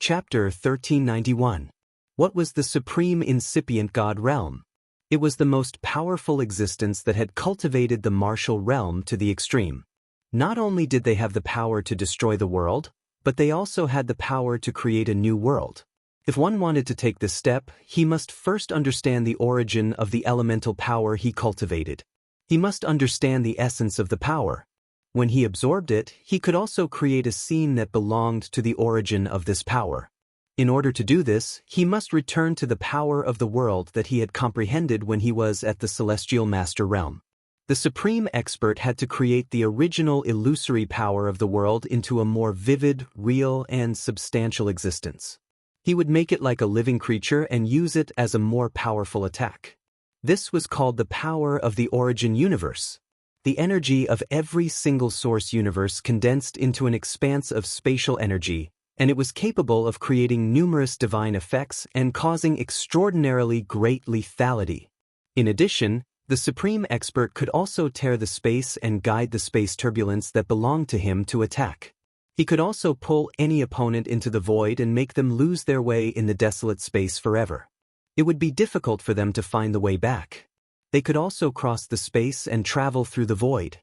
Chapter 1391. What was the supreme incipient God realm? It was the most powerful existence that had cultivated the martial realm to the extreme. Not only did they have the power to destroy the world, but they also had the power to create a new world. If one wanted to take this step, he must first understand the origin of the elemental power he cultivated. He must understand the essence of the power. When he absorbed it, he could also create a scene that belonged to the origin of this power. In order to do this, he must return to the power of the world that he had comprehended when he was at the celestial master realm. The supreme expert had to create the original illusory power of the world into a more vivid, real, and substantial existence. He would make it like a living creature and use it as a more powerful attack. This was called the power of the origin universe. The energy of every single source universe condensed into an expanse of spatial energy, and it was capable of creating numerous divine effects and causing extraordinarily great lethality. In addition, the supreme expert could also tear the space and guide the space turbulence that belonged to him to attack. He could also pull any opponent into the void and make them lose their way in the desolate space forever. It would be difficult for them to find the way back. They could also cross the space and travel through the void.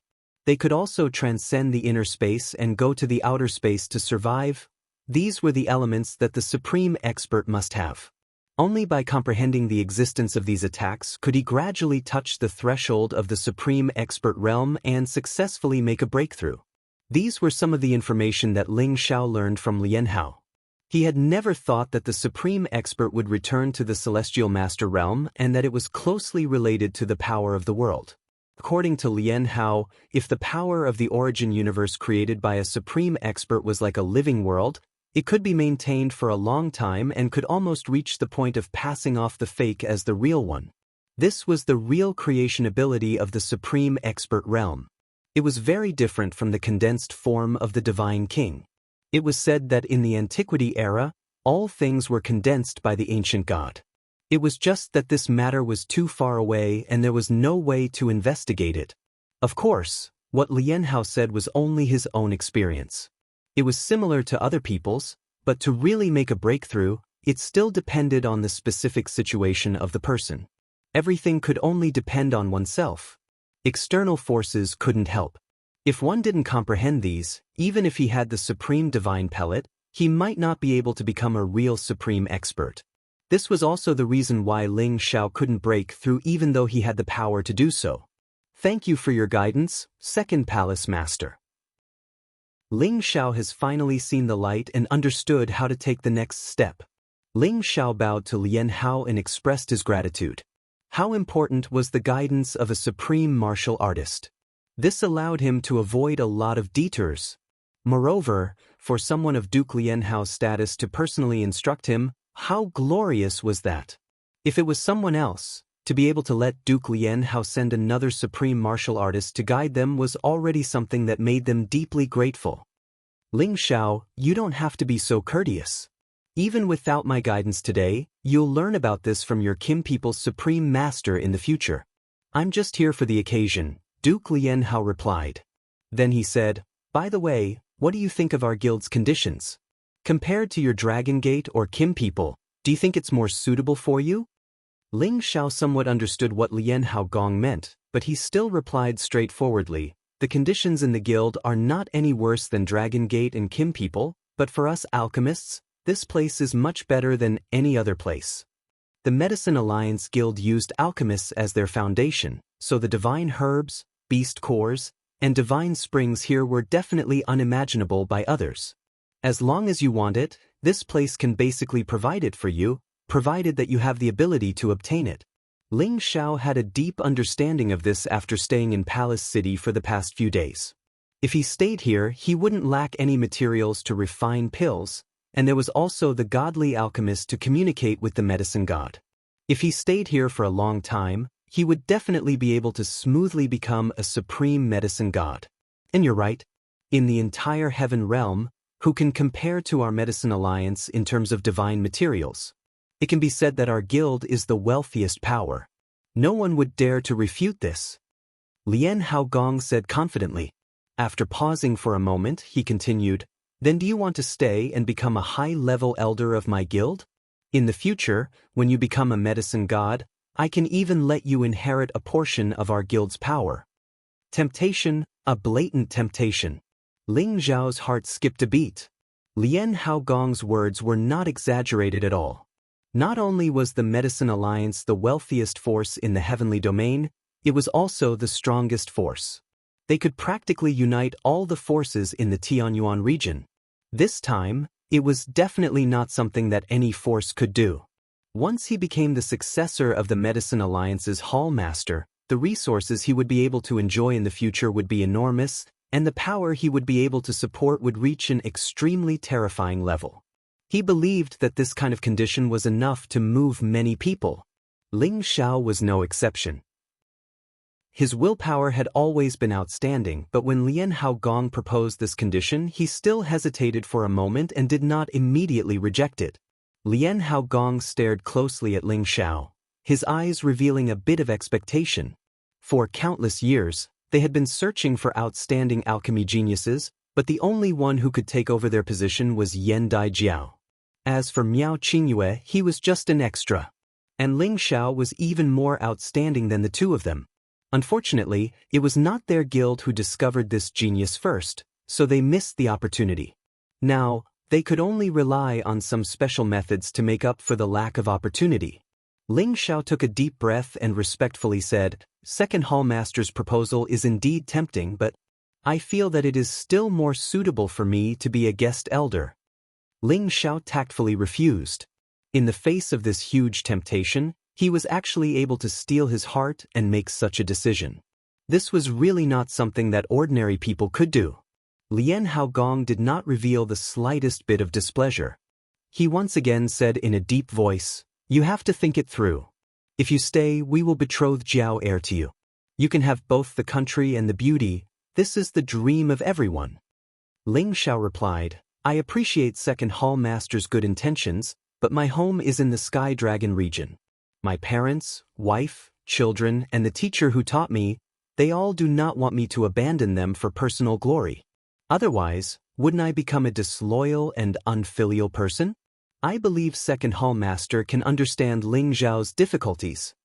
They could also transcend the inner space and go to the outer space to survive. These were the elements that the supreme expert must have. Only by comprehending the existence of these attacks could he gradually touch the threshold of the supreme expert realm and successfully make a breakthrough. These were some of the information that Ling Xiao learned from Lian Hao. He had never thought that the supreme expert would return to the celestial master realm and that it was closely related to the power of the world. According to Lian Hao, if the power of the origin universe created by a supreme expert was like a living world, it could be maintained for a long time and could almost reach the point of passing off the fake as the real one. This was the real creation ability of the supreme expert realm. It was very different from the condensed form of the divine king. It was said that in the antiquity era, all things were condensed by the ancient god. It was just that this matter was too far away and there was no way to investigate it. Of course, what Lian Hao said was only his own experience. It was similar to other people's, but to really make a breakthrough, it still depended on the specific situation of the person. Everything could only depend on oneself. External forces couldn't help. If one didn't comprehend these, even if he had the supreme divine pellet, he might not be able to become a real supreme expert. This was also the reason why Ling Xiao couldn't break through even though he had the power to do so. Thank you for your guidance, Second Palace Master. Ling Xiao has finally seen the light and understood how to take the next step. Ling Xiao bowed to Lian Hao and expressed his gratitude. How important was the guidance of a supreme martial artist? This allowed him to avoid a lot of detours. Moreover, for someone of Duke Lian Hao's status to personally instruct him, how glorious was that? If it was someone else, to be able to let Duke Lian Hao send another supreme martial artist to guide them was already something that made them deeply grateful. Ling Xiao, you don't have to be so courteous. Even without my guidance today, you'll learn about this from your Kim people's supreme master in the future. I'm just here for the occasion, Duke Lian Hao replied. Then he said, by the way, what do you think of our guild's conditions? Compared to your Dragon Gate or Kim people, do you think it's more suitable for you? Ling Xiao somewhat understood what Lian Hao Gong meant, but he still replied straightforwardly, the conditions in the guild are not any worse than Dragon Gate and Kim people, but for us alchemists, this place is much better than any other place. The Medicine Alliance Guild used alchemists as their foundation, so the divine herbs, beast cores, and divine springs here were definitely unimaginable by others. As long as you want it, this place can basically provide it for you, provided that you have the ability to obtain it. Ling Xiao had a deep understanding of this after staying in Palace City for the past few days. If he stayed here, he wouldn't lack any materials to refine pills, and there was also the godly alchemist to communicate with the medicine god. If he stayed here for a long time, he would definitely be able to smoothly become a supreme medicine god. And you're right. In the entire heaven realm, who can compare to our Medicine Alliance in terms of divine materials? It can be said that our guild is the wealthiest power. No one would dare to refute this. Lian Hao Gong said confidently. After pausing for a moment, he continued, Then do you want to stay and become a high-level elder of my guild? In the future, when you become a medicine god, I can even let you inherit a portion of our guild's power. Temptation, a blatant temptation. Ling Zhao's heart skipped a beat. Lian Haogong's words were not exaggerated at all. Not only was the Medicine Alliance the wealthiest force in the heavenly domain, it was also the strongest force. They could practically unite all the forces in the Tianyuan region. This time, it was definitely not something that any force could do. Once he became the successor of the Medicine Alliance's Hall Master, the resources he would be able to enjoy in the future would be enormous, and the power he would be able to support would reach an extremely terrifying level. He believed that this kind of condition was enough to move many people. Ling Xiao was no exception. His willpower had always been outstanding, but when Lian Haogong proposed this condition, he still hesitated for a moment and did not immediately reject it. Lian Haogong stared closely at Ling Xiao, his eyes revealing a bit of expectation. For countless years, they had been searching for outstanding alchemy geniuses, but the only one who could take over their position was Yan Daijiao. As for Miao Qingyue, he was just an extra. And Ling Xiao was even more outstanding than the two of them. Unfortunately, it was not their guild who discovered this genius first, so they missed the opportunity. Now, they could only rely on some special methods to make up for the lack of opportunity. Ling Xiao took a deep breath and respectfully said, "Second Hall Master's proposal is indeed tempting, but I feel that it is still more suitable for me to be a guest elder." Ling Xiao tactfully refused. In the face of this huge temptation, he was actually able to steel his heart and make such a decision. This was really not something that ordinary people could do. Lian Haogong did not reveal the slightest bit of displeasure. He once again said in a deep voice, "You have to think it through. If you stay, we will betroth Jiao heir to you. You can have both the country and the beauty. This is the dream of everyone." Ling Xiao replied, "I appreciate Second Hall Master's good intentions, but my home is in the Sky Dragon region. My parents, wife, children, and the teacher who taught me, they all do not want me to abandon them for personal glory. Otherwise, wouldn't I become a disloyal and unfilial person? I believe Second Hall Master can understand Ling Zhao's difficulties."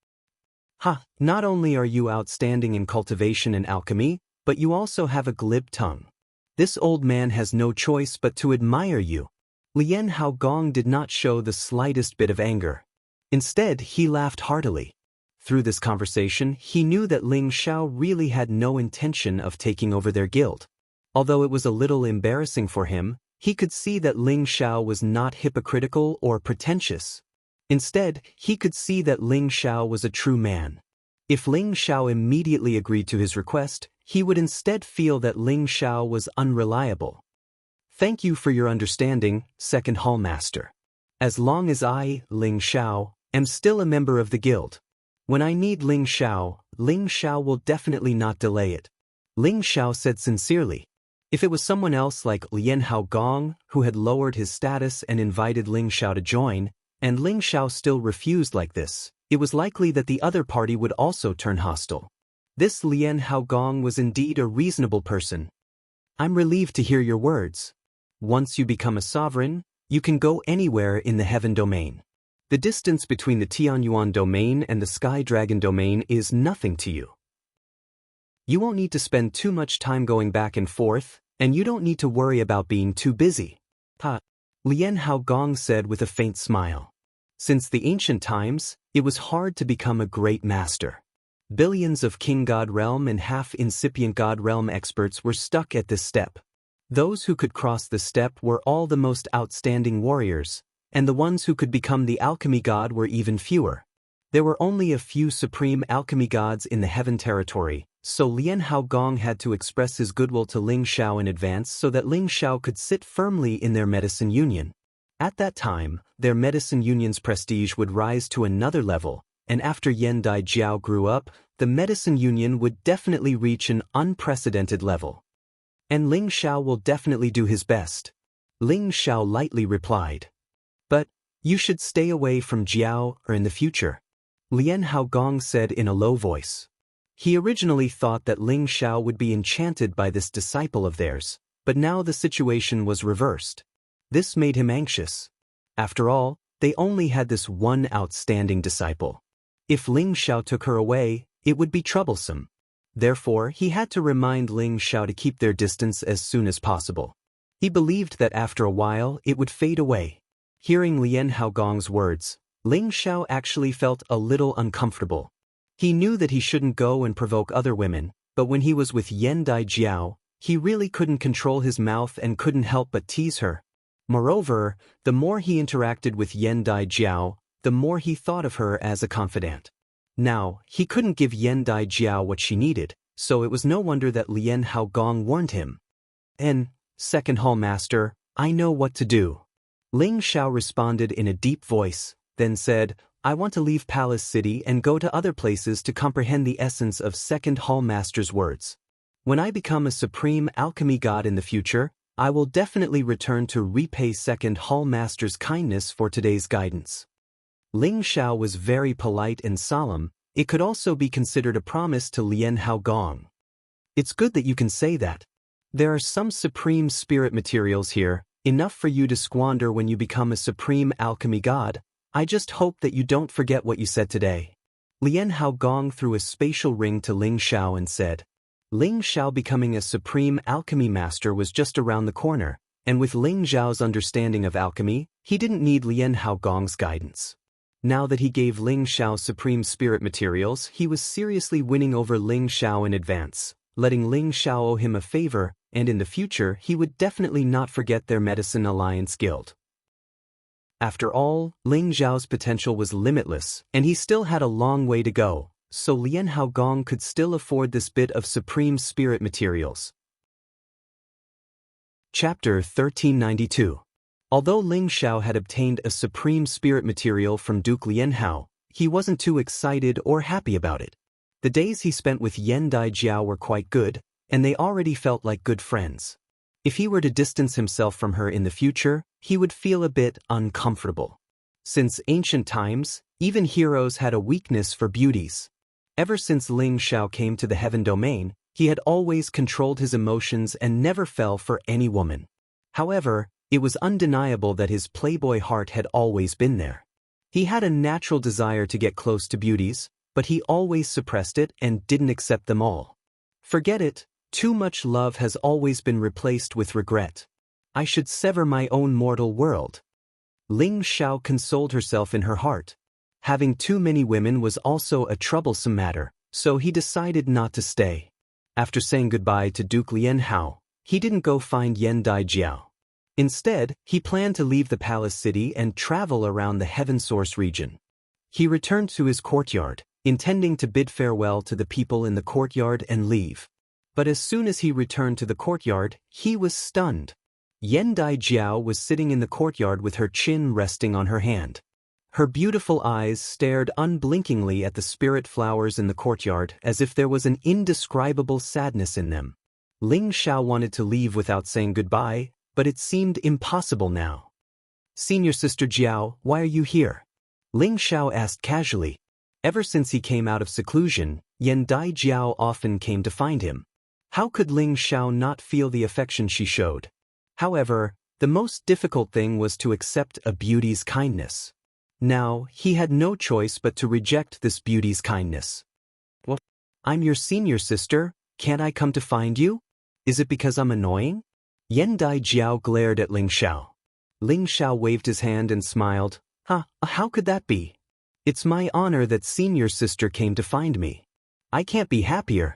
Not only are you outstanding in cultivation and alchemy, but you also have a glib tongue. This old man has no choice but to admire you. Lian Haogong did not show the slightest bit of anger. Instead, he laughed heartily. Through this conversation, he knew that Ling Xiao really had no intention of taking over their guild. Although it was a little embarrassing for him, he could see that Ling Xiao was not hypocritical or pretentious. Instead, he could see that Ling Xiao was a true man. If Ling Xiao immediately agreed to his request, he would instead feel that Ling Xiao was unreliable. "Thank you for your understanding, Second Hall Master. As long as I, Ling Xiao, am still a member of the guild. When I need Ling Xiao will definitely not delay it." Ling Xiao said sincerely. If it was someone else like Lian Haogong, who had lowered his status and invited Ling Xiao to join, and Ling Xiao still refused like this, it was likely that the other party would also turn hostile. This Lian Haogong was indeed a reasonable person. "I'm relieved to hear your words. Once you become a sovereign, you can go anywhere in the Heaven Domain. The distance between the Tianyuan Domain and the Sky Dragon Domain is nothing to you. You won't need to spend too much time going back and forth, and you don't need to worry about being too busy." Lian Haogong said with a faint smile. Since the ancient times, it was hard to become a great master. Billions of King God Realm and half-incipient God Realm experts were stuck at this step. Those who could cross the step were all the most outstanding warriors, and the ones who could become the alchemy god were even fewer. There were only a few supreme alchemy gods in the Heaven territory, so Lian Haogong had to express his goodwill to Ling Xiao in advance so that Ling Xiao could sit firmly in their medicine union. At that time, their medicine union's prestige would rise to another level, and after Yan Daijiao grew up, the medicine union would definitely reach an unprecedented level. "And Ling Xiao will definitely do his best," Ling Xiao lightly replied. "But you should stay away from Jiao or in the future," Lian Haogong said in a low voice. He originally thought that Ling Xiao would be enchanted by this disciple of theirs, But now the situation was reversed. This made him anxious. After all, they only had this one outstanding disciple. If Ling Xiao took her away, it would be troublesome. Therefore, he had to remind Ling Xiao to keep their distance as soon as possible. He believed that after a while it would fade away. Hearing Lian Haogong's words, Ling Xiao actually felt a little uncomfortable. He knew that he shouldn't go and provoke other women, but when he was with Yan Daijiao, he really couldn't control his mouth and couldn't help but tease her. Moreover, the more he interacted with Yan Daijiao, the more he thought of her as a confidant. Now, he couldn't give Yan Daijiao what she needed, so it was no wonder that Lian Haogong warned him. Second Hall Master, I know what to do. Ling Xiao responded in a deep voice, then said, I want to leave Palace City and go to other places to comprehend the essence of Second Hall Master's words. When I become a supreme alchemy god in the future, I will definitely return to repay Second Hall Master's kindness for today's guidance. Ling Xiao was very polite and solemn. It could also be considered a promise to Lian Haogong. It's good that you can say that. There are some supreme spirit materials here, enough for you to squander when you become a supreme alchemy god. I just hope that you don't forget what you said today. Lian Haogong threw a spatial ring to Ling Xiao and said. Ling Xiao becoming a supreme alchemy master was just around the corner, and with Ling Xiao's understanding of alchemy, he didn't need Lian Haogong's guidance. Now that he gave Ling Xiao supreme spirit materials, he was seriously winning over Ling Xiao in advance, letting Ling Xiao owe him a favor, and in the future he would definitely not forget their Medicine Alliance Guild. After all, Ling Xiao's potential was limitless, and he still had a long way to go, so Lian Haogong could still afford this bit of supreme spirit materials. Chapter 1392. Although Ling Xiao had obtained a supreme spirit material from Duke Lian Hao, he wasn't too excited or happy about it. The days he spent with Yan Daijiao were quite good, and they already felt like good friends. If he were to distance himself from her in the future, he would feel a bit uncomfortable. Since ancient times, even heroes had a weakness for beauties. Ever since Ling Xiao came to the Heaven Domain, he had always controlled his emotions and never fell for any woman. However, it was undeniable that his playboy heart had always been there. He had a natural desire to get close to beauties, but he always suppressed it and didn't accept them all. Forget it, too much love has always been replaced with regret. I should sever my own mortal world. Ling Xiao consoled herself in her heart. Having too many women was also a troublesome matter, so he decided not to stay. After saying goodbye to Duke Lian Hao, he didn't go find Yan Daijiao. Instead, he planned to leave the palace city and travel around the Heaven Source region. He returned to his courtyard, intending to bid farewell to the people in the courtyard and leave. But as soon as he returned to the courtyard, he was stunned. Yan Daijiao was sitting in the courtyard with her chin resting on her hand. Her beautiful eyes stared unblinkingly at the spirit flowers in the courtyard as if there was an indescribable sadness in them. Ling Xiao wanted to leave without saying goodbye, but it seemed impossible now. Senior Sister Jiao, why are you here? Ling Xiao asked casually. Ever since he came out of seclusion, Yan Daijiao often came to find him. How could Ling Xiao not feel the affection she showed? However, the most difficult thing was to accept a beauty's kindness. Now, he had no choice but to reject this beauty's kindness. Well, I'm your senior sister, can't I come to find you? Is it because I'm annoying? Yan Daijiao glared at Ling Xiao. Ling Xiao waved his hand and smiled. How could that be? It's my honor that senior sister came to find me. I can't be happier.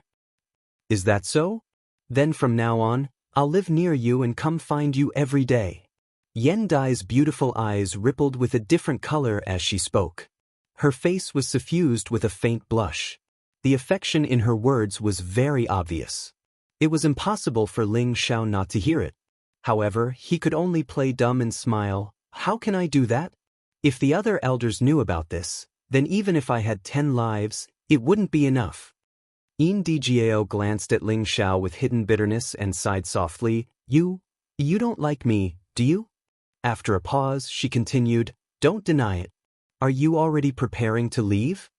Is that so? Then from now on, I'll live near you and come find you every day. Yan Dai's beautiful eyes rippled with a different color as she spoke. Her face was suffused with a faint blush. The affection in her words was very obvious. It was impossible for Ling Xiao not to hear it. However, he could only play dumb and smile. How can I do that? If the other elders knew about this, then even if I had 10 lives, it wouldn't be enough. Yin Djiao glanced at Ling Xiao with hidden bitterness and sighed softly. You don't like me, do you? After a pause, she continued, don't deny it. Are you already preparing to leave?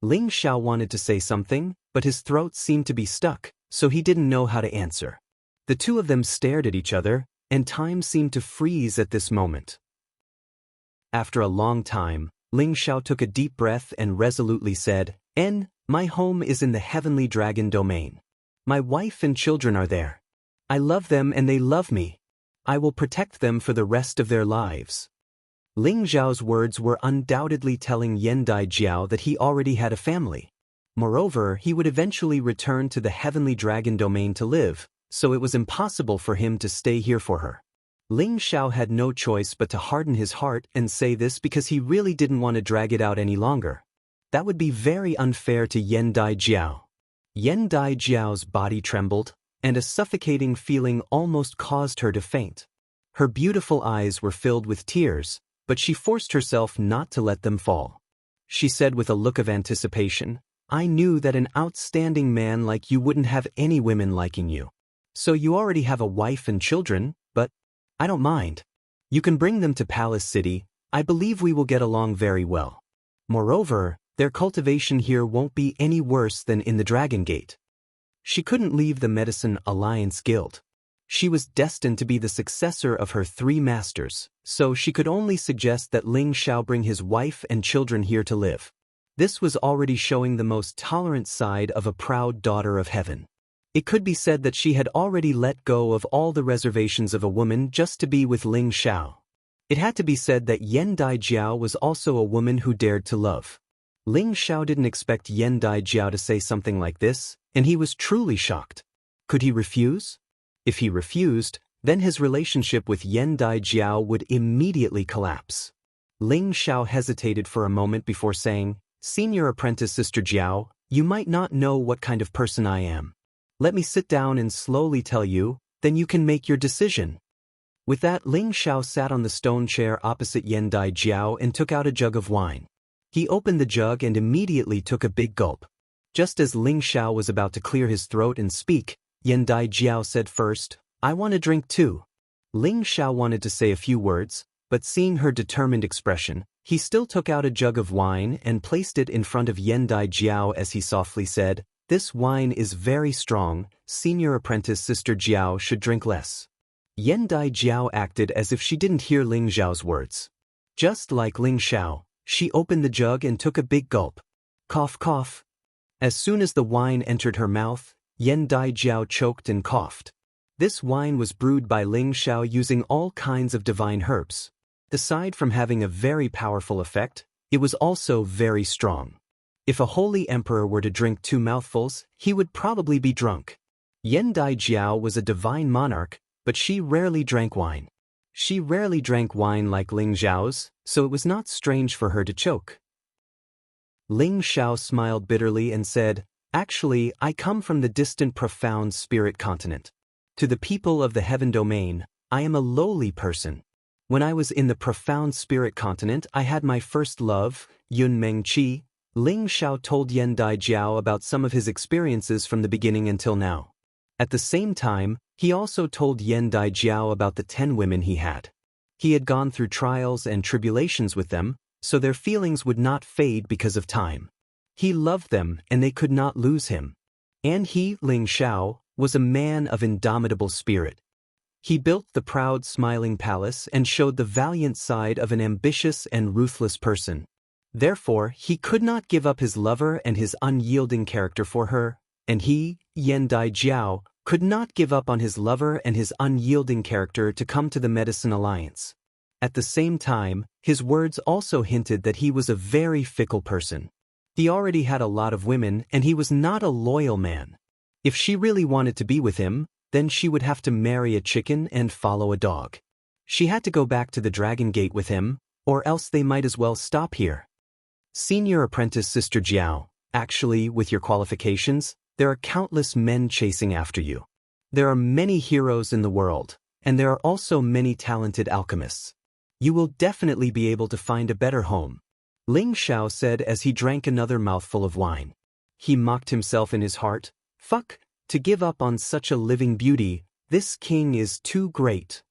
Ling Xiao wanted to say something, but his throat seemed to be stuck, so he didn't know how to answer. The two of them stared at each other, and time seemed to freeze at this moment. After a long time, Ling Xiao took a deep breath and resolutely said, My home is in the heavenly dragon domain. My wife and children are there. I love them and they love me. I will protect them for the rest of their lives." Ling Xiao's words were undoubtedly telling Yan Daijiao that he already had a family. Moreover, he would eventually return to the heavenly dragon domain to live, so it was impossible for him to stay here for her. Ling Xiao had no choice but to harden his heart and say this because he really didn't want to drag it out any longer. That would be very unfair to Yan Daijiao. Yan Daijiao's body trembled, and a suffocating feeling almost caused her to faint. Her beautiful eyes were filled with tears, but she forced herself not to let them fall. She said with a look of anticipation, "I knew that an outstanding man like you wouldn't have any women liking you. So you already have a wife and children, but I don't mind. You can bring them to Palace City. I believe we will get along very well. Moreover, their cultivation here won't be any worse than in the Dragon Gate." She couldn't leave the Medicine Alliance Guild. She was destined to be the successor of her three masters, so she could only suggest that Ling Xiao bring his wife and children here to live. This was already showing the most tolerant side of a proud daughter of heaven. It could be said that she had already let go of all the reservations of a woman just to be with Ling Xiao. It had to be said that Yan Daijiao was also a woman who dared to love. Ling Xiao didn't expect Yan Daijiao to say something like this, and he was truly shocked. Could he refuse? If he refused, then his relationship with Yan Daijiao would immediately collapse. Ling Xiao hesitated for a moment before saying, "Senior Apprentice Sister Jiao, you might not know what kind of person I am. Let me sit down and slowly tell you, then you can make your decision." With that, Ling Xiao sat on the stone chair opposite Yan Daijiao and took out a jug of wine. He opened the jug and immediately took a big gulp. Just as Ling Xiao was about to clear his throat and speak, Yan Daijiao said first, "I want a drink too." Ling Xiao wanted to say a few words, but seeing her determined expression, he still took out a jug of wine and placed it in front of Yan Daijiao as he softly said, "This wine is very strong, Senior Apprentice Sister Jiao should drink less." Yan Daijiao acted as if she didn't hear Ling Xiao's words. Just like Ling Xiao, she opened the jug and took a big gulp. Cough, cough. As soon as the wine entered her mouth, Yan Daijiao choked and coughed. This wine was brewed by Ling Xiao using all kinds of divine herbs. Aside from having a very powerful effect, it was also very strong. If a holy emperor were to drink 2 mouthfuls, he would probably be drunk. Yan Daijiao was a divine monarch, but she rarely drank wine. She rarely drank wine like Ling Xiao's, so it was not strange for her to choke. Ling Xiao smiled bitterly and said, "Actually, I come from the distant profound spirit continent. To the people of the heaven domain, I am a lowly person. When I was in the profound spirit continent, I had my first love, Yun Meng Qi." Ling Xiao told Yan Daijiao about some of his experiences from the beginning until now. At the same time, he also told Yan Daijiao about the 10 women he had. He had gone through trials and tribulations with them, so their feelings would not fade because of time. He loved them and they could not lose him. And he, Ling Xiao, was a man of indomitable spirit. He built the proud smiling palace and showed the valiant side of an ambitious and ruthless person. Therefore, he could not give up his lover and his unyielding character for her, and he, Yan Daijiao, could not give up on his lover and his unyielding character to come to the Medicine Alliance. At the same time, his words also hinted that he was a very fickle person. He already had a lot of women and he was not a loyal man. If she really wanted to be with him, then she would have to marry a chicken and follow a dog. She had to go back to the Dragon Gate with him, or else they might as well stop here. Senior Apprentice Sister Jiao, actually, with your qualifications, there are countless men chasing after you. There are many heroes in the world, and there are also many talented alchemists. You will definitely be able to find a better home, Ling Xiao said as he drank another mouthful of wine. He mocked himself in his heart. Fuck, to give up on such a living beauty, this king is too great.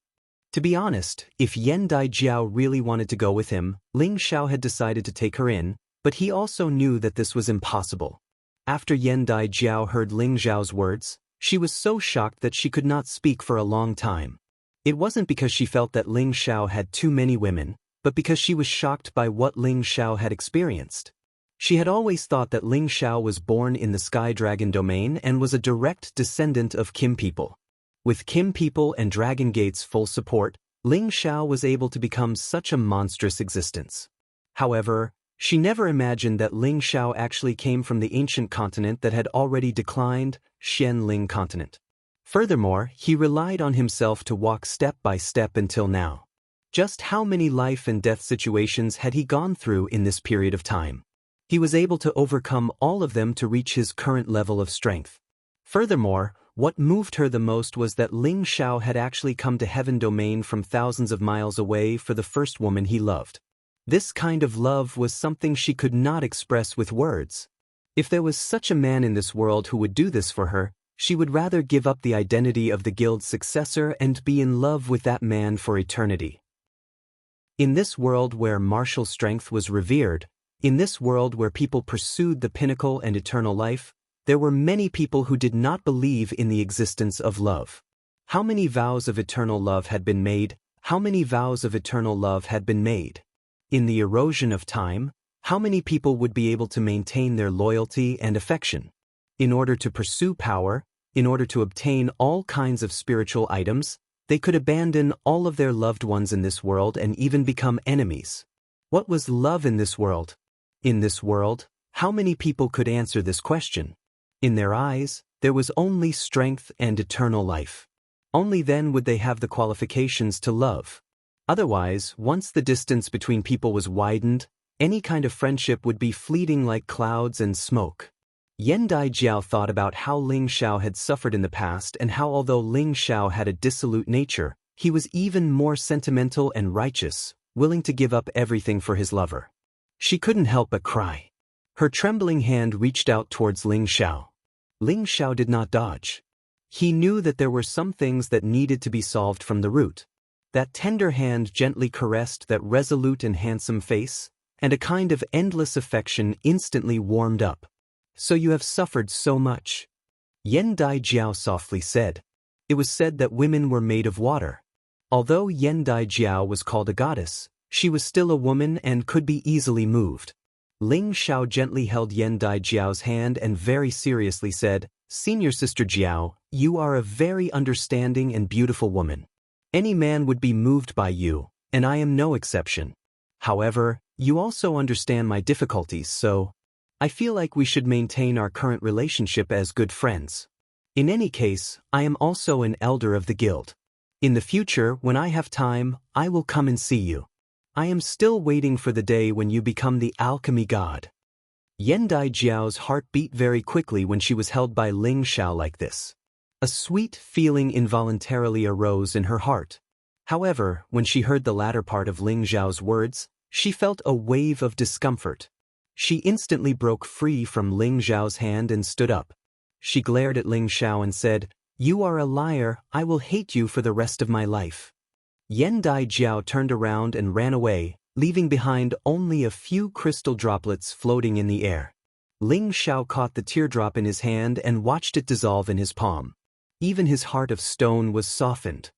To be honest, if Yan Daijiao really wanted to go with him, Ling Xiao had decided to take her in, but he also knew that this was impossible. After Yan Daijiao heard Ling Xiao's words, She was so shocked that she could not speak for a long time. It wasn't because she felt that Ling Xiao had too many women, but because she was shocked by what Ling Xiao had experienced. She had always thought that Ling Xiao was born in the Sky Dragon domain and was a direct descendant of Kim people. With Kim people and Dragon Gate's full support, Ling Xiao was able to become such a monstrous existence. However, she never imagined that Ling Xiao actually came from the ancient continent that had already declined, Xianling continent. Furthermore, he relied on himself to walk step by step until now. Just how many life and death situations had he gone through in this period of time? He was able to overcome all of them to reach his current level of strength. Furthermore, what moved her the most was that Ling Xiao had actually come to Heaven Domain from thousands of miles away for the first woman he loved. This kind of love was something she could not express with words. If there was such a man in this world who would do this for her, she would rather give up the identity of the guild's successor and be in love with that man for eternity. In this world where martial strength was revered, in this world where people pursued the pinnacle and eternal life, there were many people who did not believe in the existence of love. How many vows of eternal love had been made? How many vows of eternal love had been made? In the erosion of time, how many people would be able to maintain their loyalty and affection? In order to pursue power, in order to obtain all kinds of spiritual items, they could abandon all of their loved ones in this world and even become enemies. What was love in this world? In this world, how many people could answer this question? In their eyes, there was only strength and eternal life. Only then would they have the qualifications to love. Otherwise, once the distance between people was widened, any kind of friendship would be fleeting like clouds and smoke. Yan Daijiao thought about how Ling Xiao had suffered in the past and how although Ling Xiao had a dissolute nature, he was even more sentimental and righteous, willing to give up everything for his lover. She couldn't help but cry. Her trembling hand reached out towards Ling Xiao. Ling Xiao did not dodge. He knew that there were some things that needed to be solved from the root. That tender hand gently caressed that resolute and handsome face, and a kind of endless affection instantly warmed up. So you have suffered so much. Yan Daijiao softly said. It was said that women were made of water. Although Yan Daijiao was called a goddess, she was still a woman and could be easily moved. Ling Xiao gently held Yan Daijiao's hand and very seriously said, "Senior Sister Jiao, you are a very understanding and beautiful woman. Any man would be moved by you, and I am no exception. However, you also understand my difficulties, so I feel like we should maintain our current relationship as good friends. In any case, I am also an elder of the guild. In the future, when I have time, I will come and see you. I am still waiting for the day when you become the alchemy god." Yan Daijiao's heart beat very quickly when she was held by Ling Xiao like this. A sweet feeling involuntarily arose in her heart. However, when she heard the latter part of Ling Xiao's words, she felt a wave of discomfort. She instantly broke free from Ling Xiao's hand and stood up. She glared at Ling Xiao and said, "You are a liar, I will hate you for the rest of my life." Yan Daijiao turned around and ran away, leaving behind only a few crystal droplets floating in the air. Ling Xiao caught the teardrop in his hand and watched it dissolve in his palm. Even his heart of stone was softened.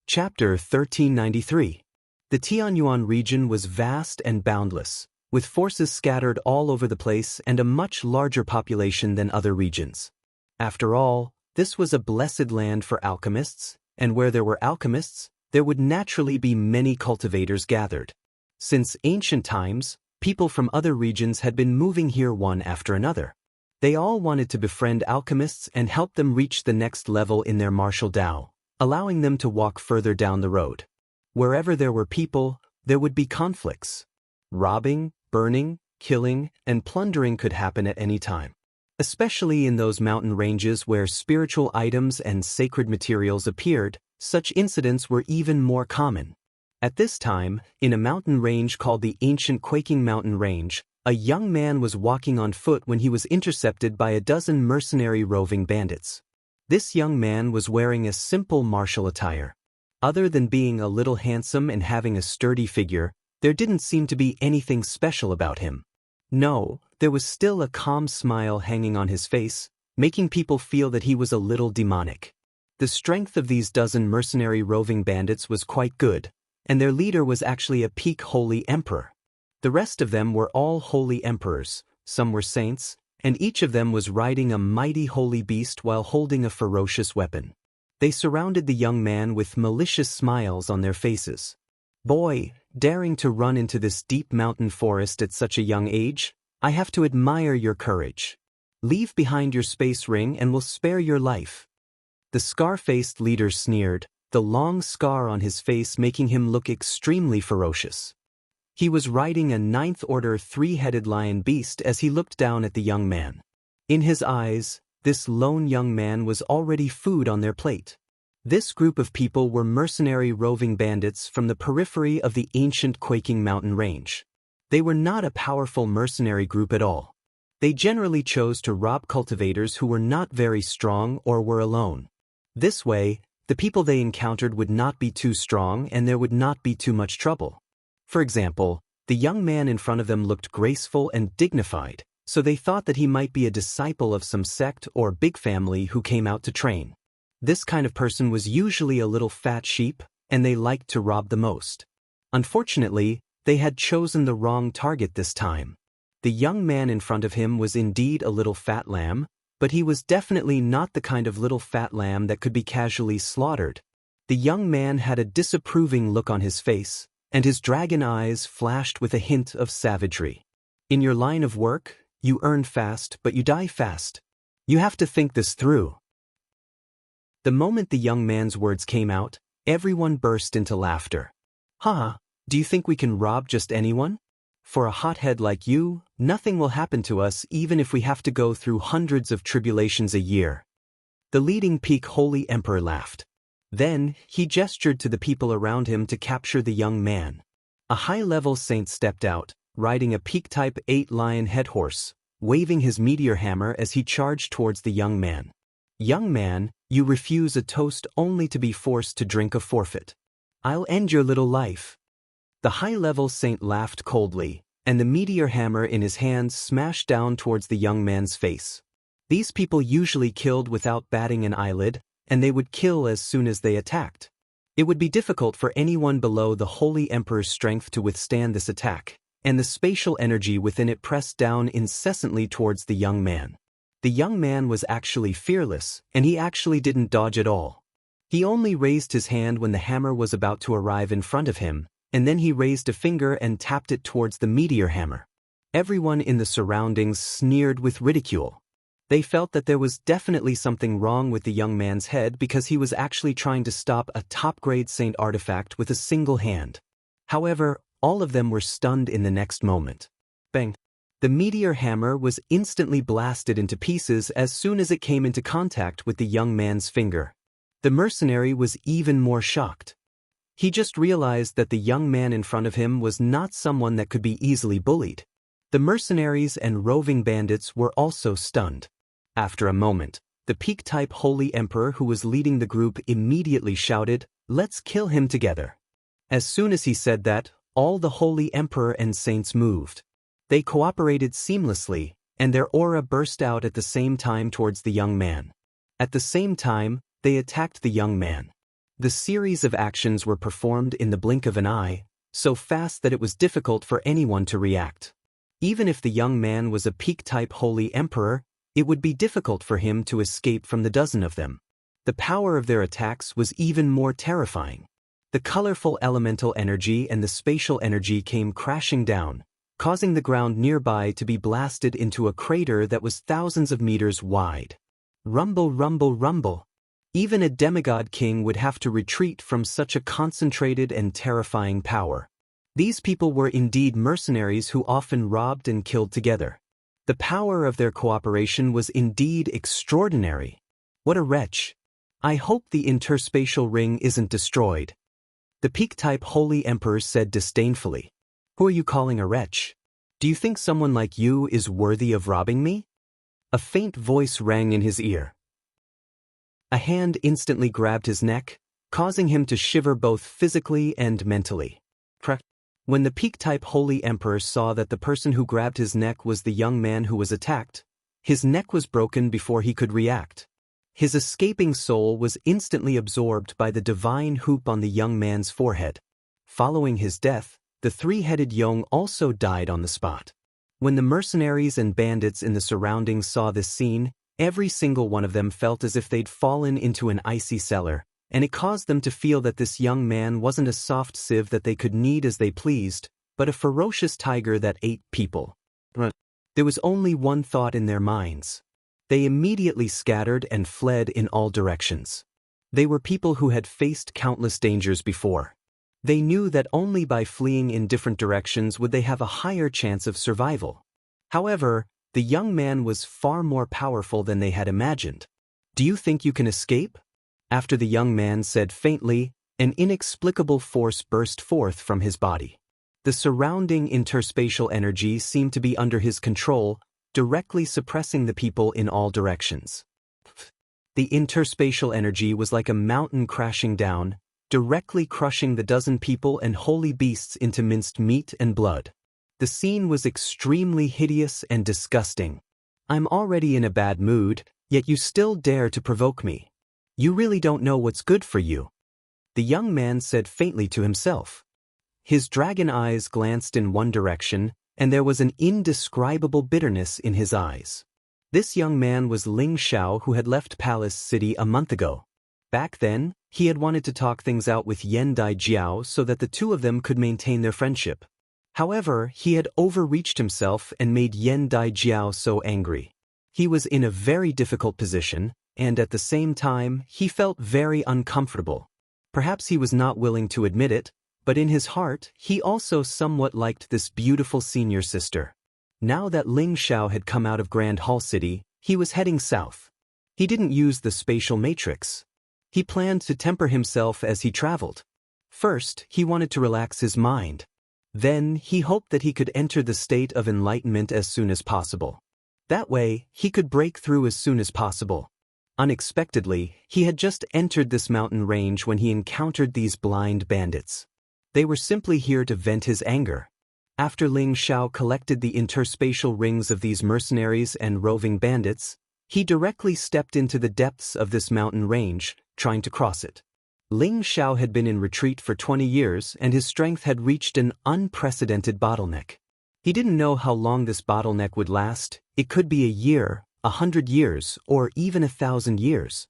Chapter 1393. The Tianyuan region was vast and boundless, with forces scattered all over the place and a much larger population than other regions. After all, this was a blessed land for alchemists, and where there were alchemists, there would naturally be many cultivators gathered. Since ancient times, people from other regions had been moving here one after another. They all wanted to befriend alchemists and help them reach the next level in their martial Tao, allowing them to walk further down the road. Wherever there were people, there would be conflicts. Robbing, burning, killing, and plundering could happen at any time. Especially in those mountain ranges where spiritual items and sacred materials appeared, such incidents were even more common. At this time, in a mountain range called the Ancient Quaking Mountain Range, a young man was walking on foot when he was intercepted by a dozen mercenary roving bandits. This young man was wearing a simple martial attire. Other than being a little handsome and having a sturdy figure, there didn't seem to be anything special about him. No, there was still a calm smile hanging on his face, making people feel that he was a little demonic. The strength of these dozen mercenary roving bandits was quite good, and their leader was actually a peak holy emperor. The rest of them were all holy emperors, some were saints, and each of them was riding a mighty holy beast while holding a ferocious weapon. They surrounded the young man with malicious smiles on their faces. "Boy, daring to run into this deep mountain forest at such a young age, I have to admire your courage. Leave behind your space ring and we'll spare your life." The scar-faced leader sneered, the long scar on his face making him look extremely ferocious. He was riding a ninth-order three-headed lion beast as he looked down at the young man. In his eyes, this lone young man was already food on their plate. This group of people were mercenary roving bandits from the periphery of the ancient quaking mountain range. They were not a powerful mercenary group at all. They generally chose to rob cultivators who were not very strong or were alone. This way, the people they encountered would not be too strong and there would not be too much trouble. For example, the young man in front of them looked graceful and dignified, so they thought that he might be a disciple of some sect or big family who came out to train. This kind of person was usually a little fat sheep, and they liked to rob the most. Unfortunately, they had chosen the wrong target this time. The young man in front of him was indeed a little fat lamb, but he was definitely not the kind of little fat lamb that could be casually slaughtered. The young man had a disapproving look on his face, and his dragon eyes flashed with a hint of savagery. "In your line of work, you earn fast but you die fast. You have to think this through." The moment the young man's words came out, everyone burst into laughter. "Haha, do you think we can rob just anyone? For a hothead like you, nothing will happen to us even if we have to go through hundreds of tribulations a year." The leading peak holy emperor laughed. Then, he gestured to the people around him to capture the young man. A high-level saint stepped out, riding a peak-type 8 lion head horse, waving his meteor hammer as he charged towards the young man. "Young man, you refuse a toast only to be forced to drink a forfeit. I'll end your little life." The high-level saint laughed coldly, and the meteor hammer in his hand smashed down towards the young man's face. These people usually killed without batting an eyelid, and they would kill as soon as they attacked. It would be difficult for anyone below the Holy Emperor's strength to withstand this attack, and the spatial energy within it pressed down incessantly towards the young man. The young man was actually fearless, and he actually didn't dodge at all. He only raised his hand when the hammer was about to arrive in front of him, and then he raised a finger and tapped it towards the meteor hammer. Everyone in the surroundings sneered with ridicule. They felt that there was definitely something wrong with the young man's head because he was actually trying to stop a top-grade saint artifact with a single hand. However, all of them were stunned in the next moment. Bang! The meteor hammer was instantly blasted into pieces as soon as it came into contact with the young man's finger. The mercenary was even more shocked. He just realized that the young man in front of him was not someone that could be easily bullied. The mercenaries and roving bandits were also stunned. After a moment, the peak-type Holy Emperor who was leading the group immediately shouted, "Let's kill him together." As soon as he said that, all the Holy Emperor and saints moved. They cooperated seamlessly, and their aura burst out at the same time towards the young man. At the same time, they attacked the young man. The series of actions were performed in the blink of an eye, so fast that it was difficult for anyone to react. Even if the young man was a peak-type Holy Emperor, it would be difficult for him to escape from the dozen of them. The power of their attacks was even more terrifying. The colorful elemental energy and the spatial energy came crashing down, causing the ground nearby to be blasted into a crater that was thousands of meters wide. Rumble, rumble, rumble. Even a demigod king would have to retreat from such a concentrated and terrifying power. These people were indeed mercenaries who often robbed and killed together. The power of their cooperation was indeed extraordinary. What a wretch. I hope the interspatial ring isn't destroyed. The peak-type Holy Emperor said disdainfully. Who are you calling a wretch? Do you think someone like you is worthy of robbing me? A faint voice rang in his ear. A hand instantly grabbed his neck, causing him to shiver both physically and mentally. When the peak-type Holy Emperor saw that the person who grabbed his neck was the young man who was attacked, His neck was broken before he could react. His escaping soul was instantly absorbed by the divine hoop on the young man's forehead. Following his death, the three-headed Yong also died on the spot. When the mercenaries and bandits in the surroundings saw this scene, every single one of them felt as if they'd fallen into an icy cellar, and it caused them to feel that this young man wasn't a soft sieve that they could knead as they pleased, but a ferocious tiger that ate people. There was only one thought in their minds. They immediately scattered and fled in all directions. They were people who had faced countless dangers before. They knew that only by fleeing in different directions would they have a higher chance of survival. However, the young man was far more powerful than they had imagined. "Do you think you can escape?" After the young man said faintly, an inexplicable force burst forth from his body. The surrounding interspatial energy seemed to be under his control, directly suppressing the people in all directions. The interspatial energy was like a mountain crashing down, directly crushing the dozen people and holy beasts into minced meat and blood. The scene was extremely hideous and disgusting. "I'm already in a bad mood, yet you still dare to provoke me. You really don't know what's good for you," the young man said faintly to himself. His dragon eyes glanced in one direction, and there was an indescribable bitterness in his eyes. This young man was Ling Xiao, who had left Palace City a month ago. Back then, he had wanted to talk things out with Yan Daijiao so that the two of them could maintain their friendship. However, he had overreached himself and made Yan Daijiao so angry. He was in a very difficult position, and at the same time, he felt very uncomfortable. Perhaps he was not willing to admit it, but in his heart, he also somewhat liked this beautiful senior sister. Now that Ling Xiao had come out of Grand Hall City, he was heading south. He didn't use the spatial matrix. He planned to temper himself as he traveled. First, he wanted to relax his mind. Then, he hoped that he could enter the state of enlightenment as soon as possible. That way, he could break through as soon as possible. Unexpectedly, he had just entered this mountain range when he encountered these blind bandits. They were simply here to vent his anger. After Ling Xiao collected the interspatial rings of these mercenaries and roving bandits, he directly stepped into the depths of this mountain range, trying to cross it. Ling Xiao had been in retreat for 20 years and his strength had reached an unprecedented bottleneck. He didn't know how long this bottleneck would last. It could be a year, 100 years, or even 1,000 years.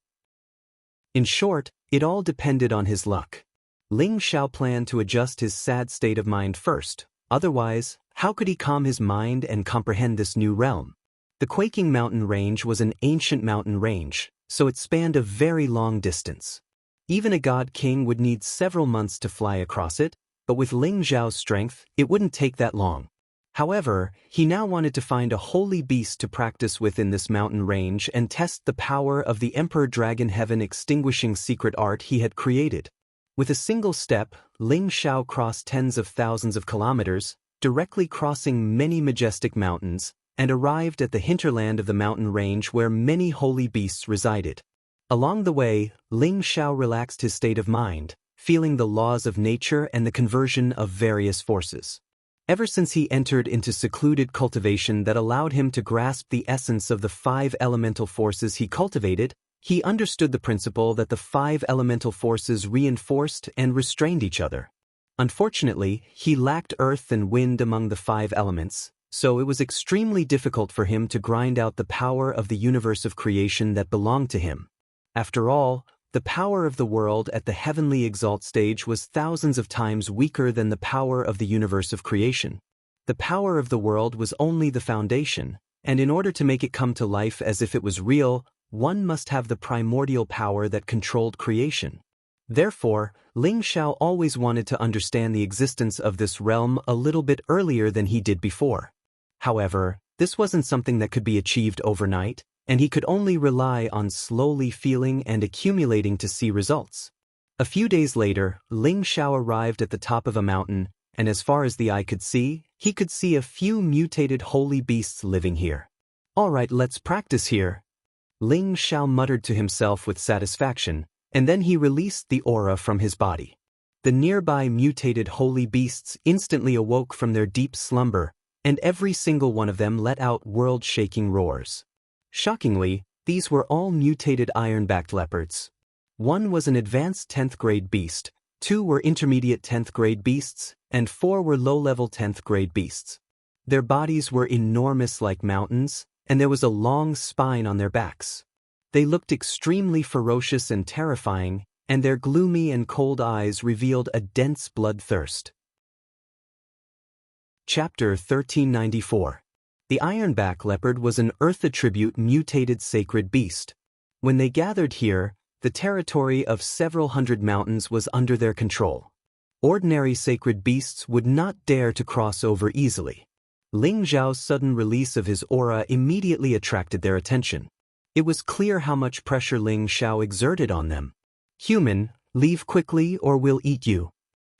In short, it all depended on his luck. Ling Xiao planned to adjust his sad state of mind first. Otherwise, how could he calm his mind and comprehend this new realm? The Quaking Mountain Range was an ancient mountain range, so it spanned a very long distance. Even a god king would need several months to fly across it, but with Ling Xiao's strength, it wouldn't take that long. However, he now wanted to find a holy beast to practice with in this mountain range and test the power of the Emperor Dragon Heaven extinguishing secret art he had created. With a single step, Ling Xiao crossed tens of thousands of kilometers, directly crossing many majestic mountains, and arrived at the hinterland of the mountain range where many holy beasts resided. Along the way, Ling Xiao relaxed his state of mind, feeling the laws of nature and the conversion of various forces. Ever since he entered into secluded cultivation that allowed him to grasp the essence of the 5 elemental forces he cultivated, he understood the principle that the 5 elemental forces reinforced and restrained each other. Unfortunately, he lacked earth and wind among the 5 elements, so it was extremely difficult for him to grind out the power of the universe of creation that belonged to him. After all, the power of the world at the heavenly exalt stage was thousands of times weaker than the power of the universe of creation. The power of the world was only the foundation, and in order to make it come to life as if it was real, one must have the primordial power that controlled creation. Therefore, Ling Xiao always wanted to understand the existence of this realm a little bit earlier than he did before. However, this wasn't something that could be achieved overnight, and he could only rely on slowly feeling and accumulating to see results. A few days later, Ling Xiao arrived at the top of a mountain, and as far as the eye could see, he could see a few mutated holy beasts living here. "All right, let's practice here," Ling Xiao muttered to himself with satisfaction, and then he released the aura from his body. The nearby mutated holy beasts instantly awoke from their deep slumber, and every single one of them let out world-shaking roars. Shockingly, these were all mutated iron-backed leopards. One was an advanced 10th grade beast, 2 were intermediate 10th grade beasts, and 4 were low-level 10th grade beasts. Their bodies were enormous like mountains, and there was a long spine on their backs. They looked extremely ferocious and terrifying, and their gloomy and cold eyes revealed a dense bloodthirst. Chapter 1394. The ironback leopard was an Earth attribute mutated sacred beast. When they gathered here, the territory of several hundred mountains was under their control. Ordinary sacred beasts would not dare to cross over easily. Ling Zhao's sudden release of his aura immediately attracted their attention. It was clear how much pressure Ling Zhao exerted on them. "Human, leave quickly or we'll eat you."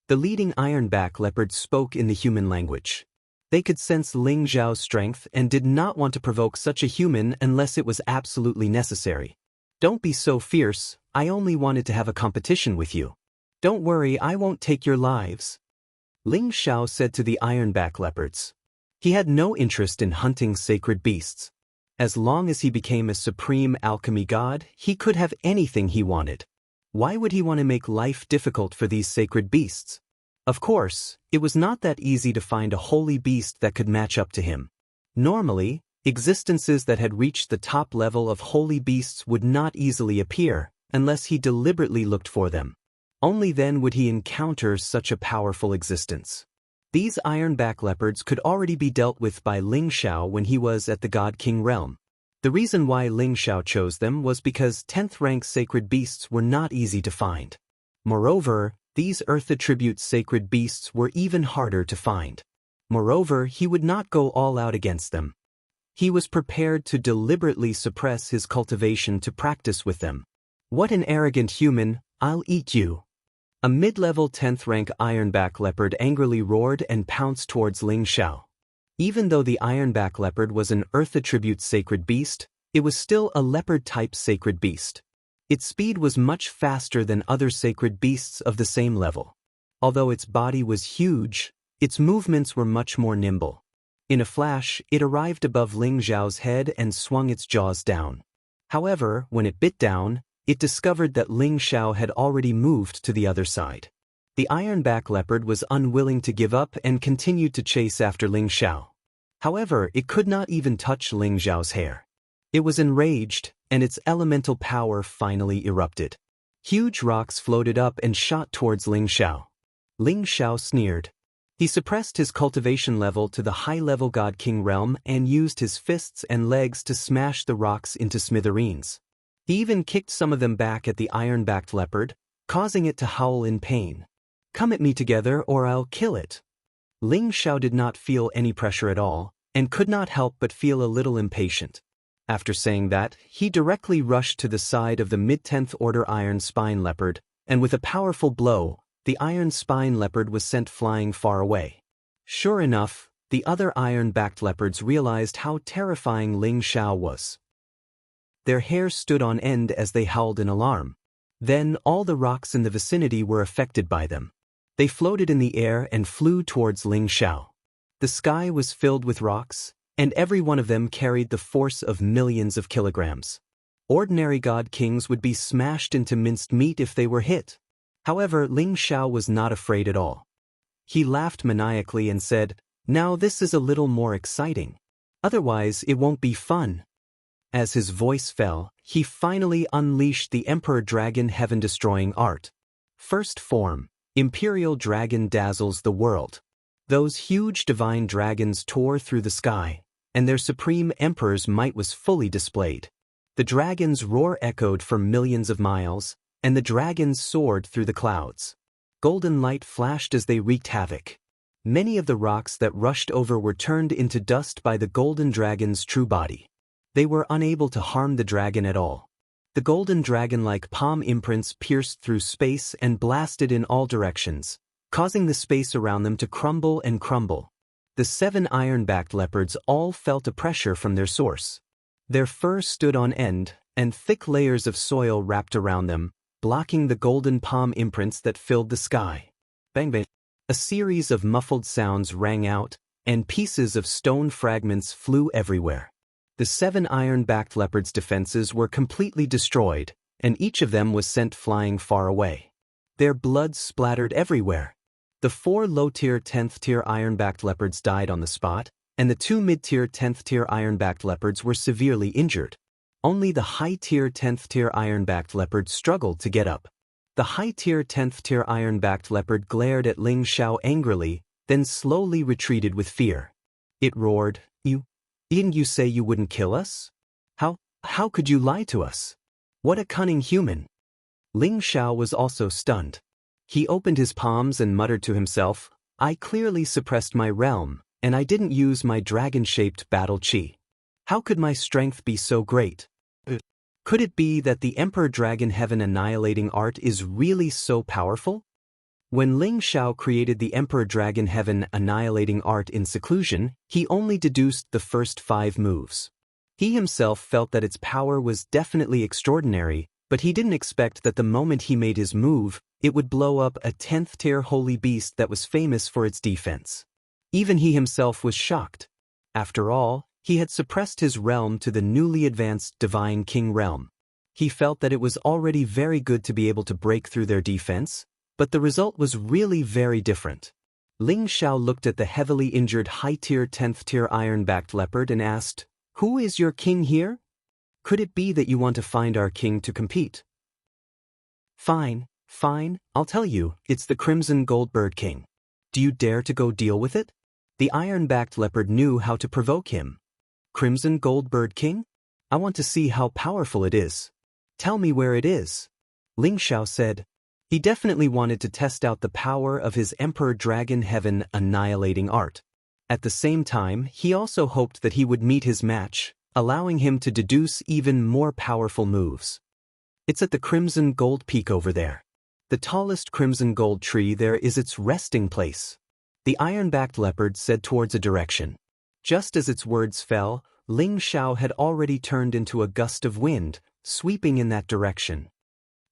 The leading ironback leopard spoke in the human language. They could sense Ling Zhao's strength and did not want to provoke such a human unless it was absolutely necessary. "Don't be so fierce, I only wanted to have a competition with you. Don't worry, I won't take your lives," Ling Zhao said to the ironback leopards. He had no interest in hunting sacred beasts. As long as he became a supreme alchemy god, he could have anything he wanted. Why would he want to make life difficult for these sacred beasts? Of course, it was not that easy to find a holy beast that could match up to him. Normally, existences that had reached the top level of holy beasts would not easily appear, unless he deliberately looked for them. Only then would he encounter such a powerful existence. These ironback leopards could already be dealt with by Ling Zhao when he was at the God King realm. The reason why Ling Zhao chose them was because 10th rank sacred beasts were not easy to find. Moreover, these earth attribute sacred beasts were even harder to find. Moreover, he would not go all out against them. He was prepared to deliberately suppress his cultivation to practice with them. "What an arrogant human, I'll eat you." A mid-level 10th rank ironback leopard angrily roared and pounced towards Ling Zhao. Even though the ironback leopard was an earth attribute sacred beast, it was still a leopard-type sacred beast. Its speed was much faster than other sacred beasts of the same level. Although its body was huge, its movements were much more nimble. In a flash, it arrived above Ling Zhao's head and swung its jaws down. However, when it bit down, it discovered that Ling Zhao had already moved to the other side. The ironback leopard was unwilling to give up and continued to chase after Ling Zhao. However, it could not even touch Ling Zhao's hair. It was enraged, and its elemental power finally erupted. Huge rocks floated up and shot towards Ling Zhao. Ling Zhao sneered. He suppressed his cultivation level to the high-level God King realm and used his fists and legs to smash the rocks into smithereens. He even kicked some of them back at the iron-backed leopard, causing it to howl in pain. "Come at me together or I'll kill it." Ling Zhao did not feel any pressure at all, and could not help but feel a little impatient. After saying that, he directly rushed to the side of the mid-10th order iron spine leopard, and with a powerful blow, the iron spine leopard was sent flying far away. Sure enough, the other iron-backed leopards realized how terrifying Ling Zhao was. Their hair stood on end as they howled in alarm. Then all the rocks in the vicinity were affected by them. They floated in the air and flew towards Ling Zhao. The sky was filled with rocks, and every one of them carried the force of millions of kilograms. Ordinary god kings would be smashed into minced meat if they were hit. However, Ling Zhao was not afraid at all. He laughed maniacally and said, "Now this is a little more exciting. Otherwise, it won't be fun." As his voice fell, he finally unleashed the Emperor Dragon heaven-destroying art. First form, Imperial Dragon dazzles the world. Those huge divine dragons tore through the sky, and their supreme emperor's might was fully displayed. The dragon's roar echoed for millions of miles, and the dragons soared through the clouds. Golden light flashed as they wreaked havoc. Many of the rocks that rushed over were turned into dust by the golden dragon's true body. They were unable to harm the dragon at all. The golden dragon-like palm imprints pierced through space and blasted in all directions, causing the space around them to crumble and crumble. The 7 iron-backed leopards all felt a pressure from their source. Their fur stood on end, and thick layers of soil wrapped around them, blocking the golden palm imprints that filled the sky. Bang bang. A series of muffled sounds rang out, and pieces of stone fragments flew everywhere. The 7 iron-backed leopards' defenses were completely destroyed, and each of them was sent flying far away. Their blood splattered everywhere. The 4 low-tier 10th-tier iron-backed leopards died on the spot, and the 2 mid-tier 10th-tier iron-backed leopards were severely injured. Only the high-tier 10th-tier iron-backed leopard struggled to get up. The high-tier 10th-tier iron-backed leopard glared at Ling Xiao angrily, then slowly retreated with fear. It roared, Didn't you say you wouldn't kill us? How could you lie to us? What a cunning human!" Ling Xiao was also stunned. He opened his palms and muttered to himself, "I clearly suppressed my realm, and I didn't use my dragon-shaped battle chi. How could my strength be so great? Could it be that the Emperor Dragon Heaven annihilating art is really so powerful?" When Ling Xiao created the Emperor Dragon Heaven annihilating art in seclusion, he only deduced the first 5 moves. He himself felt that its power was definitely extraordinary, but he didn't expect that the moment he made his move, it would blow up a 10th-tier holy beast that was famous for its defense. Even he himself was shocked. After all, he had suppressed his realm to the newly advanced Divine King realm. He felt that it was already very good to be able to break through their defense, but the result was really very different. Ling Xiao looked at the heavily injured high-tier 10th-tier iron-backed leopard and asked, "Who is your king here? Could it be that you want to find our king to compete?" Fine, I'll tell you, it's the Crimson Goldbird King. Do you dare to go deal with it? The iron-backed leopard knew how to provoke him. Crimson Goldbird King? I want to see how powerful it is. Tell me where it is. Ling Xiao said. He definitely wanted to test out the power of his Emperor Dragon Heaven annihilating art. At the same time, he also hoped that he would meet his match, allowing him to deduce even more powerful moves. It's at the Crimson Gold Peak over there. The tallest crimson gold tree there is its resting place. The iron-backed leopard said towards a direction. Just as its words fell, Ling Xiao had already turned into a gust of wind, sweeping in that direction.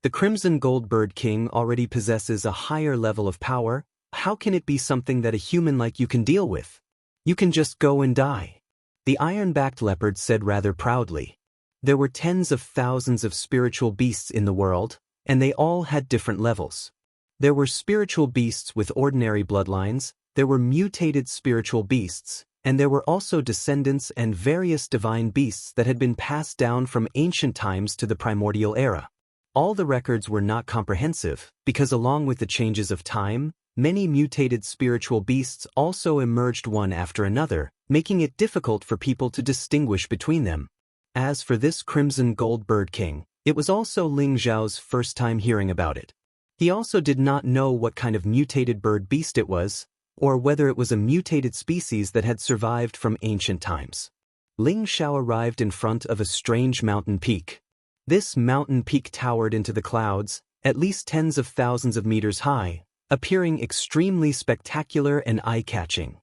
The Crimson Goldbird King already possesses a higher level of power. How can it be something that a human like you can deal with? You can just go and die. The iron-backed leopard said rather proudly. There were tens of thousands of spiritual beasts in the world, and they all had different levels. There were spiritual beasts with ordinary bloodlines, there were mutated spiritual beasts, and there were also descendants and various divine beasts that had been passed down from ancient times to the primordial era. All the records were not comprehensive, because along with the changes of time, many mutated spiritual beasts also emerged one after another, making it difficult for people to distinguish between them. As for this Crimson Goldbird King, it was also Ling Xiao's first time hearing about it. He also did not know what kind of mutated bird beast it was, or whether it was a mutated species that had survived from ancient times. Ling Xiao arrived in front of a strange mountain peak. This mountain peak towered into the clouds, at least tens of thousands of meters high, appearing extremely spectacular and eye-catching.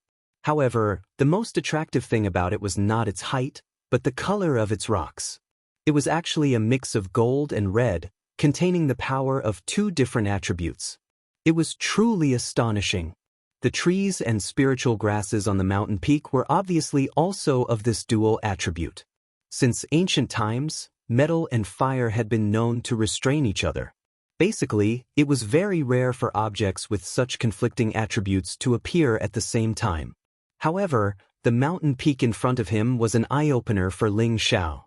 However, the most attractive thing about it was not its height, but the color of its rocks. It was actually a mix of gold and red, containing the power of 2 different attributes. It was truly astonishing. The trees and spiritual grasses on the mountain peak were obviously also of this dual attribute. Since ancient times, metal and fire had been known to restrain each other. Basically, it was very rare for objects with such conflicting attributes to appear at the same time. However, the mountain peak in front of him was an eye-opener for Ling Xiao.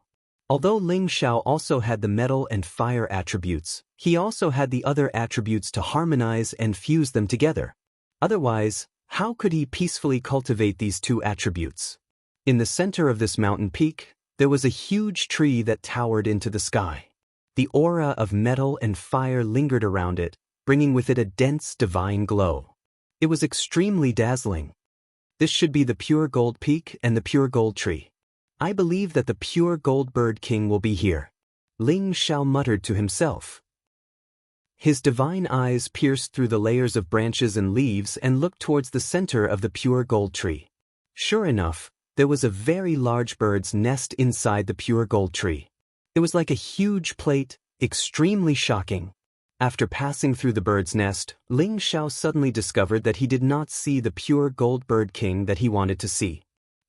Although Ling Xiao also had the metal and fire attributes, he also had the other attributes to harmonize and fuse them together. Otherwise, how could he peacefully cultivate these 2 attributes? In the center of this mountain peak, there was a huge tree that towered into the sky. The aura of metal and fire lingered around it, bringing with it a dense divine glow. It was extremely dazzling. This should be the Pure Gold Peak and the Pure Gold Tree. I believe that the Pure Goldbird King will be here. Ling Xiao muttered to himself. His divine eyes pierced through the layers of branches and leaves and looked towards the center of the Pure Gold Tree. Sure enough, there was a very large bird's nest inside the Pure Gold Tree. It was like a huge plate, extremely shocking. After passing through the bird's nest, Ling Xiao suddenly discovered that he did not see the Pure Goldbird King that he wanted to see.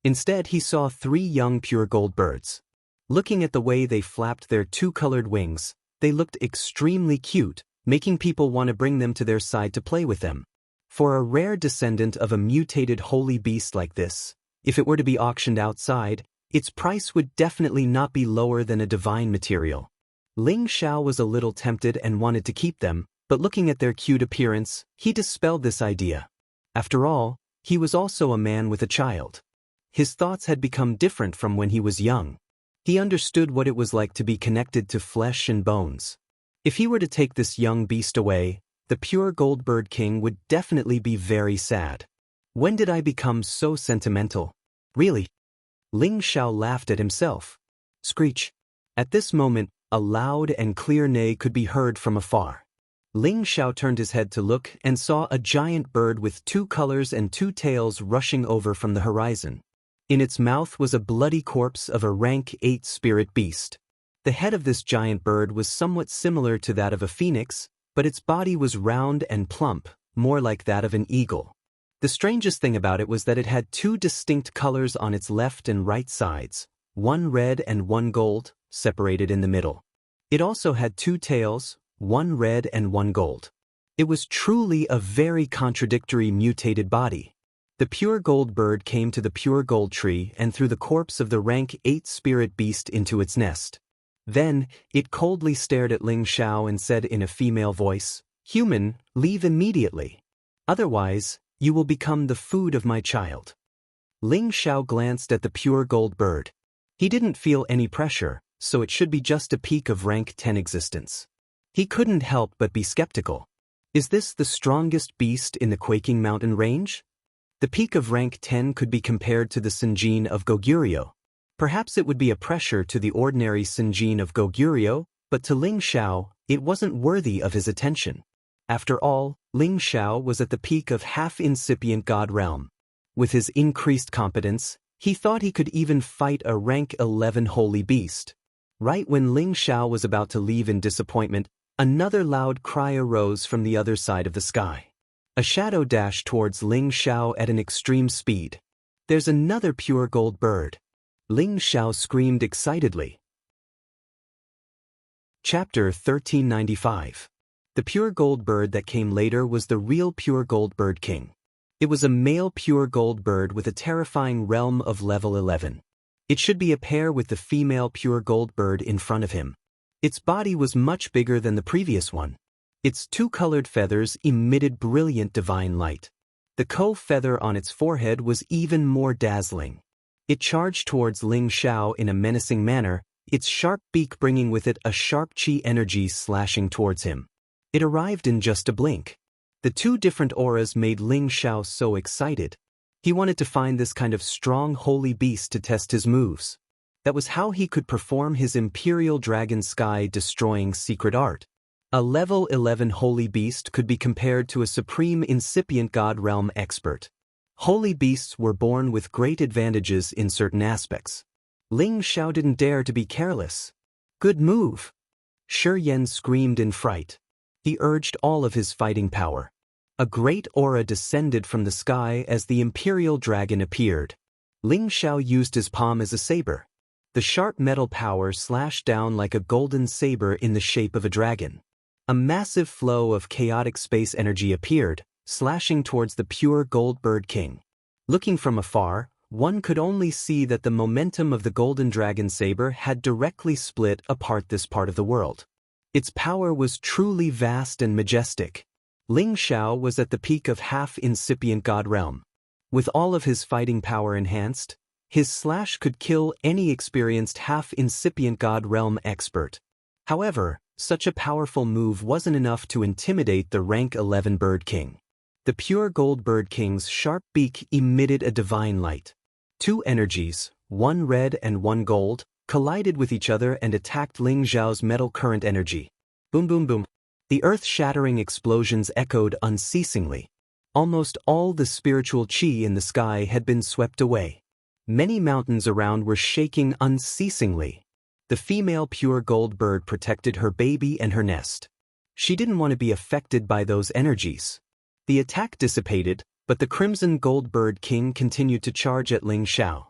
Instead, he saw 3 young pure gold birds. Looking at the way they flapped their 2-colored wings, they looked extremely cute, making people want to bring them to their side to play with them. For a rare descendant of a mutated holy beast like this, if it were to be auctioned outside, its price would definitely not be lower than a divine material. Ling Xiao was a little tempted and wanted to keep them, but looking at their cute appearance, he dispelled this idea. After all, he was also a man with a child. His thoughts had become different from when he was young. He understood what it was like to be connected to flesh and bones. If he were to take this young beast away, the pure gold bird king would definitely be very sad. When did I become so sentimental? Really? Ling Xiao laughed at himself. Screech. At this moment, a loud and clear neigh could be heard from afar. Ling Xiao turned his head to look and saw a giant bird with 2 colors and 2 tails rushing over from the horizon. In its mouth was a bloody corpse of a rank 8 spirit beast. The head of this giant bird was somewhat similar to that of a phoenix, but its body was round and plump, more like that of an eagle. The strangest thing about it was that it had 2 distinct colors on its left and right sides, 1 red and 1 gold, separated in the middle. It also had 2 tails, 1 red and 1 gold. It was truly a very contradictory mutated body. The pure gold bird came to the pure gold tree and threw the corpse of the rank 8 spirit beast into its nest. Then, it coldly stared at Ling Xiao and said in a female voice, "Human, leave immediately. Otherwise, you will become the food of my child." Ling Xiao glanced at the pure gold bird. He didn't feel any pressure, so it should be just a peak of rank 10 existence. He couldn't help but be skeptical. Is this the strongest beast in the Quaking Mountain range? The peak of rank 10 could be compared to the Sinjin of Goguryeo. Perhaps it would be a pressure to the ordinary Sinjin of Goguryeo, but to Ling Xiao, it wasn't worthy of his attention. After all, Ling Xiao was at the peak of half-incipient god realm. With his increased competence, he thought he could even fight a rank 11 holy beast. Right when Ling Xiao was about to leave in disappointment, another loud cry arose from the other side of the sky. A shadow dashed towards Ling Xiao at an extreme speed. "There's another pure gold bird." Ling Xiao screamed excitedly. Chapter 1395. The pure gold bird that came later was the real pure gold bird king. It was a male pure gold bird with a terrifying realm of level 11. It should be a pair with the female pure gold bird in front of him. Its body was much bigger than the previous one. Its 2-colored feathers emitted brilliant divine light. The feather on its forehead was even more dazzling. It charged towards Ling Xiao in a menacing manner, its sharp beak bringing with it a sharp chi energy slashing towards him. It arrived in just a blink. The 2 different auras made Ling Xiao so excited. He wanted to find this kind of strong holy beast to test his moves. That was how he could perform his Imperial Dragon Sky destroying secret art. A level 11 holy beast could be compared to a supreme incipient god realm expert. Holy beasts were born with great advantages in certain aspects. Ling Xiao didn't dare to be careless. "Good move!" Shi Yan screamed in fright. He urged all of his fighting power. A great aura descended from the sky as the Imperial Dragon appeared. Ling Xiao used his palm as a saber. The sharp metal power slashed down like a golden saber in the shape of a dragon. A massive flow of chaotic space energy appeared, slashing towards the pure gold bird king. Looking from afar, one could only see that the momentum of the golden dragon saber had directly split apart this part of the world. Its power was truly vast and majestic. Ling Xiao was at the peak of half-incipient god realm. With all of his fighting power enhanced, his slash could kill any experienced half-incipient god realm expert. However, such a powerful move wasn't enough to intimidate the rank 11 bird king. The pure gold bird king's sharp beak emitted a divine light. 2 energies, 1 red and 1 gold, collided with each other and attacked Ling Xiao's metal current energy. Boom boom boom. The earth-shattering explosions echoed unceasingly. Almost all the spiritual chi in the sky had been swept away. Many mountains around were shaking unceasingly. The female pure gold bird protected her baby and her nest. She didn't want to be affected by those energies. The attack dissipated, but the crimson gold bird king continued to charge at Ling Xiao.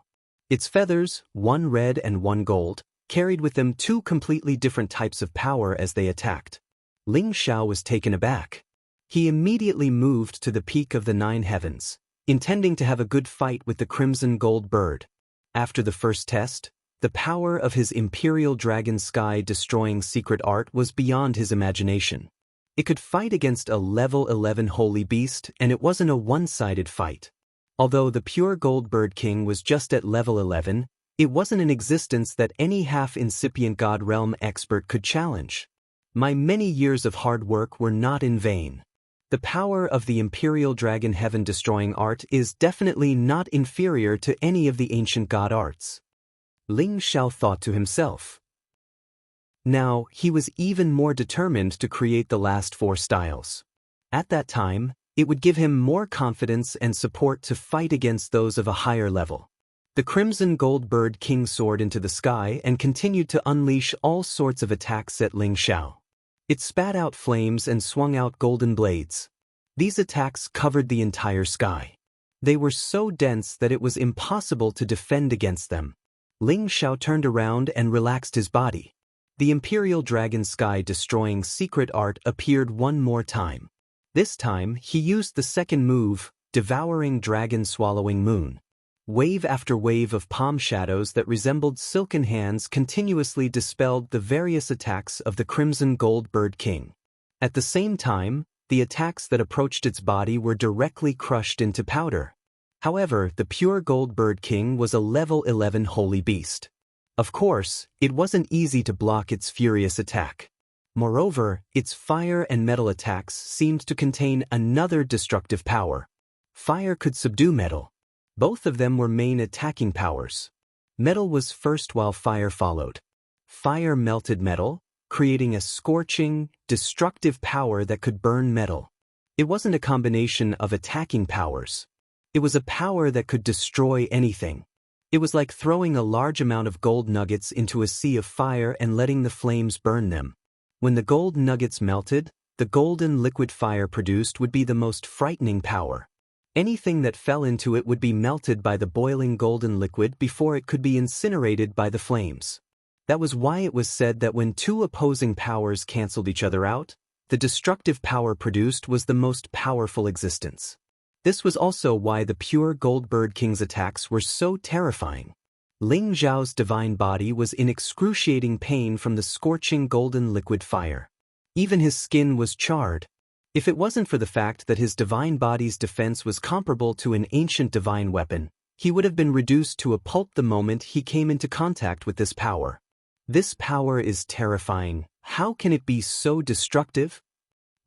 Its feathers, one red and one gold, carried with them two completely different types of power as they attacked. Ling Xiao was taken aback. He immediately moved to the peak of the 9 heavens, intending to have a good fight with the crimson gold bird. After the first test, the power of his Imperial Dragon Sky-destroying secret art was beyond his imagination. It could fight against a level 11 holy beast, and it wasn't a one-sided fight. Although the pure gold bird king was just at level 11, it wasn't an existence that any half-incipient God realm expert could challenge. My many years of hard work were not in vain. The power of the Imperial Dragon Heaven-destroying art is definitely not inferior to any of the ancient god arts. Ling Xiao thought to himself. Now, he was even more determined to create the last 4 styles. At that time, it would give him more confidence and support to fight against those of a higher level. The crimson gold bird king soared into the sky and continued to unleash all sorts of attacks at Ling Xiao. It spat out flames and swung out golden blades. These attacks covered the entire sky. They were so dense that it was impossible to defend against them. Ling Xiao turned around and relaxed his body. The Imperial Dragon Sky-destroying secret art appeared one more time. This time, he used the second move, Devouring Dragon Swallowing Moon. Wave after wave of palm shadows that resembled silken hands continuously dispelled the various attacks of the Crimson Gold Bird King. At the same time, the attacks that approached its body were directly crushed into powder. However, the pure Gold Bird King was a level 11 holy beast. Of course, it wasn't easy to block its furious attack. Moreover, its fire and metal attacks seemed to contain another destructive power. Fire could subdue metal. Both of them were main attacking powers. Metal was first while fire followed. Fire melted metal, creating a scorching, destructive power that could burn metal. It wasn't a combination of attacking powers. It was a power that could destroy anything. It was like throwing a large amount of gold nuggets into a sea of fire and letting the flames burn them. When the gold nuggets melted, the golden liquid fire produced would be the most frightening power. Anything that fell into it would be melted by the boiling golden liquid before it could be incinerated by the flames. That was why it was said that when two opposing powers canceled each other out, the destructive power produced was the most powerful existence. This was also why the pure Gold Bird King's attacks were so terrifying. Ling Xiao's divine body was in excruciating pain from the scorching golden liquid fire. Even his skin was charred. If it wasn't for the fact that his divine body's defense was comparable to an ancient divine weapon, he would have been reduced to a pulp the moment he came into contact with this power. This power is terrifying. How can it be so destructive?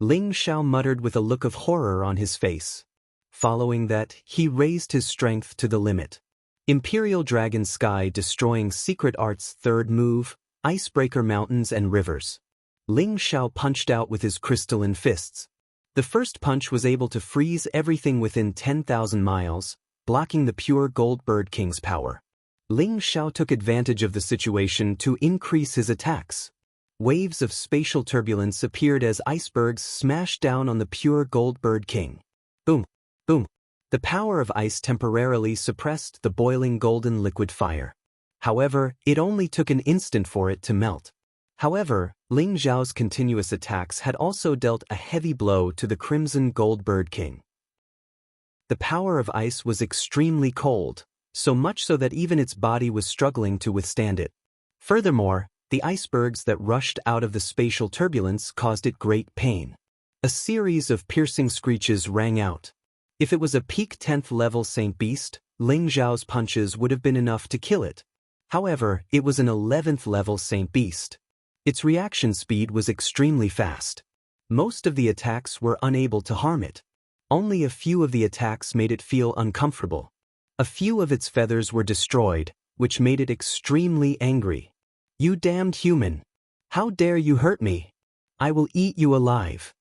Ling Xiao muttered with a look of horror on his face. Following that, he raised his strength to the limit. Imperial Dragon Sky destroying secret art's third move, Icebreaker Mountains and Rivers. Ling Xiao punched out with his crystalline fists. The first punch was able to freeze everything within 10,000 miles, blocking the pure Gold Bird King's power. Ling Xiao took advantage of the situation to increase his attacks. Waves of spatial turbulence appeared as icebergs smashed down on the pure Gold Bird King. Boom, boom. The power of ice temporarily suppressed the boiling golden liquid fire. However, it only took an instant for it to melt. However, Ling Xiao's continuous attacks had also dealt a heavy blow to the Crimson Gold Bird King. The power of ice was extremely cold, so much so that even its body was struggling to withstand it. Furthermore, the icebergs that rushed out of the spatial turbulence caused it great pain. A series of piercing screeches rang out. If it was a peak 10th level Saint Beast, Ling Xiao's punches would have been enough to kill it. However, it was an 11th level Saint Beast. Its reaction speed was extremely fast. Most of the attacks were unable to harm it. Only a few of the attacks made it feel uncomfortable. A few of its feathers were destroyed, which made it extremely angry. "You damned human! How dare you hurt me? I will eat you alive!"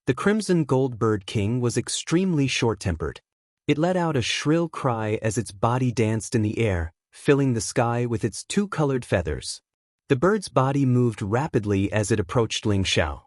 The Crimson Gold Bird King was extremely short-tempered. It let out a shrill cry as its body danced in the air, filling the sky with its two-colored feathers. The bird's body moved rapidly as it approached Ling Xiao.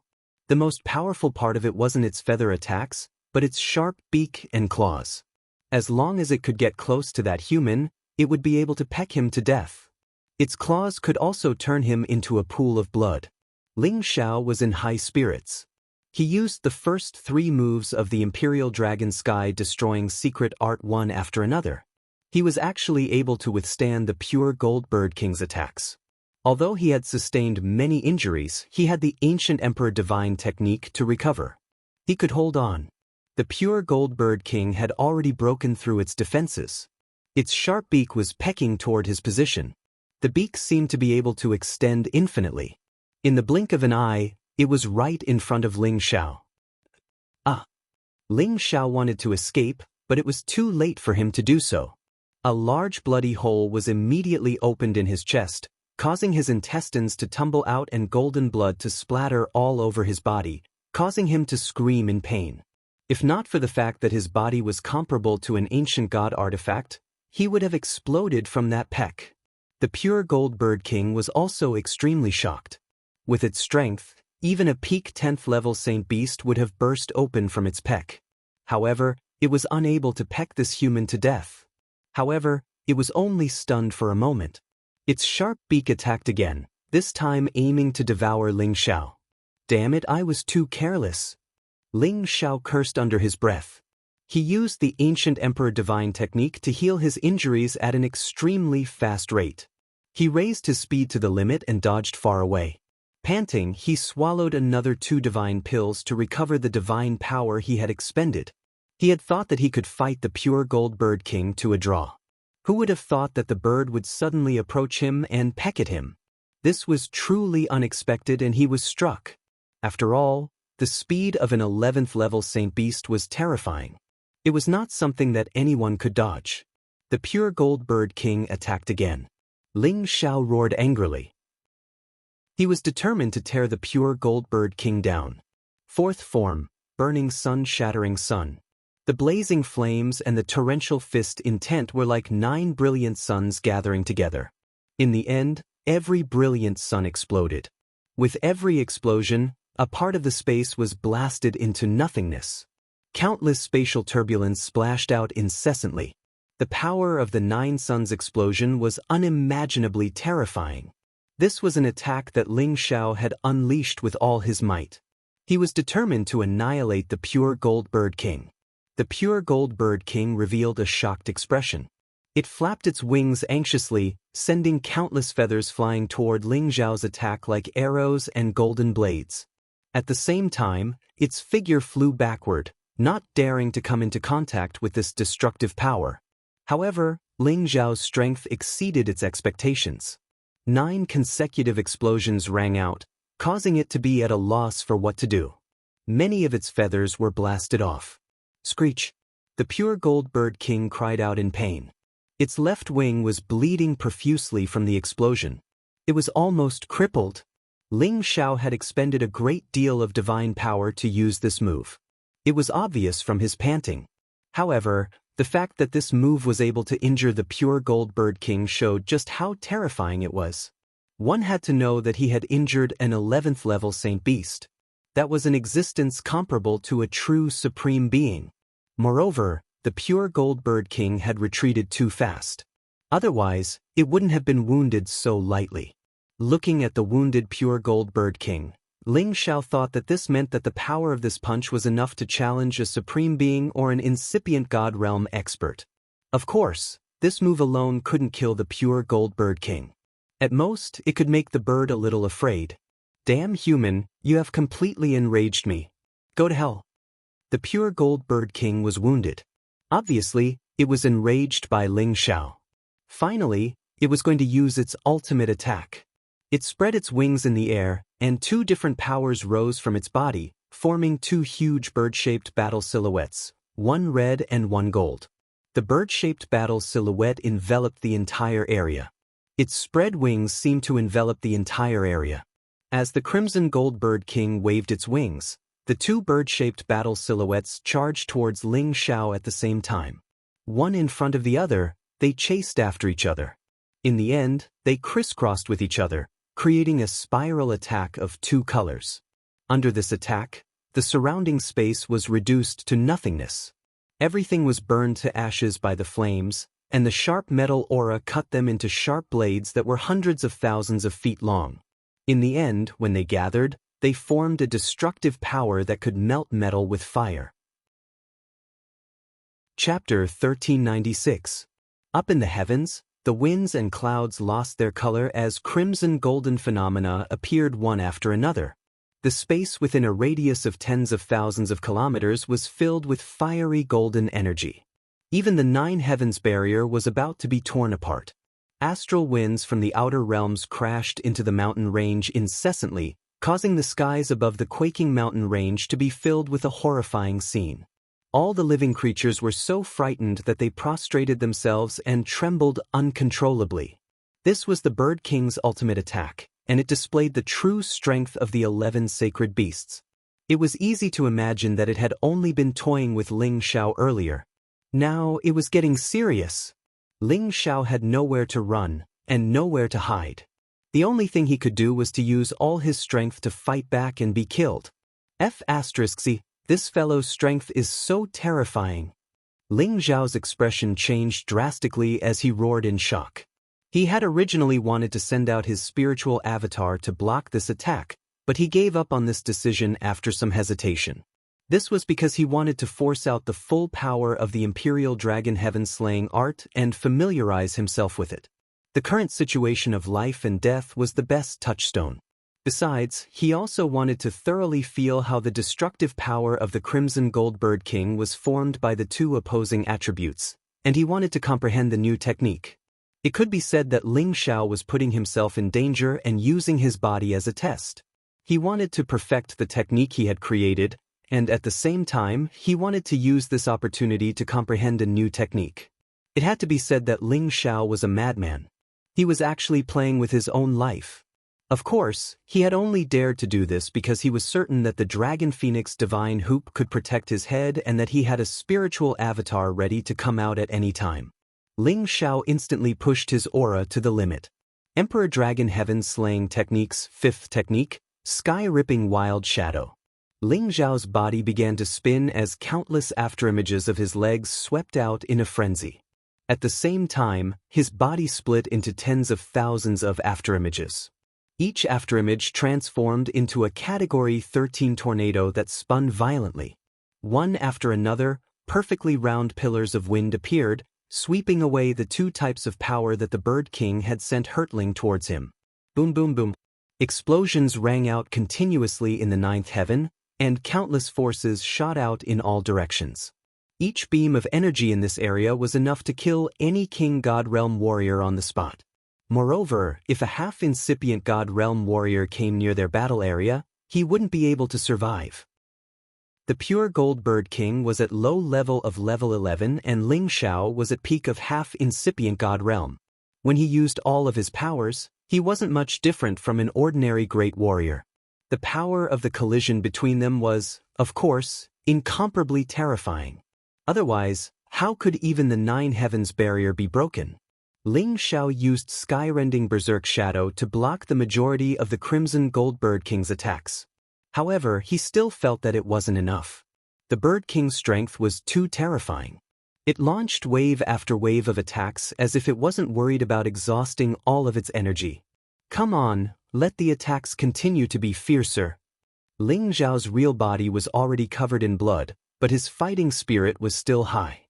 The most powerful part of it wasn't its feather attacks, but its sharp beak and claws. As long as it could get close to that human, it would be able to peck him to death. Its claws could also turn him into a pool of blood. Ling Xiao was in high spirits. He used the first 3 moves of the Imperial Dragon Sky Destroying Secret Art one after another. He was actually able to withstand the pure Gold Bird King's attacks. Although he had sustained many injuries, he had the Ancient Emperor Divine technique to recover. He could hold on. The pure Gold Bird King had already broken through its defenses. Its sharp beak was pecking toward his position. The beak seemed to be able to extend infinitely. In the blink of an eye, it was right in front of Ling Xiao. Ling Xiao wanted to escape, but it was too late for him to do so. A large bloody hole was immediately opened in his chest, causing his intestines to tumble out and golden blood to splatter all over his body, causing him to scream in pain. If not for the fact that his body was comparable to an ancient god artifact, he would have exploded from that peck. The pure Gold Bird King was also extremely shocked. With its strength, even a peak 10th level Saint Beast would have burst open from its peck. However, it was unable to peck this human to death. However, it was only stunned for a moment. Its sharp beak attacked again, this time aiming to devour Ling Xiao. Damn it, I was too careless. Ling Xiao cursed under his breath. He used the Ancient Emperor Divine technique to heal his injuries at an extremely fast rate. He raised his speed to the limit and dodged far away. Panting, he swallowed another 2 divine pills to recover the divine power he had expended. He had thought that he could fight the pure Gold Bird King to a draw. Who would have thought that the bird would suddenly approach him and peck at him? This was truly unexpected and he was struck. After all, the speed of an 11th level Saint Beast was terrifying. It was not something that anyone could dodge. The pure Gold Bird King attacked again. Ling Xiao roared angrily. He was determined to tear the pure Gold Bird King down. 4th form, Burning Sun-Shattering Sun. The blazing flames and the torrential fist intent were like 9 brilliant suns gathering together. In the end, every brilliant sun exploded. With every explosion, a part of the space was blasted into nothingness. Countless spatial turbulence splashed out incessantly. The power of the 9 suns explosion was unimaginably terrifying. This was an attack that Ling Xiao had unleashed with all his might. He was determined to annihilate the pure Gold Bird King. The pure Gold Bird King revealed a shocked expression. It flapped its wings anxiously, sending countless feathers flying toward Ling Xiao's attack like arrows and golden blades. At the same time, its figure flew backward, not daring to come into contact with this destructive power. However, Ling Xiao's strength exceeded its expectations. 9 consecutive explosions rang out, causing it to be at a loss for what to do. Many of its feathers were blasted off. Screech! The pure Gold Bird King cried out in pain. Its left wing was bleeding profusely from the explosion. It was almost crippled. Ling Xiao had expended a great deal of divine power to use this move. It was obvious from his panting. However, the fact that this move was able to injure the pure Gold Bird King showed just how terrifying it was. One had to know that he had injured an 11th level Saint Beast. That was an existence comparable to a true supreme being. Moreover, the pure Gold Bird King had retreated too fast. Otherwise, it wouldn't have been wounded so lightly. Looking at the wounded pure Gold Bird King, Ling Xiao thought that this meant that the power of this punch was enough to challenge a supreme being or an incipient god realm expert. Of course, this move alone couldn't kill the pure Gold Bird King. At most, it could make the bird a little afraid. Damn human, you have completely enraged me. Go to hell. The pure Gold Bird King was wounded. Obviously, it was enraged by Ling Xiao. Finally, it was going to use its ultimate attack. It spread its wings in the air, and 2 different powers rose from its body, forming 2 huge bird-shaped battle silhouettes, one red and one gold. The bird-shaped battle silhouette enveloped the entire area. Its spread wings seemed to envelop the entire area. As the Crimson Gold Bird King waved its wings, the 2 bird-shaped battle silhouettes charged towards Ling Xiao at the same time. One in front of the other, they chased after each other. In the end, they crisscrossed with each other, creating a spiral attack of 2 colors. Under this attack, the surrounding space was reduced to nothingness. Everything was burned to ashes by the flames, and the sharp metal aura cut them into sharp blades that were hundreds of thousands of feet long. In the end, when they gathered, they formed a destructive power that could melt metal with fire. Chapter 1396. Up in the heavens, the winds and clouds lost their color as crimson-golden phenomena appeared one after another. The space within a radius of tens of thousands of kilometers was filled with fiery golden energy. Even the nine heavens barrier was about to be torn apart. Astral winds from the outer realms crashed into the mountain range incessantly, causing the skies above the quaking mountain range to be filled with a horrifying scene. All the living creatures were so frightened that they prostrated themselves and trembled uncontrollably. This was the Bird King's ultimate attack, and it displayed the true strength of the 11 sacred beasts. It was easy to imagine that it had only been toying with Ling Xiao earlier. Now it was getting serious. Ling Xiao had nowhere to run, and nowhere to hide. The only thing he could do was to use all his strength to fight back and be killed. This fellow's strength is so terrifying. Ling Xiao's expression changed drastically as he roared in shock. He had originally wanted to send out his spiritual avatar to block this attack, but he gave up on this decision after some hesitation. This was because he wanted to force out the full power of the Imperial Dragon Heaven-slaying art and familiarize himself with it. The current situation of life and death was the best touchstone. Besides, he also wanted to thoroughly feel how the destructive power of the Crimson Gold Bird King was formed by the two opposing attributes, and he wanted to comprehend the new technique. It could be said that Ling Xiao was putting himself in danger and using his body as a test. He wanted to perfect the technique he had created, and at the same time, he wanted to use this opportunity to comprehend a new technique. It had to be said that Ling Xiao was a madman. He was actually playing with his own life. Of course, he had only dared to do this because he was certain that the Dragon Phoenix Divine Hoop could protect his head and that he had a spiritual avatar ready to come out at any time. Ling Xiao instantly pushed his aura to the limit. Emperor Dragon Heaven Slaying Technique's fifth technique, Sky-Ripping Wild Shadow. Ling Xiao's body began to spin as countless afterimages of his legs swept out in a frenzy. At the same time, his body split into tens of thousands of afterimages. Each afterimage transformed into a Category 13 tornado that spun violently. One after another, perfectly round pillars of wind appeared, sweeping away the two types of power that the Bird King had sent hurtling towards him. Boom boom boom. Explosions rang out continuously in the ninth heaven, and countless forces shot out in all directions. Each beam of energy in this area was enough to kill any King God Realm warrior on the spot. Moreover, if a half-incipient God Realm warrior came near their battle area, he wouldn't be able to survive. The pure Gold Bird King was at low level of level 11 and Ling Xiao was at peak of half-incipient God Realm. When he used all of his powers, he wasn't much different from an ordinary great warrior. The power of the collision between them was, of course, incomparably terrifying. Otherwise, how could even the Nine Heavens barrier be broken? Ling Xiao used Sky-Rending Berserk Shadow to block the majority of the Crimson Gold Bird King's attacks. However, he still felt that it wasn't enough. The Bird King's strength was too terrifying. It launched wave after wave of attacks as if it wasn't worried about exhausting all of its energy. Come on, let the attacks continue to be fiercer. Ling Xiao's real body was already covered in blood, but his fighting spirit was still high.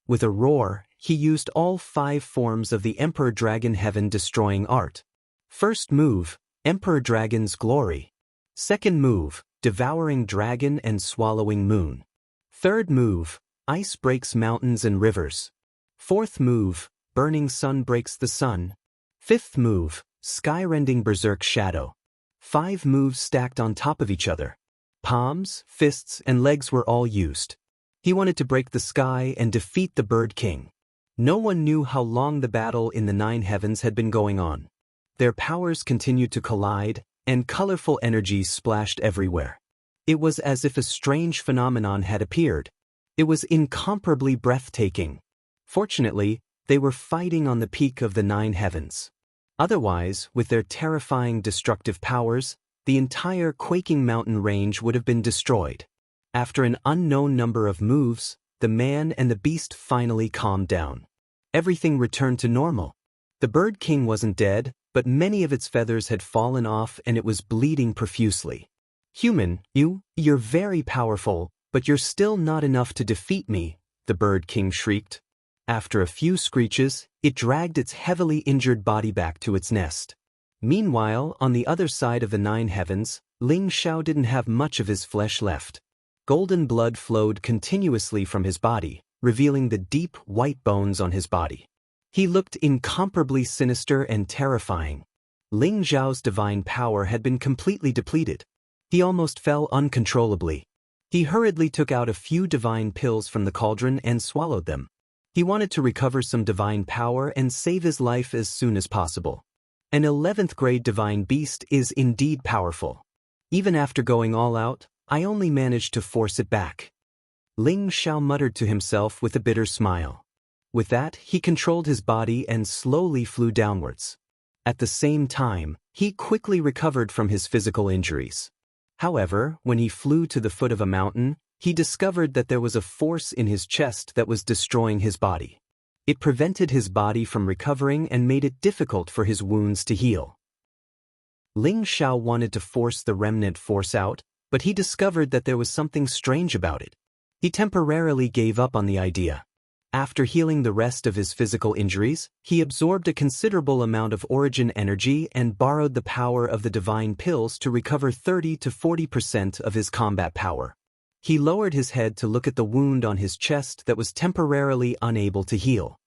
With a roar, he used all 5 forms of the Emperor Dragon Heaven destroying art. First move, Emperor Dragon's Glory. Second move, Devouring Dragon and Swallowing Moon. Third move, Ice Breaks Mountains and Rivers. Fourth move, Burning Sun Breaks the Sun. Fifth move, Sky-Rending Berserk Shadow. 5 moves stacked on top of each other. Palms, fists, and legs were all used. He wanted to break the sky and defeat the Bird King. No one knew how long the battle in the Nine Heavens had been going on. Their powers continued to collide, and colorful energies splashed everywhere. It was as if a strange phenomenon had appeared. It was incomparably breathtaking. Fortunately, they were fighting on the peak of the Nine Heavens. Otherwise, with their terrifying destructive powers, the entire quaking mountain range would have been destroyed. After an unknown number of moves, the man and the beast finally calmed down. everything returned to normal. The Bird King wasn't dead, but many of its feathers had fallen off and it was bleeding profusely. "Human, you're very powerful, but you're still not enough to defeat me," the Bird King shrieked. After a few screeches, it dragged its heavily injured body back to its nest. Meanwhile, on the other side of the 9 heavens, Ling Xiao didn't have much of his flesh left. Golden blood flowed continuously from his body, revealing the deep, white bones on his body. He looked incomparably sinister and terrifying. Ling Xiao's divine power had been completely depleted. He almost fell uncontrollably. He hurriedly took out a few divine pills from the cauldron and swallowed them. He wanted to recover some divine power and save his life as soon as possible. An 11th grade divine beast is indeed powerful. Even after going all out, I only managed to force it back. Ling Xiao muttered to himself with a bitter smile. With that, he controlled his body and slowly flew downwards. At the same time, he quickly recovered from his physical injuries. However, when he flew to the foot of a mountain, he discovered that there was a force in his chest that was destroying his body. It prevented his body from recovering and made it difficult for his wounds to heal. Ling Xiao wanted to force the remnant force out, but he discovered that there was something strange about it. He temporarily gave up on the idea. After healing the rest of his physical injuries, he absorbed a considerable amount of origin energy and borrowed the power of the divine pills to recover 30 to 40% of his combat power. He lowered his head to look at the wound on his chest that was temporarily unable to heal.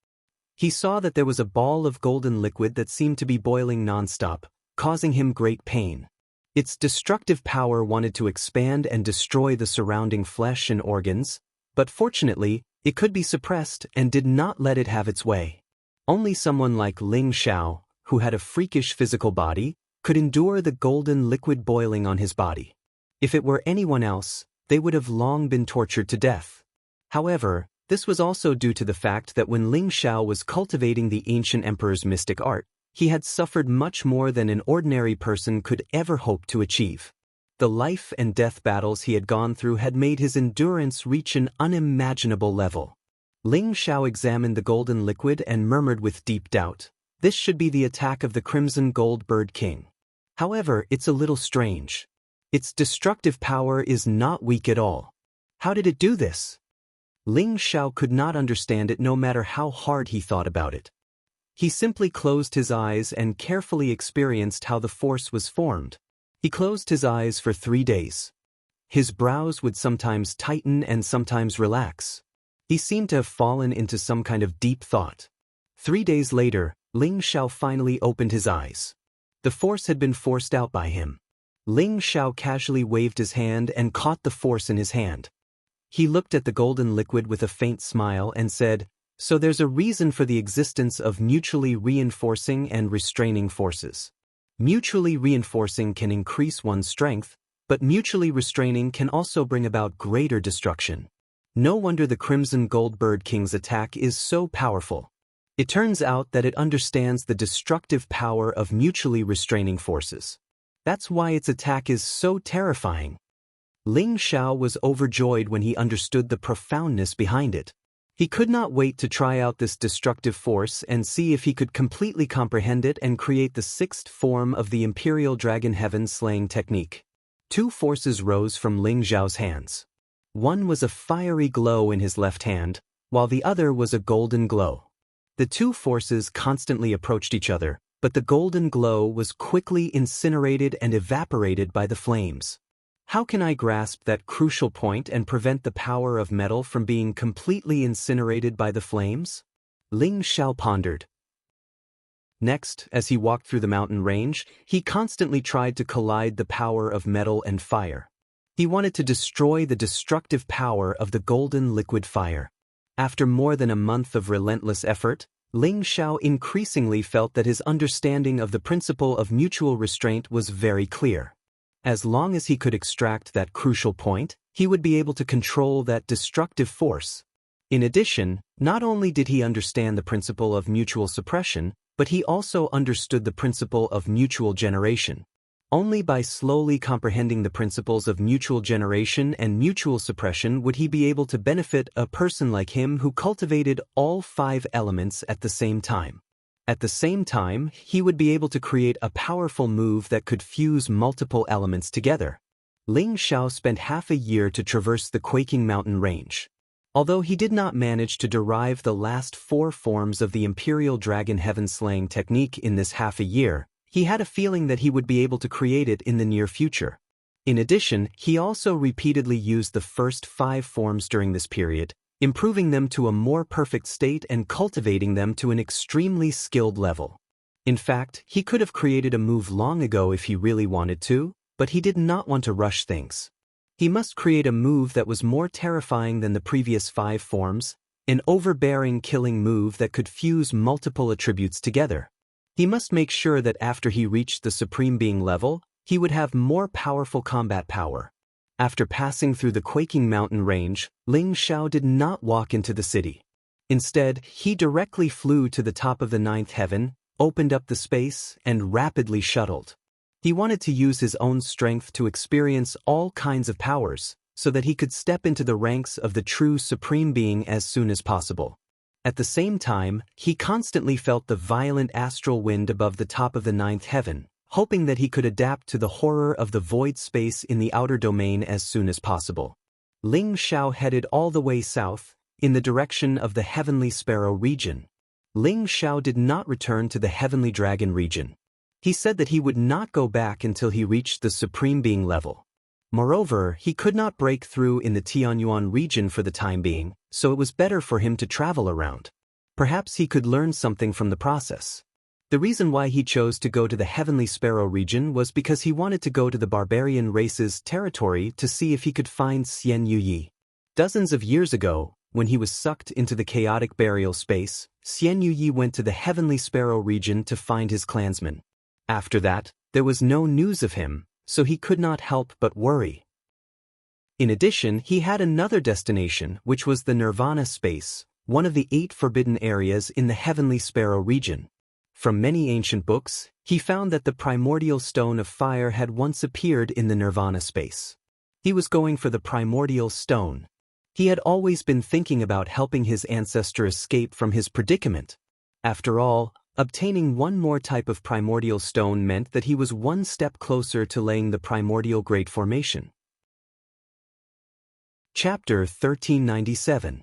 He saw that there was a ball of golden liquid that seemed to be boiling nonstop, causing him great pain. Its destructive power wanted to expand and destroy the surrounding flesh and organs, but fortunately, it could be suppressed and did not let it have its way. Only someone like Ling Xiao, who had a freakish physical body, could endure the golden liquid boiling on his body. If it were anyone else, they would have long been tortured to death. However, this was also due to the fact that when Ling Xiao was cultivating the ancient emperor's mystic art, he had suffered much more than an ordinary person could ever hope to achieve. The life and death battles he had gone through had made his endurance reach an unimaginable level. Ling Xiao examined the golden liquid and murmured with deep doubt, "This should be the attack of the Crimson Gold Bird King. However, it's a little strange. Its destructive power is not weak at all. How did it do this?" Ling Xiao could not understand it no matter how hard he thought about it. He simply closed his eyes and carefully experienced how the force was formed. He closed his eyes for 3 days. His brows would sometimes tighten and sometimes relax. He seemed to have fallen into some kind of deep thought. 3 days later, Ling Xiao finally opened his eyes. The force had been forced out by him. Ling Xiao casually waved his hand and caught the force in his hand. He looked at the golden liquid with a faint smile and said, "So there's a reason for the existence of mutually reinforcing and restraining forces. Mutually reinforcing can increase one's strength, but mutually restraining can also bring about greater destruction. No wonder the Crimson Gold Bird King's attack is so powerful. It turns out that it understands the destructive power of mutually restraining forces. That's why its attack is so terrifying." Ling Xiao was overjoyed when he understood the profoundness behind it. He could not wait to try out this destructive force and see if he could completely comprehend it and create the 6th form of the Imperial Dragon Heaven slaying technique. 2 forces rose from Ling Xiao's hands. One was a fiery glow in his left hand, while the other was a golden glow. The 2 forces constantly approached each other, but the golden glow was quickly incinerated and evaporated by the flames. How can I grasp that crucial point and prevent the power of metal from being completely incinerated by the flames? Ling Xiao pondered. Next, as he walked through the mountain range, he constantly tried to collide the power of metal and fire. He wanted to destroy the destructive power of the golden liquid fire. After more than a month of relentless effort, Ling Xiao increasingly felt that his understanding of the principle of mutual restraint was very clear. As long as he could extract that crucial point, he would be able to control that destructive force. In addition, not only did he understand the principle of mutual suppression, but he also understood the principle of mutual generation. Only by slowly comprehending the principles of mutual generation and mutual suppression would he be able to benefit a person like him who cultivated all 5 elements at the same time. At the same time, he would be able to create a powerful move that could fuse multiple elements together. Ling Xiao spent half a year to traverse the quaking mountain range. Although he did not manage to derive the last 4 forms of the Imperial Dragon Heaven-slaying technique in this half a year, he had a feeling that he would be able to create it in the near future. In addition, he also repeatedly used the first 5 forms during this period, improving them to a more perfect state and cultivating them to an extremely skilled level. In fact, he could have created a move long ago if he really wanted to, but he did not want to rush things. He must create a move that was more terrifying than the previous 5 forms, an overbearing killing move that could fuse multiple attributes together. He must make sure that after he reached the Supreme Being level, he would have more powerful combat power. After passing through the quaking mountain range, Ling Xiao did not walk into the city. Instead, he directly flew to the top of the 9th heaven, opened up the space, and rapidly shuttled. He wanted to use his own strength to experience all kinds of powers, so that he could step into the ranks of the true Supreme Being as soon as possible. At the same time, he constantly felt the violent astral wind above the top of the 9th heaven, hoping that he could adapt to the horror of the void space in the outer domain as soon as possible. Ling Xiao headed all the way south, in the direction of the Heavenly Sparrow region. Ling Xiao did not return to the Heavenly Dragon region. He said that he would not go back until he reached the Supreme Being level. Moreover, he could not break through in the Tianyuan region for the time being, so it was better for him to travel around. Perhaps he could learn something from the process. The reason why he chose to go to the Heavenly Sparrow region was because he wanted to go to the barbarian race's territory to see if he could find Xian Yuyi. Dozens of years ago, when he was sucked into the chaotic burial space, Xian Yuyi went to the Heavenly Sparrow region to find his clansmen. After that, there was no news of him, so he could not help but worry. In addition, he had another destination, which was the Nirvana space, one of the 8 forbidden areas in the Heavenly Sparrow region. From many ancient books, he found that the primordial stone of fire had once appeared in the Nirvana space. He was going for the primordial stone. He had always been thinking about helping his ancestor escape from his predicament. After all, obtaining one more type of primordial stone meant that he was one step closer to laying the primordial great formation. Chapter 1397.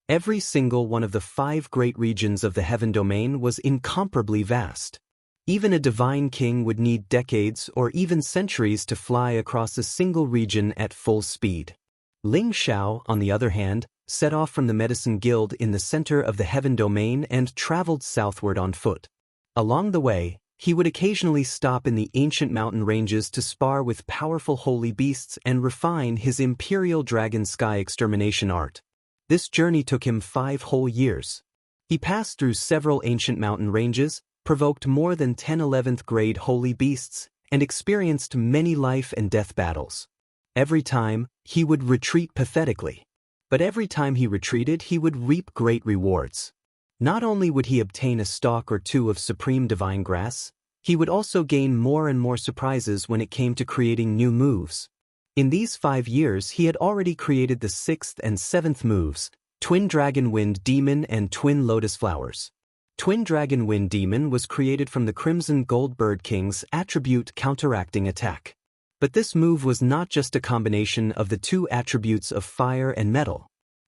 Every single one of the 5 great regions of the heaven domain was incomparably vast. Even a divine king would need decades or even centuries to fly across a single region at full speed. Ling Xiao, on the other hand, set off from the Medicine Guild in the center of the heaven domain and traveled southward on foot. Along the way, he would occasionally stop in the ancient mountain ranges to spar with powerful holy beasts and refine his Imperial Dragon Sky extermination art. This journey took him 5 whole years. He passed through several ancient mountain ranges, provoked more than 10 11th grade holy beasts, and experienced many life and death battles. Every time, he would retreat pathetically. But every time he retreated, he would reap great rewards. Not only would he obtain a stalk or 2 of supreme divine grass, he would also gain more and more surprises when it came to creating new moves. In these 5 years, he had already created the 6th and 7th moves, Twin Dragon Wind Demon and Twin Lotus Flowers. Twin Dragon Wind Demon was created from the Crimson Gold Bird King's attribute Counteracting Attack. But this move was not just a combination of the 2 attributes of fire and metal.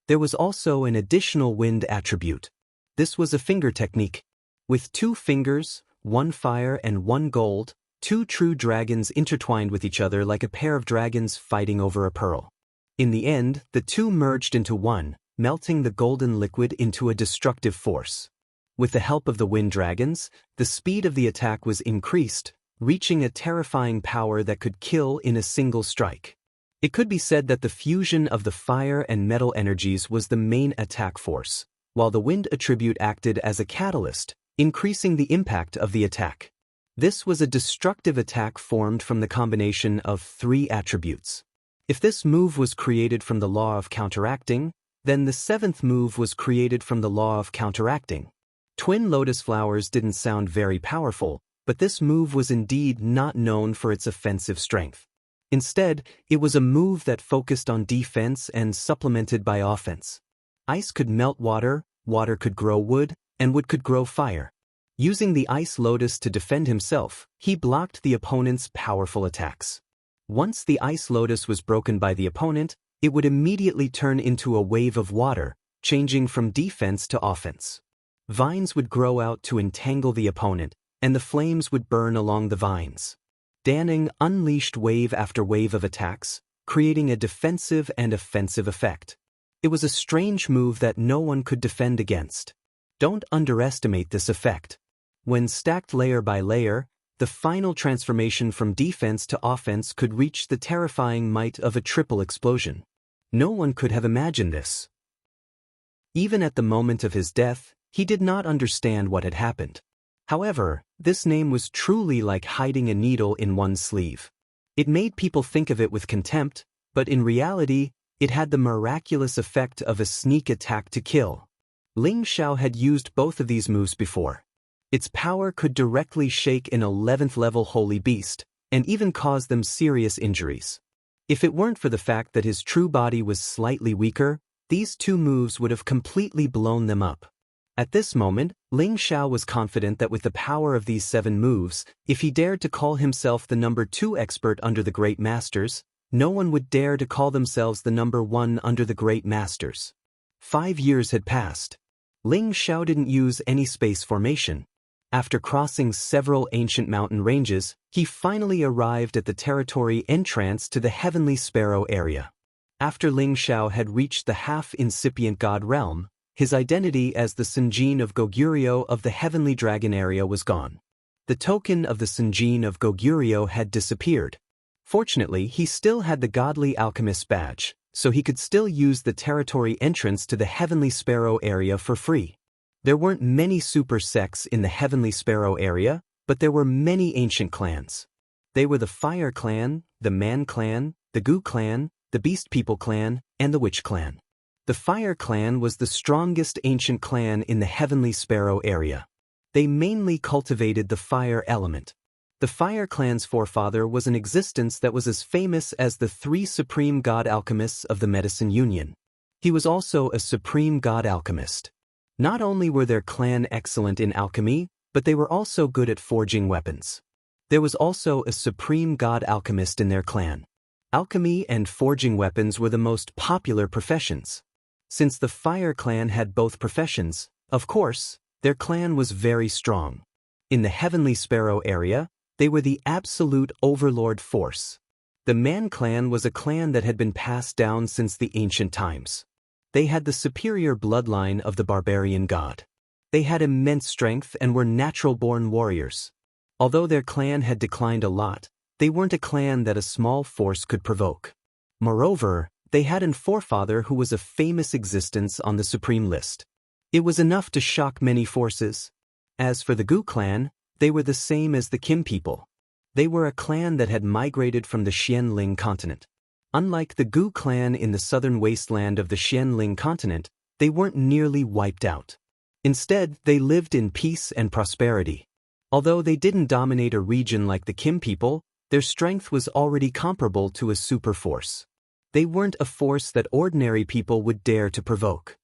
There was also an additional wind attribute. This was a finger technique. With 2 fingers, 1 fire and 1 gold, 2 true dragons intertwined with each other like a pair of dragons fighting over a pearl. In the end, the 2 merged into one, melting the golden liquid into a destructive force. With the help of the wind dragons, the speed of the attack was increased, reaching a terrifying power that could kill in a single strike. It could be said that the fusion of the fire and metal energies was the main attack force, while the wind attribute acted as a catalyst, increasing the impact of the attack. This was a destructive attack formed from the combination of 3 attributes. If this move was created from the law of counteracting, then the 7th move was created from the law of counteracting. Twin Lotus Flowers didn't sound very powerful, But this move was indeed not known for its offensive strength. Instead, it was a move that focused on defense and supplemented by offense. Ice could melt water, water could grow wood, and wood could grow fire. Using the Ice Lotus to defend himself, he blocked the opponent's powerful attacks. Once the Ice Lotus was broken by the opponent, it would immediately turn into a wave of water, changing from defense to offense. Vines would grow out to entangle the opponent, and the flames would burn along the vines. Danning unleashed wave after wave of attacks, creating a defensive and offensive effect. It was a strange move that no one could defend against. Don't underestimate this effect. When stacked layer by layer, the final transformation from defense to offense could reach the terrifying might of a triple explosion. No one could have imagined this. Even at the moment of his death, he did not understand what had happened. However, this name was truly like hiding a needle in one's sleeve. It made people think of it with contempt, but in reality, it had the miraculous effect of a sneak attack to kill. Ling Xiao had used both of these moves before. Its power could directly shake an 11th level holy beast, and even cause them serious injuries. If it weren't for the fact that his true body was slightly weaker, these two moves would have completely blown them up. At this moment, Ling Xiao was confident that with the power of these 7 moves, if he dared to call himself the number 2 expert under the Great Masters, no one would dare to call themselves the number 1 under the Great Masters. 5 years had passed. Ling Xiao didn't use any space formation. After crossing several ancient mountain ranges, he finally arrived at the territory entrance to the Heavenly Sparrow area. After Ling Xiao had reached the half-incipient god realm, his identity as the Senjin of Goguryeo of the Heavenly Dragon area was gone. The token of the Senjin of Goguryeo had disappeared. Fortunately, he still had the Godly Alchemist badge, so he could still use the territory entrance to the Heavenly Sparrow area for free. There weren't many super sects in the Heavenly Sparrow area, but there were many ancient clans. They were the Fire Clan, the Man Clan, the Gu Clan, the Beast People Clan, and the Witch Clan. The Fire Clan was the strongest ancient clan in the Heavenly Sparrow area. They mainly cultivated the fire element. The Fire Clan's forefather was an existence that was as famous as the 3 supreme god alchemists of the Medicine Union. He was also a supreme god alchemist. Not only were their clan excellent in alchemy, but they were also good at forging weapons. There was also a supreme god alchemist in their clan. Alchemy and forging weapons were the most popular professions. Since the Fire Clan had both professions, of course, their clan was very strong. In the Heavenly Sparrow area, they were the absolute overlord force. The Man Clan was a clan that had been passed down since the ancient times. They had the superior bloodline of the barbarian god. They had immense strength and were natural-born warriors. Although their clan had declined a lot, they weren't a clan that a small force could provoke. Moreover, they had a forefather who was a famous existence on the supreme list. It was enough to shock many forces. As for the Gu clan, they were the same as the Kim people. They were a clan that had migrated from the Xianling continent. Unlike the Gu clan in the southern wasteland of the Xianling continent, they weren't nearly wiped out. Instead, they lived in peace and prosperity. Although they didn't dominate a region like the Kim people, their strength was already comparable to a super force. They weren't a force that ordinary people would dare to provoke.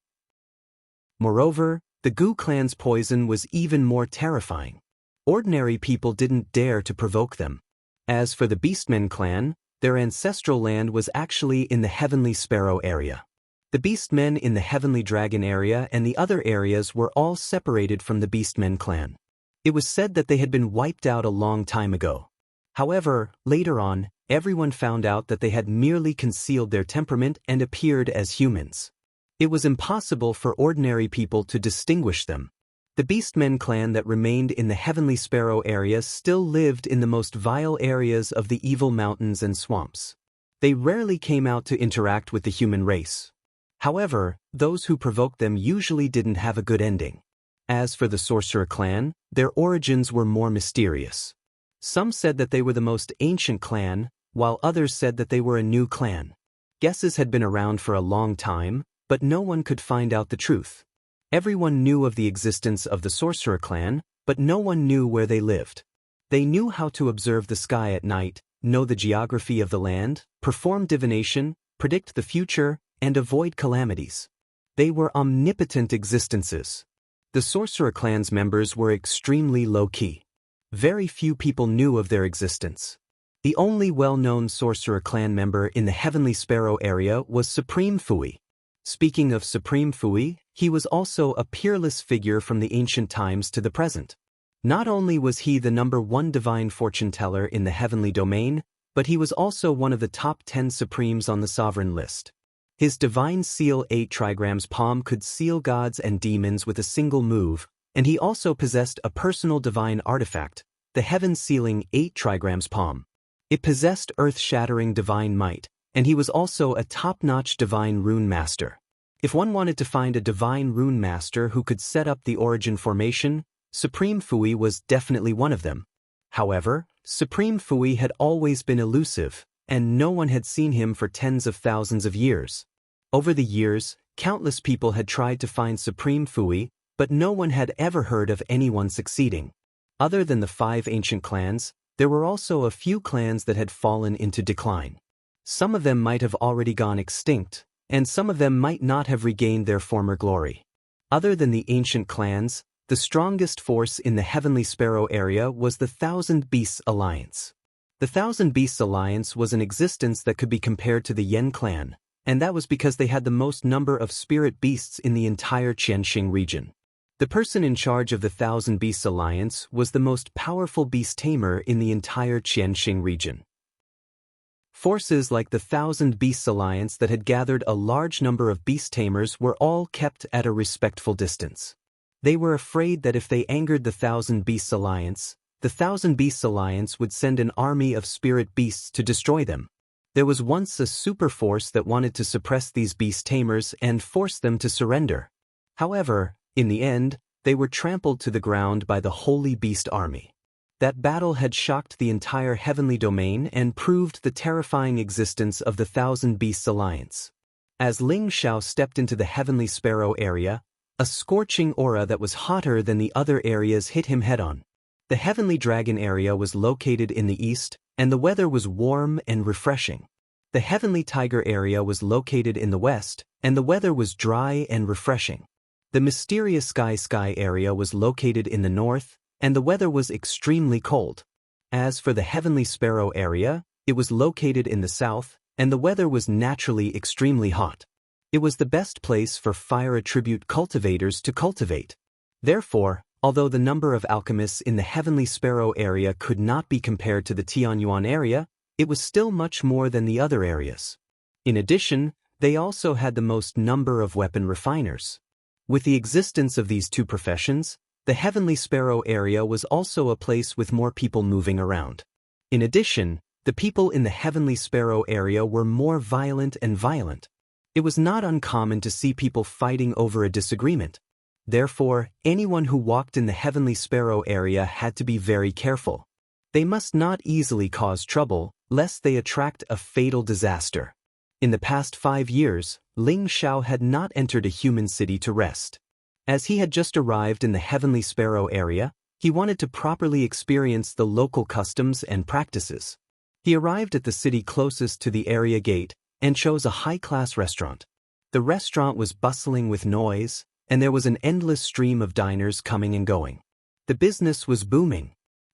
Moreover, the Gu clan's poison was even more terrifying. Ordinary people didn't dare to provoke them. As for the Beastmen clan, their ancestral land was actually in the Heavenly Sparrow area. The Beastmen in the Heavenly Dragon area and the other areas were all separated from the Beastmen clan. It was said that they had been wiped out a long time ago. However, later on, everyone found out that they had merely concealed their temperament and appeared as humans. It was impossible for ordinary people to distinguish them. The Beastmen clan that remained in the Heavenly Sparrow area still lived in the most vile areas of the evil mountains and swamps. They rarely came out to interact with the human race. However, those who provoked them usually didn't have a good ending. As for the Sorcerer clan, their origins were more mysterious. Some said that they were the most ancient clan, while others said that they were a new clan. Guesses had been around for a long time, but no one could find out the truth. Everyone knew of the existence of the Sorcerer clan, but no one knew where they lived. They knew how to observe the sky at night, know the geography of the land, perform divination, predict the future, and avoid calamities. They were omnipotent existences. The sorcerer clan's members were extremely low-key. Very few people knew of their existence. The only well-known sorcerer clan member in the Heavenly Sparrow area was Supreme Fui. Speaking of Supreme Fui, he was also a peerless figure from the ancient times to the present. Not only was he the #1 divine fortune teller in the heavenly domain, but he was also one of the top 10 supremes on the sovereign list. His divine seal 8 trigrams palm could seal gods and demons with a single move, and he also possessed a personal divine artifact, the heaven-sealing 8 trigrams palm. It possessed earth-shattering divine might, and he was also a top-notch divine rune master. If one wanted to find a divine rune master who could set up the origin formation, Supreme Fui was definitely one of them. However, Supreme Fui had always been elusive, and no one had seen him for tens of thousands of years. Over the years, countless people had tried to find Supreme Fui, but no one had ever heard of anyone succeeding. Other than the 5 ancient clans, there were also a few clans that had fallen into decline. Some of them might have already gone extinct, and some of them might not have regained their former glory. Other than the ancient clans, the strongest force in the Heavenly Sparrow area was the Thousand Beasts Alliance. The Thousand Beasts Alliance was an existence that could be compared to the Yen clan, and that was because they had the most number of spirit beasts in the entire Qianxing region. The person in charge of the Thousand Beasts Alliance was the most powerful beast tamer in the entire Qianxing region. Forces like the Thousand Beasts Alliance that had gathered a large number of beast tamers were all kept at a respectful distance. They were afraid that if they angered the Thousand Beasts Alliance, the Thousand Beasts Alliance would send an army of spirit beasts to destroy them. There was once a super force that wanted to suppress these beast tamers and force them to surrender. However, in the end, they were trampled to the ground by the Holy Beast Army. That battle had shocked the entire heavenly domain and proved the terrifying existence of the Thousand Beasts Alliance. As Ling Xiao stepped into the Heavenly Sparrow area, a scorching aura that was hotter than the other areas hit him head-on. The Heavenly Dragon area was located in the east, and the weather was warm and refreshing. The Heavenly Tiger area was located in the west, and the weather was dry and refreshing. The Mysterious Sky area was located in the north, and the weather was extremely cold. As for the Heavenly Sparrow area, it was located in the south, and the weather was naturally extremely hot. It was the best place for fire attribute cultivators to cultivate. Therefore, although the number of alchemists in the Heavenly Sparrow area could not be compared to the Tianyuan area, it was still much more than the other areas. In addition, they also had the most number of weapon refiners. With the existence of these two professions, the Heavenly Sparrow area was also a place with more people moving around. In addition, the people in the Heavenly Sparrow area were more violent and violent. It was not uncommon to see people fighting over a disagreement. Therefore, anyone who walked in the Heavenly Sparrow area had to be very careful. They must not easily cause trouble, lest they attract a fatal disaster. In the past 5 years, Ling Xiao had not entered a human city to rest. As he had just arrived in the Heavenly Sparrow area, he wanted to properly experience the local customs and practices. He arrived at the city closest to the area gate and chose a high-class restaurant. The restaurant was bustling with noise, and there was an endless stream of diners coming and going. The business was booming.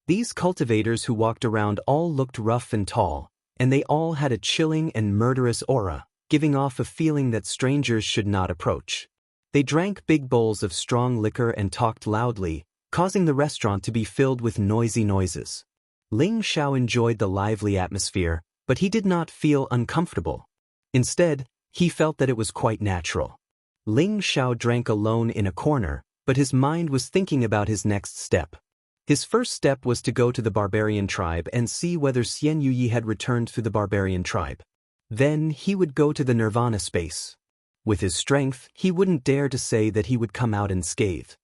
These cultivators who walked around all looked rough and tall, and they all had a chilling and murderous aura, giving off a feeling that strangers should not approach. They drank big bowls of strong liquor and talked loudly, causing the restaurant to be filled with noisy noises. Ling Xiao enjoyed the lively atmosphere, but he did not feel uncomfortable. Instead, he felt that it was quite natural. Ling Xiao drank alone in a corner, but his mind was thinking about his next step. His first step was to go to the barbarian tribe and see whether Xian Yuyi had returned to the barbarian tribe. Then he would go to the nirvana space. With his strength, he wouldn't dare to say that he would come out unscathed.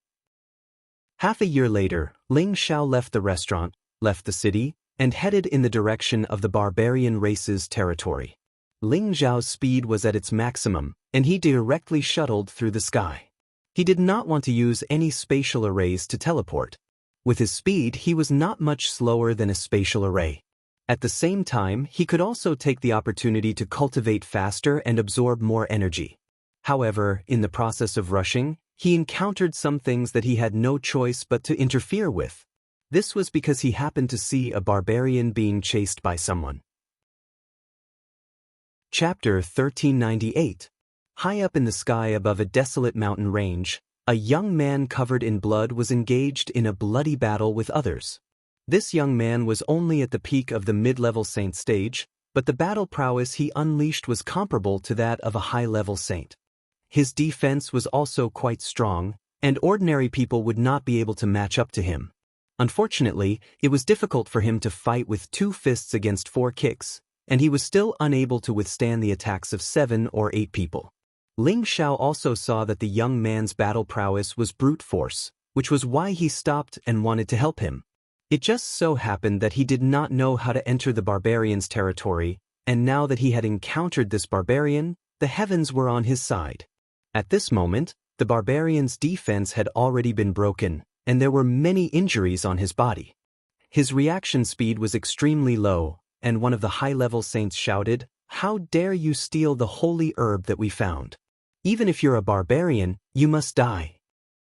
Half a year later, Ling Xiao left the restaurant, left the city, and headed in the direction of the barbarian race's territory. Ling Xiao's speed was at its maximum, and he directly shuttled through the sky. He did not want to use any spatial arrays to teleport. With his speed, he was not much slower than a spatial array. At the same time, he could also take the opportunity to cultivate faster and absorb more energy. However, in the process of rushing, he encountered some things that he had no choice but to interfere with. This was because he happened to see a barbarian being chased by someone. Chapter 1398. High up in the sky above a desolate mountain range, a young man covered in blood was engaged in a bloody battle with others. This young man was only at the peak of the mid-level saint stage, but the battle prowess he unleashed was comparable to that of a high-level saint. His defense was also quite strong, and ordinary people would not be able to match up to him. Unfortunately, it was difficult for him to fight with 2 fists against 4 kicks, and he was still unable to withstand the attacks of 7 or 8 people. Ling Xiao also saw that the young man's battle prowess was brute force, which was why he stopped and wanted to help him. It just so happened that he did not know how to enter the barbarian's territory, and now that he had encountered this barbarian, the heavens were on his side. At this moment, the barbarian's defense had already been broken, and there were many injuries on his body. His reaction speed was extremely low, and one of the high-level saints shouted, "How dare you steal the holy herb that we found? Even if you're a barbarian, you must die."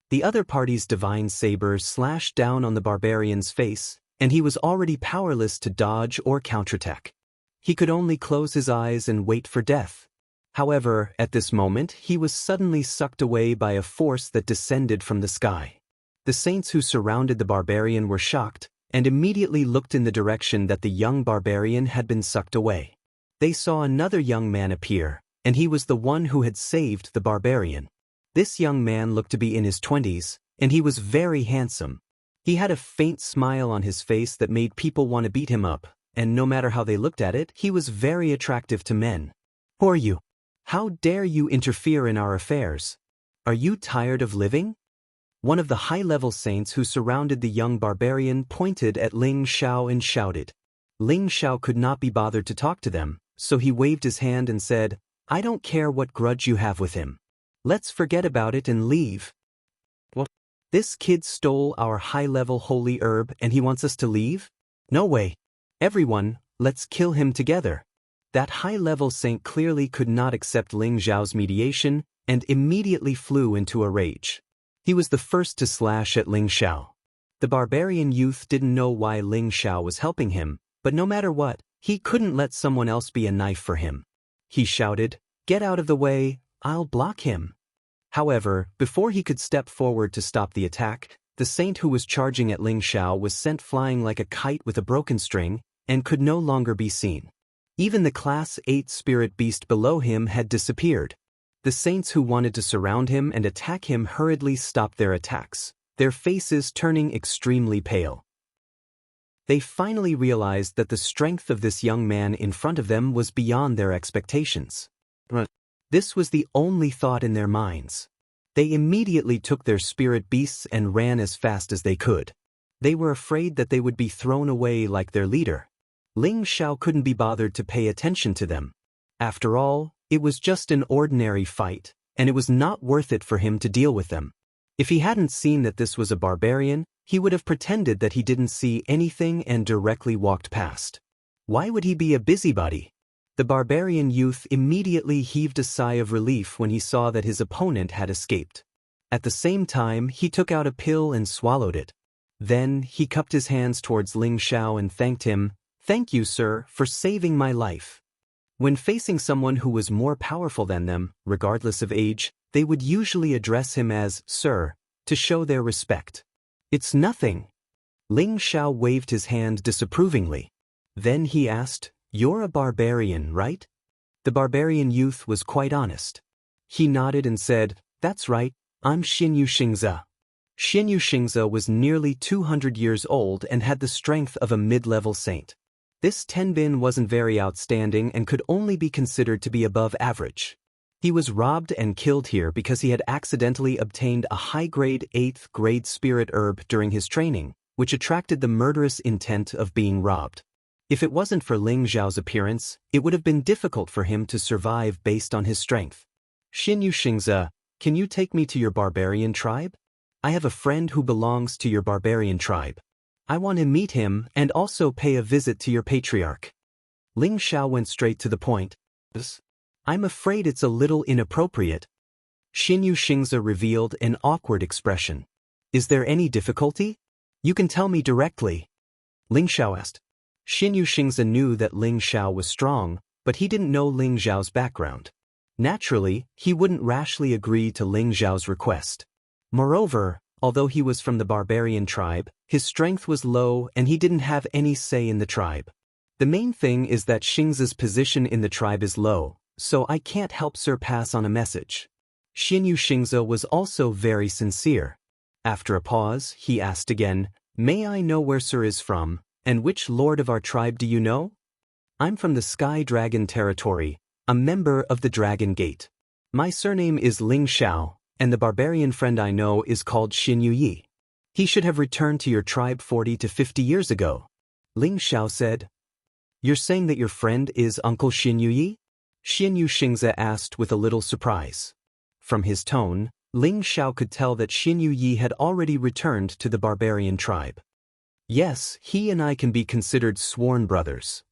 The other party's divine saber slashed down on the barbarian's face, and he was already powerless to dodge or counterattack. He could only close his eyes and wait for death. However, at this moment, he was suddenly sucked away by a force that descended from the sky. The saints who surrounded the barbarian were shocked, and immediately looked in the direction that the young barbarian had been sucked away. They saw another young man appear, and he was the one who had saved the barbarian. This young man looked to be in his 20s, and he was very handsome. He had a faint smile on his face that made people want to beat him up, and no matter how they looked at it, he was very attractive to men. "Who are you? How dare you interfere in our affairs? Are you tired of living?" One of the high-level saints who surrounded the young barbarian pointed at Ling Xiao and shouted. Ling Xiao could not be bothered to talk to them, so he waved his hand and said, "I don't care what grudge you have with him. Let's forget about it and leave." "What? This kid stole our high-level holy herb and he wants us to leave? No way. Everyone, let's kill him together." That high-level saint clearly could not accept Ling Xiao's mediation and immediately flew into a rage. He was the first to slash at Ling Xiao. The barbarian youth didn't know why Ling Xiao was helping him, but no matter what, he couldn't let someone else be a knife for him. He shouted, "Get out of the way, I'll block him." However, before he could step forward to stop the attack, the saint who was charging at Ling Xiao was sent flying like a kite with a broken string, and could no longer be seen. Even the Class 8 spirit beast below him had disappeared. The saints who wanted to surround him and attack him hurriedly stopped their attacks, their faces turning extremely pale. They finally realized that the strength of this young man in front of them was beyond their expectations. This was the only thought in their minds. They immediately took their spirit beasts and ran as fast as they could. They were afraid that they would be thrown away like their leader. Ling Xiao couldn't be bothered to pay attention to them. After all, it was just an ordinary fight, and it was not worth it for him to deal with them. If he hadn't seen that this was a barbarian, he would have pretended that he didn't see anything and directly walked past. Why would he be a busybody? The barbarian youth immediately heaved a sigh of relief when he saw that his opponent had escaped. At the same time, he took out a pill and swallowed it. Then, he cupped his hands towards Ling Xiao and thanked him, "Thank you, sir, for saving my life." When facing someone who was more powerful than them, regardless of age, they would usually address him as "sir" to show their respect. "It's nothing." Ling Xiao waved his hand disapprovingly. Then he asked, "You're a barbarian, right?" The barbarian youth was quite honest. He nodded and said, "That's right, I'm Xinyu Xingze." Xinyu Xingze was nearly 200 years old and had the strength of a mid-level saint. This Tenbin wasn't very outstanding and could only be considered to be above average. He was robbed and killed here because he had accidentally obtained a high-grade 8th grade spirit herb during his training, which attracted the murderous intent of being robbed. If it wasn't for Ling Xiao's appearance, it would have been difficult for him to survive based on his strength. "Xinyu Xingze, can you take me to your barbarian tribe?" I have a friend who belongs to your barbarian tribe. I want to meet him and also pay a visit to your patriarch. Ling Xiao went straight to the point. I'm afraid it's a little inappropriate. Xinyu Xingze revealed an awkward expression. Is there any difficulty? You can tell me directly. Ling Xiao asked. Xinyu Xingze knew that Ling Xiao was strong, but he didn't know Ling Xiao's background. Naturally, he wouldn't rashly agree to Ling Xiao's request. Moreover, although he was from the barbarian tribe, his strength was low and he didn't have any say in the tribe. The main thing is that Xingze's position in the tribe is low, so I can't help Sir pass on a message. Xinyu Xingze was also very sincere. After a pause, he asked again, May I know where Sir is from, and which lord of our tribe do you know? I'm from the Sky Dragon territory, a member of the Dragon Gate. My surname is Ling Xiao, and the barbarian friend I know is called Xinyu Yi. He should have returned to your tribe 40 to 50 years ago. Ling Xiao said. You're saying that your friend is Uncle Xinyu Yi? Xinyu Xingze asked with a little surprise. From his tone, Ling Xiao could tell that Xinyu Yi had already returned to the barbarian tribe. Yes, he and I can be considered sworn brothers.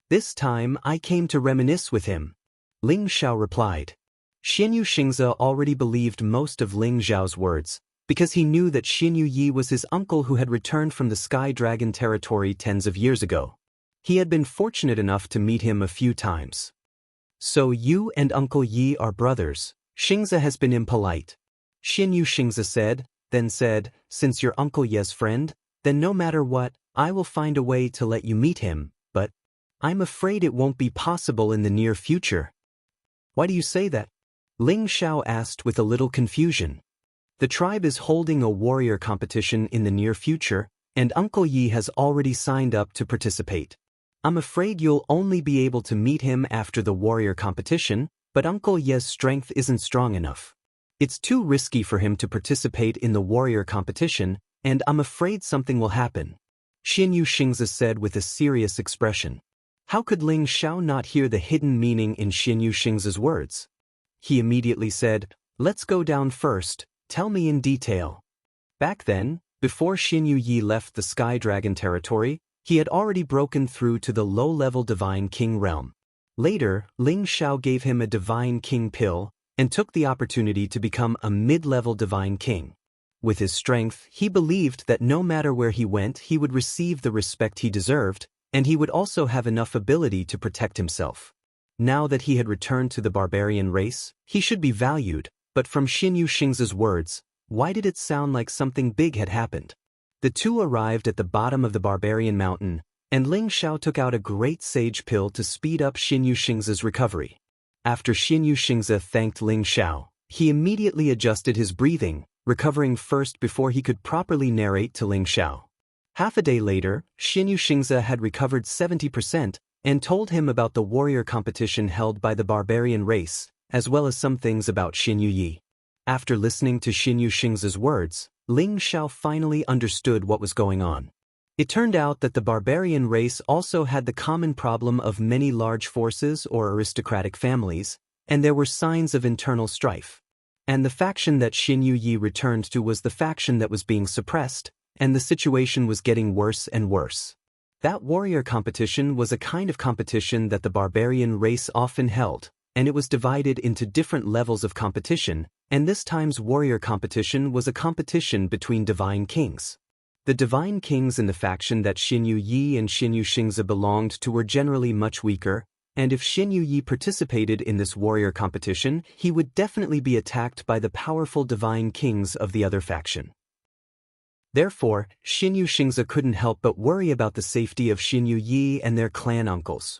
This time I came to reminisce with him. Ling Xiao replied. Xinyu Xingze already believed most of Ling Xiao's words, because he knew that Xinyu Yi was his uncle who had returned from the Sky Dragon territory tens of years ago. He had been fortunate enough to meet him a few times. So you and Uncle Yi are brothers. Xingze has been impolite. Xinyu Xingze said, then said, since you're Uncle Ye's friend, then no matter what, I will find a way to let you meet him, but I'm afraid it won't be possible in the near future. Why do you say that? Ling Xiao asked with a little confusion. The tribe is holding a warrior competition in the near future, and Uncle Yi has already signed up to participate. I'm afraid you'll only be able to meet him after the warrior competition, but Uncle Ye's strength isn't strong enough. It's too risky for him to participate in the warrior competition, and I'm afraid something will happen. Xinyu Xingze said with a serious expression. How could Ling Xiao not hear the hidden meaning in Xinyu Xingze's words? He immediately said, Let's go down first, tell me in detail. Back then, before Xinyu Yi left the Sky Dragon territory, he had already broken through to the low-level Divine King realm. Later, Ling Xiao gave him a Divine King pill, and took the opportunity to become a mid-level Divine King. With his strength, he believed that no matter where he went he would receive the respect he deserved, and he would also have enough ability to protect himself. Now that he had returned to the barbarian race, he should be valued, but from Xinyu Xingze's words, why did it sound like something big had happened? The two arrived at the bottom of the barbarian mountain, and Ling Xiao took out a great sage pill to speed up Xinyu Xingze's recovery. After Xinyu Xingze thanked Ling Xiao, he immediately adjusted his breathing, recovering first before he could properly narrate to Ling Xiao. Half a day later, Xinyu Xingze had recovered 70%, and told him about the warrior competition held by the barbarian race, as well as some things about Xinyu Yi. After listening to Xinyu Xingze's words, Ling Xiao finally understood what was going on. It turned out that the barbarian race also had the common problem of many large forces or aristocratic families, and there were signs of internal strife. And the faction that Xinyu Yi returned to was the faction that was being suppressed, and the situation was getting worse and worse. That warrior competition was a kind of competition that the barbarian race often held, and it was divided into different levels of competition, and this time's warrior competition was a competition between divine kings. The divine kings in the faction that Xinyu Yi and Xinyu Xingze belonged to were generally much weaker, and if Xinyu Yi participated in this warrior competition, he would definitely be attacked by the powerful divine kings of the other faction. Therefore, Xinyu Xingze couldn't help but worry about the safety of Xinyu Yi and their clan uncles.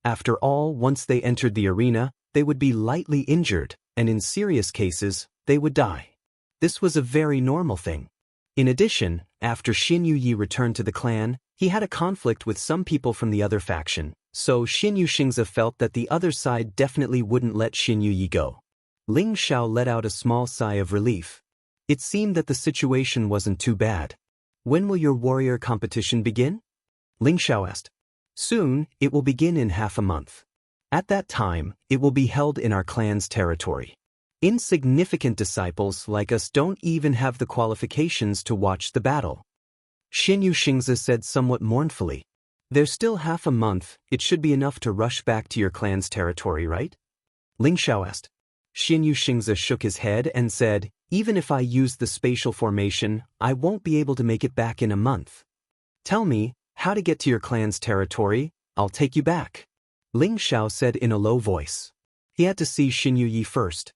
After all, once they entered the arena, they would be lightly injured, and in serious cases, they would die. This was a very normal thing. In addition, after Xinyu Yi returned to the clan, he had a conflict with some people from the other faction, so Xinyu Xingze felt that the other side definitely wouldn't let Xinyu Yi go. Ling Xiao let out a small sigh of relief. It seemed that the situation wasn't too bad. When will your warrior competition begin? Ling Xiao asked. Soon, it will begin in half a month. At that time, it will be held in our clan's territory. Insignificant disciples like us don't even have the qualifications to watch the battle. Xinyu Xingzi said somewhat mournfully. There's still half a month, it should be enough to rush back to your clan's territory, right? Ling Xiao asked. Xinyu Xingzi shook his head and said, even if I use the spatial formation, I won't be able to make it back in a month. Tell me, how to get to your clan's territory, I'll take you back. Ling Xiao said in a low voice. He had to see Xinyu Yi first.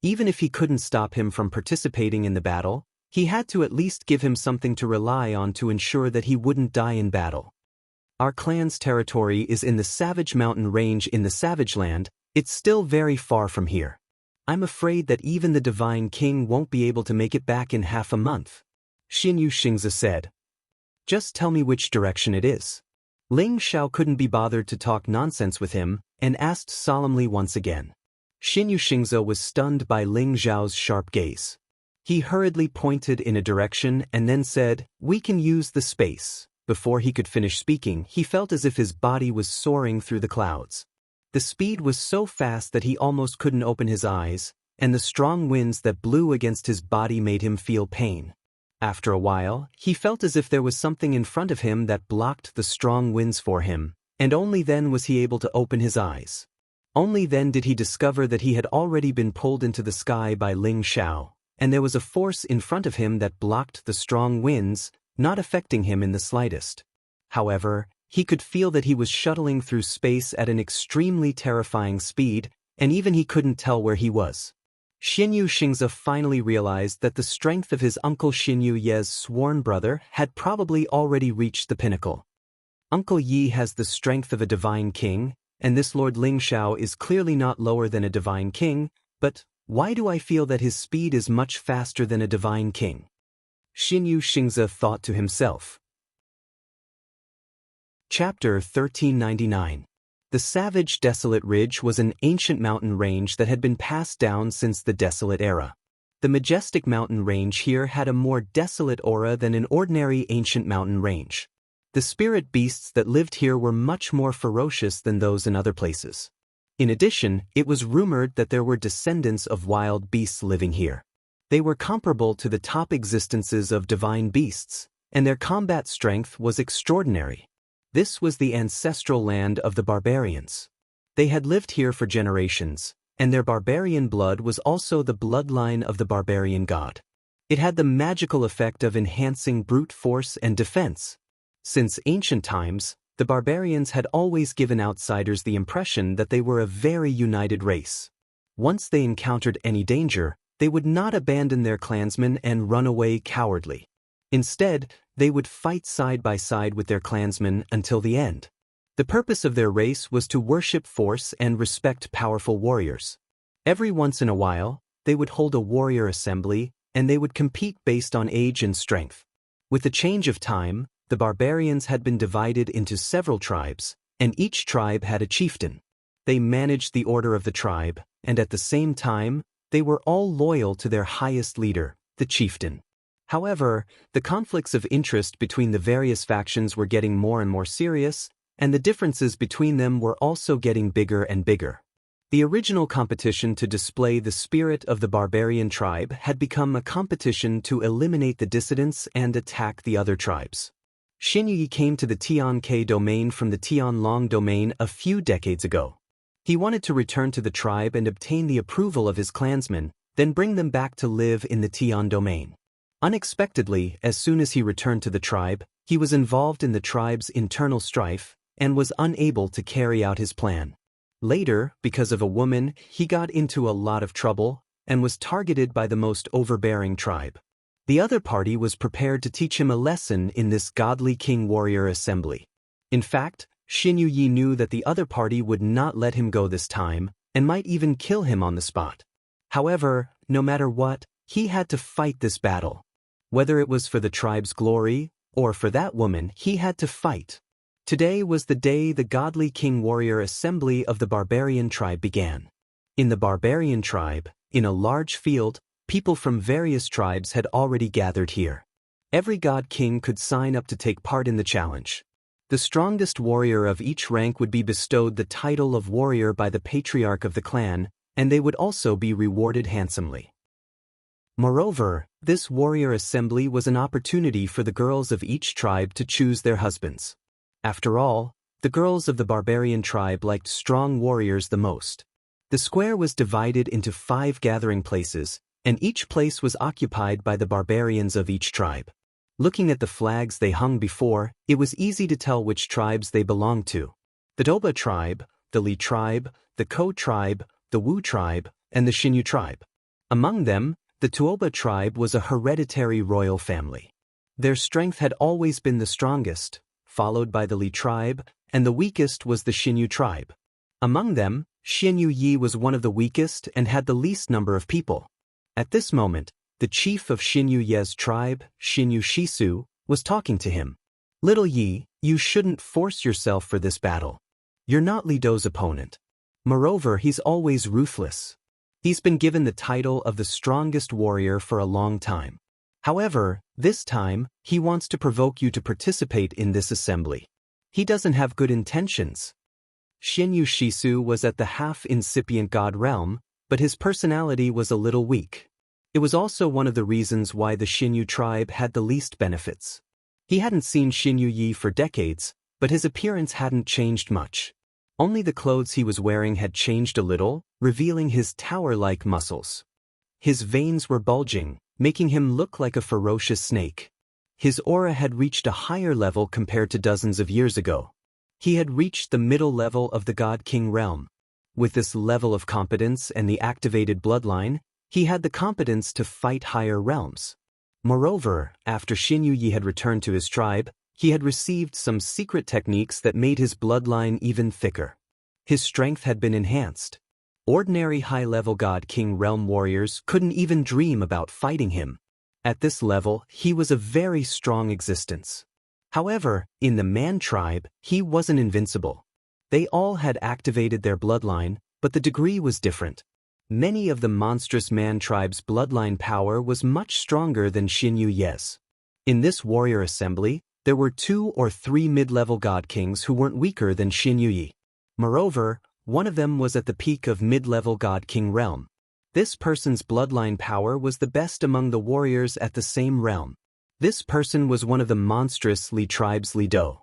Even if he couldn't stop him from participating in the battle, he had to at least give him something to rely on to ensure that he wouldn't die in battle. Our clan's territory is in the Savage Mountain Range in the Savage Land. It's still very far from here. I'm afraid that even the Divine King won't be able to make it back in half a month. Xinyu Xingzi said. Just tell me which direction it is. Ling Xiao couldn't be bothered to talk nonsense with him, and asked solemnly once again. Xinyu Xingzi was stunned by Ling Xiao's sharp gaze. He hurriedly pointed in a direction and then said, we can use the space. Before he could finish speaking, he felt as if his body was soaring through the clouds. The speed was so fast that he almost couldn't open his eyes, and the strong winds that blew against his body made him feel pain. After a while, he felt as if there was something in front of him that blocked the strong winds for him, and only then was he able to open his eyes. Only then did he discover that he had already been pulled into the sky by Ling Xiao, and there was a force in front of him that blocked the strong winds, not affecting him in the slightest. However, he could feel that he was shuttling through space at an extremely terrifying speed, and even he couldn't tell where he was. Xinyu Xingzi finally realized that the strength of his uncle Xinyu Ye's sworn brother had probably already reached the pinnacle. Uncle Yi has the strength of a divine king, and this Lord Ling Xiao is clearly not lower than a divine king, but why do I feel that his speed is much faster than a divine king? Xinyu Xingzi thought to himself. Chapter 1399. The Savage Desolate Ridge was an ancient mountain range that had been passed down since the Desolate era. The majestic mountain range here had a more desolate aura than an ordinary ancient mountain range. The spirit beasts that lived here were much more ferocious than those in other places. In addition, it was rumored that there were descendants of wild beasts living here. They were comparable to the top existences of divine beasts, and their combat strength was extraordinary. This was the ancestral land of the barbarians. They had lived here for generations, and their barbarian blood was also the bloodline of the barbarian god. It had the magical effect of enhancing brute force and defense. Since ancient times, the barbarians had always given outsiders the impression that they were a very united race. Once they encountered any danger, they would not abandon their clansmen and run away cowardly. Instead, they would fight side by side with their clansmen until the end. The purpose of their race was to worship force and respect powerful warriors. Every once in a while, they would hold a warrior assembly, and they would compete based on age and strength. With the change of time, the barbarians had been divided into several tribes, and each tribe had a chieftain. They managed the order of the tribe, and at the same time, they were all loyal to their highest leader, the chieftain. However, the conflicts of interest between the various factions were getting more and more serious, and the differences between them were also getting bigger and bigger. The original competition to display the spirit of the barbarian tribe had become a competition to eliminate the dissidents and attack the other tribes. Xinyu Yi came to the Tianke domain from the Tianlong domain a few decades ago. He wanted to return to the tribe and obtain the approval of his clansmen, then bring them back to live in the Tian domain. Unexpectedly, as soon as he returned to the tribe, he was involved in the tribe's internal strife and was unable to carry out his plan. Later, because of a woman, he got into a lot of trouble and was targeted by the most overbearing tribe. The other party was prepared to teach him a lesson in this godly king-warrior assembly. In fact, Xinyu Yi knew that the other party would not let him go this time and might even kill him on the spot. However, no matter what, he had to fight this battle. Whether it was for the tribe's glory, or for that woman, he had to fight. Today was the day the godly king-warrior assembly of the barbarian tribe began. In the barbarian tribe, in a large field, people from various tribes had already gathered here. Every god king could sign up to take part in the challenge. The strongest warrior of each rank would be bestowed the title of warrior by the patriarch of the clan, and they would also be rewarded handsomely. Moreover, this warrior assembly was an opportunity for the girls of each tribe to choose their husbands. After all, the girls of the barbarian tribe liked strong warriors the most. The square was divided into 5 gathering places, and each place was occupied by the barbarians of each tribe. Looking at the flags they hung before, it was easy to tell which tribes they belonged to. The Toba tribe, the Li tribe, the Ko tribe, the Wu tribe, and the Xinyu tribe. Among them, the Tuoba tribe was a hereditary royal family. Their strength had always been the strongest, followed by the Li tribe, and the weakest was the Xinyu tribe. Among them, Xinyu Yi was one of the weakest and had the least number of people. At this moment, the chief of Xinyu Ye's tribe, Xinyu Shisu, was talking to him. "Little Yi, you shouldn't force yourself for this battle. You're not Li Dou's opponent. Moreover, he's always ruthless. He's been given the title of the strongest warrior for a long time. However, this time, he wants to provoke you to participate in this assembly. He doesn't have good intentions." Xinyu Shisu was at the half-incipient god realm, but his personality was a little weak. It was also one of the reasons why the Xinyu tribe had the least benefits. He hadn't seen Xinyu Yi for decades, but his appearance hadn't changed much. Only the clothes he was wearing had changed a little, revealing his tower-like muscles. His veins were bulging, making him look like a ferocious snake. His aura had reached a higher level compared to dozens of years ago. He had reached the middle level of the God-King realm. With this level of competence and the activated bloodline, he had the competence to fight higher realms. Moreover, after Xinyu Yi had returned to his tribe, he had received some secret techniques that made his bloodline even thicker. His strength had been enhanced. Ordinary high-level God-King realm warriors couldn't even dream about fighting him. At this level, he was a very strong existence. However, in the Man tribe, he wasn't invincible. They all had activated their bloodline, but the degree was different. Many of the monstrous Man tribe's bloodline power was much stronger than Xinyu Ye's. In this warrior assembly, there were 2 or 3 mid-level God-Kings who weren't weaker than Xinyu Yi. Moreover, one of them was at the peak of mid-level God-King realm. This person's bloodline power was the best among the warriors at the same realm. This person was one of the monstrous Li tribe's Li Dou.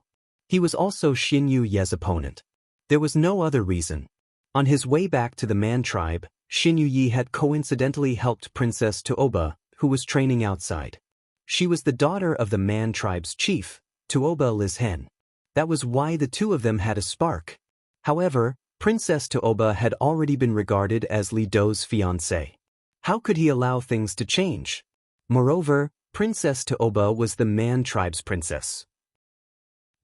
He was also Xinyu Ye's opponent. There was no other reason. On his way back to the Man tribe, Xinyu Yi had coincidentally helped Princess Tuoba, who was training outside. She was the daughter of the Man tribe's chief, Tuoba Lizhen. That was why the two of them had a spark. However, Princess Tuoba had already been regarded as Li Dou's fiancée. How could he allow things to change? Moreover, Princess Tuoba was the Man tribe's princess.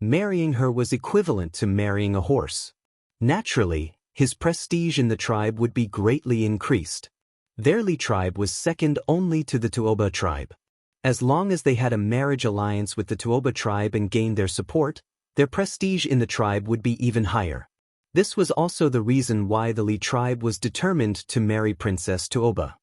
Marrying her was equivalent to marrying a horse. Naturally, his prestige in the tribe would be greatly increased. Their Li tribe was second only to the Tuoba tribe. As long as they had a marriage alliance with the Tuoba tribe and gained their support, their prestige in the tribe would be even higher. This was also the reason why the Li tribe was determined to marry Princess Tuoba.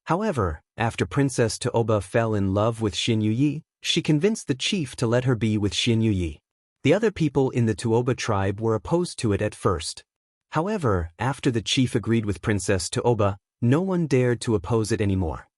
However, after Princess Tuoba fell in love with Xinyu Yi, she convinced the chief to let her be with Xinyu Yi. The other people in the Tuoba tribe were opposed to it at first. However, after the chief agreed with Princess Tuoba, no one dared to oppose it anymore.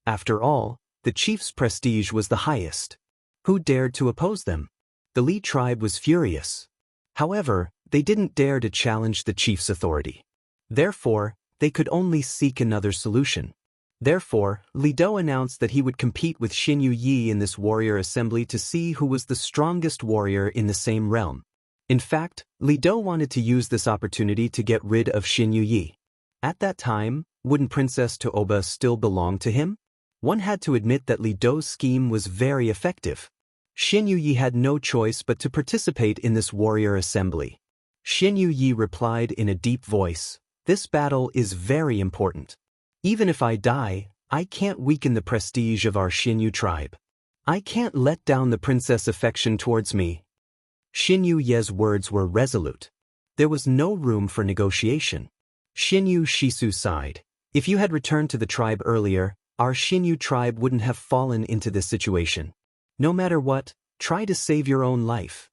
After all, the chief's prestige was the highest. Who dared to oppose them? The Li tribe was furious. However, they didn't dare to challenge the chief's authority. Therefore, they could only seek another solution. Therefore, Li Dou announced that he would compete with Xinyu Yi in this warrior assembly to see who was the strongest warrior in the same realm. In fact, Li Dou wanted to use this opportunity to get rid of Xinyu Yi. At that time, wouldn't Princess Tuoba still belong to him? One had to admit that Li Dou's scheme was very effective. Xinyu Yi had no choice but to participate in this warrior assembly. Xinyu Yi replied in a deep voice, "This battle is very important. Even if I die, I can't weaken the prestige of our Xinyu tribe. I can't let down the princess' affection towards me." Xinyu Ye's words were resolute. There was no room for negotiation. Xinyu Shisu sighed. "If you had returned to the tribe earlier, our Xinyu tribe wouldn't have fallen into this situation. No matter what, try to save your own life."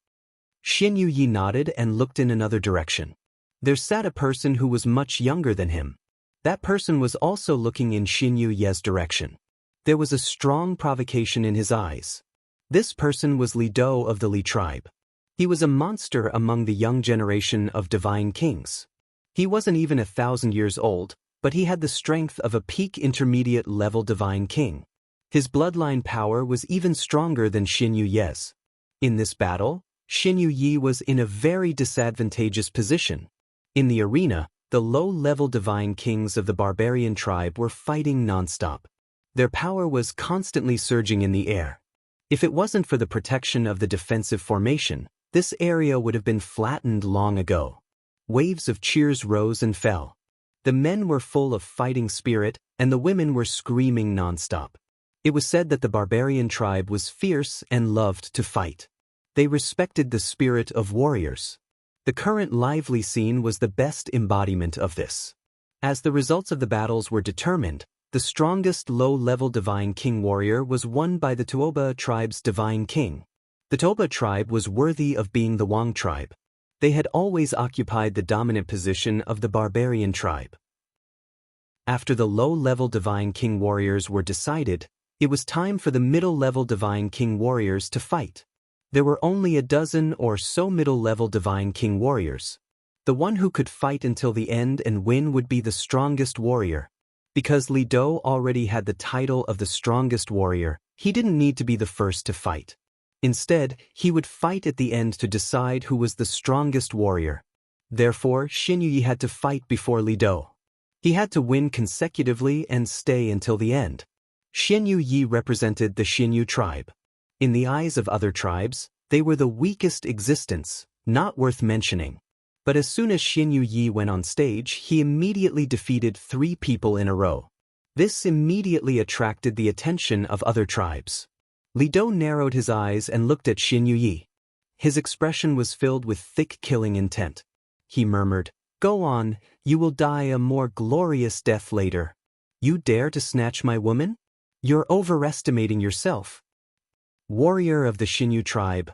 Xinyu Yi nodded and looked in another direction. There sat a person who was much younger than him. That person was also looking in Xin Yuye's direction. There was a strong provocation in his eyes. This person was Li Dou of the Li tribe. He was a monster among the young generation of divine kings. He wasn't even 1,000 years old, but he had the strength of a peak intermediate level divine king. His bloodline power was even stronger than Xin Yuye's. In this battle, Xin Yuyi was in a very disadvantageous position. In the arena, the low-level divine kings of the barbarian tribe were fighting non-stop. Their power was constantly surging in the air. If it wasn't for the protection of the defensive formation, this area would have been flattened long ago. Waves of cheers rose and fell. The men were full of fighting spirit, and the women were screaming non-stop. It was said that the barbarian tribe was fierce and loved to fight. They respected the spirit of warriors. The current lively scene was the best embodiment of this. As the results of the battles were determined, the strongest low-level divine king warrior was won by the Tuoba tribe's divine king. The Tuoba tribe was worthy of being the Wang tribe. They had always occupied the dominant position of the barbarian tribe. After the low-level divine king warriors were decided, it was time for the middle-level divine king warriors to fight. There were only a dozen or so middle-level divine king warriors. The one who could fight until the end and win would be the strongest warrior. Because Li Dou already had the title of the strongest warrior, he didn't need to be the first to fight. Instead, he would fight at the end to decide who was the strongest warrior. Therefore, Xin Yuyi had to fight before Li Dou. He had to win consecutively and stay until the end. Xin Yuyi represented the Xinyu tribe. In the eyes of other tribes, they were the weakest existence, not worth mentioning. But as soon as Xin Yuyi went on stage, he immediately defeated 3 people in a row. This immediately attracted the attention of other tribes. Li Dou narrowed his eyes and looked at Xin Yuyi. His expression was filled with thick killing intent. He murmured, "Go on, you will die a more glorious death later. You dare to snatch my woman? You're overestimating yourself. Warrior of the Xinyu tribe,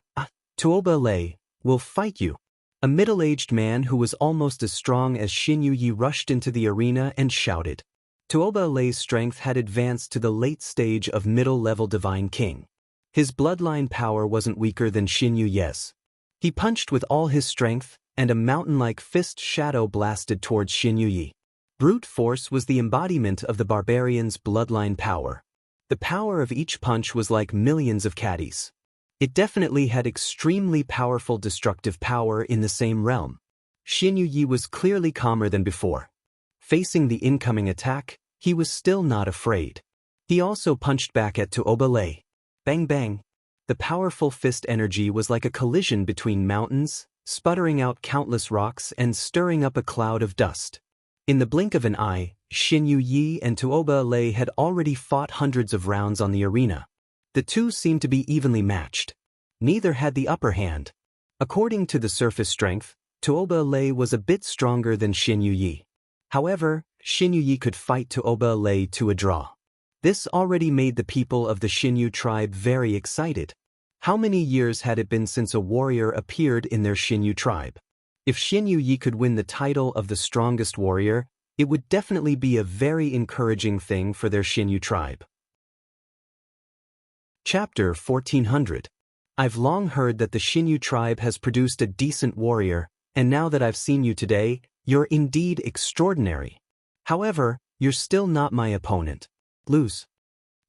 Tuoba Lei, will fight you." A middle-aged man who was almost as strong as Xin Yuyi rushed into the arena and shouted. Tuoba Lei's strength had advanced to the late stage of middle-level divine king. His bloodline power wasn't weaker than Xin Yuye's. He punched with all his strength, and a mountain-like fist shadow blasted towards Xin Yuyi. Brute force was the embodiment of the barbarian's bloodline power. The power of each punch was like millions of caddies. It definitely had extremely powerful destructive power in the same realm. Xin Yuyi was clearly calmer than before. Facing the incoming attack, he was still not afraid. He also punched back at Tuoba Lei. Bang bang. The powerful fist energy was like a collision between mountains, sputtering out countless rocks and stirring up a cloud of dust. In the blink of an eye, Xin Yuyi and Tuoba Lei had already fought hundreds of rounds on the arena. The two seemed to be evenly matched. Neither had the upper hand. According to the surface strength, Tuoba Lei was a bit stronger than Xin Yuyi. However, Xin Yuyi could fight Tuoba Lei to a draw. This already made the people of the Xinyu tribe very excited. How many years had it been since a warrior appeared in their Xinyu tribe? If Xin Yuyi could win the title of the strongest warrior, it would definitely be a very encouraging thing for their Xinyu tribe. Chapter 1400. I've long heard that the Xinyu tribe has produced a decent warrior, and now that I've seen you today, you're indeed extraordinary. However, you're still not my opponent. Lose.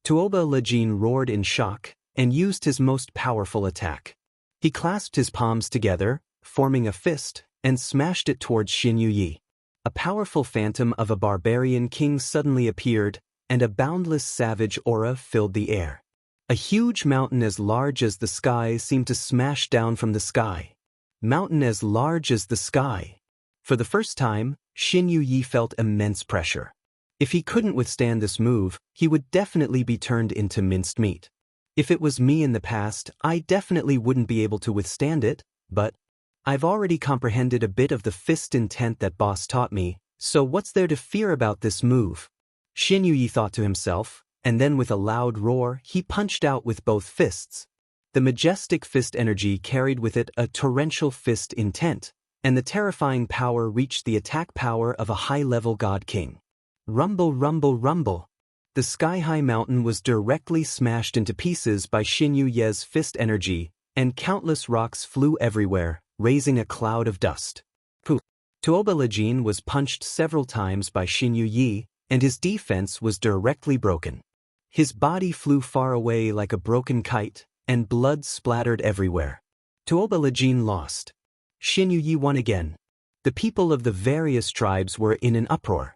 Tuoba Lejin roared in shock, and used his most powerful attack. He clasped his palms together, forming a fist, and smashed it towards Xin Yuyi. A powerful phantom of a barbarian king suddenly appeared, and a boundless savage aura filled the air. A huge mountain as large as the sky seemed to smash down from the sky. Mountain as large as the sky. For the first time, Xin Yuyi felt immense pressure. If he couldn't withstand this move, he would definitely be turned into minced meat. If it was me in the past, I definitely wouldn't be able to withstand it, but I've already comprehended a bit of the fist intent that boss taught me, so what's there to fear about this move? Xin Yuyi thought to himself, and then with a loud roar, he punched out with both fists. The majestic fist energy carried with it a torrential fist intent, and the terrifying power reached the attack power of a high-level god king. Rumble, rumble, rumble. The sky-high mountain was directly smashed into pieces by Xin Yuye's fist energy, and countless rocks flew everywhere, raising a cloud of dust. Tuoba Lejin was punched several times by Xin Yuyi, and his defense was directly broken. His body flew far away like a broken kite, and blood splattered everywhere. Tuoba Lejin lost. Xin Yuyi won again. The people of the various tribes were in an uproar.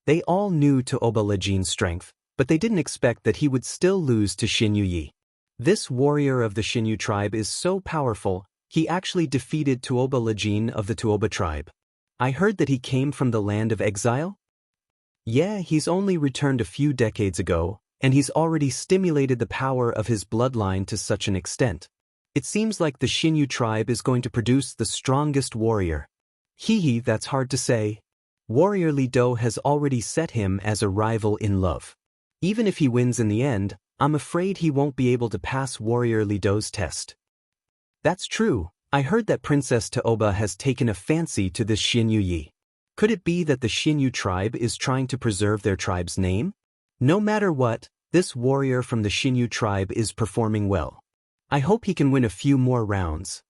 They all knew Tuoba Lejin's strength, but they didn't expect that he would still lose to Xin Yuyi. This warrior of the Xinyu tribe is so powerful, he actually defeated Tuoba Lejin of the Tuoba tribe. I heard that he came from the land of exile? Yeah, he's only returned a few decades ago, and he's already stimulated the power of his bloodline to such an extent. It seems like the Xinyu tribe is going to produce the strongest warrior. Hehe, that's hard to say. Warrior Li Dou has already set him as a rival in love. Even if he wins in the end, I'm afraid he won't be able to pass Warrior Li Dou's test. That's true. I heard that Princess Tuoba has taken a fancy to this Xin Yuyi. Could it be that the Xinyu tribe is trying to preserve their tribe's name? No matter what, this warrior from the Xinyu tribe is performing well. I hope he can win a few more rounds.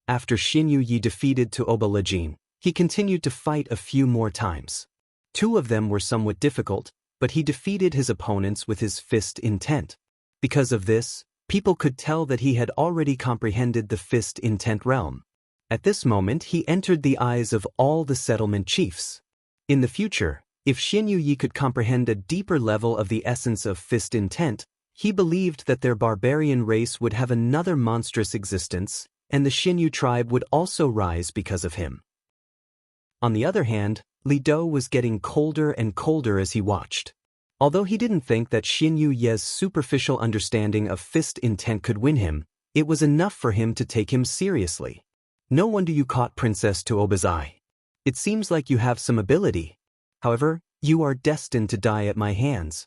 After Xin Yuyi defeated Tuoba Lejin, he continued to fight a few more times. 2 of them were somewhat difficult, but he defeated his opponents with his fist intent. Because of this, people could tell that he had already comprehended the fist intent realm. At this moment he entered the eyes of all the settlement chiefs. In the future, if Xin Yuyi could comprehend a deeper level of the essence of fist intent, he believed that their barbarian race would have another monstrous existence, and the Xinyu tribe would also rise because of him. On the other hand, Li Dou was getting colder and colder as he watched. Although he didn't think that Xin Yuye's superficial understanding of fist intent could win him, it was enough for him to take him seriously. No wonder you caught Princess Tuoba's eye. It seems like you have some ability. However, you are destined to die at my hands.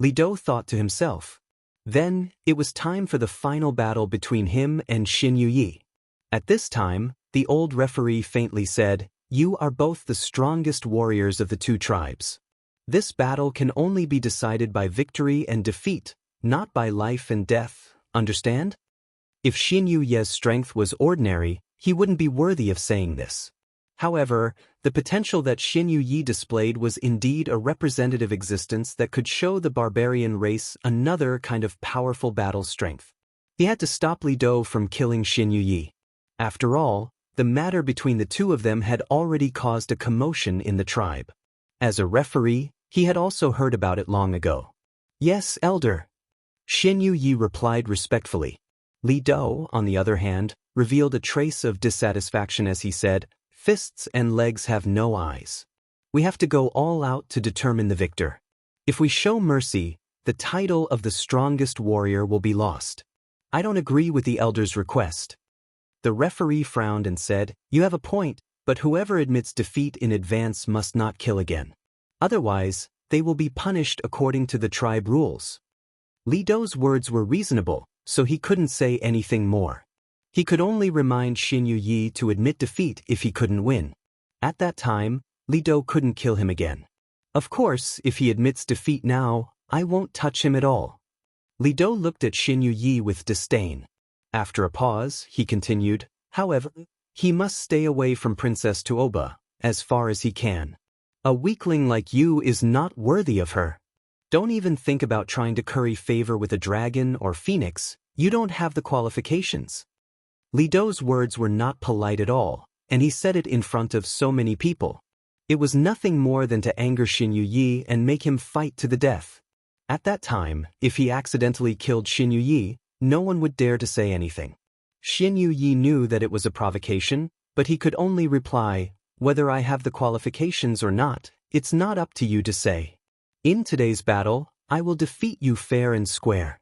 Li Dou thought to himself. Then, it was time for the final battle between him and Xin Yuyi. At this time, the old referee faintly said, "You are both the strongest warriors of the 2 tribes. This battle can only be decided by victory and defeat, not by life and death, understand?" If Xin Yuye's strength was ordinary, he wouldn't be worthy of saying this. However, the potential that Xin Yuyi displayed was indeed a representative existence that could show the barbarian race another kind of powerful battle strength. He had to stop Li Dou from killing Xin Yuyi. After all, the matter between the 2 of them had already caused a commotion in the tribe. As a referee, he had also heard about it long ago. "Yes, elder." Xin Yuyi replied respectfully. Li Dou, on the other hand, revealed a trace of dissatisfaction as he said, "Fists and legs have no eyes. We have to go all out to determine the victor. If we show mercy, the title of the strongest warrior will be lost. I don't agree with the elder's request." The referee frowned and said, "You have a point, but whoever admits defeat in advance must not kill again. Otherwise, they will be punished according to the tribe rules." Li Dou's words were reasonable, so he couldn't say anything more. He could only remind Xin Yuyi to admit defeat if he couldn't win. At that time, Li Dou couldn't kill him again. Of course, if he admits defeat now, I won't touch him at all. Li Dou looked at Xin Yuyi with disdain. After a pause, he continued, "However, he must stay away from Princess Tuoba, as far as he can. A weakling like you is not worthy of her. Don't even think about trying to curry favor with a dragon or phoenix, you don't have the qualifications." Li Dou's words were not polite at all, and he said it in front of so many people. It was nothing more than to anger Xin Yuyi and make him fight to the death. At that time, if he accidentally killed Xin Yuyi, no one would dare to say anything. Xin Yuyi knew that it was a provocation, but he could only reply, "Whether I have the qualifications or not, it's not up to you to say. In today's battle, I will defeat you fair and square."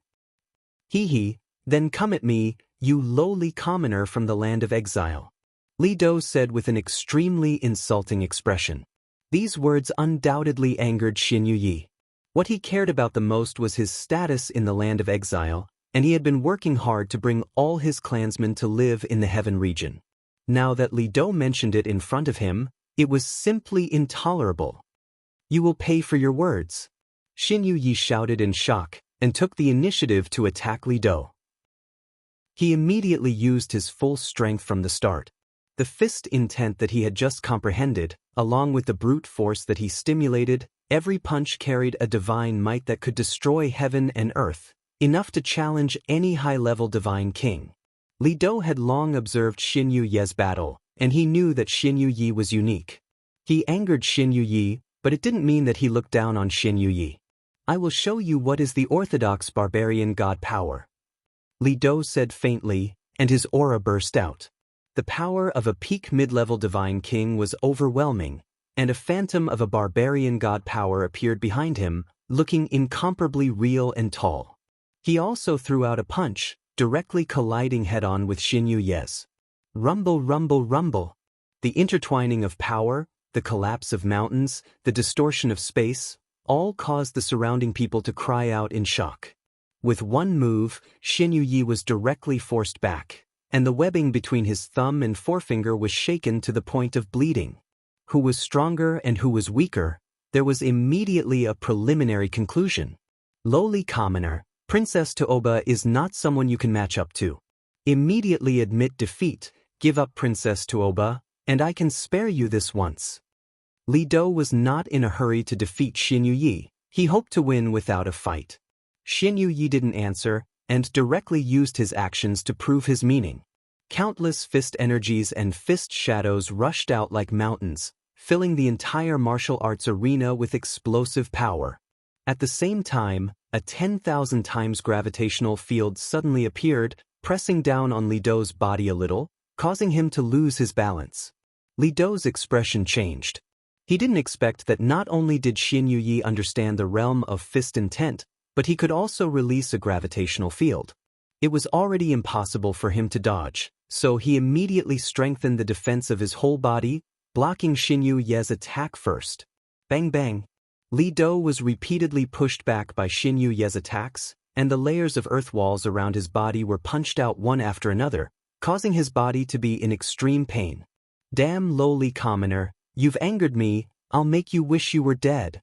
"Hehe, then come at me, you lowly commoner from the land of exile," Li Dou said with an extremely insulting expression. These words undoubtedly angered Xin Yuyi. What he cared about the most was his status in the land of exile, and he had been working hard to bring all his clansmen to live in the heaven region. Now that Li Dou mentioned it in front of him, it was simply intolerable. You will pay for your words. Xin Yi shouted in shock and took the initiative to attack Li Dou. He immediately used his full strength from the start. The fist intent that he had just comprehended, along with the brute force that he stimulated, every punch carried a divine might that could destroy heaven and earth, enough to challenge any high-level divine king. Li Dou had long observed Xin Yu's battle, and he knew that Xin Yu was unique. He angered Xin Yu, but it didn't mean that he looked down on Xin Yu. I will show you what is the orthodox barbarian god power. Li Dou said faintly, and his aura burst out. The power of a peak mid-level divine king was overwhelming, and a phantom of a barbarian god power appeared behind him, looking incomparably real and tall. He also threw out a punch, directly colliding head-on with Xin Yu's. Rumble, rumble, rumble. The intertwining of power, the collapse of mountains, the distortion of space, all caused the surrounding people to cry out in shock. With one move, Xin Yu was directly forced back, and the webbing between his thumb and forefinger was shaken to the point of bleeding. Who was stronger and who was weaker? There was immediately a preliminary conclusion. Lowly commoner, Princess Tooba is not someone you can match up to. Immediately admit defeat, give up Princess Tooba, and I can spare you this once. Li Dou was not in a hurry to defeat Xin Yu. He hoped to win without a fight. Xin Yu didn't answer, and directly used his actions to prove his meaning. Countless fist energies and fist shadows rushed out like mountains, filling the entire martial arts arena with explosive power. At the same time, a 10,000 times gravitational field suddenly appeared, pressing down on Li Dou's body a little, causing him to lose his balance. Li Dou's expression changed. He didn't expect that not only did Xin Yu understand the realm of fist intent, but he could also release a gravitational field. It was already impossible for him to dodge, so he immediately strengthened the defense of his whole body, blocking Xin Yu's attack first. Bang bang. Li Dou was repeatedly pushed back by Xin Yu's attacks, and the layers of earth walls around his body were punched out one after another, causing his body to be in extreme pain. Damn lowly commoner, you've angered me, I'll make you wish you were dead.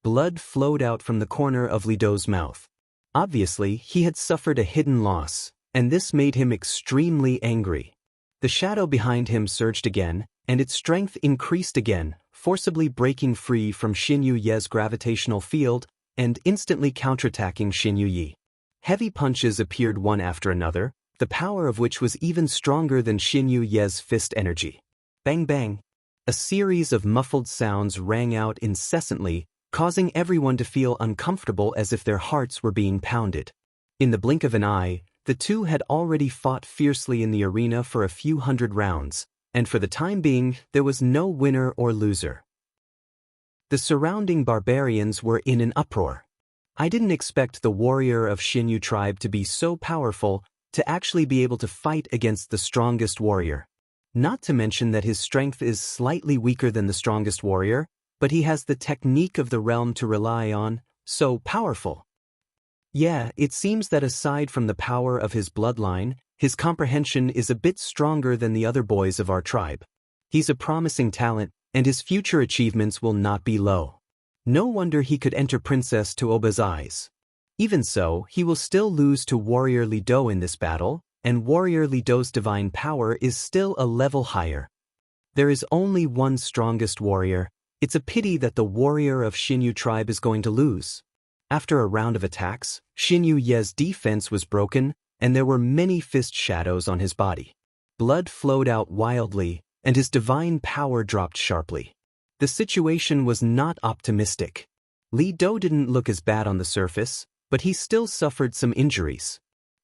Blood flowed out from the corner of Li Dou's mouth. Obviously, he had suffered a hidden loss, and this made him extremely angry. The shadow behind him surged again, and its strength increased again, forcibly breaking free from Xin Yu's gravitational field and instantly counterattacking Xin Yu. Heavy punches appeared one after another, the power of which was even stronger than Xin Yu's fist energy. Bang bang. A series of muffled sounds rang out incessantly, causing everyone to feel uncomfortable as if their hearts were being pounded. In the blink of an eye, the two had already fought fiercely in the arena for a few hundred rounds, and for the time being, there was no winner or loser. The surrounding barbarians were in an uproar. I didn't expect the warrior of Xin Yu tribe to be so powerful, to actually be able to fight against the strongest warrior. Not to mention that his strength is slightly weaker than the strongest warrior, but he has the technique of the realm to rely on, so powerful. Yeah, it seems that aside from the power of his bloodline, his comprehension is a bit stronger than the other boys of our tribe. He's a promising talent, and his future achievements will not be low. No wonder he could enter Princess Tooba's eyes. Even so, he will still lose to Warrior Li Dou in this battle, and Warrior Li Dou's divine power is still a level higher. There is only one strongest warrior. It's a pity that the warrior of Xin Yu tribe is going to lose. After a round of attacks, Xin Yu's defense was broken, and there were many fist shadows on his body. Blood flowed out wildly, and his divine power dropped sharply. The situation was not optimistic. Li Dou didn't look as bad on the surface, but he still suffered some injuries.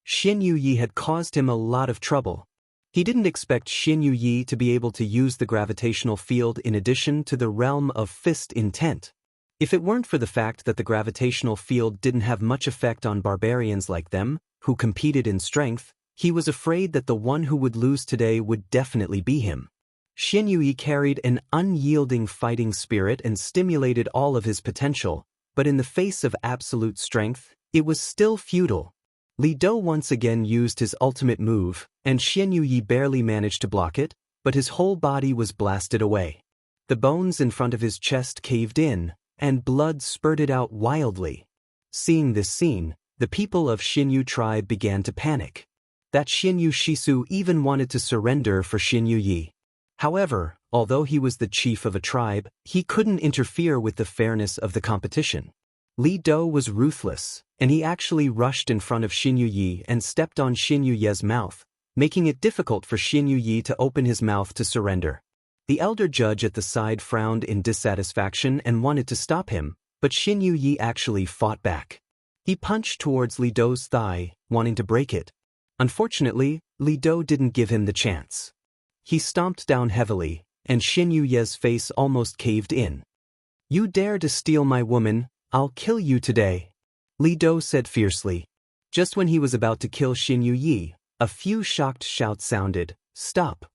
Xin Yu had caused him a lot of trouble. He didn't expect Xin Yu to be able to use the gravitational field in addition to the realm of fist intent. If it weren't for the fact that the gravitational field didn't have much effect on barbarians like them, who competed in strength, he was afraid that the one who would lose today would definitely be him. Xin Yu carried an unyielding fighting spirit and stimulated all of his potential, but in the face of absolute strength, it was still futile. Li Dou once again used his ultimate move, and Xin Yu barely managed to block it, but his whole body was blasted away. The bones in front of his chest caved in, and blood spurted out wildly. Seeing this scene, the people of Xinyu tribe began to panic. That Xinyu Shisu even wanted to surrender for Xinyu Yi. However, although he was the chief of a tribe, he couldn't interfere with the fairness of the competition. Li Dou was ruthless, and he actually rushed in front of Xinyu Yi and stepped on Xinyu Ye's mouth, making it difficult for Xinyu Yi to open his mouth to surrender. The elder judge at the side frowned in dissatisfaction and wanted to stop him, but Xinyu Yi actually fought back. He punched towards Li Dou's thigh, wanting to break it. Unfortunately, Li Dou didn't give him the chance. He stomped down heavily, and Xinyu Ye's face almost caved in. "You dare to steal my woman, I'll kill you today," Li Dou said fiercely. Just when he was about to kill Xinyu Yi, a few shocked shouts sounded, "Stop!"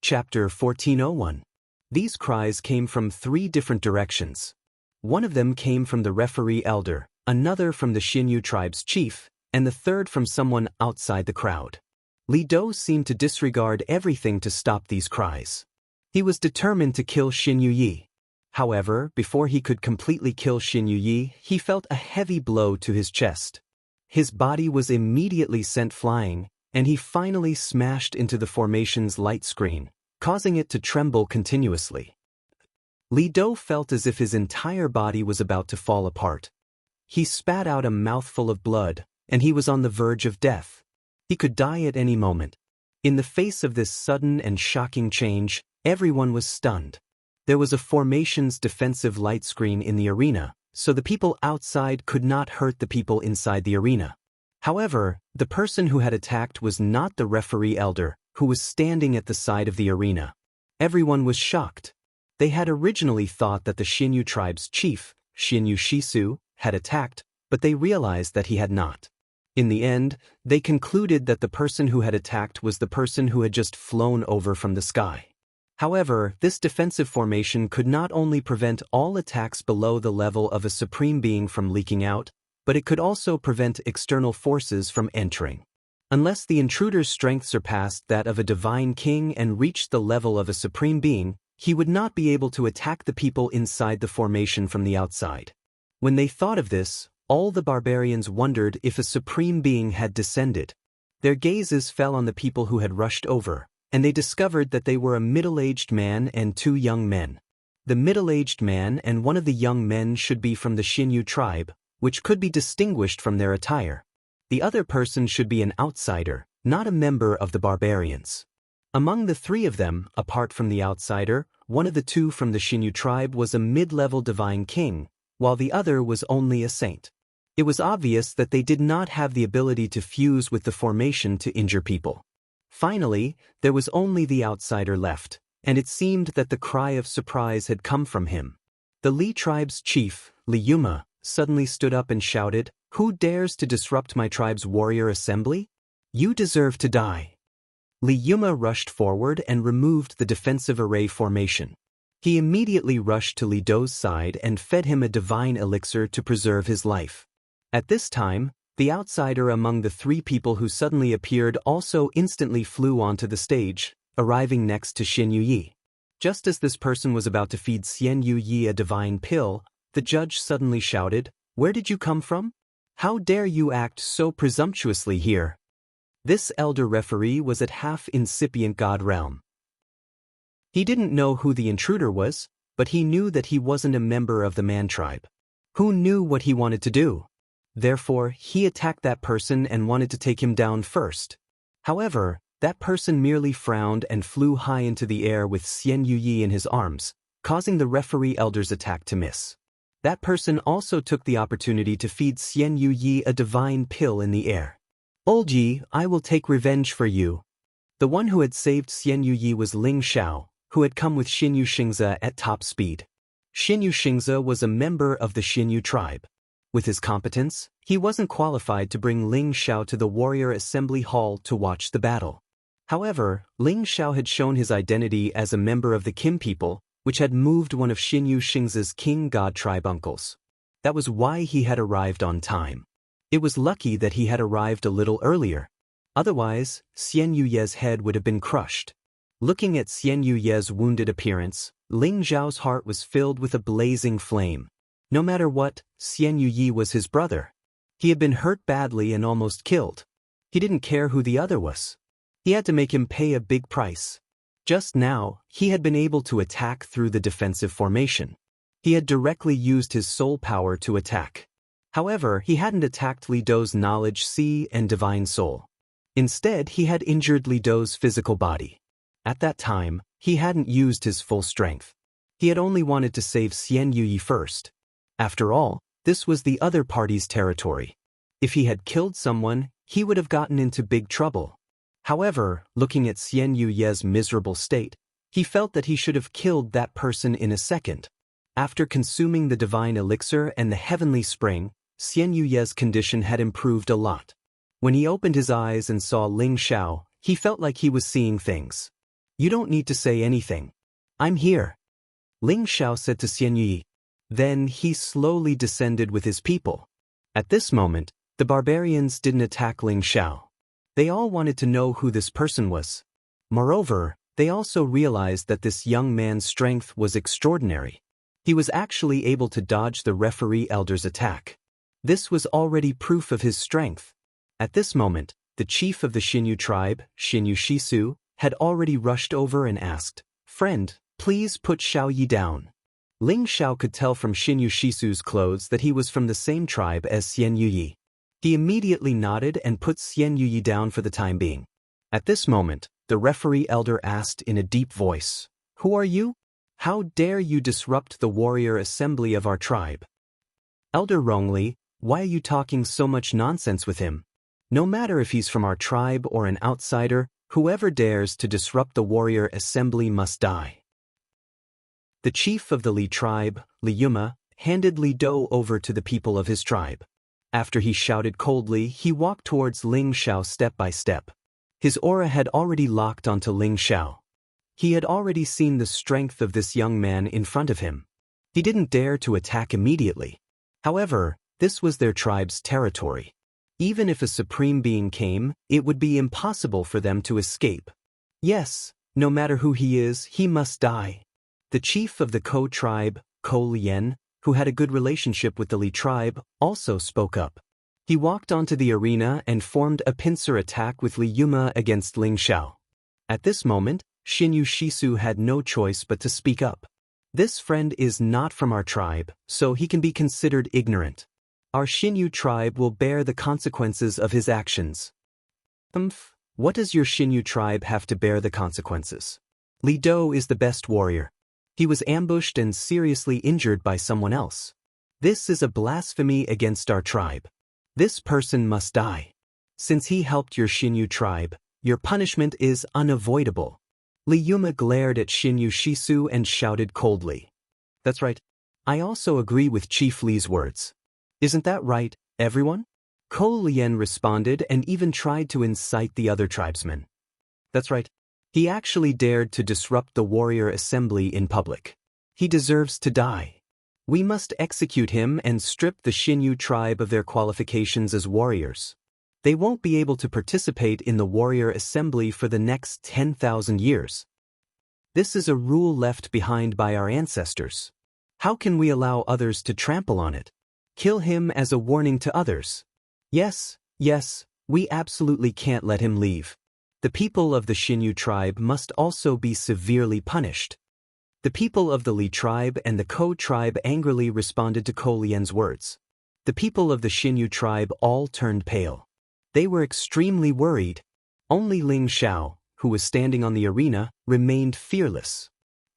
Chapter 1401. These cries came from 3 different directions. One of them came from the referee elder, another from the Xinyu tribe's chief, and the third from someone outside the crowd. Li Dou seemed to disregard everything to stop these cries. He was determined to kill Xinyu Yi. However, before he could completely kill Xinyu Yi, he felt a heavy blow to his chest. His body was immediately sent flying, and he finally smashed into the formation's light screen, causing it to tremble continuously. Li Dou felt as if his entire body was about to fall apart. He spat out a mouthful of blood, and he was on the verge of death. He could die at any moment. In the face of this sudden and shocking change, everyone was stunned. There was a formation's defensive light screen in the arena, so the people outside could not hurt the people inside the arena. However, the person who had attacked was not the referee elder, who was standing at the side of the arena. Everyone was shocked. They had originally thought that the Xinyu tribe's chief, Xinyu Shisu, had attacked, but they realized that he had not. In the end, they concluded that the person who had attacked was the person who had just flown over from the sky. However, this defensive formation could not only prevent all attacks below the level of a supreme being from leaking out, but it could also prevent external forces from entering. Unless the intruder's strength surpassed that of a divine king and reached the level of a supreme being, he would not be able to attack the people inside the formation from the outside. When they thought of this, all the barbarians wondered if a supreme being had descended. Their gazes fell on the people who had rushed over, and they discovered that they were a middle-aged man and 2 young men. The middle-aged man and one of the young men should be from the Xinyu tribe, which could be distinguished from their attire. The other person should be an outsider, not a member of the barbarians. Among the 3 of them, apart from the outsider, one of the 2 from the Xinyu tribe was a mid-level divine king, while the other was only a saint. It was obvious that they did not have the ability to fuse with the formation to injure people. Finally, there was only the outsider left, and it seemed that the cry of surprise had come from him. The Li tribe's chief, Li Yuma, suddenly stood up and shouted, "Who dares to disrupt my tribe's warrior assembly? You deserve to die." Li Yuma rushed forward and removed the defensive array formation. He immediately rushed to Li Dou's side and fed him a divine elixir to preserve his life. At this time, the outsider among the 3 people who suddenly appeared also instantly flew onto the stage, arriving next to Xinyu Yi. Just as this person was about to feed Xinyu Yi a divine pill, the judge suddenly shouted, "Where did you come from? How dare you act so presumptuously here?" This elder referee was at half incipient god realm. He didn't know who the intruder was, but he knew that he wasn't a member of the man tribe. Who knew what he wanted to do? Therefore, he attacked that person and wanted to take him down first. However, that person merely frowned and flew high into the air with Xinyu Yi in his arms, causing the referee elder's attack to miss. That person also took the opportunity to feed Xinyu Yi a divine pill in the air. "Old Yi, I will take revenge for you." The one who had saved Xinyu Yi was Ling Xiao, who had come with Xinyu Xingze at top speed. Xinyu Xingze was a member of the Xinyu tribe. With his competence, he wasn't qualified to bring Ling Xiao to the warrior assembly hall to watch the battle. However, Ling Xiao had shown his identity as a member of the Kim people, which had moved one of Xinyu Xingze's king god tribe uncles. That was why he had arrived on time. It was lucky that he had arrived a little earlier. Otherwise, Xinyu Ye's head would have been crushed. Looking at Xian Yuye's wounded appearance, Ling Zhao's heart was filled with a blazing flame. No matter what, Xian Yuyi was his brother. He had been hurt badly and almost killed. He didn't care who the other was. He had to make him pay a big price. Just now, he had been able to attack through the defensive formation. He had directly used his soul power to attack. However, he hadn't attacked Li Dou's knowledge sea and divine soul. Instead, he had injured Li Dou's physical body. At that time, he hadn't used his full strength. He had only wanted to save Xian Yuyi first. After all, this was the other party's territory. If he had killed someone, he would have gotten into big trouble. However, looking at Xian Yuye's miserable state, he felt that he should have killed that person in a second. After consuming the divine elixir and the heavenly spring, Xian Yuye's condition had improved a lot. When he opened his eyes and saw Ling Xiao, he felt like he was seeing things. "You don't need to say anything. I'm here," Ling Xiao said to Xian Yuyi. Then he slowly descended with his people. At this moment, the barbarians didn't attack Ling Xiao. They all wanted to know who this person was. Moreover, they also realized that this young man's strength was extraordinary. He was actually able to dodge the referee elder's attack. This was already proof of his strength. At this moment, the chief of the Xinyu tribe, Xinyu Shisu, had already rushed over and asked, "Friend, please put Xiao Yi down." Ling Xiao could tell from Xinyu Shisu's clothes that he was from the same tribe as Xian Yuyi. He immediately nodded and put Xian Yuyi down for the time being. At this moment, the referee elder asked in a deep voice, "Who are you? How dare you disrupt the warrior assembly of our tribe?" "Elder Rongli, why are you talking so much nonsense with him? No matter if he's from our tribe or an outsider, whoever dares to disrupt the warrior assembly must die." The chief of the Li tribe, Li Yuma, handed Li Dou over to the people of his tribe. After he shouted coldly, he walked towards Ling Xiao step by step. His aura had already locked onto Ling Xiao. He had already seen the strength of this young man in front of him. He didn't dare to attack immediately. However, this was their tribe's territory. Even if a supreme being came, it would be impossible for them to escape. Yes, no matter who he is, he must die. The chief of the Ko tribe, Ko Lian, who had a good relationship with the Li tribe, also spoke up. He walked onto the arena and formed a pincer attack with Li Yuma against Ling Xiao. At this moment, Xinyu Shisu had no choice but to speak up. "This friend is not from our tribe, so he can be considered ignorant. Our Xinyu tribe will bear the consequences of his actions." What does your Xinyu tribe have to bear the consequences? Li Dou is the best warrior. He was ambushed and seriously injured by someone else. This is a blasphemy against our tribe. This person must die. Since he helped your Xinyu tribe, your punishment is unavoidable. Li Yuma glared at Xinyu Shisu and shouted coldly. "That's right. I also agree with Chief Li's words. Isn't that right, everyone?" Ko Lian responded and even tried to incite the other tribesmen. "That's right. He actually dared to disrupt the warrior assembly in public. He deserves to die. We must execute him and strip the Xinyu tribe of their qualifications as warriors. They won't be able to participate in the warrior assembly for the next 10,000 years. This is a rule left behind by our ancestors. How can we allow others to trample on it? Kill him as a warning to others. Yes, we absolutely can't let him leave. The people of the Xinyu tribe must also be severely punished." The people of the Li tribe and the Ko tribe angrily responded to Ko Lian's words. The people of the Xinyu tribe all turned pale. They were extremely worried. Only Ling Xiao, who was standing on the arena, remained fearless.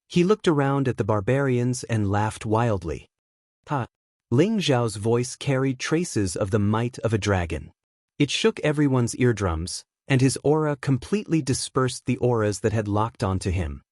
He looked around at the barbarians and laughed wildly. Ling Xiao's voice carried traces of the might of a dragon. It shook everyone's eardrums, and his aura completely dispersed the auras that had locked onto him.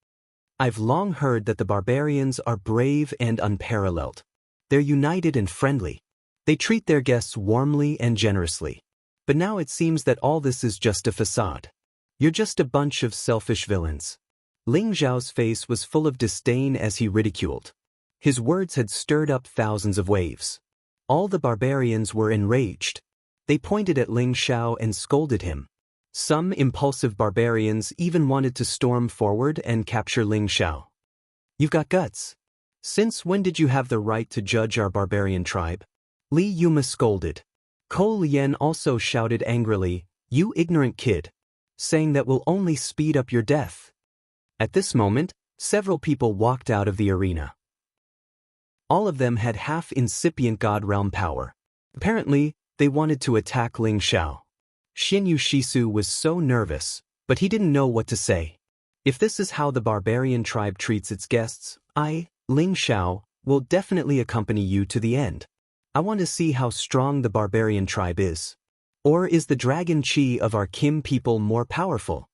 "I've long heard that the barbarians are brave and unparalleled. They're united and friendly. They treat their guests warmly and generously. But now it seems that all this is just a facade. You're just a bunch of selfish villains." Ling Xiao's face was full of disdain as he ridiculed. His words had stirred up thousands of waves. All the barbarians were enraged. They pointed at Ling Xiao and scolded him. Some impulsive barbarians even wanted to storm forward and capture Ling Xiao. You've got guts. Since when did you have the right to judge our barbarian tribe? Li Yuma scolded. Ko Lian also shouted angrily, "You ignorant kid," saying that will only speed up your death. At this moment, several people walked out of the arena. All of them had half-incipient God realm power. Apparently, they wanted to attack Ling Xiao. Xinyu Shisu was so nervous, but he didn't know what to say. If this is how the barbarian tribe treats its guests, I, Ling Xiao, will definitely accompany you to the end. I want to see how strong the barbarian tribe is. Or is the dragon chi of our Kim people more powerful?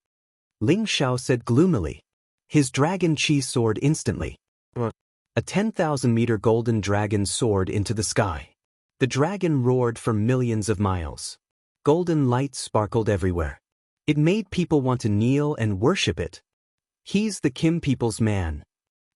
Ling Xiao said gloomily. His dragon chi soared instantly. A 10,000-meter golden dragon soared into the sky. The dragon roared for millions of miles. Golden light sparkled everywhere. It made people want to kneel and worship it. He's the Kim people's man.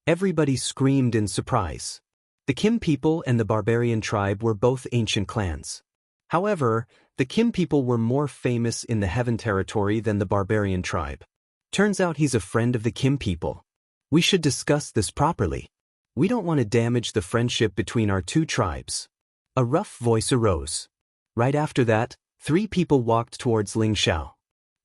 Everybody screamed in surprise. The Kim people and the barbarian tribe were both ancient clans. However, the Kim people were more famous in the Heaven territory than the barbarian tribe. Turns out he's a friend of the Kim people. We should discuss this properly. We don't want to damage the friendship between our two tribes. A rough voice arose. Right after that, 3 people walked towards Ling Xiao.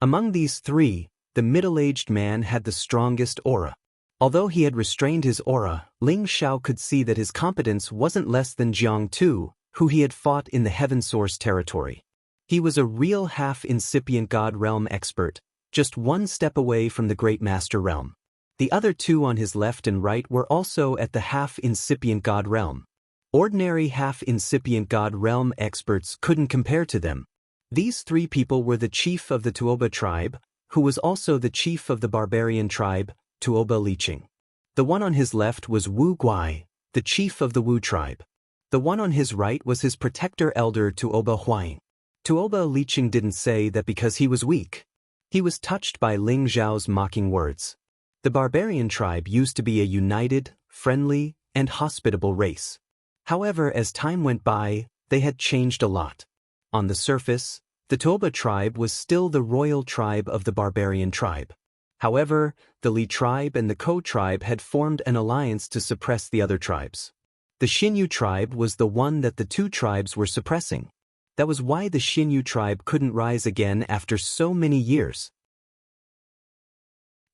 Among these 3, the middle-aged man had the strongest aura. Although he had restrained his aura, Ling Xiao could see that his competence wasn't less than Jianghu, who he had fought in the Heaven Source territory. He was a real half-incipient God realm expert, just 1 step away from the Great Master realm. The other 2 on his left and right were also at the half-incipient God realm. Ordinary half-incipient God realm experts couldn't compare to them. These 3 people were the chief of the Tuoba tribe, who was also the chief of the barbarian tribe, Tuoba Liqing. The one on his left was Wu Guai, the chief of the Wu tribe. The one on his right was his protector elder Tuoba Huaying. Tuoba Liqing didn't say that because he was weak. He was touched by Ling Xiao's mocking words. The barbarian tribe used to be a united, friendly, and hospitable race. However, as time went by, they had changed a lot. On the surface, the Tuoba tribe was still the royal tribe of the barbarian tribe. However, the Li tribe and the Ko tribe had formed an alliance to suppress the other tribes. The Xinyu tribe was the one that the 2 tribes were suppressing. That was why the Xinyu tribe couldn't rise again after so many years.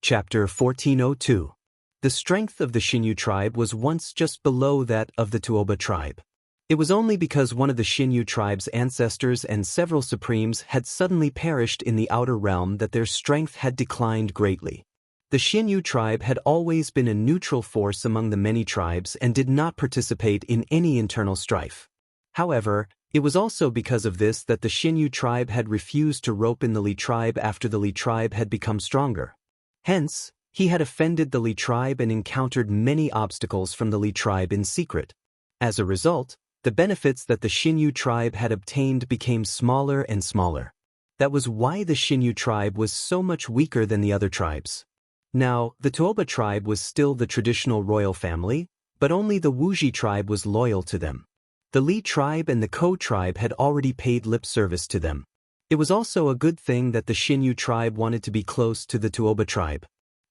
Chapter 1402. The strength of the Xinyu tribe was once just below that of the Tuoba tribe. It was only because one of the Xinyu tribe's ancestors and several supremes had suddenly perished in the outer realm that their strength had declined greatly. The Xinyu tribe had always been a neutral force among the many tribes and did not participate in any internal strife. However, it was also because of this that the Xinyu tribe had refused to rope in the Li tribe after the Li tribe had become stronger. Hence, he had offended the Li tribe and encountered many obstacles from the Li tribe in secret. As a result, the benefits that the Xinyu tribe had obtained became smaller and smaller. That was why the Xinyu tribe was so much weaker than the other tribes. Now, the Tuoba tribe was still the traditional royal family, but only the Wuxia tribe was loyal to them. The Li tribe and the Ko tribe had already paid lip service to them. It was also a good thing that the Xinyu tribe wanted to be close to the Tuoba tribe.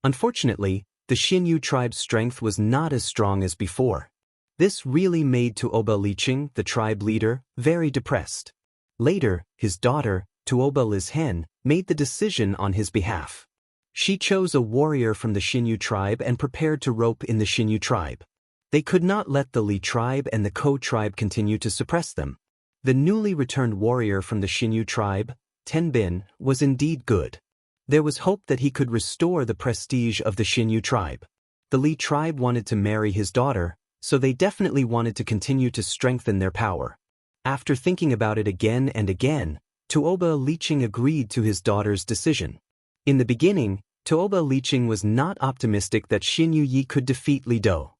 Unfortunately, the Xinyu tribe's strength was not as strong as before. This really made Tuoba Liqing, the tribe leader, very depressed. Later, his daughter, Tuoba Lizhen, made the decision on his behalf. She chose a warrior from the Xinyu tribe and prepared to rope in the Xinyu tribe. They could not let the Li tribe and the Ko tribe continue to suppress them. The newly returned warrior from the Xinyu tribe, Tenbin, was indeed good. There was hope that he could restore the prestige of the Xinyu tribe. The Li tribe wanted to marry his daughter, so they definitely wanted to continue to strengthen their power. After thinking about it again and again, Tuoba Liqing agreed to his daughter's decision. In the beginning, Tuoba Liqing was not optimistic that Xinyu Yi could defeat Li Do.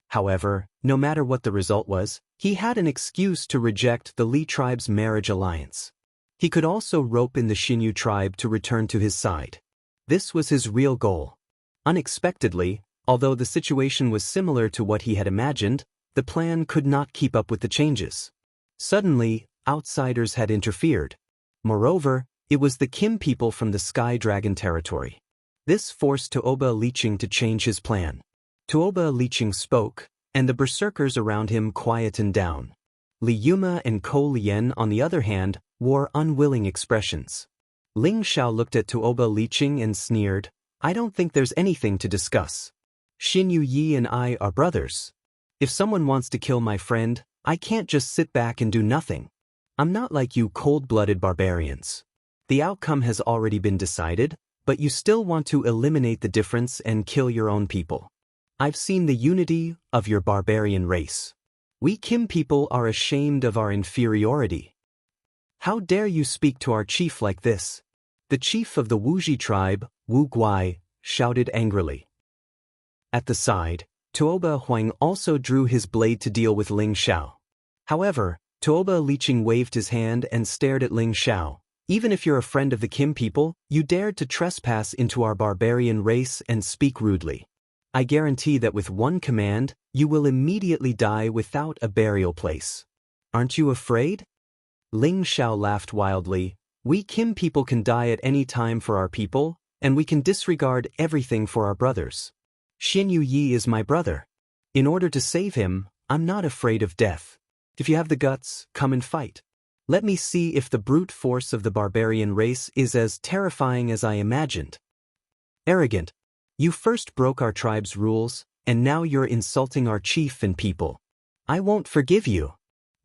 However, no matter what the result was, he had an excuse to reject the Li tribe's marriage alliance. He could also rope in the Xinyu tribe to return to his side. This was his real goal. Unexpectedly, although the situation was similar to what he had imagined, the plan could not keep up with the changes. Suddenly, outsiders had interfered. Moreover, It was the Kim people from the Sky Dragon territory. This forced Tuoba Liqing to change his plan. Tuoba Liqing spoke, and the berserkers around him quietened down. Li Yuma and Ko Lien, on the other hand, wore unwilling expressions. Ling Xiao looked at Tuoba Liqing and sneered, "I don't think there's anything to discuss. Xin Yu Yi and I are brothers. If someone wants to kill my friend, I can't just sit back and do nothing. I'm not like you cold-blooded barbarians. The outcome has already been decided, but you still want to eliminate the difference and kill your own people. I've seen the unity of your barbarian race. We Kim people are ashamed of our inferiority. How dare you speak to our chief like this?" The chief of the Wuxia tribe, Wu Guai, shouted angrily. At the side, Tuoba Huang also drew his blade to deal with Ling Xiao. However, Tuoba Liqing waved his hand and stared at Ling Xiao. "Even if you're a friend of the Kim people, you dared to trespass into our barbarian race and speak rudely. I guarantee that with one command, you will immediately die without a burial place. Aren't you afraid?" Ling Xiao laughed wildly. "We Kim people can die at any time for our people, and we can disregard everything for our brothers. Xin Yu Yi is my brother. In order to save him, I'm not afraid of death. If you have the guts, come and fight. Let me see if the brute force of the barbarian race is as terrifying as I imagined. Arrogant. You first broke our tribe's rules, and now you're insulting our chief and people. I won't forgive you."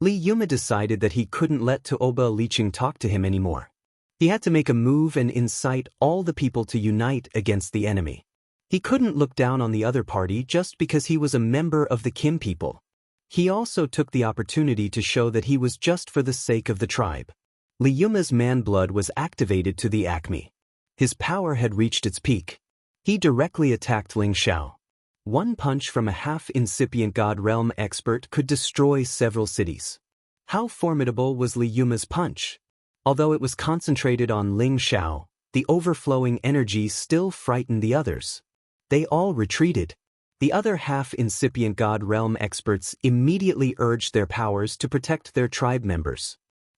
Li Yuma decided that he couldn't let Tuoba Liqing talk to him anymore. He had to make a move and incite all the people to unite against the enemy. He couldn't look down on the other party just because he was a member of the Kim people. He also took the opportunity to show that he was just for the sake of the tribe. Li Yuma's man-blood was activated to the acme. His power had reached its peak. He directly attacked Ling Xiao. One punch from a half-incipient God Realm expert could destroy several cities. How formidable was Li Yuma's punch? Although it was concentrated on Ling Xiao, the overflowing energy still frightened the others. They all retreated. The other half-incipient God Realm experts immediately urged their powers to protect their tribe members.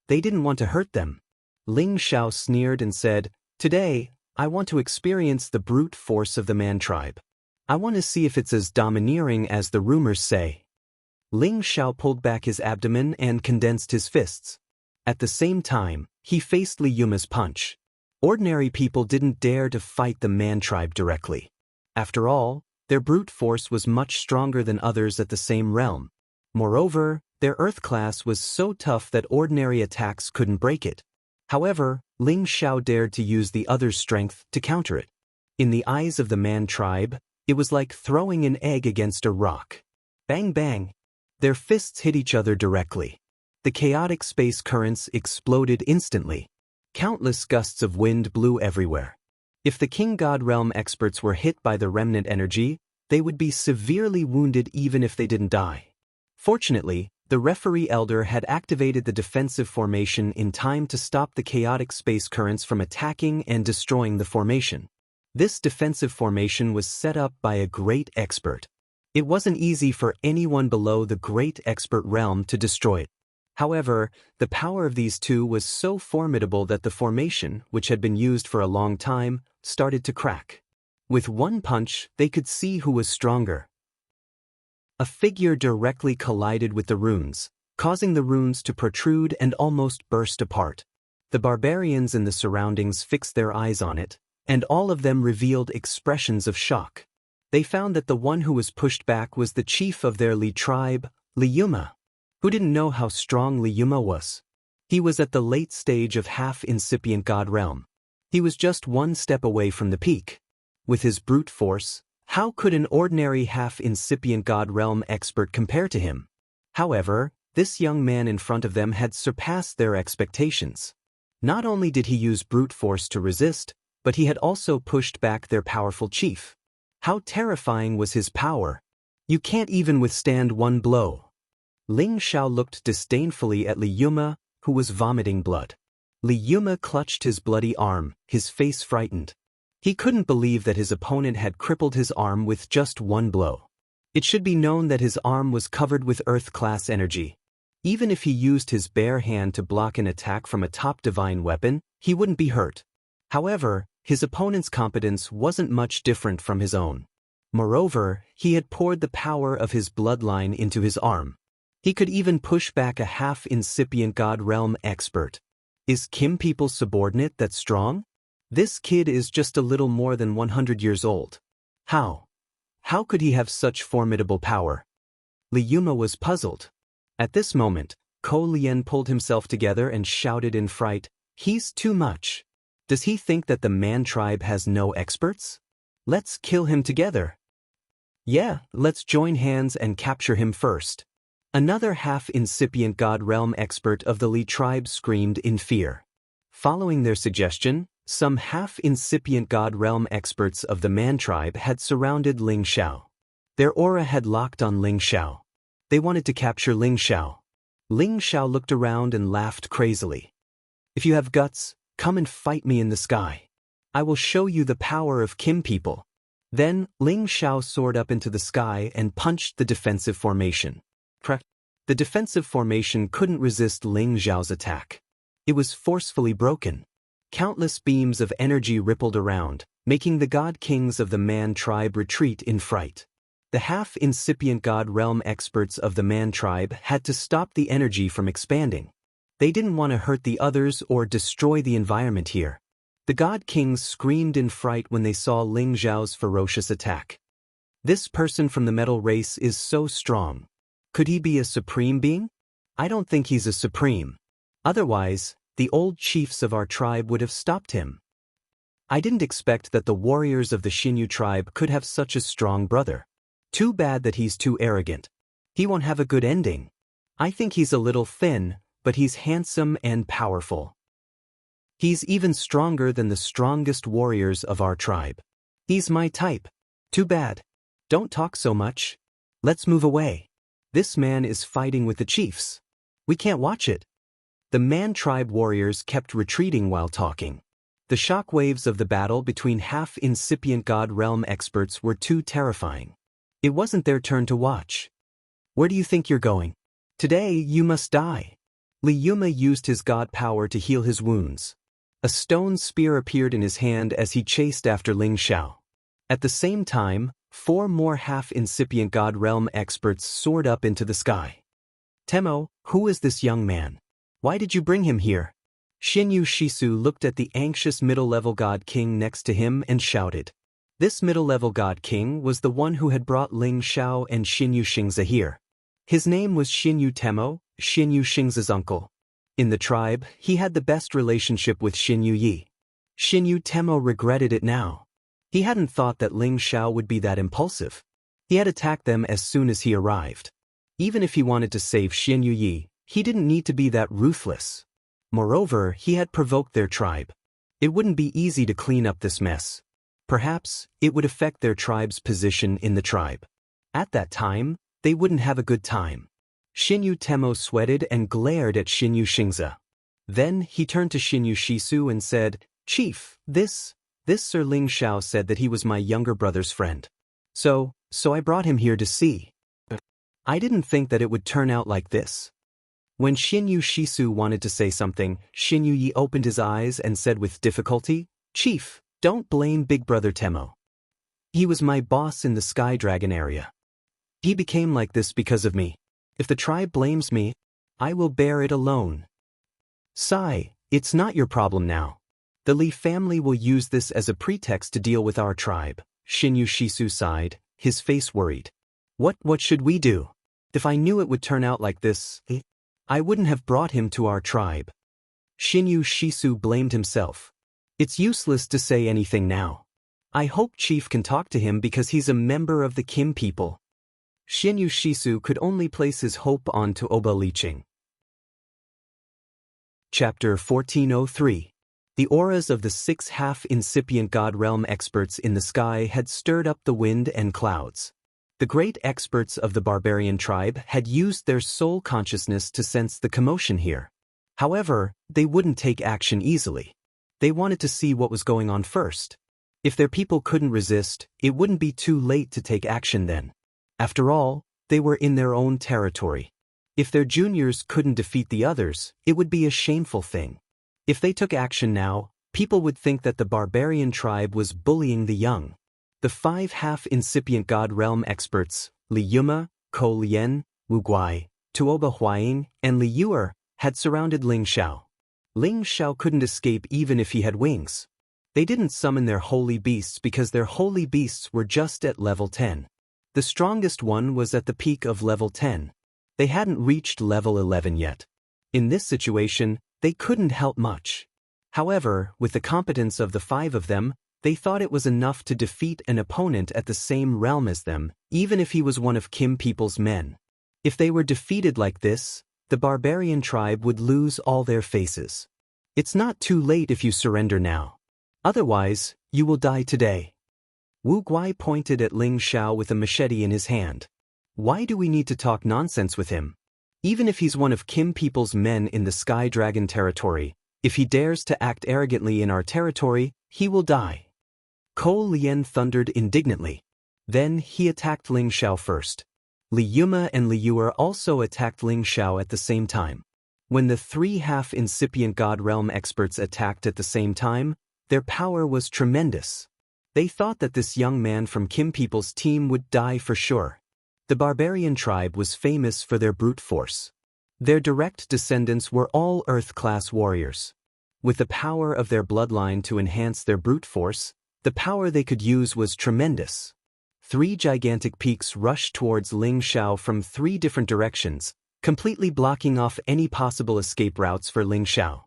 They didn't want to hurt them. Ling Xiao sneered and said, "Today, I want to experience the brute force of the man tribe. I want to see if it's as domineering as the rumors say." Ling Xiao pulled back his abdomen and condensed his fists. At the same time, he faced Li Yuma's punch. Ordinary people didn't dare to fight the man tribe directly. After all, their brute force was much stronger than others at the same realm. Moreover, their earth class was so tough that ordinary attacks couldn't break it. However, Ling Xiao dared to use the other's strength to counter it. In the eyes of the man tribe, it was like throwing an egg against a rock. Bang bang! Their fists hit each other directly. The chaotic space currents exploded instantly. Countless gusts of wind blew everywhere. If the King God Realm experts were hit by the remnant energy, they would be severely wounded even if they didn't die. Fortunately, the referee elder had activated the defensive formation in time to stop the chaotic space currents from attacking and destroying the formation. This defensive formation was set up by a great expert. It wasn't easy for anyone below the great expert realm to destroy it. However, the power of these two was so formidable that the formation, which had been used for a long time, started to crack. With one punch, they could see who was stronger. A figure directly collided with the runes, causing the runes to protrude and almost burst apart. The barbarians in the surroundings fixed their eyes on it, and all of them revealed expressions of shock. They found that the one who was pushed back was the chief of their Li tribe, Li Yuma. Who didn't know how strong Li Yuma was? He was at the late stage of half-incipient God Realm. He was just one step away from the peak. With his brute force, how could an ordinary half-incipient God Realm expert compare to him? However, this young man in front of them had surpassed their expectations. Not only did he use brute force to resist, but he had also pushed back their powerful chief. How terrifying was his power! You can't even withstand one blow. Ling Xiao looked disdainfully at Li Yuma, who was vomiting blood. Li Yuma clutched his bloody arm, his face frightened. He couldn't believe that his opponent had crippled his arm with just one blow. It should be known that his arm was covered with Earth-class energy. Even if he used his bare hand to block an attack from a top divine weapon, he wouldn't be hurt. However, his opponent's competence wasn't much different from his own. Moreover, he had poured the power of his bloodline into his arm. He could even push back a half-incipient God Realm expert. Is Kim people's subordinate that strong? This kid is just a little more than 100 years old. How? How could he have such formidable power? Liyuma was puzzled. At this moment, Ko Lien pulled himself together and shouted in fright, "He's too much. Does he think that the man tribe has no experts? Let's kill him together." "Yeah, let's join hands and capture him first." Another half-incipient God Realm expert of the Li tribe screamed in fear. Following their suggestion, some half-incipient God Realm experts of the Man tribe had surrounded Ling Xiao. Their aura had locked on Ling Xiao. They wanted to capture Ling Xiao. Ling Xiao looked around and laughed crazily. "If you have guts, come and fight me in the sky. I will show you the power of Kim people." Then, Ling Xiao soared up into the sky and punched the defensive formation. The defensive formation couldn't resist Ling Xiao's attack. It was forcefully broken. Countless beams of energy rippled around, making the god kings of the Man tribe retreat in fright. The half-incipient God Realm experts of the Man tribe had to stop the energy from expanding. They didn't want to hurt the others or destroy the environment here. The god kings screamed in fright when they saw Ling Xiao's ferocious attack. This person from the metal race is so strong. Could he be a supreme being? I don't think he's a supreme. Otherwise, the old chiefs of our tribe would have stopped him. I didn't expect that the warriors of the Xinyu tribe could have such a strong brother. Too bad that he's too arrogant. He won't have a good ending. I think he's a little thin, but he's handsome and powerful. He's even stronger than the strongest warriors of our tribe. He's my type. Too bad. Don't talk so much. Let's move away. This man is fighting with the chiefs. We can't watch it. The Man tribe warriors kept retreating while talking. The shockwaves of the battle between half-incipient God Realm experts were too terrifying. It wasn't their turn to watch. Where do you think you're going? Today you must die. Liyuma used his god power to heal his wounds. A stone spear appeared in his hand as he chased after Ling Xiao. At the same time, 4 more half-incipient God Realm experts soared up into the sky. "Temo, who is this young man? Why did you bring him here?" Xinyu Shisu looked at the anxious middle-level God King next to him and shouted. This middle-level God King was the one who had brought Ling Xiao and Xinyu Xingzi here. His name was Xinyu Temo, Xinyu Xingzi's uncle. In the tribe, he had the best relationship with Xinyu Yi. Xinyu Temo regretted it now. He hadn't thought that Ling Xiao would be that impulsive. He had attacked them as soon as he arrived. Even if he wanted to save Xinyu Yi, he didn't need to be that ruthless. Moreover, he had provoked their tribe. It wouldn't be easy to clean up this mess. Perhaps, it would affect their tribe's position in the tribe. At that time, they wouldn't have a good time. Xinyu Temo sweated and glared at Xinyu Xingzi. Then, he turned to Xinyu Shisu and said, "Chief, this Sir Ling Xiao said that he was my younger brother's friend. So I brought him here to see. I didn't think that it would turn out like this." When Xinyu Shisu wanted to say something, Xinyu Yi opened his eyes and said with difficulty, "Chief, don't blame Big Brother Temo. He was my boss in the Sky Dragon area. He became like this because of me. If the tribe blames me, I will bear it alone." "Sai, it's not your problem now. The Li family will use this as a pretext to deal with our tribe." Xinyu Shisu sighed, his face worried. What should we do? If I knew it would turn out like this, I wouldn't have brought him to our tribe." Xinyu Shisu blamed himself. "It's useless to say anything now. I hope Chief can talk to him because he's a member of the Kim people." Xinyu Shisu could only place his hope onto Oba Liqing. Chapter 1403. The auras of the 6 half-incipient God Realm experts in the sky had stirred up the wind and clouds. The great experts of the barbarian tribe had used their soul consciousness to sense the commotion here. However, they wouldn't take action easily. They wanted to see what was going on first. If their people couldn't resist, it wouldn't be too late to take action then. After all, they were in their own territory. If their juniors couldn't defeat the others, it would be a shameful thing. If they took action now, people would think that the barbarian tribe was bullying the young. The 5 half-incipient God Realm experts, Li Yuma, Ko Lien, Wu Guai, Tuoba Huaying, and Li Yuer, had surrounded Ling Xiao. Ling Xiao couldn't escape even if he had wings. They didn't summon their holy beasts because their holy beasts were just at level 10. The strongest one was at the peak of level 10. They hadn't reached level 11 yet. In this situation, they couldn't help much. However, with the competence of the 5 of them, they thought it was enough to defeat an opponent at the same realm as them, even if he was one of Kim people's men. If they were defeated like this, the barbarian tribe would lose all their faces. It's not too late if you surrender now. Otherwise, you will die today. Wu Guai pointed at Ling Xiao with a machete in his hand. Why do we need to talk nonsense with him? Even if he's one of Kim people's men in the Sky Dragon territory, if he dares to act arrogantly in our territory, he will die. Ko Lien thundered indignantly. Then he attacked Ling Xiao first. Li Yuma and Li Yuer also attacked Ling Xiao at the same time. When the 3 half-incipient God Realm experts attacked at the same time, their power was tremendous. They thought that this young man from Kim people's team would die for sure. The barbarian tribe was famous for their brute force. Their direct descendants were all Earth-class warriors. With the power of their bloodline to enhance their brute force, the power they could use was tremendous. 3 gigantic peaks rushed towards Ling Xiao from 3 different directions, completely blocking off any possible escape routes for Ling Xiao.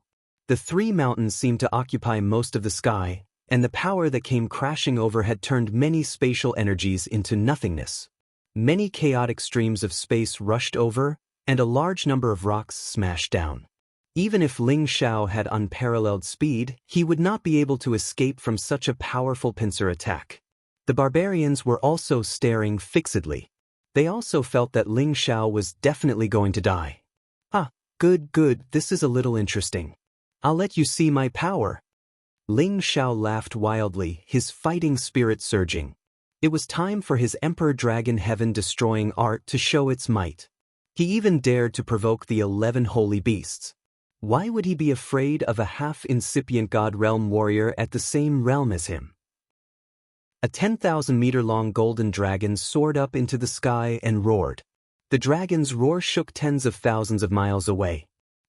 The 3 mountains seemed to occupy most of the sky, and the power that came crashing over had turned many spatial energies into nothingness. Many chaotic streams of space rushed over, and a large number of rocks smashed down. Even if Ling Xiao had unparalleled speed, he would not be able to escape from such a powerful pincer attack. The barbarians were also staring fixedly. They also felt that Ling Xiao was definitely going to die. Ah, good, this is a little interesting. I'll let you see my power. Ling Xiao laughed wildly, his fighting spirit surging. It was time for his Emperor Dragon Heaven-destroying art to show its might. He even dared to provoke the 11 holy beasts. Why would he be afraid of a half-incipient God Realm warrior at the same realm as him? A 10,000-meter-long golden dragon soared up into the sky and roared. The dragon's roar shook tens of thousands of miles away.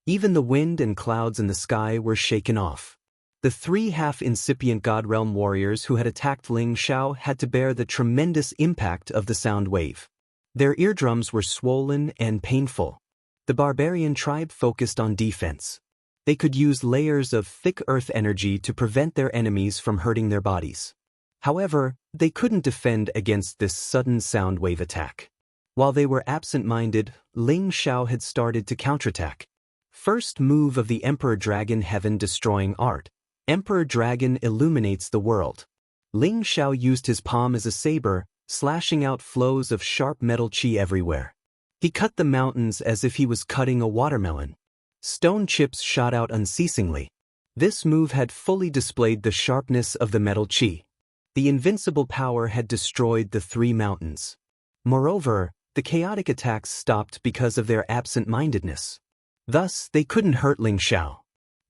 Even the wind and clouds in the sky were shaken off. The 3 half-incipient God Realm warriors who had attacked Ling Xiao had to bear the tremendous impact of the sound wave. Their eardrums were swollen and painful. The barbarian tribe focused on defense. They could use layers of thick earth energy to prevent their enemies from hurting their bodies. However, they couldn't defend against this sudden sound wave attack. While they were absent-minded, Ling Xiao had started to counterattack. First move of the Emperor Dragon Heaven-destroying art. Emperor Dragon illuminates the world. Ling Xiao used his palm as a saber, slashing out flows of sharp metal chi everywhere. He cut the mountains as if he was cutting a watermelon. Stone chips shot out unceasingly. This move had fully displayed the sharpness of the metal chi. The invincible power had destroyed the 3 mountains. Moreover, the chaotic attacks stopped because of their absent-mindedness. Thus, they couldn't hurt Ling Xiao.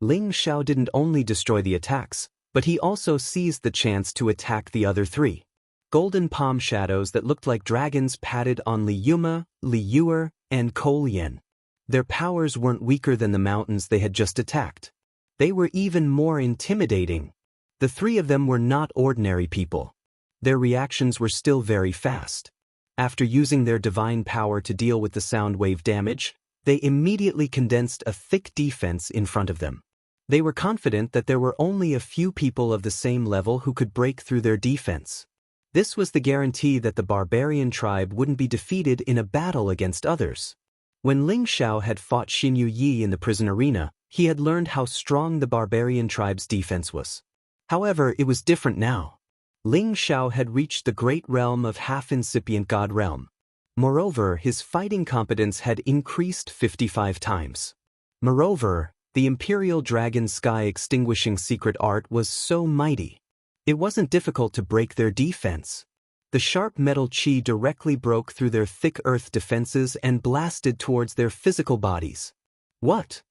Ling Xiao didn't only destroy the attacks, but he also seized the chance to attack the other 3. Golden palm shadows that looked like dragons patted on Li Yuma, Li Yuer, and Ko Lien. Their powers weren't weaker than the mountains they had just attacked. They were even more intimidating. The 3 of them were not ordinary people. Their reactions were still very fast. After using their divine power to deal with the sound wave damage, they immediately condensed a thick defense in front of them. They were confident that there were only a few people of the same level who could break through their defense. This was the guarantee that the barbarian tribe wouldn't be defeated in a battle against others. When Ling Xiao had fought Xinyu Yi in the prison arena, he had learned how strong the barbarian tribe's defense was. However, it was different now. Ling Xiao had reached the great realm of half-incipient God Realm. Moreover, his fighting competence had increased 55 times. Moreover, the Imperial Dragon Sky Extinguishing secret art was so mighty. It wasn't difficult to break their defense. The sharp metal chi directly broke through their thick earth defenses and blasted towards their physical bodies. What?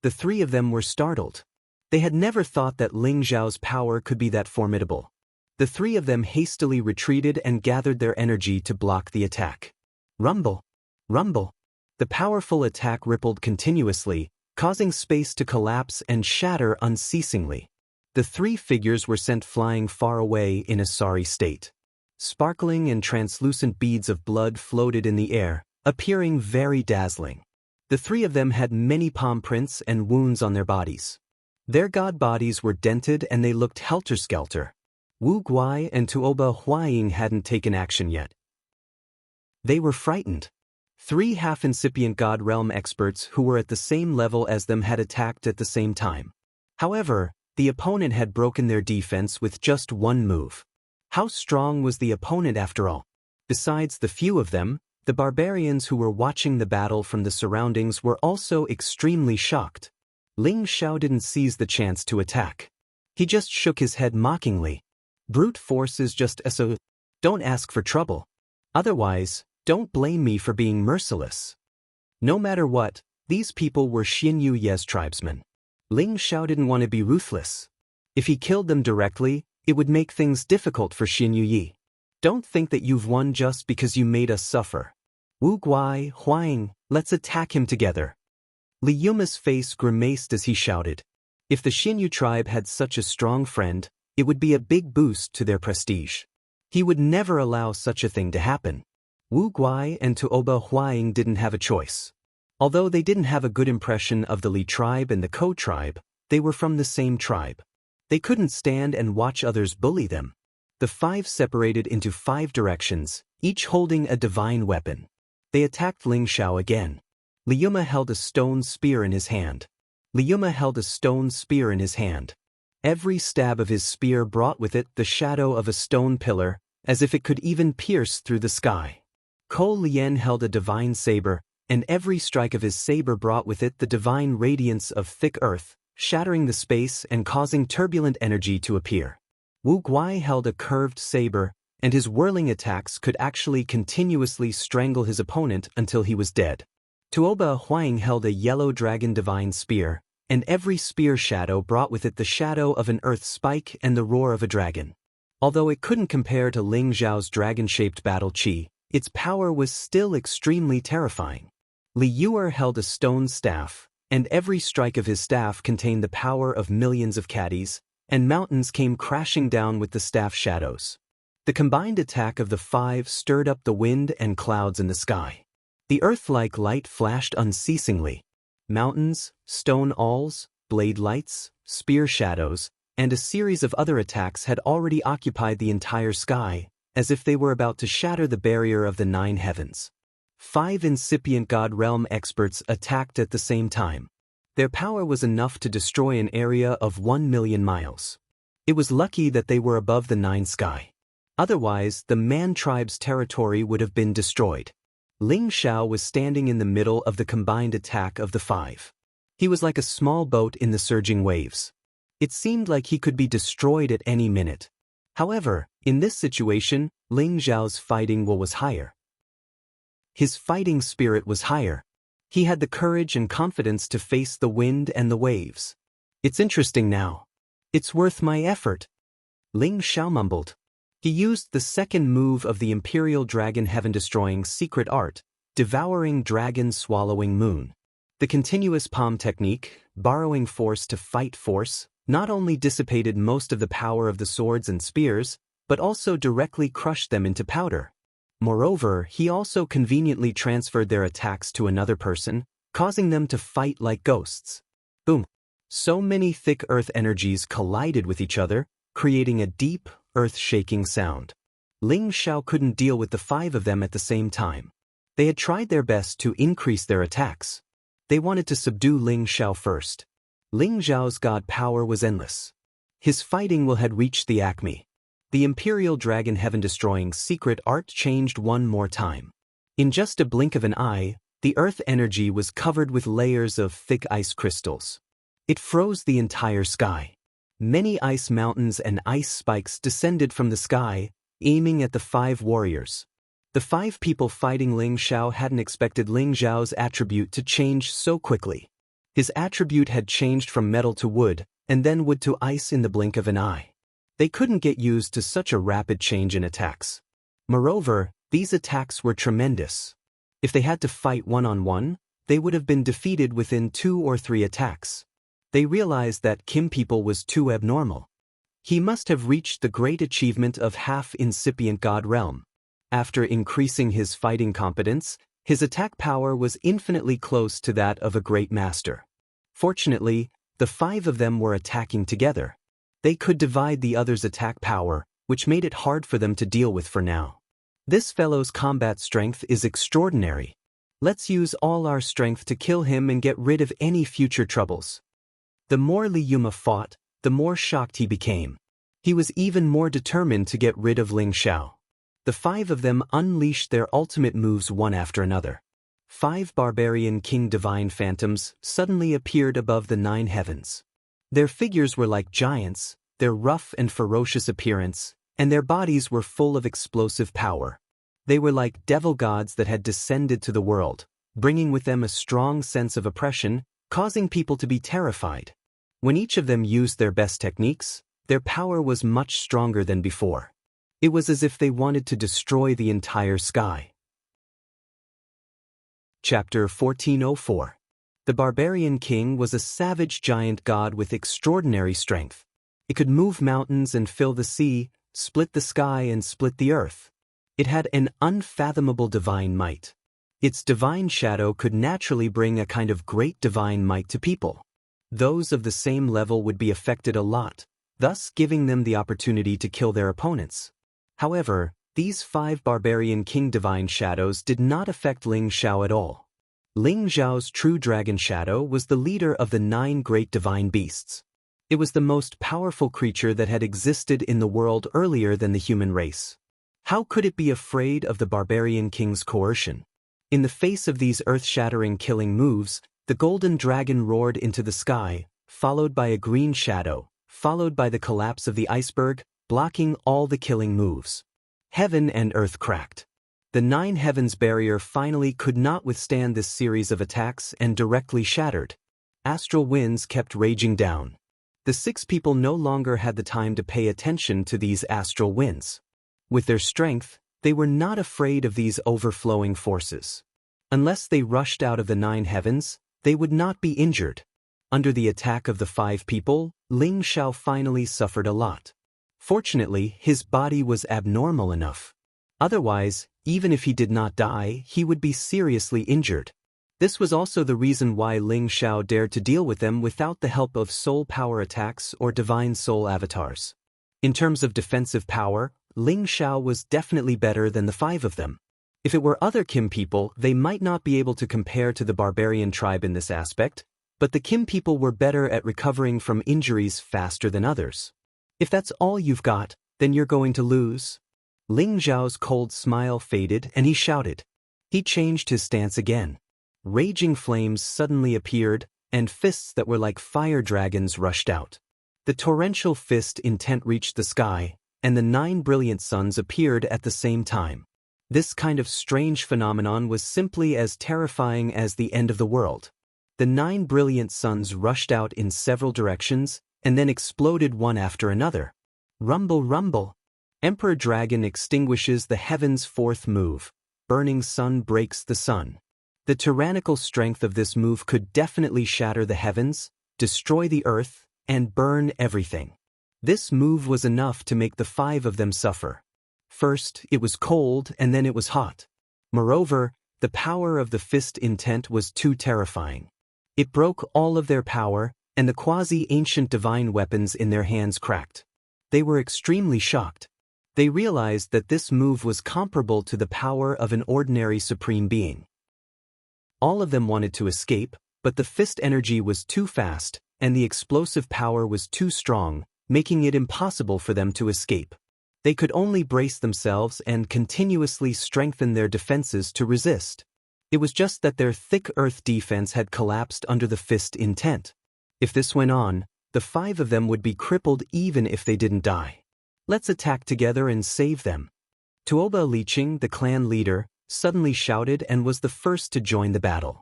The three of them were startled. They had never thought that Ling Xiao's power could be that formidable. The three of them hastily retreated and gathered their energy to block the attack. Rumble! Rumble! The powerful attack rippled continuously, causing space to collapse and shatter unceasingly. The three figures were sent flying far away in a sorry state. Sparkling and translucent beads of blood floated in the air, appearing very dazzling. The three of them had many palm prints and wounds on their bodies. Their god bodies were dented and they looked helter-skelter. Wu Guai and Tuoba Huaying hadn't taken action yet. They were frightened. Three half-incipient god realm experts who were at the same level as them had attacked at the same time. However, the opponent had broken their defense with just one move. How strong was the opponent after all? Besides the few of them, the barbarians who were watching the battle from the surroundings were also extremely shocked. Ling Xiao didn't seize the chance to attack. He just shook his head mockingly. Brute force is just so. Don't ask for trouble. Otherwise, don't blame me for being merciless. No matter what, these people were Xinyu Ye's tribesmen. Ling Xiao didn't want to be ruthless. If he killed them directly, it would make things difficult for Xinyu Yi. Don't think that you've won just because you made us suffer. Wu Guai, Huang, let's attack him together. Li Yuma's face grimaced as he shouted. If the Xinyu tribe had such a strong friend, it would be a big boost to their prestige. He would never allow such a thing to happen. Wu Guai and Tuoba Huaying didn't have a choice. Although they didn't have a good impression of the Li tribe and the Ko tribe, they were from the same tribe. They couldn't stand and watch others bully them. The five separated into 5 directions, each holding a divine weapon. They attacked Ling Xiao again. Li Yuma held a stone spear in his hand. Every stab of his spear brought with it the shadow of a stone pillar, as if it could even pierce through the sky. Ko Lien held a divine saber, and every strike of his saber brought with it the divine radiance of thick earth, shattering the space and causing turbulent energy to appear. Wu Guai held a curved saber, and his whirling attacks could actually continuously strangle his opponent until he was dead. Tuoba Huang held a yellow dragon divine spear, and every spear shadow brought with it the shadow of an earth spike and the roar of a dragon. Although it couldn't compare to Ling Xiao's dragon-shaped battle chi, its power was still extremely terrifying. Li Yuer held a stone staff, and every strike of his staff contained the power of millions of caddies, and mountains came crashing down with the staff shadows. The combined attack of the 5 stirred up the wind and clouds in the sky. The earth-like light flashed unceasingly. Mountains, stone alls, blade lights, spear shadows, and a series of other attacks had already occupied the entire sky, as if they were about to shatter the barrier of the 9 heavens. 5 incipient god realm experts attacked at the same time. Their power was enough to destroy an area of 1 million miles. It was lucky that they were above the 9 sky. Otherwise, the Man tribe's territory would have been destroyed. Ling Xiao was standing in the middle of the combined attack of the 5. He was like a small boat in the surging waves. It seemed like he could be destroyed at any minute. However, in this situation, Ling Xiao's fighting will was higher. His fighting spirit was higher. He had the courage and confidence to face the wind and the waves. It's interesting now. It's worth my effort. Ling Xiao mumbled. He used the second move of the Imperial Dragon Heaven-destroying secret art, Devouring Dragon Swallowing Moon. The continuous palm technique, borrowing force to fight force, not only dissipated most of the power of the swords and spears, but also directly crushed them into powder. Moreover, he also conveniently transferred their attacks to another person, causing them to fight like ghosts. Boom! So many thick earth energies collided with each other, creating a deep, earth-shaking sound. Ling Xiao couldn't deal with the 5 of them at the same time. They had tried their best to increase their attacks. They wanted to subdue Ling Xiao first. Ling Xiao's god power was endless. His fighting will had reached the acme. The Imperial Dragon Heaven-destroying secret art changed one more time. In just a blink of an eye, the earth energy was covered with layers of thick ice crystals. It froze the entire sky. Many ice mountains and ice spikes descended from the sky, aiming at the 5 warriors. The 5 people fighting Ling Xiao hadn't expected Ling Xiao's attribute to change so quickly. His attribute had changed from metal to wood, and then wood to ice in the blink of an eye. They couldn't get used to such a rapid change in attacks. Moreover, these attacks were tremendous. If they had to fight one-on-one, they would have been defeated within 2 or 3 attacks. They realized that Kim people was too abnormal. He must have reached the great achievement of half-incipient God realm. After increasing his fighting competence, his attack power was infinitely close to that of a great master. Fortunately, the 5 of them were attacking together. They could divide the others' attack power, which made it hard for them to deal with for now. This fellow's combat strength is extraordinary. Let's use all our strength to kill him and get rid of any future troubles. The more Li Yuma fought, the more shocked he became. He was even more determined to get rid of Ling Xiao. The 5 of them unleashed their ultimate moves one after another. 5 barbarian king divine phantoms suddenly appeared above the 9 heavens. Their figures were like giants, their rough and ferocious appearance, and their bodies were full of explosive power. They were like devil gods that had descended to the world, bringing with them a strong sense of oppression, causing people to be terrified. When each of them used their best techniques, their power was much stronger than before. It was as if they wanted to destroy the entire sky. Chapter 1404. The barbarian king was a savage giant god with extraordinary strength. It could move mountains and fill the sea, split the sky and split the earth. It had an unfathomable divine might. Its divine shadow could naturally bring a kind of great divine might to people. Those of the same level would be affected a lot, thus giving them the opportunity to kill their opponents. However, these 5 barbarian king divine shadows did not affect Ling Xiao at all. Ling Xiao's true dragon shadow was the leader of the 9 great divine beasts. It was the most powerful creature that had existed in the world earlier than the human race. How could it be afraid of the barbarian king's coercion? In the face of these earth-shattering killing moves, the golden dragon roared into the sky, followed by a green shadow, followed by the collapse of the iceberg, blocking all the killing moves. Heaven and earth cracked. The 9 heavens barrier finally could not withstand this series of attacks and directly shattered. Astral winds kept raging down. The 6 people no longer had the time to pay attention to these astral winds. With their strength, they were not afraid of these overflowing forces. Unless they rushed out of the 9 heavens, they would not be injured. Under the attack of the 5 people, Ling Xiao finally suffered a lot. Fortunately, his body was abnormal enough. Otherwise, even if he did not die, he would be seriously injured. This was also the reason why Ling Xiao dared to deal with them without the help of soul power attacks or divine soul avatars. In terms of defensive power, Ling Xiao was definitely better than the 5 of them. If it were other Kim people, they might not be able to compare to the barbarian tribe in this aspect, but the Kim people were better at recovering from injuries faster than others. If that's all you've got, then you're going to lose. Ling Xiao's cold smile faded and he shouted. He changed his stance again. Raging flames suddenly appeared, and fists that were like fire dragons rushed out. The torrential fist intent reached the sky, and the 9 brilliant suns appeared at the same time. This kind of strange phenomenon was simply as terrifying as the end of the world. The 9 brilliant suns rushed out in several directions, and then exploded one after another. Rumble, rumble. Emperor Dragon extinguishes the heaven's 4th move. Burning sun breaks the sun. The tyrannical strength of this move could definitely shatter the heavens, destroy the earth, and burn everything. This move was enough to make the 5 of them suffer. First, it was cold, and then it was hot. Moreover, the power of the fist intent was too terrifying. It broke all of their power, and the quasi-ancient divine weapons in their hands cracked. They were extremely shocked. They realized that this move was comparable to the power of an ordinary supreme being. All of them wanted to escape, but the fist energy was too fast, and the explosive power was too strong, making it impossible for them to escape. They could only brace themselves and continuously strengthen their defenses to resist. It was just that their thick earth defense had collapsed under the fist intent. If this went on, the 5 of them would be crippled even if they didn't die. Let's attack together and save them. Tuoba Liqing, the clan leader, suddenly shouted and was the first to join the battle.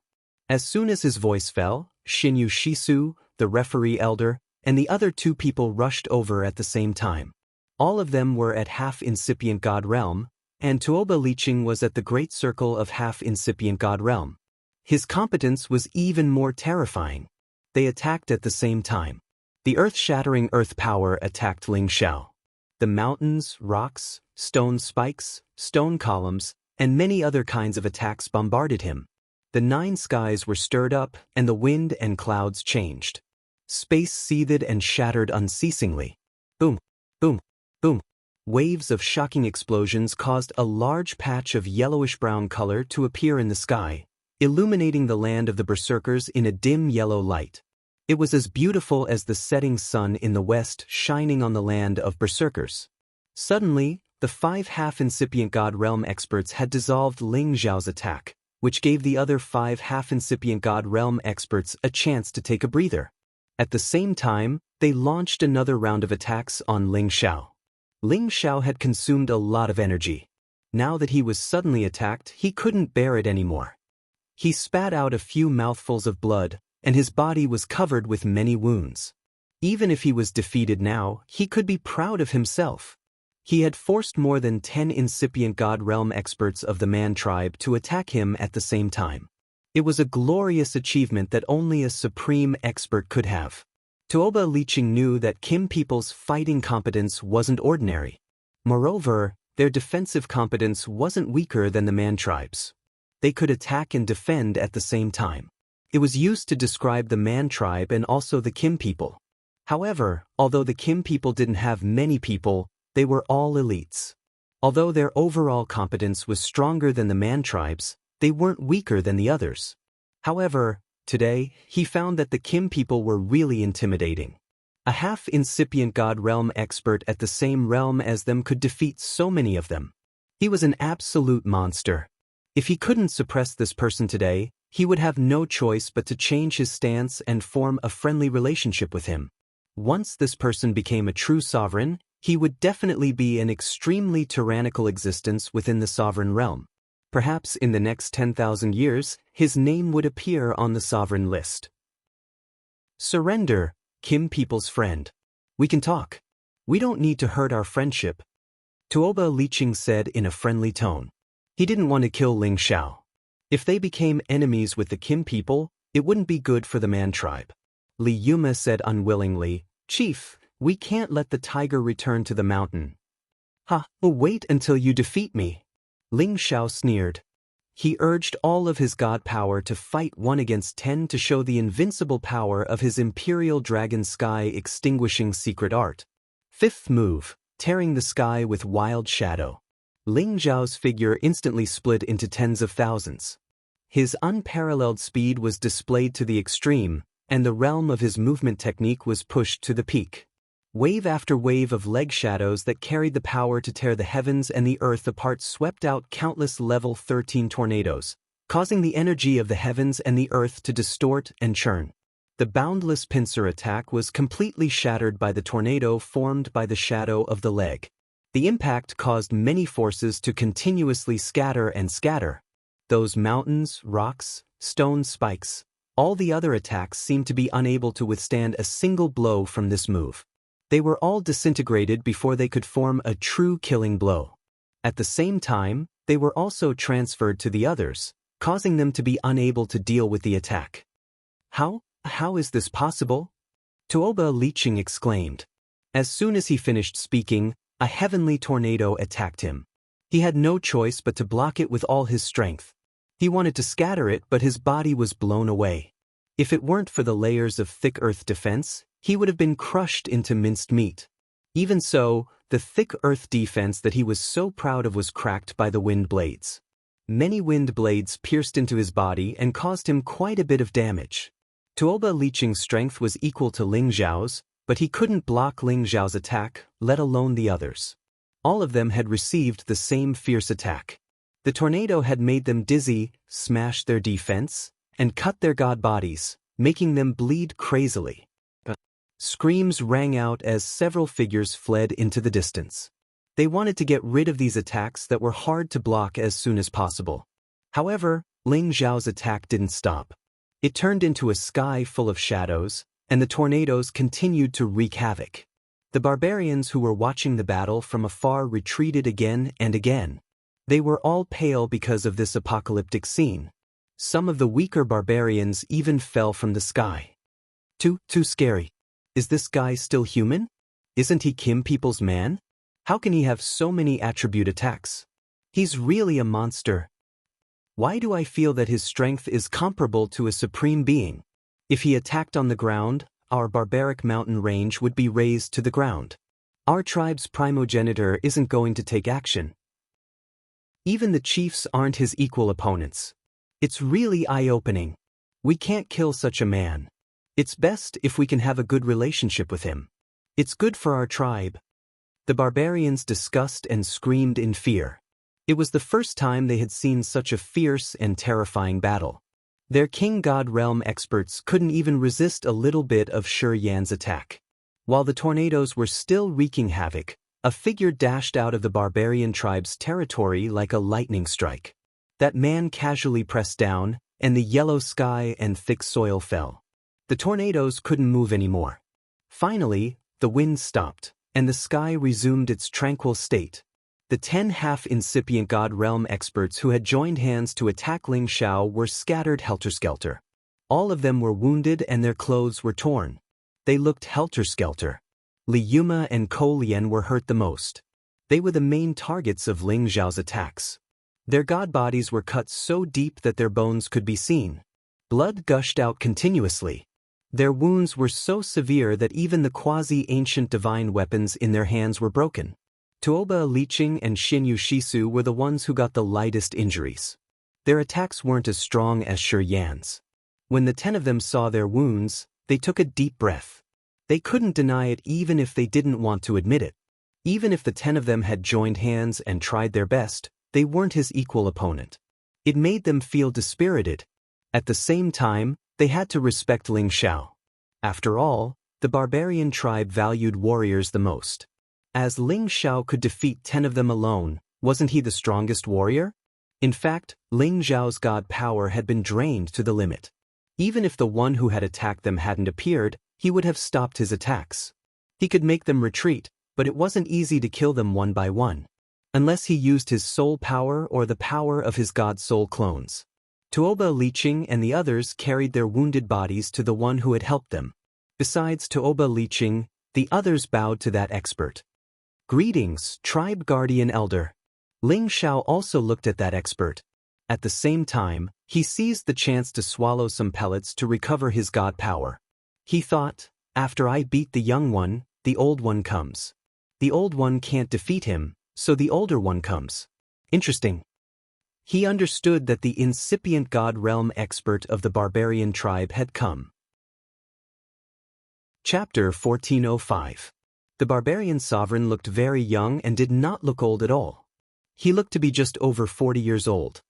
As soon as his voice fell, Xinyu Shisu, the referee elder, and the other two people rushed over at the same time. All of them were at half-incipient God Realm, and Tuoba Liqing was at the Great Circle of half-incipient God Realm. His competence was even more terrifying. They attacked at the same time. The earth-shattering earth power attacked Ling Xiao. The mountains, rocks, stone spikes, stone columns, and many other kinds of attacks bombarded him. The nine skies were stirred up, and the wind and clouds changed. Space seethed and shattered unceasingly. Boom, boom, boom. Waves of shocking explosions caused a large patch of yellowish-brown color to appear in the sky, illuminating the land of the berserkers in a dim yellow light. It was as beautiful as the setting sun in the west shining on the land of berserkers. Suddenly, the 5 half-incipient God Realm experts had dissolved Ling Xiao's attack, which gave the other 5 half-incipient God Realm experts a chance to take a breather. At the same time, they launched another round of attacks on Ling Xiao. Ling Xiao had consumed a lot of energy. Now that he was suddenly attacked, he couldn't bear it anymore. He spat out a few mouthfuls of blood, and his body was covered with many wounds. Even if he was defeated now, he could be proud of himself. He had forced more than 10 incipient God Realm experts of the Man tribe to attack him at the same time. It was a glorious achievement that only a supreme expert could have. Tuoba Liqing knew that Kim people's fighting competence wasn't ordinary. Moreover, their defensive competence wasn't weaker than the Man tribes. They could attack and defend at the same time. It was used to describe the Man tribe and also the Kim people. However, although the Kim people didn't have many people, they were all elites. Although their overall competence was stronger than the Man tribes, they weren't weaker than the others. However, today, he found that the Kim people were really intimidating. A half-incipient God Realm expert at the same realm as them could defeat so many of them. He was an absolute monster. If he couldn't suppress this person today, he would have no choice but to change his stance and form a friendly relationship with him. Once this person became a true sovereign, he would definitely be an extremely tyrannical existence within the sovereign realm. Perhaps in the next 10,000 years, his name would appear on the sovereign list. Surrender, Kim people's friend. We can talk. We don't need to hurt our friendship, Tuoba Liqing said in a friendly tone. He didn't want to kill Ling Xiao. If they became enemies with the Kim people, it wouldn't be good for the Man tribe. Li Yuma said unwillingly, Chief, we can't let the tiger return to the mountain. Wait until you defeat me. Ling Xiao sneered. He urged all of his god power to fight 1 against 10 to show the invincible power of his Imperial Dragon Sky extinguishing secret art. 5th move, tearing the sky with wild shadow. Ling Xiao's figure instantly split into tens of thousands. His unparalleled speed was displayed to the extreme, and the realm of his movement technique was pushed to the peak. Wave after wave of leg shadows that carried the power to tear the heavens and the earth apart swept out countless level 13 tornadoes, causing the energy of the heavens and the earth to distort and churn. The boundless pincer attack was completely shattered by the tornado formed by the shadow of the leg. The impact caused many forces to continuously scatter and scatter. Those mountains, rocks, stone spikes, all the other attacks seemed to be unable to withstand a single blow from this move. They were all disintegrated before they could form a true killing blow. At the same time, they were also transferred to the others, causing them to be unable to deal with the attack. How is this possible? Tuoba Liqing exclaimed. As soon as he finished speaking, a heavenly tornado attacked him. He had no choice but to block it with all his strength. He wanted to scatter it, but his body was blown away. If it weren't for the layers of thick earth defense, he would have been crushed into minced meat. Even so, the thick earth defense that he was so proud of was cracked by the wind blades. Many wind blades pierced into his body and caused him quite a bit of damage. Tuoba Liqing's strength was equal to Ling Xiao's, but he couldn't block Ling Xiao's attack, let alone the others. All of them had received the same fierce attack. The tornado had made them dizzy, smashed their defense, and cut their god bodies, making them bleed crazily. Screams rang out as several figures fled into the distance. They wanted to get rid of these attacks that were hard to block as soon as possible. However, Ling Zhao's attack didn't stop. It turned into a sky full of shadows, and the tornadoes continued to wreak havoc. The barbarians who were watching the battle from afar retreated again and again. They were all pale because of this apocalyptic scene. Some of the weaker barbarians even fell from the sky. Too scary. Is this guy still human? Isn't he Kim people's man? How can he have so many attribute attacks? He's really a monster. Why do I feel that his strength is comparable to a supreme being? If he attacked on the ground, our barbaric mountain range would be razed to the ground. Our tribe's primogenitor isn't going to take action. Even the chiefs aren't his equal opponents. It's really eye-opening. We can't kill such a man. It's best if we can have a good relationship with him. It's good for our tribe. The barbarians discussed and screamed in fear. It was the first time they had seen such a fierce and terrifying battle. Their King God Realm experts couldn't even resist a little bit of Shi Yan's attack. While the tornadoes were still wreaking havoc, a figure dashed out of the barbarian tribe's territory like a lightning strike. That man casually pressed down, and the yellow sky and thick soil fell. The tornadoes couldn't move anymore. Finally, the wind stopped, and the sky resumed its tranquil state. The 10 half-incipient God Realm experts who had joined hands to attack Ling Zhao were scattered helter-skelter. All of them were wounded and their clothes were torn. They looked helter-skelter. Li Yuma and Ko Lian were hurt the most. They were the main targets of Ling Zhao's attacks. Their god bodies were cut so deep that their bones could be seen. Blood gushed out continuously. Their wounds were so severe that even the quasi-ancient divine weapons in their hands were broken. Tuoba Liqing and Xinyu Shisu were the ones who got the lightest injuries. Their attacks weren't as strong as Shi Yan's. When the 10 of them saw their wounds, they took a deep breath. They couldn't deny it even if they didn't want to admit it. Even if the 10 of them had joined hands and tried their best, they weren't his equal opponent. It made them feel dispirited. At the same time, they had to respect Ling Zhao. After all, the barbarian tribe valued warriors the most. As Ling Zhao could defeat 10 of them alone, wasn't he the strongest warrior? In fact, Ling Zhao's god power had been drained to the limit. Even if the one who had attacked them hadn't appeared, he would have stopped his attacks. He could make them retreat, but it wasn't easy to kill them one by one. Unless he used his soul power or the power of his god soul clones. Tuoba Liqing and the others carried their wounded bodies to the one who had helped them. Besides Tuoba Liqing, the others bowed to that expert. Greetings, Tribe Guardian Elder. Ling Zhao also looked at that expert. At the same time, he seized the chance to swallow some pellets to recover his god power. He thought, after I beat the young one, the old one comes. The old one can't defeat him, so the older one comes. Interesting. He understood that the incipient God Realm expert of the barbarian tribe had come. Chapter 1405. The barbarian sovereign looked very young and did not look old at all. He looked to be just over 40 years old.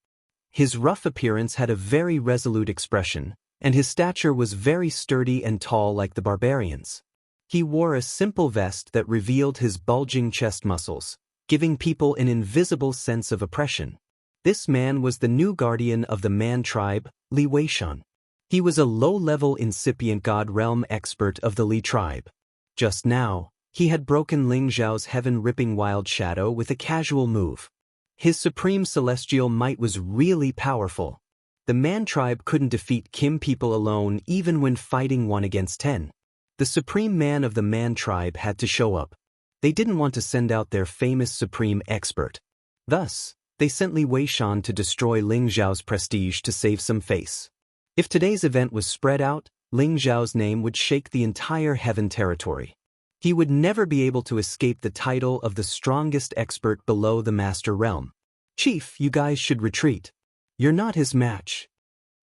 His rough appearance had a very resolute expression, and his stature was very sturdy and tall like the barbarians. He wore a simple vest that revealed his bulging chest muscles, giving people an invisible sense of oppression. This man was the new guardian of the Man tribe, Li Weishan. He was a low-level incipient God Realm expert of the Li tribe. Just now, he had broken Ling Zhao's heaven-ripping wild shadow with a casual move. His supreme celestial might was really powerful. The Man tribe couldn't defeat Kim people alone even when fighting 1 against 10. The supreme man of the Man tribe had to show up. They didn't want to send out their famous supreme expert. Thus, they sent Li Weishan to destroy Ling Zhao's prestige to save some face. If today's event was spread out, Ling Zhao's name would shake the entire heaven territory. He would never be able to escape the title of the strongest expert below the Master Realm. Chief, you guys should retreat. You're not his match.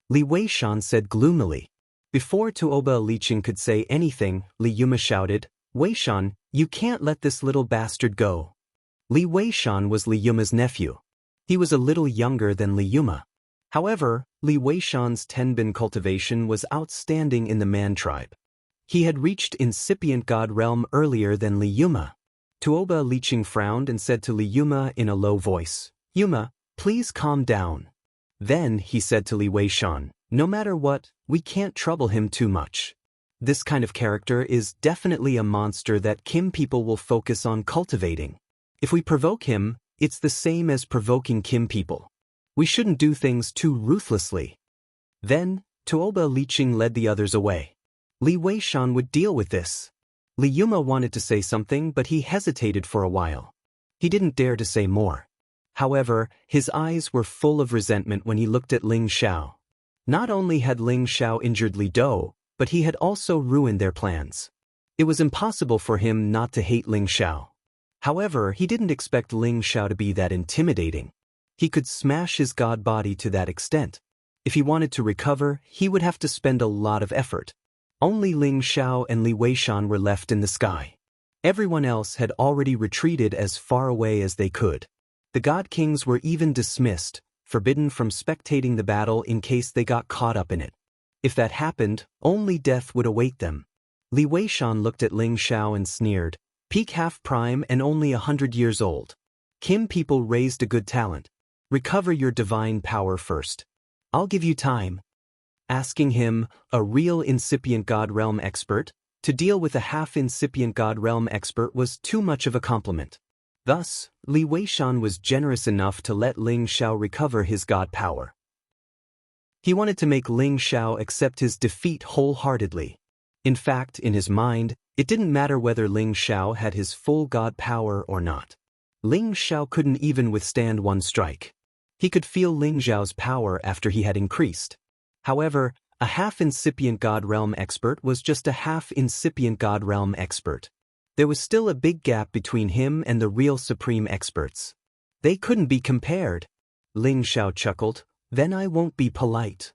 Li Weishan said gloomily. Before Tuoba Liqing could say anything, Li Yuma shouted, Weishan, you can't let this little bastard go. Li Weishan was Li Yuma's nephew. He was a little younger than Li Yuma. However, Li Weishan's Tenbin cultivation was outstanding in the Man tribe. He had reached incipient god realm earlier than Li Yuma. Tuoba Liqing frowned and said to Li Yuma in a low voice, "Yuma, please calm down." Then he said to Li Weishan, "No matter what, we can't trouble him too much. This kind of character is definitely a monster that Kim people will focus on cultivating. If we provoke him, it's the same as provoking Kim people. We shouldn't do things too ruthlessly." Then, Tuoba Liqing led the others away. Li Weishan would deal with this. Li Yuma wanted to say something, but he hesitated for a while. He didn't dare to say more. However, his eyes were full of resentment when he looked at Ling Xiao. Not only had Ling Xiao injured Li Dou, but he had also ruined their plans. It was impossible for him not to hate Ling Xiao. However, he didn't expect Ling Xiao to be that intimidating. He could smash his god body to that extent. If he wanted to recover, he would have to spend a lot of effort. Only Ling Xiao and Li Weishan were left in the sky. Everyone else had already retreated as far away as they could. The God Kings were even dismissed, forbidden from spectating the battle in case they got caught up in it. If that happened, only death would await them. Li Weishan looked at Ling Xiao and sneered, "Peak half prime and only 100 years old. Kim people raised a good talent. Recover your divine power first. I'll give you time." Asking him, a real incipient god realm expert, to deal with a half-incipient god realm expert was too much of a compliment. Thus, Li Weishan was generous enough to let Ling Xiao recover his god power. He wanted to make Ling Xiao accept his defeat wholeheartedly. In fact, in his mind, it didn't matter whether Ling Xiao had his full god power or not. Ling Xiao couldn't even withstand one strike. He could feel Ling Xiao's power after he had increased. However, a half-incipient god realm expert was just a half-incipient god realm expert. There was still a big gap between him and the real supreme experts. They couldn't be compared. Ling Xiao chuckled, "Then I won't be polite."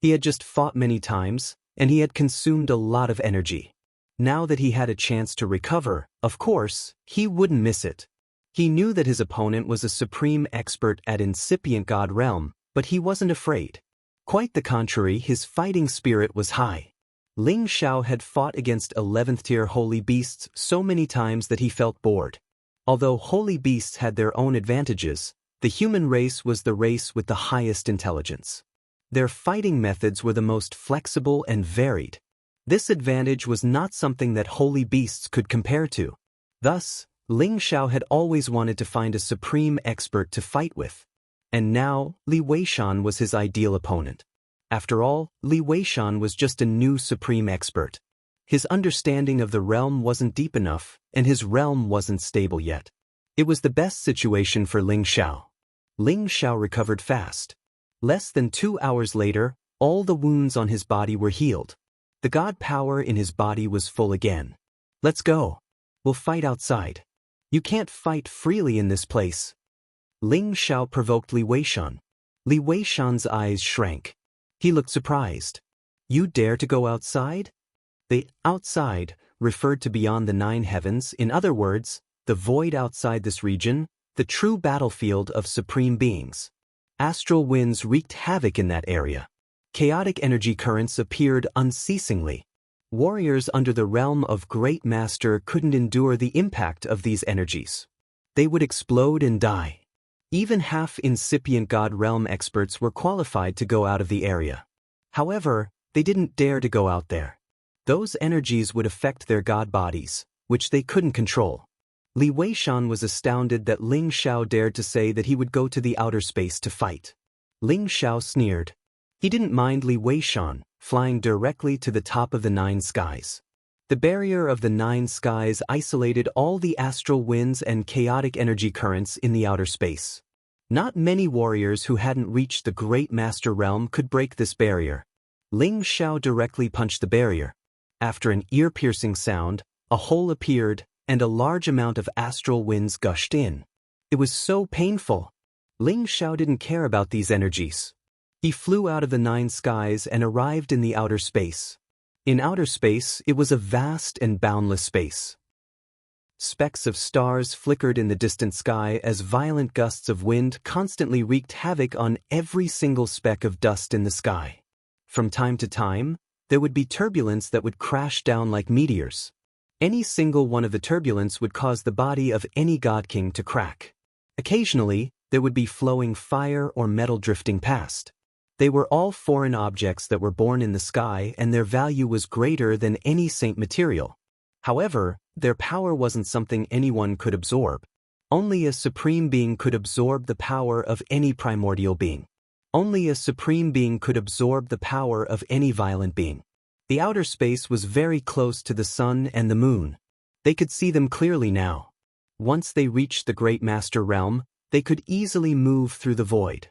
He had just fought many times, and he had consumed a lot of energy. Now that he had a chance to recover, of course, he wouldn't miss it. He knew that his opponent was a supreme expert at incipient god realm, but he wasn't afraid. Quite the contrary, his fighting spirit was high. Ling Xiao had fought against 11th-tier holy beasts so many times that he felt bored. Although holy beasts had their own advantages, the human race was the race with the highest intelligence. Their fighting methods were the most flexible and varied. This advantage was not something that holy beasts could compare to. Thus, Ling Xiao had always wanted to find a supreme expert to fight with. And now, Li Weishan was his ideal opponent. After all, Li Weishan was just a new supreme expert. His understanding of the realm wasn't deep enough, and his realm wasn't stable yet. It was the best situation for Ling Xiao. Ling Xiao recovered fast. Less than 2 hours later, all the wounds on his body were healed. The god power in his body was full again. "Let's go. We'll fight outside. You can't fight freely in this place." Ling Xiao provoked Li Weishan. Li Weishan's eyes shrank. He looked surprised. "You dare to go outside?" The outside referred to beyond the 9 heavens, in other words, the void outside this region, the true battlefield of supreme beings. Astral winds wreaked havoc in that area. Chaotic energy currents appeared unceasingly. Warriors under the realm of Great Master couldn't endure the impact of these energies. They would explode and die. Even half-incipient god realm experts were qualified to go out of the area. However, they didn't dare to go out there. Those energies would affect their god bodies, which they couldn't control. Li Weishan was astounded that Ling Xiao dared to say that he would go to the outer space to fight. Ling Xiao sneered. He didn't mind Li Weishan flying directly to the top of the 9 skies. The barrier of the 9 skies isolated all the astral winds and chaotic energy currents in the outer space. Not many warriors who hadn't reached the Great Master realm could break this barrier. Ling Xiao directly punched the barrier. After an ear-piercing sound, a hole appeared, and a large amount of astral winds gushed in. It was so painful. Ling Xiao didn't care about these energies. He flew out of the 9 skies and arrived in the outer space. In outer space, it was a vast and boundless space. Specks of stars flickered in the distant sky as violent gusts of wind constantly wreaked havoc on every single speck of dust in the sky. From time to time, there would be turbulence that would crash down like meteors. Any single one of the turbulence would cause the body of any god king to crack. Occasionally, there would be flowing fire or metal drifting past. They were all foreign objects that were born in the sky, and their value was greater than any saint material. However, their power wasn't something anyone could absorb. Only a supreme being could absorb the power of any primordial being. Only a supreme being could absorb the power of any violent being. The outer space was very close to the sun and the moon. They could see them clearly now. Once they reached the Great Master Realm, they could easily move through the void.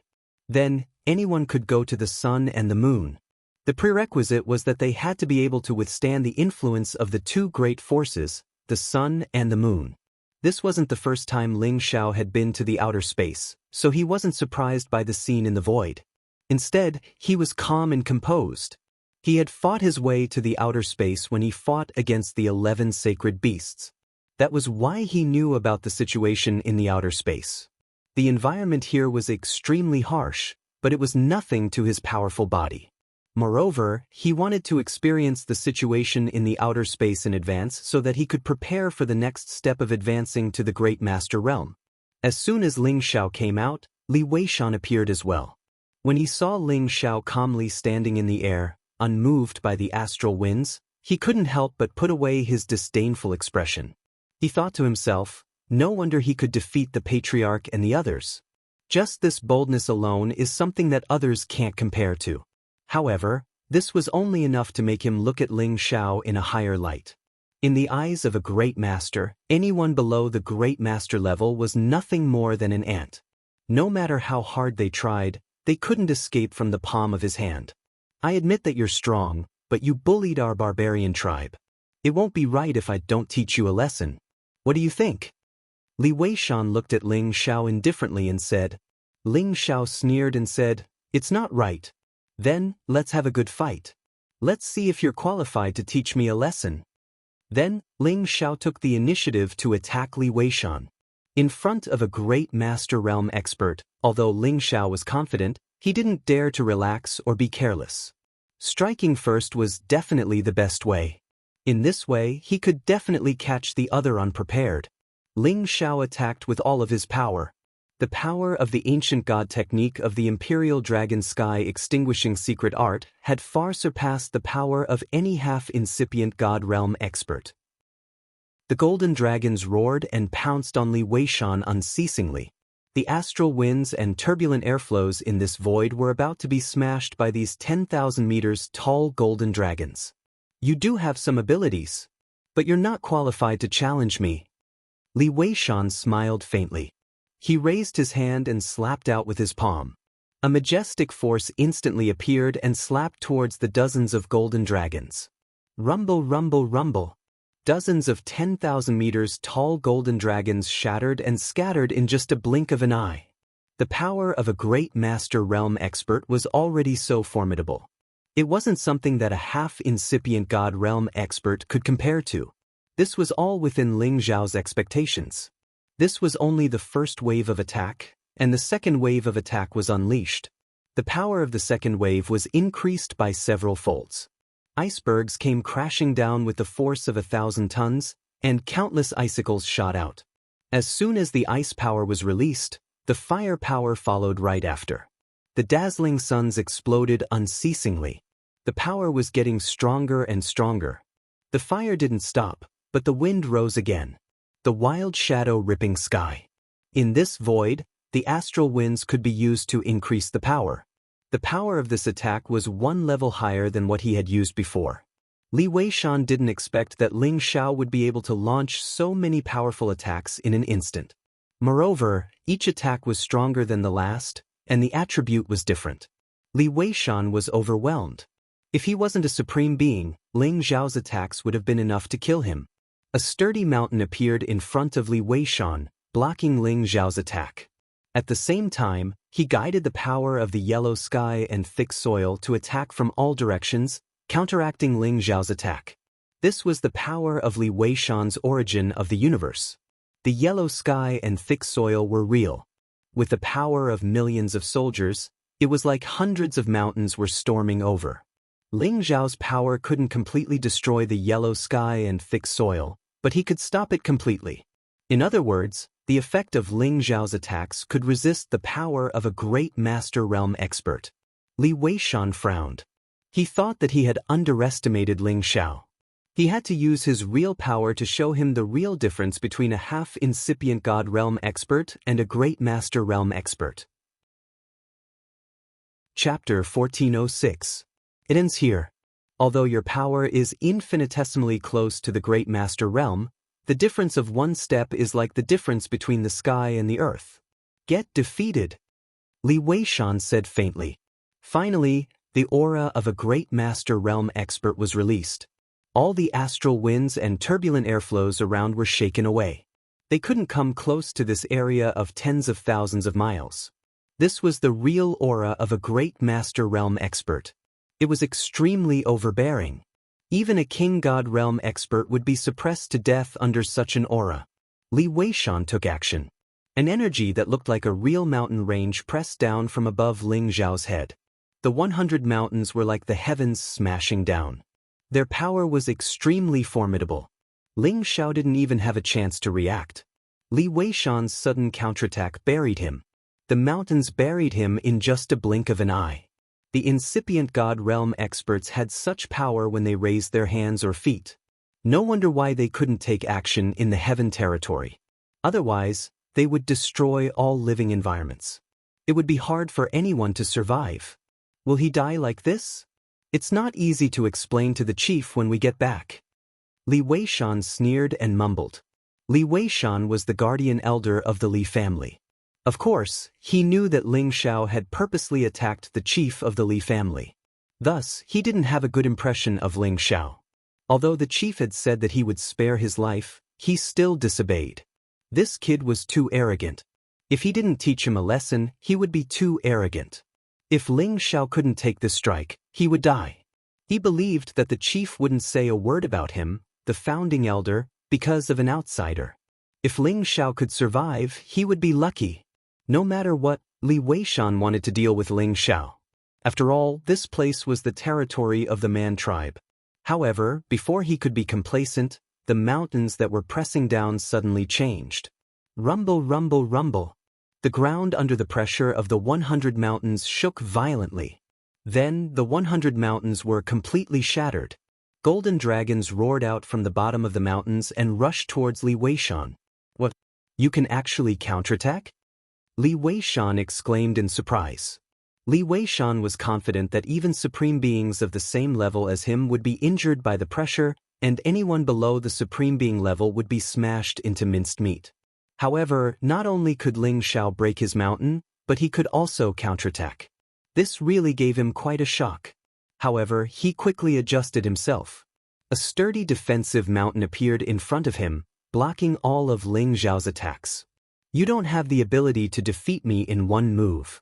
Then, anyone could go to the sun and the moon. The prerequisite was that they had to be able to withstand the influence of the two great forces, the sun and the moon. This wasn't the first time Ling Xiao had been to the outer space, so he wasn't surprised by the scene in the void. Instead, he was calm and composed. He had fought his way to the outer space when he fought against the 11 sacred beasts. That was why he knew about the situation in the outer space. The environment here was extremely harsh, but it was nothing to his powerful body. Moreover, he wanted to experience the situation in the outer space in advance so that he could prepare for the next step of advancing to the Great Master Realm. As soon as Ling Xiao came out, Li Weishan appeared as well. When he saw Ling Xiao calmly standing in the air, unmoved by the astral winds, he couldn't help but put away his disdainful expression. He thought to himself, no wonder he could defeat the Patriarch and the others. Just this boldness alone is something that others can't compare to. However, this was only enough to make him look at Ling Xiao in a higher light. In the eyes of a great master, anyone below the great master level was nothing more than an ant. No matter how hard they tried, they couldn't escape from the palm of his hand. I admit that you're strong, but you bullied our barbarian tribe. It won't be right if I don't teach you a lesson. What do you think? Li Weishan looked at Ling Xiao indifferently and said. Ling Xiao sneered and said, "It's not right." Then, let's have a good fight. Let's see if you're qualified to teach me a lesson. Then, Ling Xiao took the initiative to attack Li Weishan. In front of a great Master Realm expert, although Ling Xiao was confident, he didn't dare to relax or be careless. Striking first was definitely the best way. In this way, he could definitely catch the other unprepared. Ling Xiao attacked with all of his power. The power of the ancient god technique of the Imperial Dragon Sky extinguishing secret art had far surpassed the power of any half-incipient god realm expert. The golden dragons roared and pounced on Li Weishan unceasingly. The astral winds and turbulent airflows in this void were about to be smashed by these 10,000 meters tall golden dragons. You do have some abilities, but you're not qualified to challenge me. Li Weishan smiled faintly. He raised his hand and slapped out with his palm. A majestic force instantly appeared and slapped towards the dozens of golden dragons. Rumble, rumble, rumble. Dozens of 10,000 meters tall golden dragons shattered and scattered in just a blink of an eye. The power of a great Master Realm expert was already so formidable. It wasn't something that a half-incipient God Realm expert could compare to. This was all within Ling Xiao's expectations. This was only the first wave of attack, and the second wave of attack was unleashed. The power of the second wave was increased by several folds. Icebergs came crashing down with the force of 1,000 tons, and countless icicles shot out. As soon as the ice power was released, the fire power followed right after. The dazzling suns exploded unceasingly. The power was getting stronger and stronger. The fire didn't stop, but the wind rose again. The wild shadow ripping sky. In this void, the astral winds could be used to increase the power. The power of this attack was one level higher than what he had used before. Li Weishan didn't expect that Ling Xiao would be able to launch so many powerful attacks in an instant. Moreover, each attack was stronger than the last, and the attribute was different. Li Weishan was overwhelmed. If he wasn't a supreme being, Ling Xiao's attacks would have been enough to kill him. A sturdy mountain appeared in front of Li Weishan, blocking Ling Xiao's attack. At the same time, he guided the power of the yellow sky and thick soil to attack from all directions, counteracting Ling Xiao's attack. This was the power of Li Weishan's origin of the universe. The yellow sky and thick soil were real. With the power of millions of soldiers, it was like hundreds of mountains were storming over. Ling Xiao's power couldn't completely destroy the yellow sky and thick soil, but he could stop it completely. In other words, the effect of Ling Xiao's attacks could resist the power of a great Master Realm expert. Li Weishan frowned. He thought that he had underestimated Ling Xiao. He had to use his real power to show him the real difference between a half-incipient God Realm expert and a great Master Realm expert. Chapter 1406. It ends here. Although your power is infinitesimally close to the great Master Realm, the difference of one step is like the difference between the sky and the earth. Get defeated, Li Weishan said faintly. Finally, the aura of a great Master Realm expert was released. All the astral winds and turbulent airflows around were shaken away. They couldn't come close to this area of tens of thousands of miles. This was the real aura of a great Master Realm expert. It was extremely overbearing. Even a King God Realm expert would be suppressed to death under such an aura. Li Weishan took action. An energy that looked like a real mountain range pressed down from above Ling Xiao's head. The 100 mountains were like the heavens smashing down. Their power was extremely formidable. Ling Xiao didn't even have a chance to react. Li Weishan's sudden counterattack buried him. The mountains buried him in just a blink of an eye. The incipient God Realm experts had such power when they raised their hands or feet. No wonder why they couldn't take action in the heaven territory. Otherwise, they would destroy all living environments. It would be hard for anyone to survive. Will he die like this? It's not easy to explain to the chief when we get back. Li Weishan sneered and mumbled. Li Weishan was the guardian elder of the Li family. Of course, he knew that Ling Xiao had purposely attacked the chief of the Li family. Thus, he didn't have a good impression of Ling Xiao. Although the chief had said that he would spare his life, he still disobeyed. This kid was too arrogant. If he didn't teach him a lesson, he would be too arrogant. If Ling Xiao couldn't take the strike, he would die. He believed that the chief wouldn't say a word about him, the founding elder, because of an outsider. If Ling Xiao could survive, he would be lucky. No matter what, Li Weishan wanted to deal with Ling Xiao. After all, this place was the territory of the Man tribe. However, before he could be complacent, the mountains that were pressing down suddenly changed. Rumble, rumble, rumble. The ground under the pressure of the 100 mountains shook violently. Then, the 100 mountains were completely shattered. Golden dragons roared out from the bottom of the mountains and rushed towards Li Weishan. What? You can actually counterattack? Li Weishan exclaimed in surprise. Li Weishan was confident that even supreme beings of the same level as him would be injured by the pressure, and anyone below the supreme being level would be smashed into minced meat. However, not only could Ling Xiao break his mountain, but he could also counterattack. This really gave him quite a shock. However, he quickly adjusted himself. A sturdy defensive mountain appeared in front of him, blocking all of Ling Xiao's attacks. You don't have the ability to defeat me in one move.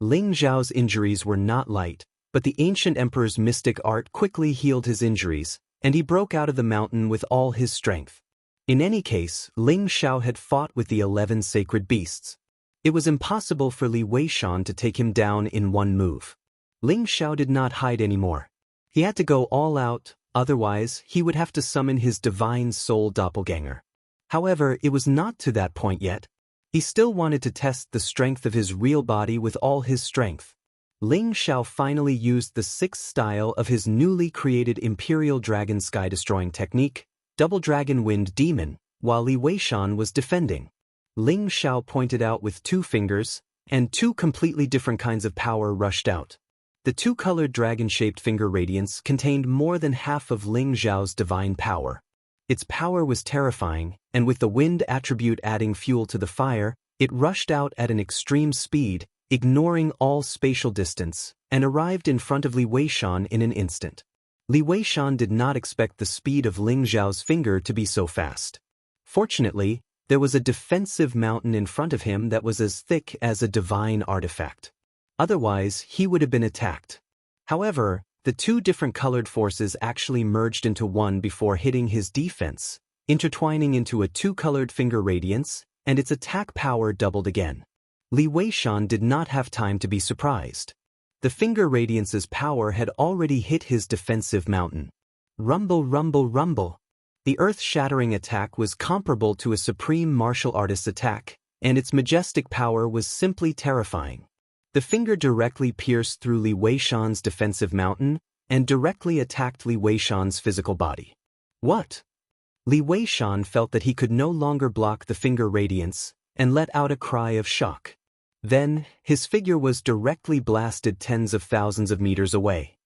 Ling Xiao's injuries were not light, but the ancient emperor's mystic art quickly healed his injuries, and he broke out of the mountain with all his strength. In any case, Ling Xiao had fought with the 11 sacred beasts. It was impossible for Li Weishan to take him down in one move. Ling Xiao did not hide anymore. He had to go all out, otherwise he would have to summon his divine soul doppelganger. However, it was not to that point yet. He still wanted to test the strength of his real body with all his strength. Ling Xiao finally used the 6th style of his newly created Imperial Dragon Sky-Destroying technique, Double Dragon Wind Demon, while Li Weishan was defending. Ling Xiao pointed out with 2 fingers, and 2 completely different kinds of power rushed out. The 2-colored dragon-shaped finger radiance contained more than half of Ling Xiao's divine power. Its power was terrifying, and with the wind attribute adding fuel to the fire, it rushed out at an extreme speed, ignoring all spatial distance, and arrived in front of Li Weishan in an instant. Li Weishan did not expect the speed of Ling Xiao's finger to be so fast. Fortunately, there was a defensive mountain in front of him that was as thick as a divine artifact. Otherwise, he would have been attacked. However, the 2 different colored forces actually merged into one before hitting his defense, intertwining into a 2-colored finger radiance, and its attack power doubled again. Li Weishan did not have time to be surprised. The finger radiance's power had already hit his defensive mountain. Rumble, rumble, rumble. The earth-shattering attack was comparable to a supreme martial artist's attack, and its majestic power was simply terrifying. The finger directly pierced through Li Weishan's defensive mountain and directly attacked Li Weishan's physical body. What? Li Weishan felt that he could no longer block the finger radiance and let out a cry of shock. Then, his figure was directly blasted tens of thousands of meters away.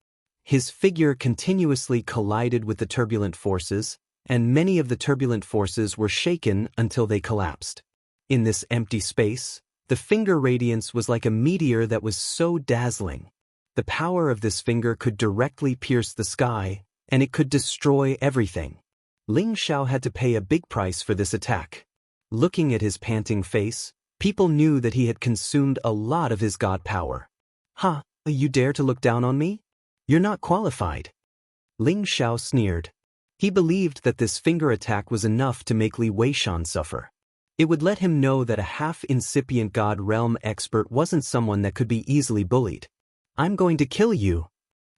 His figure continuously collided with the turbulent forces, and many of the turbulent forces were shaken until they collapsed. In this empty space, the finger radiance was like a meteor that was so dazzling. The power of this finger could directly pierce the sky, and it could destroy everything. Ling Xiao had to pay a big price for this attack. Looking at his panting face, people knew that he had consumed a lot of his god power. "Ha, you dare to look down on me? You're not qualified." Ling Xiao sneered. He believed that this finger attack was enough to make Li Weishan suffer. It would let him know that a half-incipient god realm expert wasn't someone that could be easily bullied. "I'm going to kill you."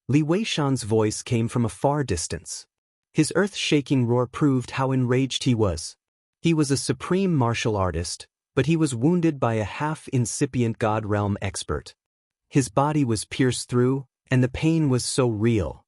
Li Weishan's voice came from a far distance. His earth-shaking roar proved how enraged he was. He was a supreme martial artist, but he was wounded by a half-incipient god realm expert. His body was pierced through, and the pain was so real.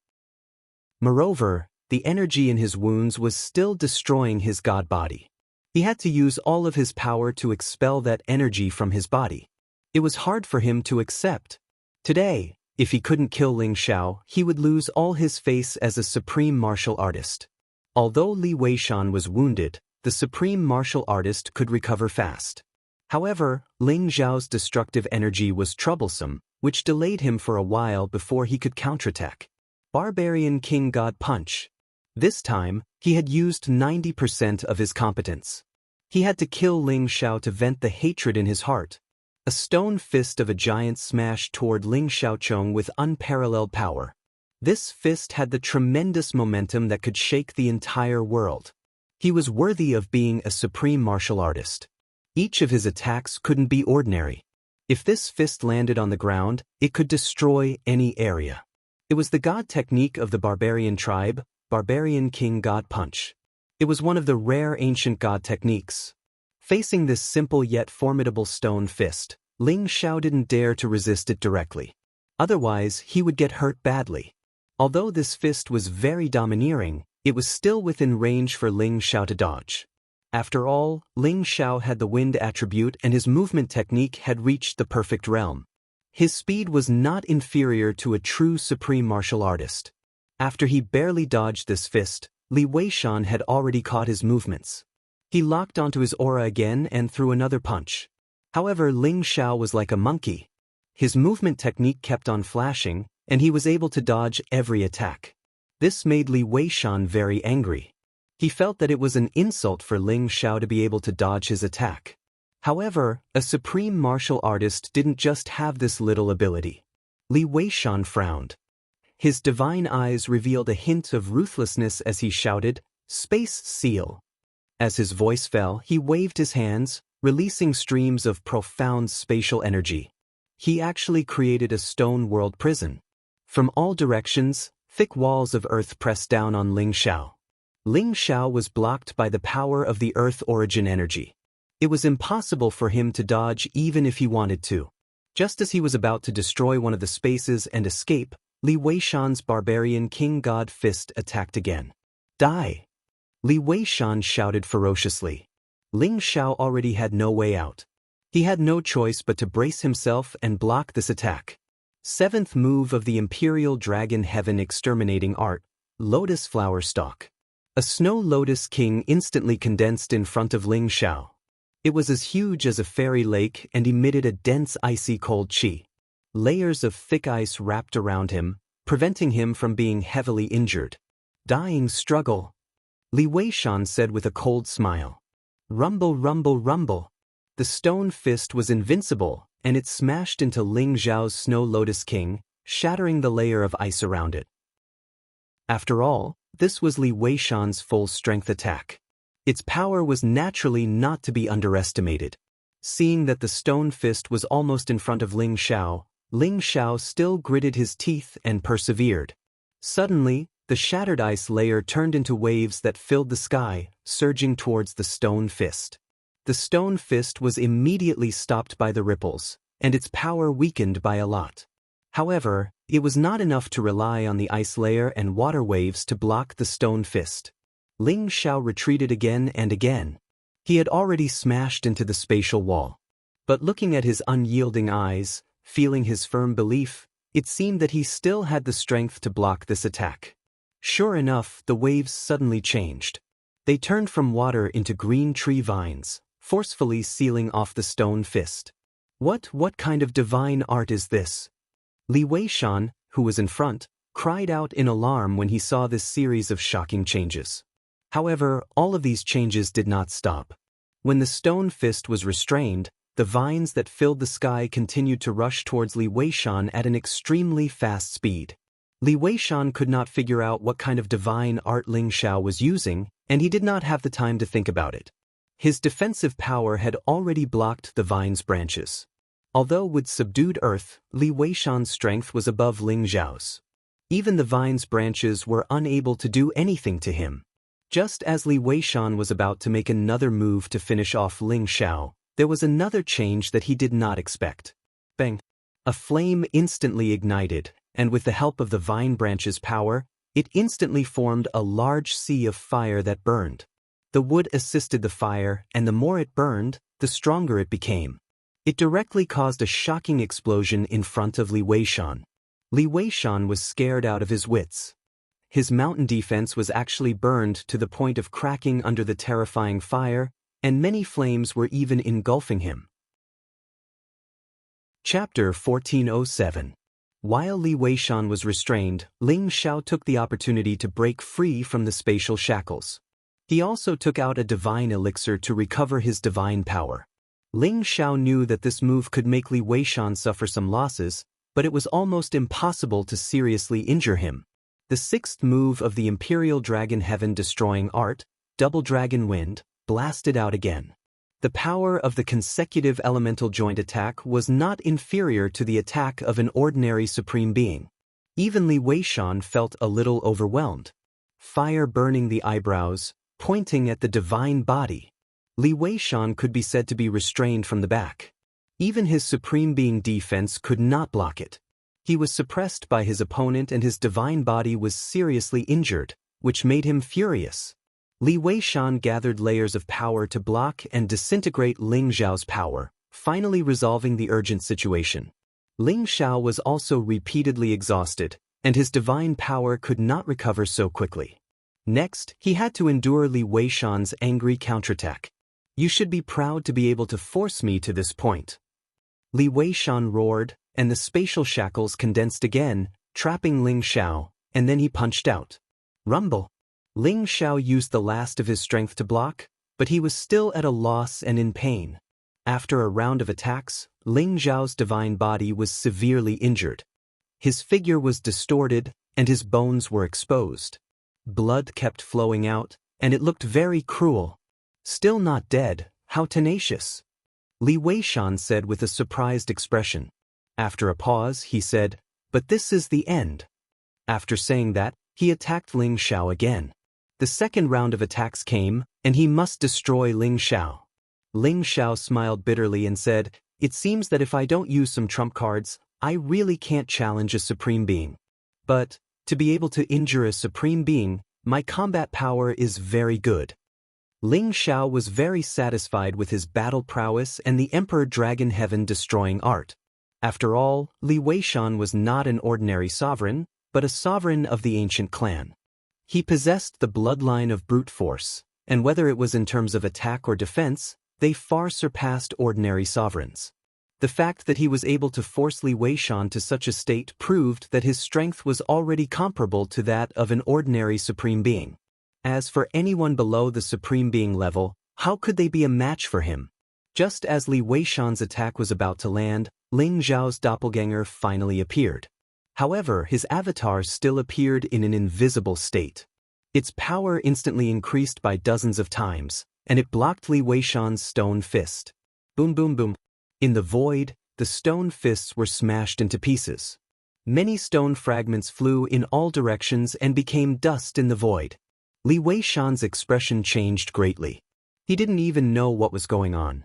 Moreover, the energy in his wounds was still destroying his god body. He had to use all of his power to expel that energy from his body. It was hard for him to accept. Today, if he couldn't kill Ling Xiao, he would lose all his face as a supreme martial artist. Although Li Weishan was wounded, the supreme martial artist could recover fast. However, Ling Xiao's destructive energy was troublesome, which delayed him for a while before he could counterattack. Barbarian King God Punch. This time, he had used 90% of his competence. He had to kill Ling Xiao to vent the hatred in his heart. A stone fist of a giant smashed toward Ling Xiaochong with unparalleled power. This fist had the tremendous momentum that could shake the entire world. He was worthy of being a supreme martial artist. Each of his attacks couldn't be ordinary. If this fist landed on the ground, it could destroy any area. It was the god technique of the barbarian tribe, Barbarian King God Punch. It was one of the rare ancient god techniques. Facing this simple yet formidable stone fist, Ling Xiao didn't dare to resist it directly. Otherwise, he would get hurt badly. Although this fist was very domineering, it was still within range for Ling Xiao to dodge. After all, Ling Xiao had the wind attribute and his movement technique had reached the perfect realm. His speed was not inferior to a true supreme martial artist. After he barely dodged this fist, Li Weishan had already caught his movements. He locked onto his aura again and threw another punch. However, Ling Xiao was like a monkey. His movement technique kept on flashing, and he was able to dodge every attack. This made Li Weishan very angry. He felt that it was an insult for Ling Xiao to be able to dodge his attack. However, a supreme martial artist didn't just have this little ability. Li Weishan frowned. His divine eyes revealed a hint of ruthlessness as he shouted, "Space Seal." As his voice fell, he waved his hands, releasing streams of profound spatial energy. He actually created a stone world prison. From all directions, thick walls of earth pressed down on Ling Xiao. Ling Xiao was blocked by the power of the earth origin energy. It was impossible for him to dodge even if he wanted to. Just as he was about to destroy one of the spaces and escape, Li Weishan's barbarian king god fist attacked again. "Die!" Li Weishan shouted ferociously. Ling Xiao already had no way out. He had no choice but to brace himself and block this attack. Seventh move of the Imperial Dragon Heaven Exterminating Art, Lotus Flower Stalk. A snow lotus king instantly condensed in front of Ling Xiao. It was as huge as a fairy lake and emitted a dense icy cold chi. Layers of thick ice wrapped around him, preventing him from being heavily injured. "Dying struggle," Li Weishan said with a cold smile. Rumble, rumble, rumble. The stone fist was invincible, and it smashed into Ling Xiao's Snow Lotus King, shattering the layer of ice around it. After all, this was Li Weishan's full-strength attack. Its power was naturally not to be underestimated. Seeing that the stone fist was almost in front of Ling Xiao, Ling Xiao still gritted his teeth and persevered. Suddenly, the shattered ice layer turned into waves that filled the sky, surging towards the stone fist. The stone fist was immediately stopped by the ripples, and its power weakened by a lot. However, it was not enough to rely on the ice layer and water waves to block the stone fist. Ling Xiao retreated again and again. He had already smashed into the spatial wall. But looking at his unyielding eyes, feeling his firm belief, it seemed that he still had the strength to block this attack. Sure enough, the waves suddenly changed. They turned from water into green tree vines, forcefully sealing off the stone fist. What kind of divine art is this? Li Weishan, who was in front, cried out in alarm when he saw this series of shocking changes. However, all of these changes did not stop. When the stone fist was restrained, the vines that filled the sky continued to rush towards Li Weishan at an extremely fast speed. Li Weishan could not figure out what kind of divine art Ling Xiao was using, and he did not have the time to think about it. His defensive power had already blocked the vine's branches. Although with subdued earth, Li Weishan's strength was above Ling Xiao's. Even the vine's branches were unable to do anything to him. Just as Li Weishan was about to make another move to finish off Ling Xiao, there was another change that he did not expect. Bang! A flame instantly ignited, and with the help of the vine branch's power, it instantly formed a large sea of fire that burned. The wood assisted the fire, and the more it burned, the stronger it became. It directly caused a shocking explosion in front of Li Weishan. Li Weishan was scared out of his wits. His mountain defense was actually burned to the point of cracking under the terrifying fire, and many flames were even engulfing him. Chapter 1407. While Li Weishan was restrained, Ling Xiao took the opportunity to break free from the spatial shackles. He also took out a divine elixir to recover his divine power. Ling Xiao knew that this move could make Li Weishan suffer some losses, but it was almost impossible to seriously injure him. The sixth move of the Imperial Dragon Heaven Destroying Art, Double Dragon Wind, blasted out again. The power of the consecutive elemental joint attack was not inferior to the attack of an ordinary supreme being. Even Li Weishan felt a little overwhelmed. Fire burning the eyebrows, pointing at the divine body. Li Weishan could be said to be restrained from the back. Even his supreme being defense could not block it. He was suppressed by his opponent and his divine body was seriously injured, which made him furious. Li Weishan gathered layers of power to block and disintegrate Ling Xiao's power, finally resolving the urgent situation. Ling Xiao was also repeatedly exhausted, and his divine power could not recover so quickly. Next, he had to endure Li Weishan's angry counterattack. "You should be proud to be able to force me to this point." Li Weishan roared, and the spatial shackles condensed again, trapping Ling Xiao, and then he punched out. Rumble! Ling Xiao used the last of his strength to block, but he was still at a loss and in pain. After a round of attacks, Ling Xiao's divine body was severely injured. His figure was distorted, and his bones were exposed. Blood kept flowing out, and it looked very cruel. "Still not dead, how tenacious," Li Weishan said with a surprised expression. After a pause, he said, "But this is the end." After saying that, he attacked Ling Xiao again. The second round of attacks came, and he must destroy Ling Xiao. Ling Xiao smiled bitterly and said, "It seems that if I don't use some trump cards, I really can't challenge a supreme being. But, to be able to injure a supreme being, my combat power is very good." Ling Xiao was very satisfied with his battle prowess and the Emperor Dragon Heaven Destroying Art. After all, Li Weishan was not an ordinary sovereign, but a sovereign of the ancient clan. He possessed the bloodline of brute force, and whether it was in terms of attack or defense, they far surpassed ordinary sovereigns. The fact that he was able to force Li Weishan to such a state proved that his strength was already comparable to that of an ordinary supreme being. As for anyone below the supreme being level, how could they be a match for him? Just as Li Weishan's attack was about to land, Ling Xiao's doppelganger finally appeared. However, his avatar still appeared in an invisible state. Its power instantly increased by dozens of times, and it blocked Li Weishan's stone fist. Boom boom boom. In the void, the stone fists were smashed into pieces. Many stone fragments flew in all directions and became dust in the void. Li Weishan's expression changed greatly. He didn't even know what was going on.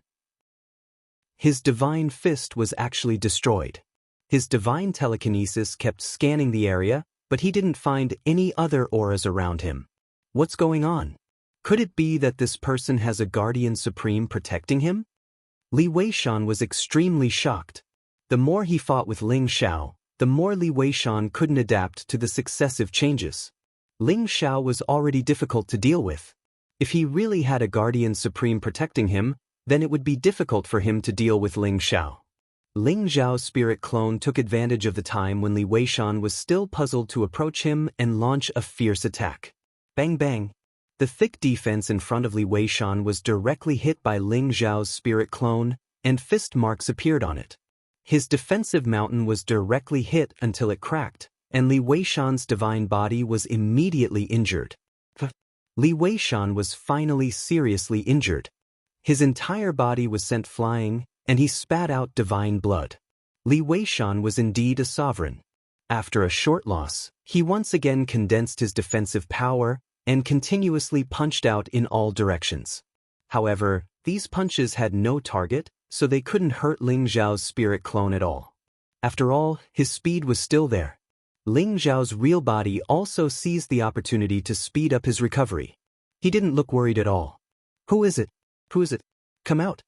His divine fist was actually destroyed. His divine telekinesis kept scanning the area, but he didn't find any other auras around him. What's going on? Could it be that this person has a guardian supreme protecting him? Li Weishan was extremely shocked. The more he fought with Ling Xiao, the more Li Weishan couldn't adapt to the successive changes. Ling Xiao was already difficult to deal with. If he really had a guardian supreme protecting him, then it would be difficult for him to deal with Ling Xiao. Ling Xiao's spirit clone took advantage of the time when Li Weishan was still puzzled to approach him and launch a fierce attack. Bang bang! The thick defense in front of Li Weishan was directly hit by Ling Xiao's spirit clone, and fist marks appeared on it. His defensive mountain was directly hit until it cracked, and Li Weishan's divine body was immediately injured. Li Weishan was finally seriously injured. His entire body was sent flying, and he spat out divine blood. Li Weishan was indeed a sovereign. After a short loss, he once again condensed his defensive power and continuously punched out in all directions. However, these punches had no target, so they couldn't hurt Ling Xiao's spirit clone at all. After all, his speed was still there. Ling Xiao's real body also seized the opportunity to speed up his recovery. He didn't look worried at all. Who is it? Who is it? Come out!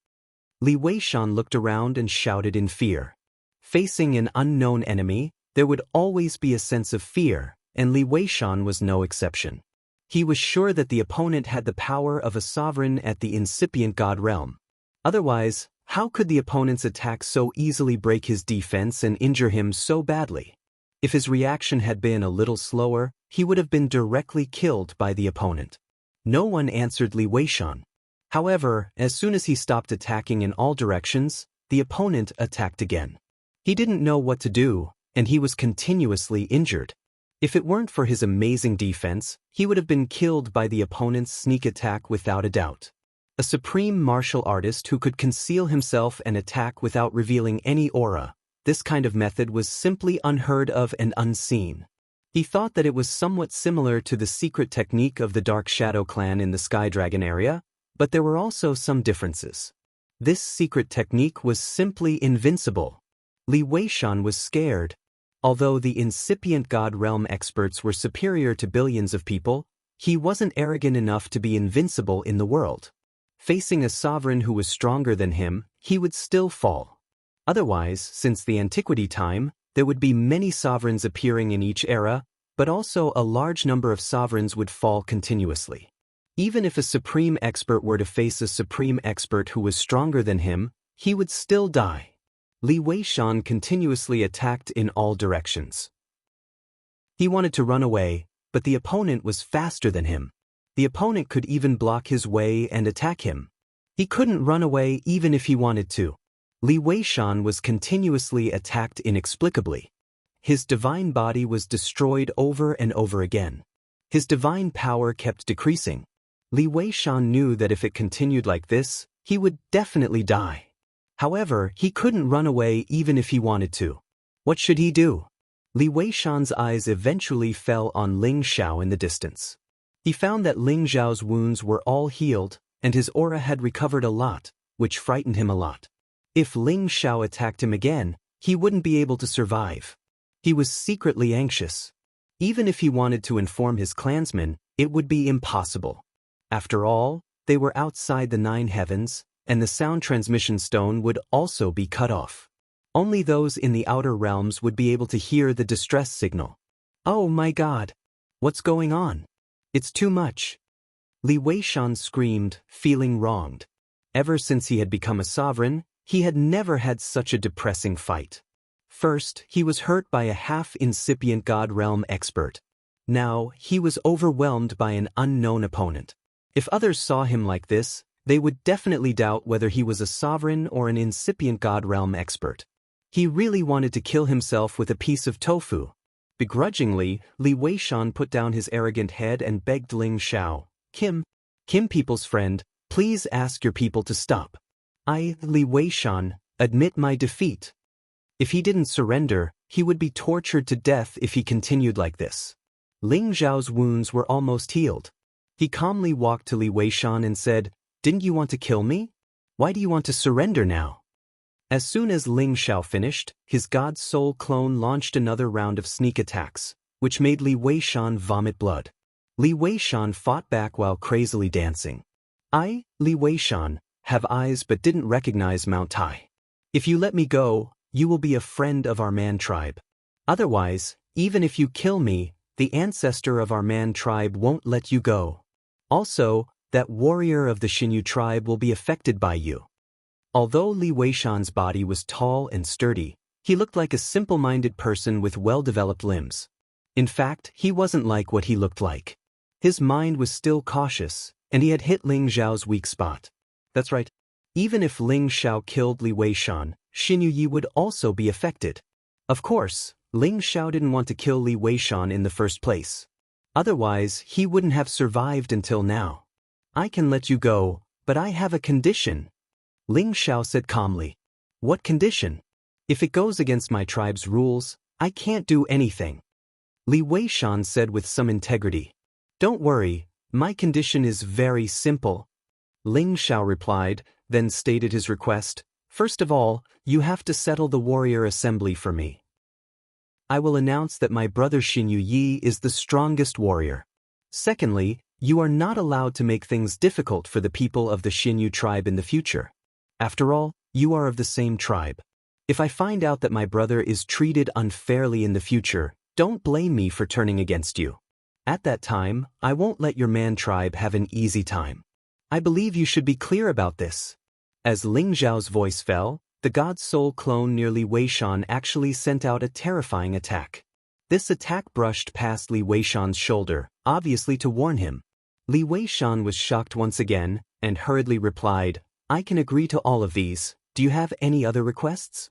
Li Weishan looked around and shouted in fear. Facing an unknown enemy, there would always be a sense of fear, and Li Weishan was no exception. He was sure that the opponent had the power of a sovereign at the incipient god realm. Otherwise, how could the opponent's attack so easily break his defense and injure him so badly? If his reaction had been a little slower, he would have been directly killed by the opponent. No one answered Li Weishan. However, as soon as he stopped attacking in all directions, the opponent attacked again. He didn't know what to do, and he was continuously injured. If it weren't for his amazing defense, he would have been killed by the opponent's sneak attack without a doubt. A supreme martial artist who could conceal himself and attack without revealing any aura, this kind of method was simply unheard of and unseen. He thought that it was somewhat similar to the secret technique of the Dark Shadow clan in the Sky Dragon area, but there were also some differences. This secret technique was simply invincible. Li Weishan was scared. Although the incipient god realm experts were superior to billions of people, he wasn't arrogant enough to be invincible in the world. Facing a sovereign who was stronger than him, he would still fall. Otherwise, since the antiquity time, there would be many sovereigns appearing in each era, but also a large number of sovereigns would fall continuously. Even if a supreme expert were to face a supreme expert who was stronger than him, he would still die. Li Weishan continuously attacked in all directions. He wanted to run away, but the opponent was faster than him. The opponent could even block his way and attack him. He couldn't run away even if he wanted to. Li Weishan was continuously attacked inexplicably. His divine body was destroyed over and over again. His divine power kept decreasing. Li Weishan knew that if it continued like this, he would definitely die. However, he couldn't run away even if he wanted to. What should he do? Li Weishan's eyes eventually fell on Ling Xiao in the distance. He found that Ling Xiao's wounds were all healed, and his aura had recovered a lot, which frightened him a lot. If Ling Xiao attacked him again, he wouldn't be able to survive. He was secretly anxious. Even if he wanted to inform his clansmen, it would be impossible. After all, they were outside the 9 heavens, and the sound transmission stone would also be cut off. Only those in the outer realms would be able to hear the distress signal. Oh my God! What's going on? It's too much. Li Weishan screamed, feeling wronged. Ever since he had become a sovereign, he had never had such a depressing fight. First, he was hurt by a half-incipient god realm expert. Now, he was overwhelmed by an unknown opponent. If others saw him like this, they would definitely doubt whether he was a sovereign or an incipient god realm expert. He really wanted to kill himself with a piece of tofu. Begrudgingly, Li Weishan put down his arrogant head and begged Ling Xiao, Kim people's friend, please ask your people to stop. Li Weishan, Admit my defeat. If he didn't surrender, he would be tortured to death if he continued like this. Ling Zhao's wounds were almost healed. He calmly walked to Li Weishan and said, "Didn't you want to kill me? Why do you want to surrender now?" As soon as Ling Zhao finished, his God's Soul clone launched another round of sneak attacks, which made Li Weishan vomit blood. Li Weishan fought back while crazily dancing. "I, Li Weishan, have eyes but didn't recognize Mount Tai. If you let me go, you will be a friend of our man tribe. Otherwise, even if you kill me, the ancestor of our man tribe won't let you go. Also, that warrior of the Xinyu tribe will be affected by you." Although Li Weishan's body was tall and sturdy, he looked like a simple-minded person with well-developed limbs. In fact, he wasn't like what he looked like. His mind was still cautious, and he had hit Ling Zhao's weak spot. That's right. Even if Ling Zhao killed Li Weishan, Xinyu Yi would also be affected. Of course, Ling Zhao didn't want to kill Li Weishan in the first place. Otherwise, he wouldn't have survived until now. "I can let you go, but I have a condition," Ling Zhao said calmly. "What condition? If it goes against my tribe's rules, I can't do anything," Li Weishan said with some integrity. "Don't worry, my condition is very simple," Ling Zhao replied, then stated his request. "First of all, you have to settle the warrior assembly for me. I will announce that my brother Xinyu Yi is the strongest warrior. Secondly, you are not allowed to make things difficult for the people of the Xinyu tribe in the future. After all, you are of the same tribe. If I find out that my brother is treated unfairly in the future, don't blame me for turning against you. At that time, I won't let your man tribe have an easy time. I believe you should be clear about this." As Ling Zhao's voice fell, the God's Soul clone near Li Weishan actually sent out a terrifying attack. This attack brushed past Li Weishan's shoulder, obviously to warn him. Li Weishan was shocked once again, and hurriedly replied, "I can agree to all of these. Do you have any other requests?"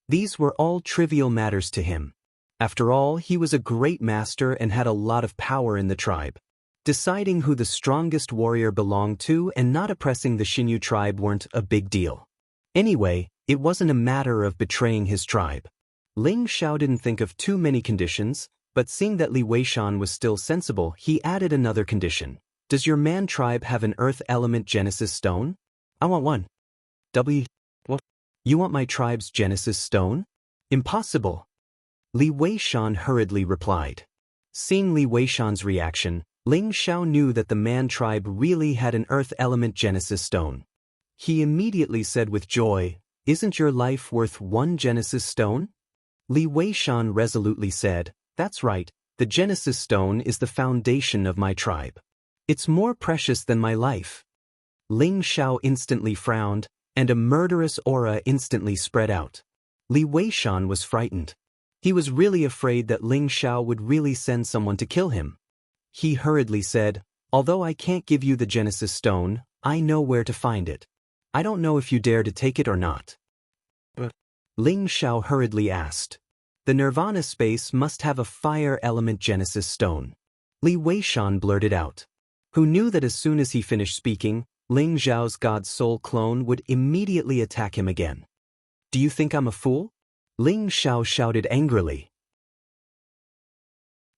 These were all trivial matters to him. After all, he was a great master and had a lot of power in the tribe. Deciding who the strongest warrior belonged to and not oppressing the Xinyu tribe weren't a big deal. Anyway, it wasn't a matter of betraying his tribe. Ling Zhao didn't think of too many conditions, but seeing that Li Weishan was still sensible, he added another condition. "Does your man tribe have an earth element Genesis stone?" "I want one." What? You want my tribe's Genesis stone? Impossible," Li Weishan hurriedly replied. Seeing Li Weishan's reaction, Ling Zhao knew that the man tribe really had an earth element Genesis stone. He immediately said with joy, "Isn't your life worth one Genesis stone?" Li Weishan resolutely said, "That's right, the Genesis stone is the foundation of my tribe. It's more precious than my life." Ling Zhao instantly frowned, and a murderous aura instantly spread out. Li Weishan was frightened. He was really afraid that Ling Zhao would really send someone to kill him. He hurriedly said, "Although I can't give you the Genesis stone, I know where to find it. I don't know if you dare to take it or not." But Ling Zhao hurriedly asked, "The Nirvana space must have a fire element Genesis stone," Li Weishan blurted out. Who knew that as soon as he finished speaking, Ling Zhao's God's Soul clone would immediately attack him again. "Do you think I'm a fool?" Ling Zhao shouted angrily.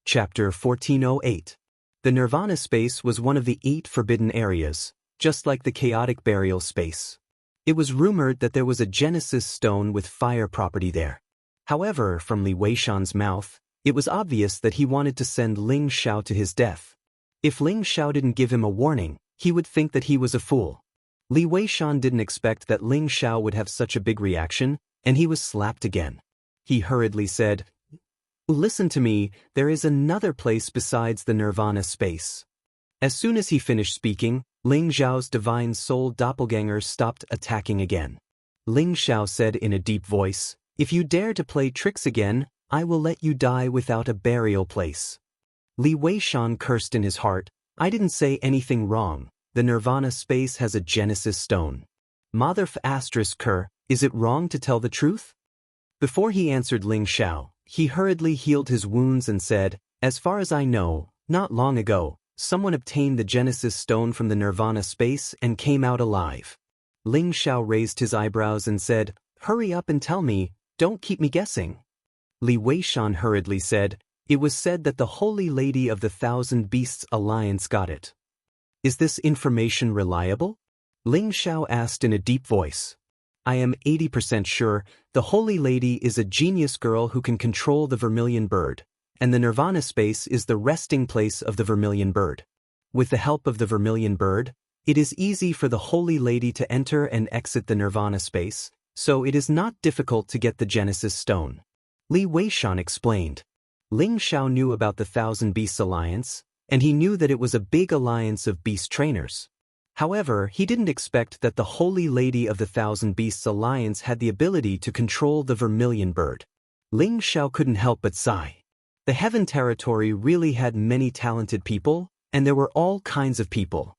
Chapter 1408. The Nirvana space was one of the 8 forbidden areas, just like the chaotic burial space. It was rumored that there was a Genesis stone with fire property there. However, from Li Weishan's mouth, it was obvious that he wanted to send Ling Zhao to his death. If Ling Zhao didn't give him a warning, he would think that he was a fool. Li Weishan didn't expect that Ling Zhao would have such a big reaction, and he was slapped again. He hurriedly said, "Listen to me, there is another place besides the Nirvana space." As soon as he finished speaking, Ling Zhao's divine soul doppelganger stopped attacking again. Ling Zhao said in a deep voice, "If you dare to play tricks again, I will let you die without a burial place." Li Weishan cursed in his heart, "I didn't say anything wrong. The Nirvana space has a Genesis stone. Motherf asterisk cur, is it wrong to tell the truth?" Before he answered Ling Zhao, he hurriedly healed his wounds and said, "As far as I know, not long ago, someone obtained the Genesis stone from the Nirvana space and came out alive." Ling Zhao raised his eyebrows and said, Hurry up and tell me, don't keep me guessing. Li Weishan hurriedly said, it was said that the Holy Lady of the Thousand Beasts Alliance got it. Is this information reliable? Ling Xiao asked in a deep voice. I am 80% sure the Holy Lady is a genius girl who can control the Vermilion Bird, and the Nirvana space is the resting place of the Vermilion Bird. With the help of the Vermilion Bird, it is easy for the Holy Lady to enter and exit the Nirvana space, so it is not difficult to get the Genesis Stone. Li Weishan explained. Ling Xiao knew about the Thousand Beasts Alliance, and he knew that it was a big alliance of beast trainers. However, he didn't expect that the Holy Lady of the Thousand Beasts Alliance had the ability to control the Vermilion Bird. Ling Xiao couldn't help but sigh. The Heaven Territory really had many talented people, and there were all kinds of people.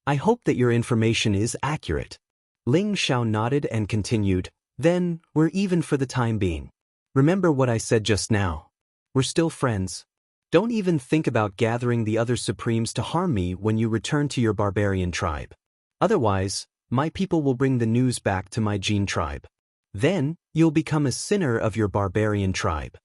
I hope that your information is accurate. Ling Xiao nodded and continued, then, we're even for the time being. Remember what I said just now. We're still friends. Don't even think about gathering the other Supremes to harm me when you return to your barbarian tribe. Otherwise, my people will bring the news back to my Jin tribe. Then, you'll become a sinner of your barbarian tribe.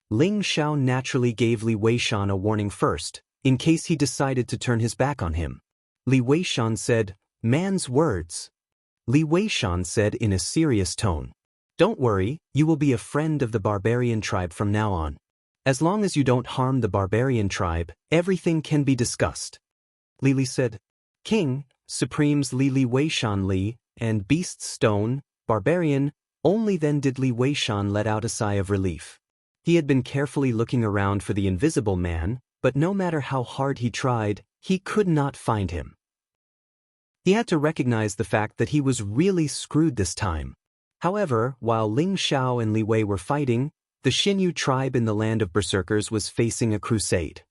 Ling Xiao naturally gave Li Weishan a warning first, in case he decided to turn his back on him. Li Weishan said, man's words. Li Weishan said in a serious tone. Don't worry, you will be a friend of the barbarian tribe from now on. As long as you don't harm the barbarian tribe, everything can be discussed. Li said, King, Supremes Li Weishan Li, and Beast's Stone, Barbarian. Only then did Li Weishan let out a sigh of relief. He had been carefully looking around for the invisible man, but no matter how hard he tried, he could not find him. He had to recognize the fact that he was really screwed this time. However, while Ling Xiao and Li Wei were fighting, the Xinyu tribe in the land of berserkers was facing a crusade.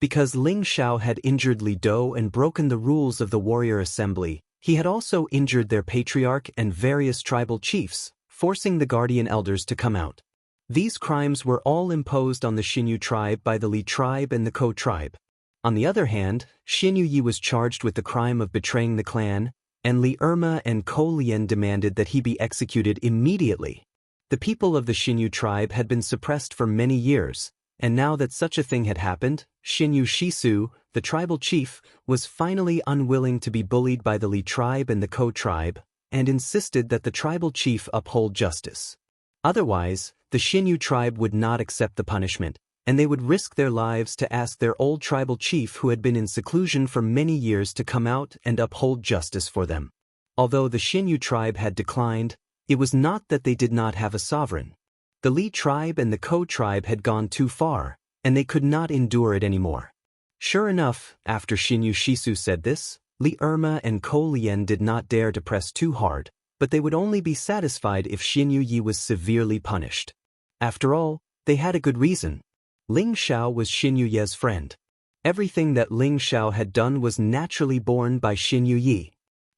Because Ling Xiao had injured Li Dou and broken the rules of the warrior assembly, he had also injured their patriarch and various tribal chiefs, forcing the guardian elders to come out. These crimes were all imposed on the Xinyu tribe by the Li tribe and the Ko tribe. On the other hand, Xinyu Yi was charged with the crime of betraying the clan, and Li Erma and Ko Lian demanded that he be executed immediately. The people of the Xinyu tribe had been suppressed for many years, and now that such a thing had happened, Xinyu Shisu, the tribal chief, was finally unwilling to be bullied by the Li tribe and the Ko tribe, and insisted that the tribal chief uphold justice. Otherwise, the Xinyu tribe would not accept the punishment, and they would risk their lives to ask their old tribal chief who had been in seclusion for many years to come out and uphold justice for them. Although the Xinyu tribe had declined, it was not that they did not have a sovereign. The Li tribe and the Ko tribe had gone too far, and they could not endure it anymore. Sure enough, after Xinyu Shisu said this, Li Erma and Ko Lian did not dare to press too hard, but they would only be satisfied if Xinyu Yi was severely punished. After all, they had a good reason. Ling Xiao was Xinyu Ye's friend. Everything that Ling Xiao had done was naturally borne by Xinyu Yi.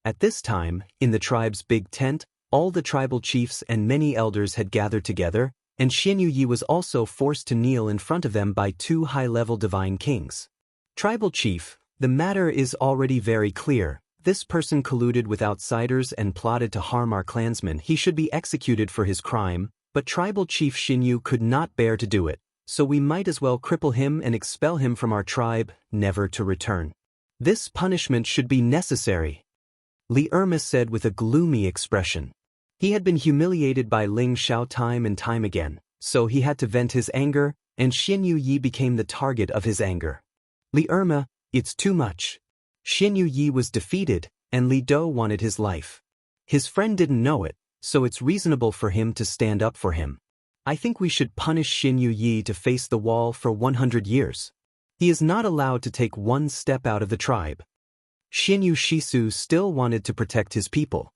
At this time, in the tribe's big tent, all the tribal chiefs and many elders had gathered together, and Xinyu Yi was also forced to kneel in front of them by two high-level divine kings. Tribal chief, the matter is already very clear. This person colluded with outsiders and plotted to harm our clansmen. He should be executed for his crime, but tribal chief Xinyu could not bear to do it, so we might as well cripple him and expel him from our tribe, never to return. This punishment should be necessary. Li Erma said with a gloomy expression. He had been humiliated by Ling Xiao time and time again, so he had to vent his anger, and Xinyu Yi became the target of his anger. Li Erma, it's too much. Xinyu Yi was defeated, and Li Dou wanted his life. His friend didn't know it, so it's reasonable for him to stand up for him. I think we should punish Xinyu Yi to face the wall for 100 years. He is not allowed to take one step out of the tribe. Xinyu Shisu still wanted to protect his people.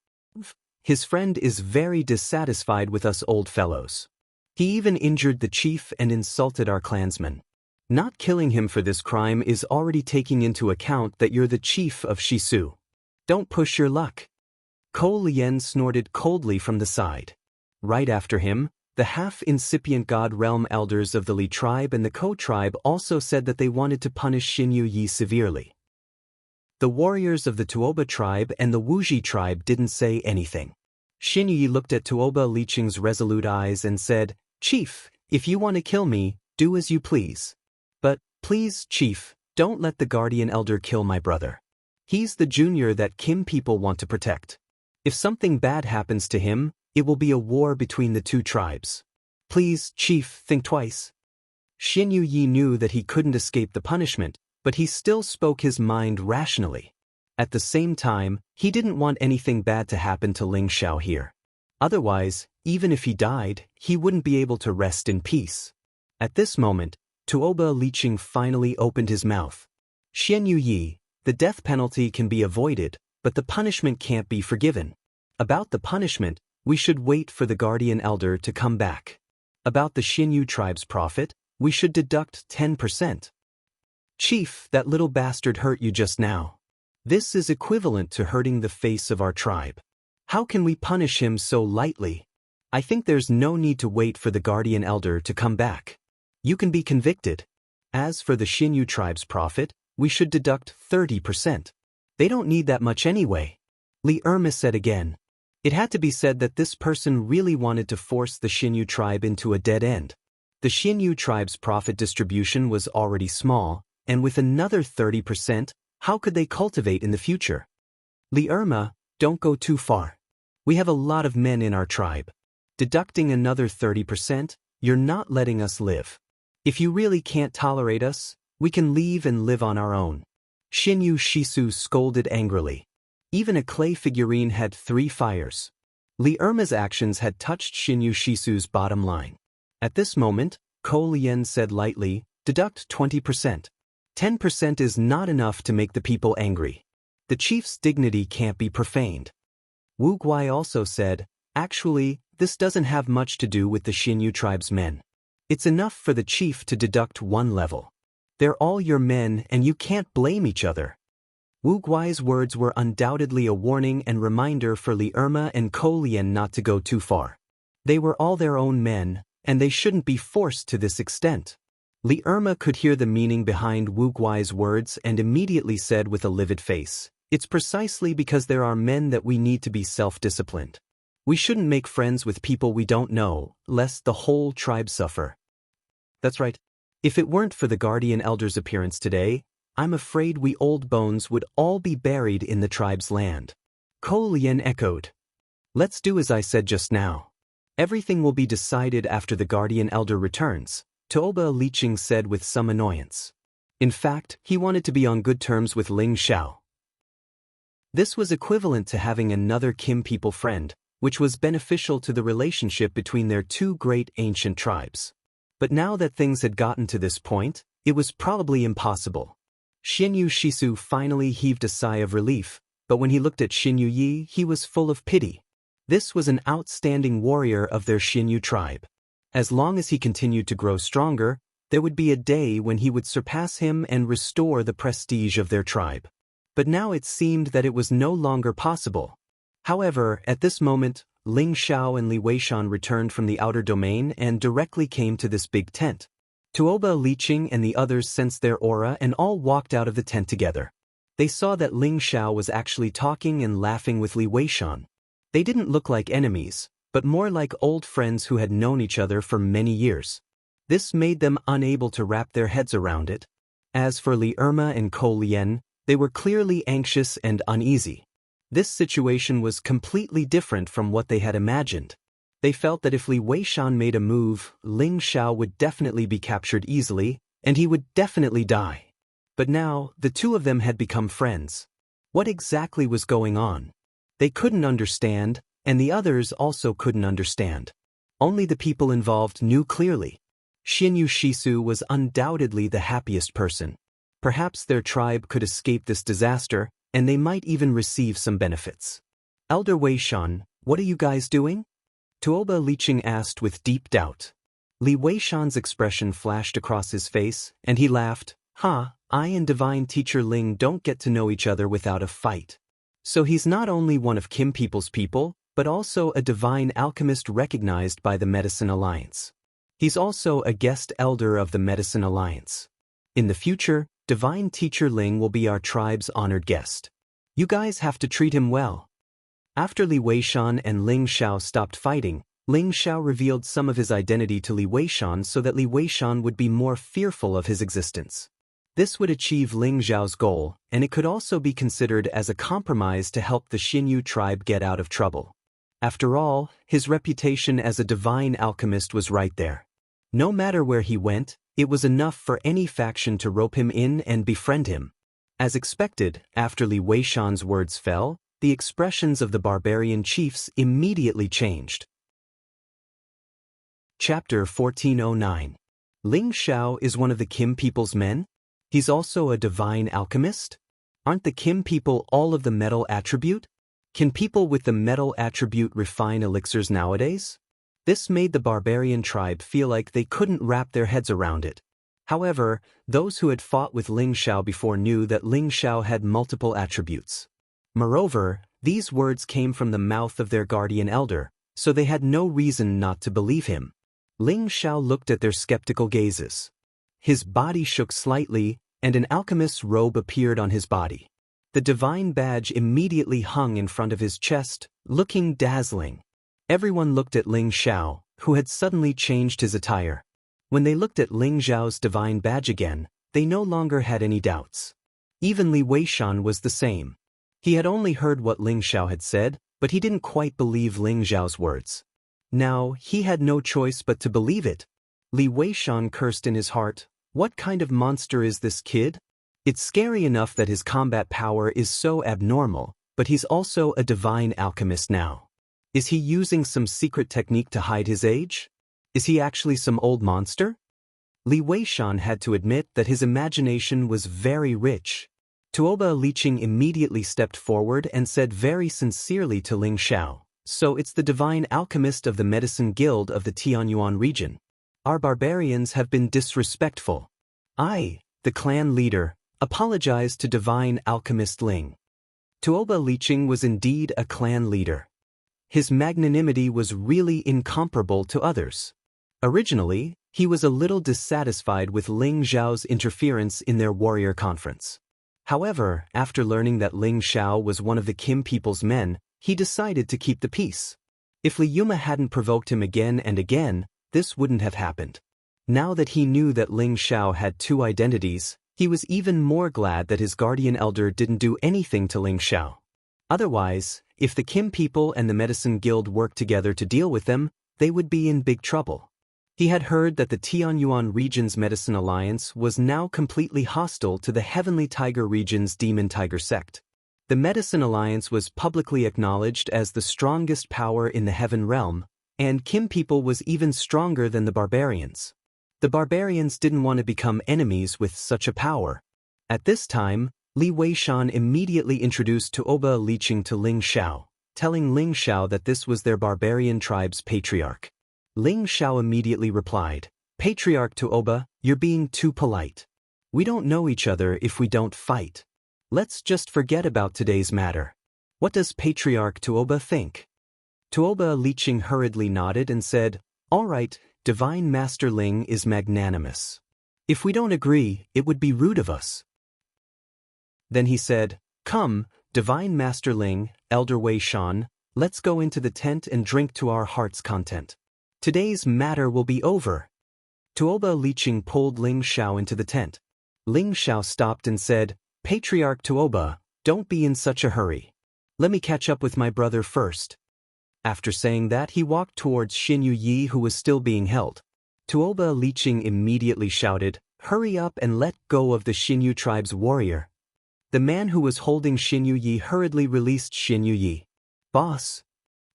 His friend is very dissatisfied with us old fellows. He even injured the chief and insulted our clansmen. Not killing him for this crime is already taking into account that you're the chief of Shisu. Don't push your luck. Ko Lian snorted coldly from the side. Right after him, the half-incipient God Realm elders of the Li tribe and the Ko tribe also said that they wanted to punish Xinyu Yi severely. The warriors of the Tuoba tribe and the Wuxia tribe didn't say anything. Xin Yi looked at Tuoba Liqing's resolute eyes and said, "Chief, if you want to kill me, do as you please. But, please, Chief, don't let the Guardian Elder kill my brother. He's the junior that Kim people want to protect. If something bad happens to him, it will be a war between the two tribes. Please, Chief, think twice." Xin Yi knew that he couldn't escape the punishment, but he still spoke his mind rationally. At the same time, he didn't want anything bad to happen to Ling Xiao here. Otherwise, even if he died, he wouldn't be able to rest in peace. At this moment, Tuoba Liqing finally opened his mouth. "Xian Yi, the death penalty can be avoided, but the punishment can't be forgiven. About the punishment, we should wait for the Guardian Elder to come back. About the Xinyu tribe's profit, we should deduct 10%. Chief, that little bastard hurt you just now. This is equivalent to hurting the face of our tribe. How can we punish him so lightly? I think there's no need to wait for the Guardian Elder to come back. You can be convicted. As for the Xinyu tribe's profit, we should deduct 30%. They don't need that much anyway." Li Erma said again. It had to be said that this person really wanted to force the Xinyu tribe into a dead end. The Xinyu tribe's profit distribution was already small, and with another 30%, how could they cultivate in the future? "Li Erma, don't go too far. We have a lot of men in our tribe. Deducting another 30%, you're not letting us live. If you really can't tolerate us, we can leave and live on our own." Xinyu Shisu scolded angrily. Even a clay figurine had 3 fires. Li Erma's actions had touched Xinyu Shisu's bottom line. At this moment, Ko Lian said lightly, "Deduct 20%. 10% is not enough to make the people angry. The chief's dignity can't be profaned." Wu Guai also said, "Actually, this doesn't have much to do with the Xinyu tribe's men. It's enough for the chief to deduct 1 level. They're all your men and you can't blame each other." Wu Guai's words were undoubtedly a warning and reminder for Li Erma and Ko Lian not to go too far. They were all their own men, and they shouldn't be forced to this extent. Li Erma could hear the meaning behind Wu Guai's words and immediately said with a livid face, "It's precisely because there are men that we need to be self-disciplined. We shouldn't make friends with people we don't know, lest the whole tribe suffer." That's right. If it weren't for the Guardian Elder's appearance today, I'm afraid we old bones would all be buried in the tribe's land. Ko Lian echoed. "Let's do as I said just now. Everything will be decided after the Guardian Elder returns," Tuoba Liqing said with some annoyance. In fact, he wanted to be on good terms with Ling Xiao. This was equivalent to having another Kim people friend, which was beneficial to the relationship between their two great ancient tribes. But now that things had gotten to this point, it was probably impossible. Xinyu Shisu finally heaved a sigh of relief, but when he looked at Xinyu Yi, he was full of pity. This was an outstanding warrior of their Xinyu tribe. As long as he continued to grow stronger, there would be a day when he would surpass him and restore the prestige of their tribe. But now it seemed that it was no longer possible. However, at this moment, Ling Xiao and Li Weishan returned from the outer domain and directly came to this big tent. Tuoba Liqing and the others sensed their aura and all walked out of the tent together. They saw that Ling Xiao was actually talking and laughing with Li Weishan. They didn't look like enemies, but more like old friends who had known each other for many years. This made them unable to wrap their heads around it. As for Li Erma and Ko Lian, they were clearly anxious and uneasy. This situation was completely different from what they had imagined. They felt that if Li Weishan made a move, Ling Xiao would definitely be captured easily, and he would definitely die. But now, the two of them had become friends. What exactly was going on? They couldn't understand, and the others also couldn't understand. Only the people involved knew clearly. Xinyu Shisu was undoubtedly the happiest person. Perhaps their tribe could escape this disaster, and they might even receive some benefits. "Elder Weishan, what are you guys doing?" Tuoba Liqing asked with deep doubt. Li Weishan's expression flashed across his face, and he laughed. I and Divine Teacher Ling don't get to know each other without a fight. So he's not only one of Kim people's people, but also a divine alchemist recognized by the Medicine Alliance. He's also a guest elder of the Medicine Alliance. In the future, Divine Teacher Ling will be our tribe's honored guest. You guys have to treat him well. After Li Weishan and Ling Xiao stopped fighting, Ling Xiao revealed some of his identity to Li Weishan so that Li Weishan would be more fearful of his existence. This would achieve Ling Xiao's goal, and it could also be considered as a compromise to help the Xinyu tribe get out of trouble. After all, his reputation as a divine alchemist was right there. No matter where he went, it was enough for any faction to rope him in and befriend him. As expected, after Li Weishan's words fell, the expressions of the barbarian chiefs immediately changed. Chapter 1409. Ling Xiao is one of the Kim people's men? He's also a divine alchemist? Aren't the Kim people all of the metal attribute? Can people with the metal attribute refine elixirs nowadays? This made the barbarian tribe feel like they couldn't wrap their heads around it. However, those who had fought with Ling Xiao before knew that Ling Xiao had multiple attributes. Moreover, these words came from the mouth of their guardian elder, so they had no reason not to believe him. Ling Xiao looked at their skeptical gazes. His body shook slightly, and an alchemist's robe appeared on his body. The divine badge immediately hung in front of his chest, looking dazzling. Everyone looked at Ling Xiao, who had suddenly changed his attire. When they looked at Ling Xiao's divine badge again, they no longer had any doubts. Even Li Weishan was the same. He had only heard what Ling Xiao had said, but he didn't quite believe Ling Xiao's words. Now, he had no choice but to believe it. Li Weishan cursed in his heart, "What kind of monster is this kid? It's scary enough that his combat power is so abnormal, but he's also a divine alchemist now. Is he using some secret technique to hide his age? Is he actually some old monster?" Li Weishan had to admit that his imagination was very rich. Tuoba Liqing immediately stepped forward and said very sincerely to Ling Xiao, "So it's the divine alchemist of the Medicine Guild of the Tianyuan region. Our barbarians have been disrespectful. I, the clan leader, apologize to divine alchemist Ling." Tuoba Liqing was indeed a clan leader. His magnanimity was really incomparable to others. Originally, he was a little dissatisfied with Ling Xiao's interference in their warrior conference. However, after learning that Ling Xiao was one of the Kim people's men, he decided to keep the peace. If Li Yuma hadn't provoked him again and again, this wouldn't have happened. Now that he knew that Ling Xiao had two identities, he was even more glad that his guardian elder didn't do anything to Ling Xiao. Otherwise, if the Kim people and the Medicine Guild worked together to deal with them, they would be in big trouble. He had heard that the Tianyuan region's Medicine Alliance was now completely hostile to the Heavenly Tiger region's Demon Tiger sect. The Medicine Alliance was publicly acknowledged as the strongest power in the Heaven realm, and Kim people was even stronger than the barbarians. The barbarians didn't want to become enemies with such a power. At this time, Li Weishan immediately introduced Tuoba Liqing to Ling Xiao, telling Ling Xiao that this was their barbarian tribe's patriarch. Ling Xiao immediately replied, "Patriarch Tuoba, you're being too polite. We don't know each other if we don't fight. Let's just forget about today's matter. What does Patriarch Tuoba think?" Tuoba Liqing hurriedly nodded and said, "All right, Divine Master Ling is magnanimous. If we don't agree, it would be rude of us." Then he said, "Come, Divine Master Ling, Elder Wei Shan, let's go into the tent and drink to our heart's content. Today's matter will be over." Tuoba Liqing pulled Ling Xiao into the tent. Ling Xiao stopped and said, "Patriarch Tuoba, don't be in such a hurry. Let me catch up with my brother first." After saying that, he walked towards Xinyu Yi, who was still being held. Tuoba Liqing immediately shouted, "Hurry up and let go of the Xinyu tribe's warrior." The man who was holding Xinyu Yi hurriedly released Xinyu Yi. "Boss!"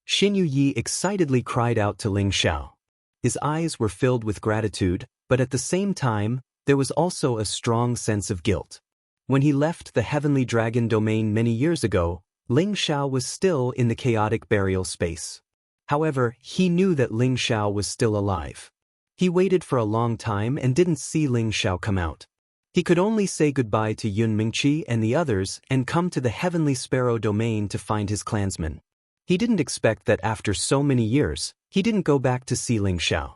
Xinyu Yi excitedly cried out to Ling Xiao. His eyes were filled with gratitude, but at the same time, there was also a strong sense of guilt. When he left the Heavenly Dragon domain many years ago, Ling Xiao was still in the chaotic burial space. However, he knew that Ling Xiao was still alive. He waited for a long time and didn't see Ling Xiao come out. He could only say goodbye to Yun Mingqi and the others and come to the Heavenly Sparrow domain to find his clansmen. He didn't expect that after so many years, he didn't go back to see Ling Xiao.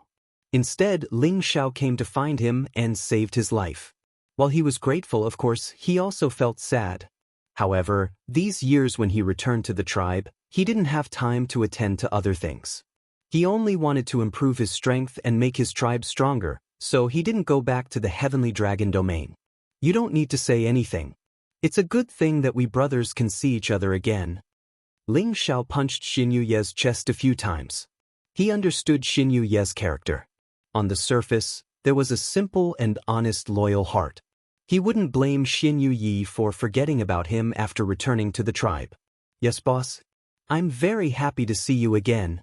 Instead, Ling Xiao came to find him and saved his life. While he was grateful, of course, he also felt sad. However, these years when he returned to the tribe, He didn't have time to attend to other things. He only wanted to improve his strength and make his tribe stronger, so he didn't go back to the heavenly dragon domain. You don't need to say anything. It's a good thing that we brothers can see each other again. Ling Xiao punched Xin Yuye's chest a few times. He understood Xin Yuye's character. On the surface, there was a simple and honest loyal heart. He wouldn't blame Xin Yuyi for forgetting about him after returning to the tribe. Yes, boss? I'm very happy to see you again.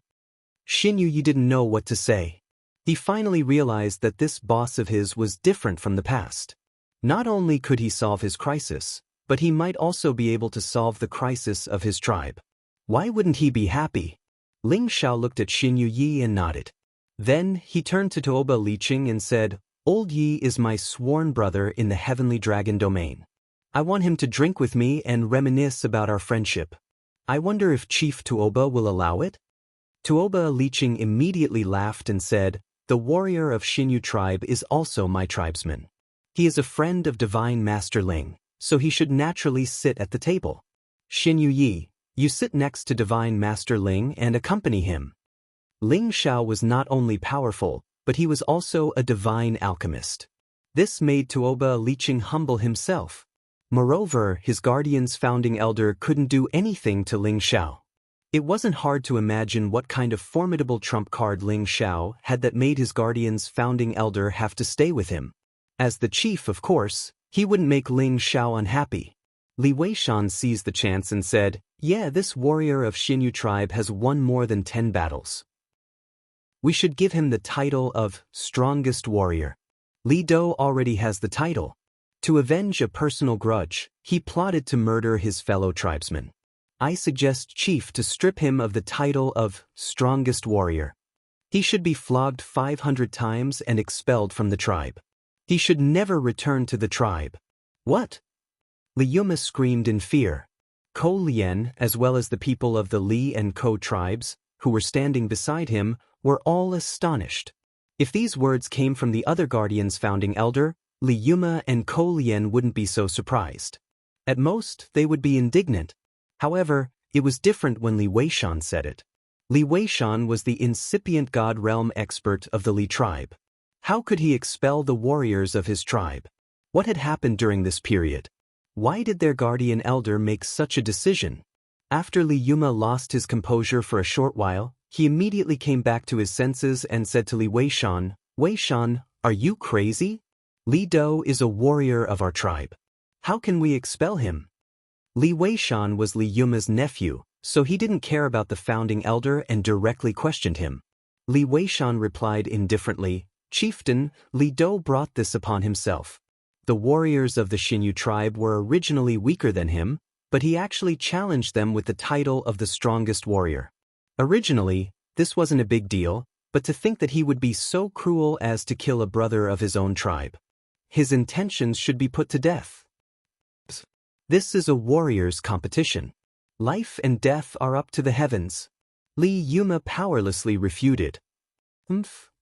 Xin Yuyi didn't know what to say. He finally realized that this boss of his was different from the past. Not only could he solve his crisis, but he might also be able to solve the crisis of his tribe. Why wouldn't he be happy? Ling Xiao looked at Xin Yuyi and nodded. Then he turned to Tuoba Liqing and said, Old Yi is my sworn brother in the heavenly dragon domain. I want him to drink with me and reminisce about our friendship. I wonder if Chief Tuoba will allow it? Tuoba Liqing immediately laughed and said, The warrior of Xinyu tribe is also my tribesman. He is a friend of Divine Master Ling, so he should naturally sit at the table. Xinyu Yi, you sit next to Divine Master Ling and accompany him. Ling Xiao was not only powerful, but he was also a divine alchemist. This made Tuoba Liqing humble himself. Moreover, his guardian's founding elder couldn't do anything to Ling Xiao. It wasn't hard to imagine what kind of formidable trump card Ling Xiao had that made his guardian's founding elder have to stay with him. As the chief, of course, he wouldn't make Ling Xiao unhappy. Li Weishan seized the chance and said, Yeah, this warrior of Xinyu tribe has won more than 10 battles. We should give him the title of Strongest Warrior. Li Dou already has the title. To avenge a personal grudge, he plotted to murder his fellow tribesmen. I suggest Chief to strip him of the title of Strongest Warrior. He should be flogged 500 times and expelled from the tribe. He should never return to the tribe. What? Li Yuma screamed in fear. Ko Lien, as well as the people of the Li and Ko tribes, who were standing beside him, were all astonished. If these words came from the other guardian's founding elder, Li Yuma and Ko Lien wouldn't be so surprised. At most, they would be indignant. However, it was different when Li Weishan said it. Li Weishan was the incipient God realm expert of the Li tribe. How could he expel the warriors of his tribe? What had happened during this period? Why did their guardian elder make such a decision? After Li Yuma lost his composure for a short while, he immediately came back to his senses and said to Li Weishan, Weishan, are you crazy? Li Dou is a warrior of our tribe. How can we expel him? Li Weishan was Li Yuma's nephew, so he didn't care about the founding elder and directly questioned him. Li Weishan replied indifferently, Chieftain, Li Dou brought this upon himself. The warriors of the Xinyu tribe were originally weaker than him, but he actually challenged them with the title of the strongest warrior. Originally, this wasn't a big deal, but to think that he would be so cruel as to kill a brother of his own tribe. His intentions should be put to death. This is a warrior's competition. Life and death are up to the heavens. Li Yuma powerlessly refuted.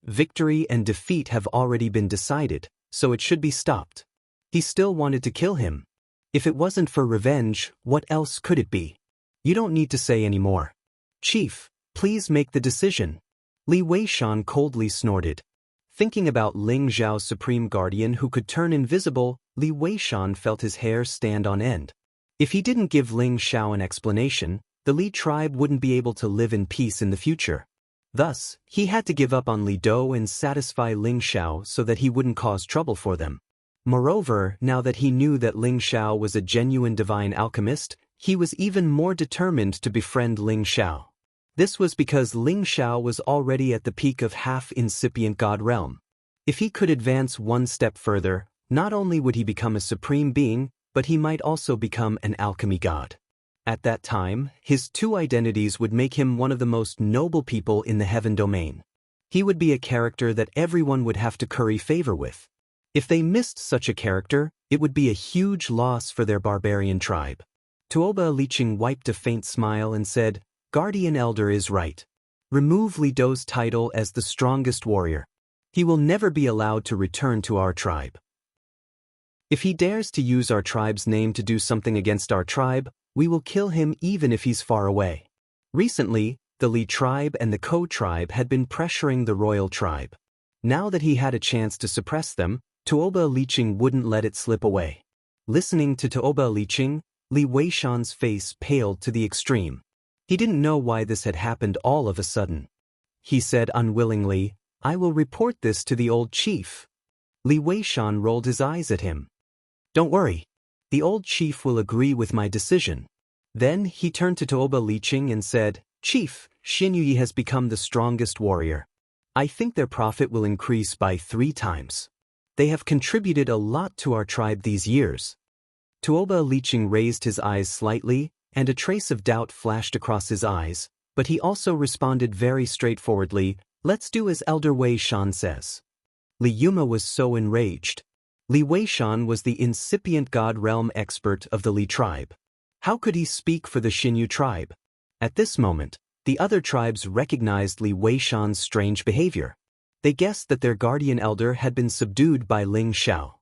Victory and defeat have already been decided, so it should be stopped. He still wanted to kill him. If it wasn't for revenge, what else could it be? You don't need to say any more. Chief, please make the decision. Li Weishan coldly snorted. Thinking about Ling Zhao's supreme guardian who could turn invisible, Li Weishan felt his hair stand on end. If he didn't give Ling Xiao an explanation, the Li tribe wouldn't be able to live in peace in the future. Thus, he had to give up on Li Dou and satisfy Ling Xiao so that he wouldn't cause trouble for them. Moreover, now that he knew that Ling Xiao was a genuine divine alchemist, he was even more determined to befriend Ling Xiao. This was because Ling Xiao was already at the peak of half-incipient God realm. If he could advance one step further, not only would he become a supreme being, but he might also become an alchemy god. At that time, his two identities would make him one of the most noble people in the heaven domain. He would be a character that everyone would have to curry favor with. If they missed such a character, it would be a huge loss for their barbarian tribe. Tuoba Liqing wiped a faint smile and said, Guardian Elder is right. Remove Li Dou's title as the strongest warrior. He will never be allowed to return to our tribe. If he dares to use our tribe's name to do something against our tribe, we will kill him even if he's far away. Recently, the Li tribe and the Ko tribe had been pressuring the royal tribe. Now that he had a chance to suppress them, Tuoba Liqing wouldn't let it slip away. Listening to Tuoba Liqing, Li Weishan's face paled to the extreme. He didn't know why this had happened all of a sudden. He said unwillingly, "I will report this to the old chief." Li Weishan rolled his eyes at him. "Don't worry. The old chief will agree with my decision." Then he turned to Tuoba Liqing and said, "Chief, Xin Yuyi has become the strongest warrior. I think their profit will increase by 3 times. They have contributed a lot to our tribe these years." Tuoba Liqing raised his eyes slightly, and a trace of doubt flashed across his eyes, but he also responded very straightforwardly, "Let's do as Elder Wei Shan says." Li Yuma was so enraged. Li Weishan was the incipient God realm expert of the Li tribe. How could he speak for the Xinyu tribe? At this moment, the other tribes recognized Li Weishan's strange behavior. They guessed that their guardian elder had been subdued by Ling Xiao.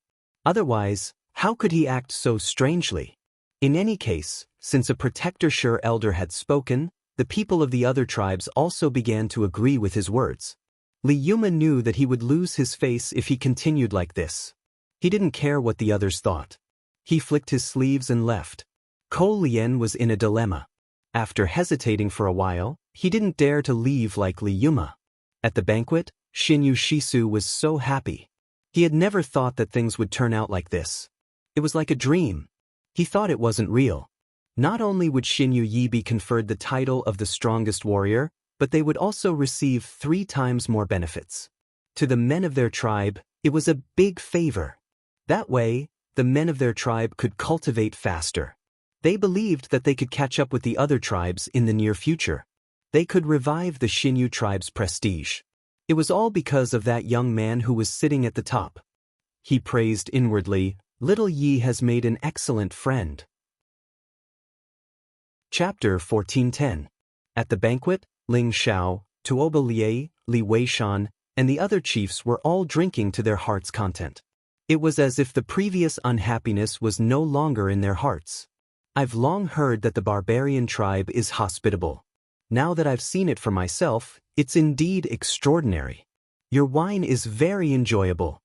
Otherwise, how could he act so strangely? In any case, since a protector-sure elder had spoken, the people of the other tribes also began to agree with his words. Li Yuma knew that he would lose his face if he continued like this. He didn't care what the others thought. He flicked his sleeves and left. Ko Lian was in a dilemma. After hesitating for a while, he didn't dare to leave like Li Yuma. At the banquet, Xinyu Shisu was so happy. He had never thought that things would turn out like this. It was like a dream. He thought it wasn't real. Not only would Xinyu Yi be conferred the title of the strongest warrior, but they would also receive 3 times more benefits. To the men of their tribe, it was a big favor. That way, the men of their tribe could cultivate faster. They believed that they could catch up with the other tribes in the near future. They could revive the Xinyu tribe's prestige. It was all because of that young man who was sitting at the top. He praised inwardly, "Little Yi has made an excellent friend." Chapter 1410. At the banquet, Ling Xiao, Tuoba Liei, Li Weishan, and the other chiefs were all drinking to their heart's content. It was as if the previous unhappiness was no longer in their hearts. "I've long heard that the barbarian tribe is hospitable. Now that I've seen it for myself, it's indeed extraordinary. Your wine is very enjoyable,"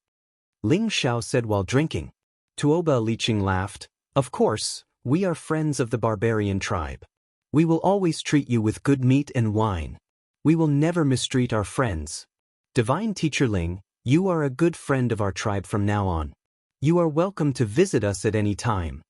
Ling Xiao said while drinking. Tuoba Liqing laughed, "Of course, we are friends of the barbarian tribe. We will always treat you with good meat and wine. We will never mistreat our friends. Divine Teacher Ling, you are a good friend of our tribe from now on. You are welcome to visit us at any time."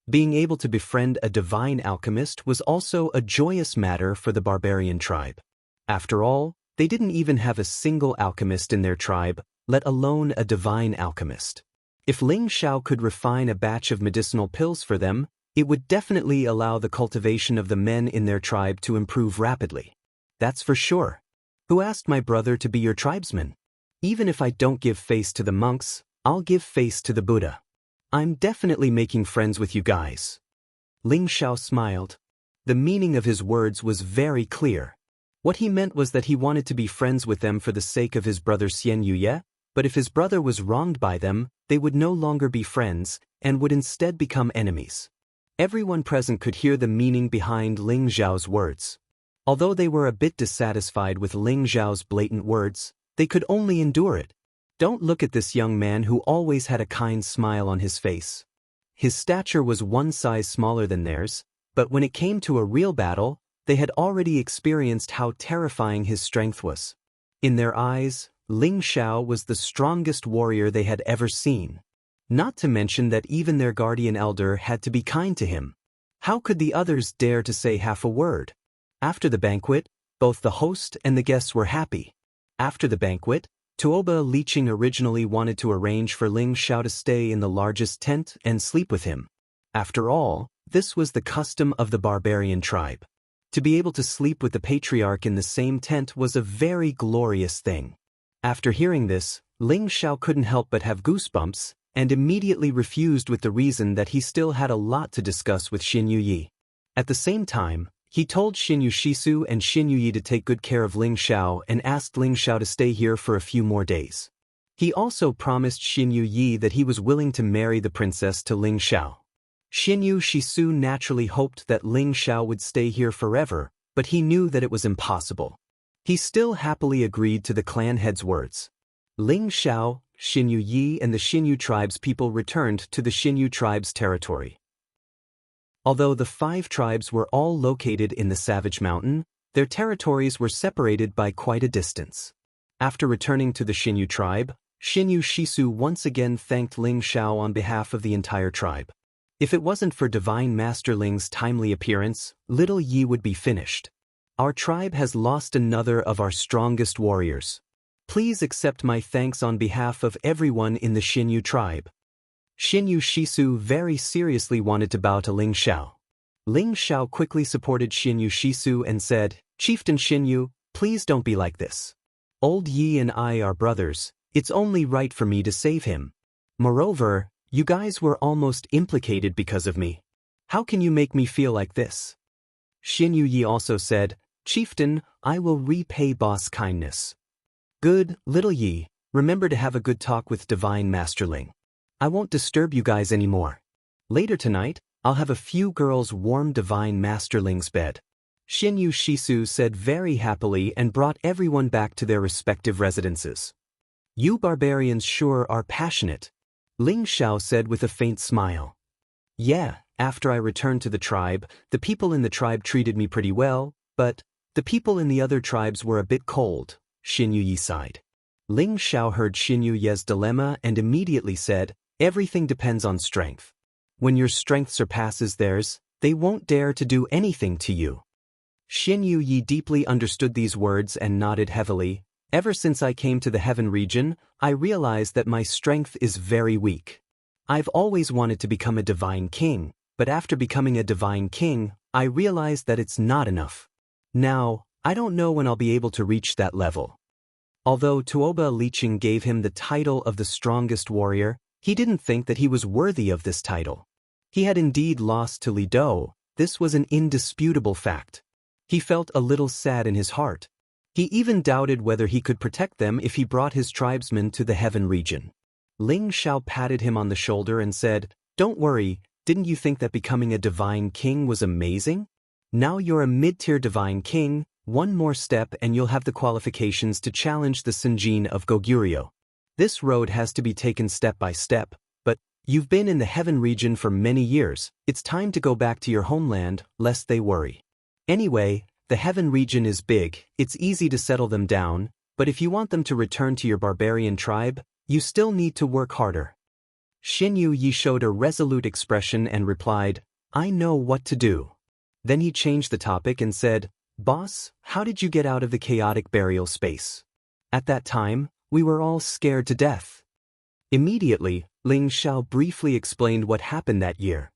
Being able to befriend a divine alchemist was also a joyous matter for the barbarian tribe. After all, they didn't even have a single alchemist in their tribe, let alone a divine alchemist. If Ling Xiao could refine a batch of medicinal pills for them, it would definitely allow the cultivation of the men in their tribe to improve rapidly. That's for sure. "Who asked my brother to be your tribesman? Even if I don't give face to the monks, I'll give face to the Buddha. I'm definitely making friends with you guys." Ling Xiao smiled. The meaning of his words was very clear. What he meant was that he wanted to be friends with them for the sake of his brother Xian Yuye, but if his brother was wronged by them, they would no longer be friends, and would instead become enemies. Everyone present could hear the meaning behind Ling Xiao's words. Although they were a bit dissatisfied with Ling Xiao's blatant words, they could only endure it. Don't look at this young man who always had a kind smile on his face. His stature was 1 size smaller than theirs, but when it came to a real battle, they had already experienced how terrifying his strength was. In their eyes, Ling Xiao was the strongest warrior they had ever seen. Not to mention that even their guardian elder had to be kind to him. How could the others dare to say half a word? After the banquet, both the host and the guests were happy. After the banquet, Tuoba Liqing originally wanted to arrange for Ling Xiao to stay in the largest tent and sleep with him. After all, this was the custom of the barbarian tribe. To be able to sleep with the patriarch in the same tent was a very glorious thing. After hearing this, Ling Xiao couldn't help but have goosebumps, and immediately refused with the reason that he still had a lot to discuss with Xinyu Yi. At the same time, he told Xinyu Shisu and Xinyu Yi to take good care of Ling Xiao and asked Ling Xiao to stay here for a few more days. He also promised Xinyu Yi that he was willing to marry the princess to Ling Xiao. Xinyu Shisu naturally hoped that Ling Xiao would stay here forever, but he knew that it was impossible. He still happily agreed to the clan head's words. Ling Xiao, Xinyu Yi and the Xinyu tribe's people returned to the Xinyu tribe's territory. Although the 5 tribes were all located in the Savage Mountain, their territories were separated by quite a distance. After returning to the Xinyu tribe, Xinyu Shisu once again thanked Ling Xiao on behalf of the entire tribe. If it wasn't for Divine Master Ling's timely appearance, little Yi would be finished. Our tribe has lost another of our strongest warriors. Please accept my thanks on behalf of everyone in the Xinyu tribe. Xinyu Shisu very seriously wanted to bow to Ling Xiao. Ling Xiao quickly supported Xinyu Shisu and said, "Chieftain Xinyu, please don't be like this. Old Yi and I are brothers, it's only right for me to save him. Moreover, you guys were almost implicated because of me. How can you make me feel like this?" Xinyu Yi also said, "Chieftain, I will repay boss kindness." "Good, little Yi, remember to have a good talk with Divine Master Ling. I won't disturb you guys anymore. Later tonight, I'll have a few girls warm Divine Master Ling's bed." Xinyu Shisu said very happily and brought everyone back to their respective residences. "You barbarians sure are passionate," Ling Xiao said with a faint smile. "Yeah, after I returned to the tribe, the people in the tribe treated me pretty well, but the people in the other tribes were a bit cold," Xinyu Yi sighed. Ling Xiao heard Xinyu Ye's dilemma and immediately said, "Everything depends on strength. When your strength surpasses theirs, they won't dare to do anything to you." Xinyu Yi deeply understood these words and nodded heavily. "Ever since I came to the Heaven region, I realized that my strength is very weak. I've always wanted to become a divine king, but after becoming a divine king, I realized that it's not enough. Now, I don't know when I'll be able to reach that level." Although Tuoba Liqing gave him the title of the strongest warrior, he didn't think that he was worthy of this title. He had indeed lost to Li Dou, this was an indisputable fact. He felt a little sad in his heart. He even doubted whether he could protect them if he brought his tribesmen to the Heaven region. Ling Xiao patted him on the shoulder and said, "Don't worry, didn't you think that becoming a divine king was amazing? Now you're a mid-tier divine king, one more step and you'll have the qualifications to challenge the Senjin of Goguryeo. This road has to be taken step by step, but you've been in the Heaven region for many years, it's time to go back to your homeland, lest they worry. Anyway, the Heaven region is big, it's easy to settle them down, but if you want them to return to your barbarian tribe, you still need to work harder." Xinyu Yi showed a resolute expression and replied, "I know what to do." Then he changed the topic and said, "Boss, how did you get out of the chaotic burial space? At that time, we were all scared to death." Immediately, Ling Xiao briefly explained what happened that year.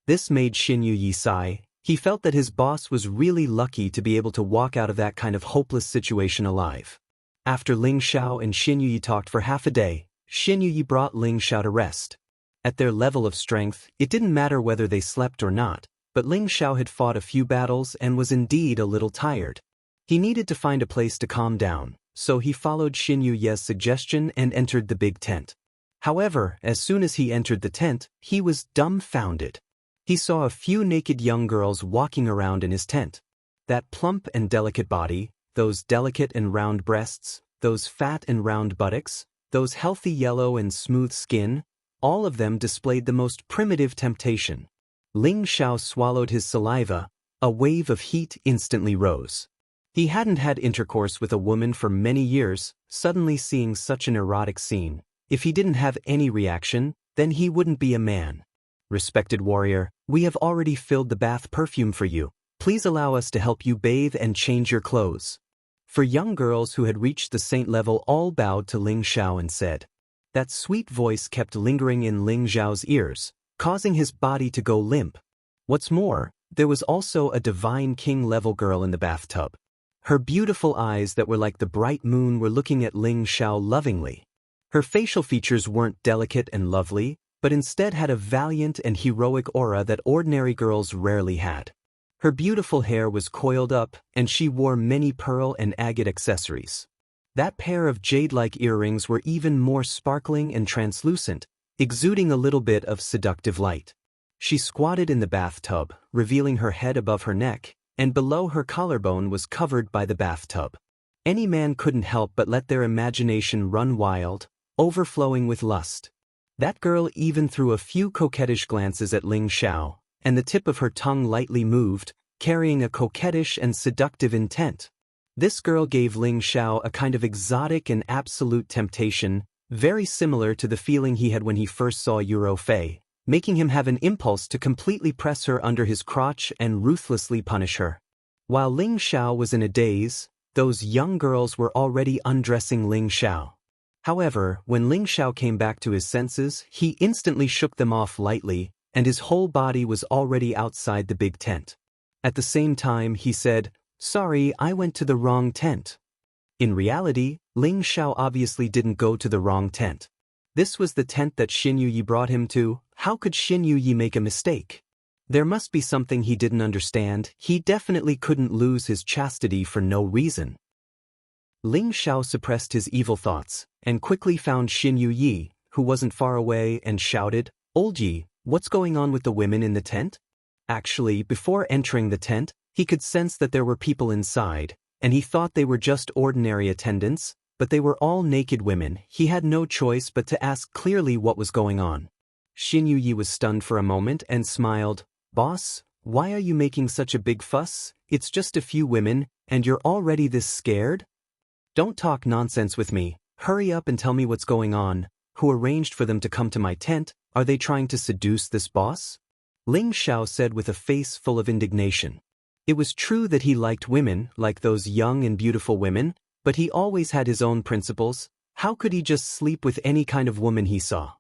This made Xinyu Yi sigh. He felt that his boss was really lucky to be able to walk out of that kind of hopeless situation alive. After Ling Xiao and Xinyu Yi talked for half a day, Xinyu Yi brought Ling Xiao to rest. At their level of strength, it didn't matter whether they slept or not, but Ling Xiao had fought a few battles and was indeed a little tired. He needed to find a place to calm down, so he followed Xinyu Ye's suggestion and entered the big tent. However, as soon as he entered the tent, he was dumbfounded. He saw a few naked young girls walking around in his tent. That plump and delicate body, those delicate and round breasts, those fat and round buttocks, those healthy yellow and smooth skin, all of them displayed the most primitive temptation. Ling Xiao swallowed his saliva, a wave of heat instantly rose. He hadn't had intercourse with a woman for many years, suddenly seeing such an erotic scene. If he didn't have any reaction, then he wouldn't be a man. "Respected warrior, we have already filled the bath perfume for you. Please allow us to help you bathe and change your clothes." For young girls who had reached the saint level all bowed to Ling Xiao and said. That sweet voice kept lingering in Ling Xiao's ears, causing his body to go limp. What's more, there was also a divine king-level girl in the bathtub. Her beautiful eyes that were like the bright moon were looking at Ling Xiao lovingly. Her facial features weren't delicate and lovely, but instead had a valiant and heroic aura that ordinary girls rarely had. Her beautiful hair was coiled up, and she wore many pearl and agate accessories. That pair of jade-like earrings were even more sparkling and translucent, exuding a little bit of seductive light. She squatted in the bathtub, revealing her head above her neck, and below her collarbone was covered by the bathtub. Any man couldn't help but let their imagination run wild, overflowing with lust. That girl even threw a few coquettish glances at Ling Xiao, and the tip of her tongue lightly moved, carrying a coquettish and seductive intent. This girl gave Ling Xiao a kind of exotic and absolute temptation, very similar to the feeling he had when he first saw Euro Fei, making him have an impulse to completely press her under his crotch and ruthlessly punish her. While Ling Xiao was in a daze, those young girls were already undressing Ling Xiao. However, when Ling Xiao came back to his senses, he instantly shook them off lightly, and his whole body was already outside the big tent. At the same time, he said, "Sorry, I went to the wrong tent." In reality, Ling Xiao obviously didn't go to the wrong tent. This was the tent that Xin Yuyi brought him to. How could Xin Yuyi make a mistake? There must be something he didn't understand. He definitely couldn't lose his chastity for no reason. Ling Xiao suppressed his evil thoughts, and quickly found Xin Yuyi, who wasn't far away, and shouted, "Old Yi, what's going on with the women in the tent?" Actually, before entering the tent, he could sense that there were people inside, and he thought they were just ordinary attendants, but they were all naked women. He had no choice but to ask clearly what was going on. Xin Yuyi was stunned for a moment and smiled. "Boss, why are you making such a big fuss? It's just a few women, and you're already this scared? Don't talk nonsense with me. Hurry up and tell me what's going on. Who arranged for them to come to my tent? Are they trying to seduce this boss?" Ling Xiao said with a face full of indignation. It was true that he liked women, like those young and beautiful women, but he always had his own principles. How could he just sleep with any kind of woman he saw?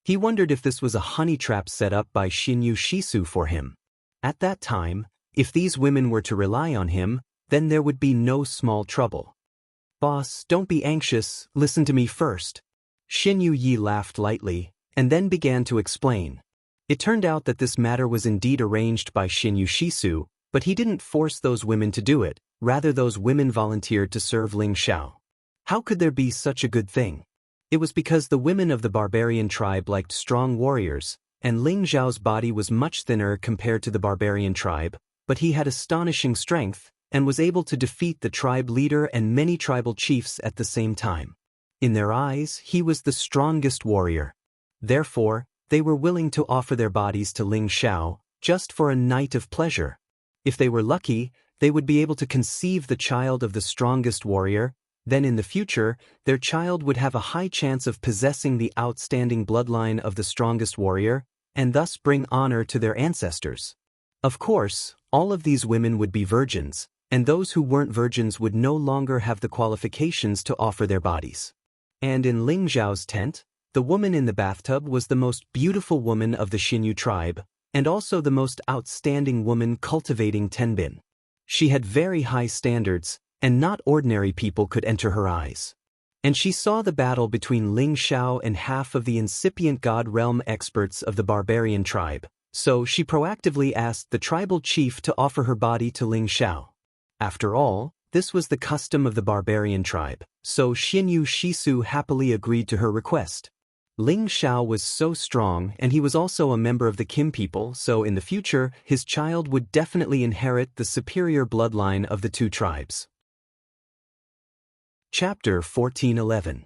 He wondered if this was a honey trap set up by Xinyu Shisu for him. At that time, if these women were to rely on him, then there would be no small trouble. "Boss, don't be anxious, listen to me first." Xin Yuyi laughed lightly, and then began to explain. It turned out that this matter was indeed arranged by Xinyu Shisu, but he didn't force those women to do it, rather those women volunteered to serve Ling Xiao. How could there be such a good thing? It was because the women of the barbarian tribe liked strong warriors, and Ling Xiao's body was much thinner compared to the barbarian tribe, but he had astonishing strength, and was able to defeat the tribe leader and many tribal chiefs at the same time. In their eyes, he was the strongest warrior. Therefore, they were willing to offer their bodies to Ling Xiao, just for a night of pleasure. If they were lucky, they would be able to conceive the child of the strongest warrior. Then in the future, their child would have a high chance of possessing the outstanding bloodline of the strongest warrior, and thus bring honor to their ancestors. Of course, all of these women would be virgins, and those who weren't virgins would no longer have the qualifications to offer their bodies. And in Ling Xiao's tent, the woman in the bathtub was the most beautiful woman of the Xinyu tribe, and also the most outstanding woman cultivating Tenbin. She had very high standards, and not ordinary people could enter her eyes. And she saw the battle between Ling Xiao and half of the incipient god realm experts of the barbarian tribe, so she proactively asked the tribal chief to offer her body to Ling Xiao. After all, this was the custom of the barbarian tribe, so Xinyu Shisu happily agreed to her request. Ling Xiao was so strong, and he was also a member of the Kim people, so in the future, his child would definitely inherit the superior bloodline of the two tribes. Chapter 1411.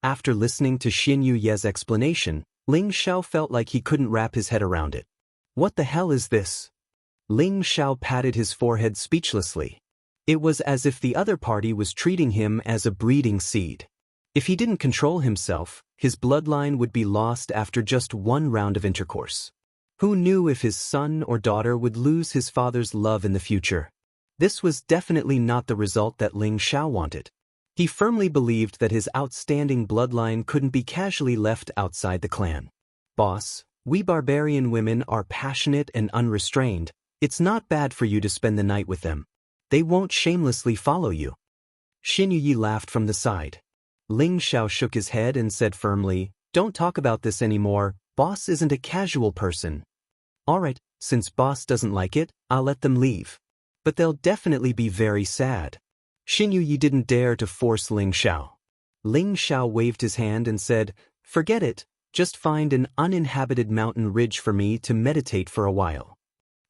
After listening to Xin Yuye's explanation, Ling Xiao felt like he couldn't wrap his head around it. What the hell is this? Ling Xiao patted his forehead speechlessly. It was as if the other party was treating him as a breeding seed. If he didn't control himself, his bloodline would be lost after just one round of intercourse. Who knew if his son or daughter would lose his father's love in the future? This was definitely not the result that Ling Xiao wanted. He firmly believed that his outstanding bloodline couldn't be casually left outside the clan. "Boss, we barbarian women are passionate and unrestrained. It's not bad for you to spend the night with them. They won't shamelessly follow you." Xin Yuyi laughed from the side. Ling Xiao shook his head and said firmly, "Don't talk about this anymore. Boss isn't a casual person." "Alright, since boss doesn't like it, I'll let them leave. But they'll definitely be very sad." Xin Yuyi didn't dare to force Ling Xiao. Ling Xiao waved his hand and said, "Forget it, just find an uninhabited mountain ridge for me to meditate for a while."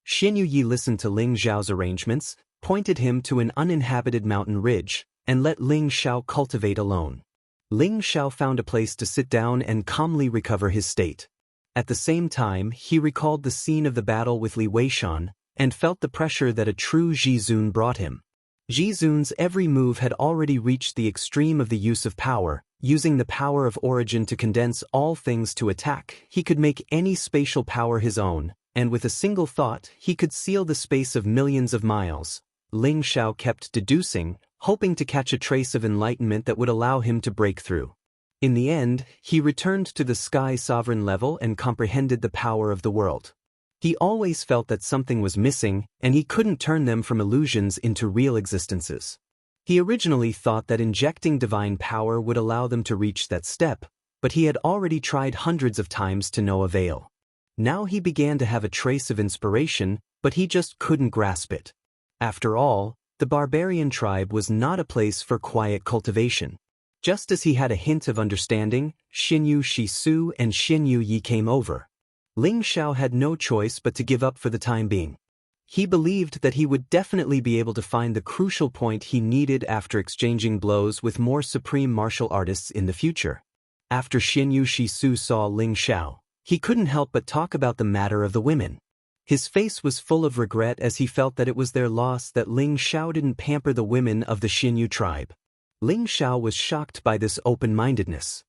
Xin Yuyi listened to Ling Xiao's arrangements, pointed him to an uninhabited mountain ridge, and let Ling Xiao cultivate alone. Ling Xiao found a place to sit down and calmly recover his state. At the same time, he recalled the scene of the battle with Li Weishan, and felt the pressure that a true Zhizun brought him. Zhizun's every move had already reached the extreme of the use of power. Using the power of origin to condense all things to attack, he could make any spatial power his own, and with a single thought, he could seal the space of millions of miles. Ling Xiao kept deducing, hoping to catch a trace of enlightenment that would allow him to break through. In the end, he returned to the sky sovereign level and comprehended the power of the world. He always felt that something was missing, and he couldn't turn them from illusions into real existences. He originally thought that injecting divine power would allow them to reach that step, but he had already tried hundreds of times to no avail. Now he began to have a trace of inspiration, but he just couldn't grasp it. After all, the barbarian tribe was not a place for quiet cultivation. Just as he had a hint of understanding, Xinyu Shisu and Xinyu Yi came over. Ling Xiao had no choice but to give up for the time being. He believed that he would definitely be able to find the crucial point he needed after exchanging blows with more supreme martial artists in the future. After Xinyu Shisu saw Ling Xiao, he couldn't help but talk about the matter of the women. His face was full of regret as he felt that it was their loss that Ling Xiao didn't pamper the women of the Xinyu tribe. Ling Xiao was shocked by this open-mindedness.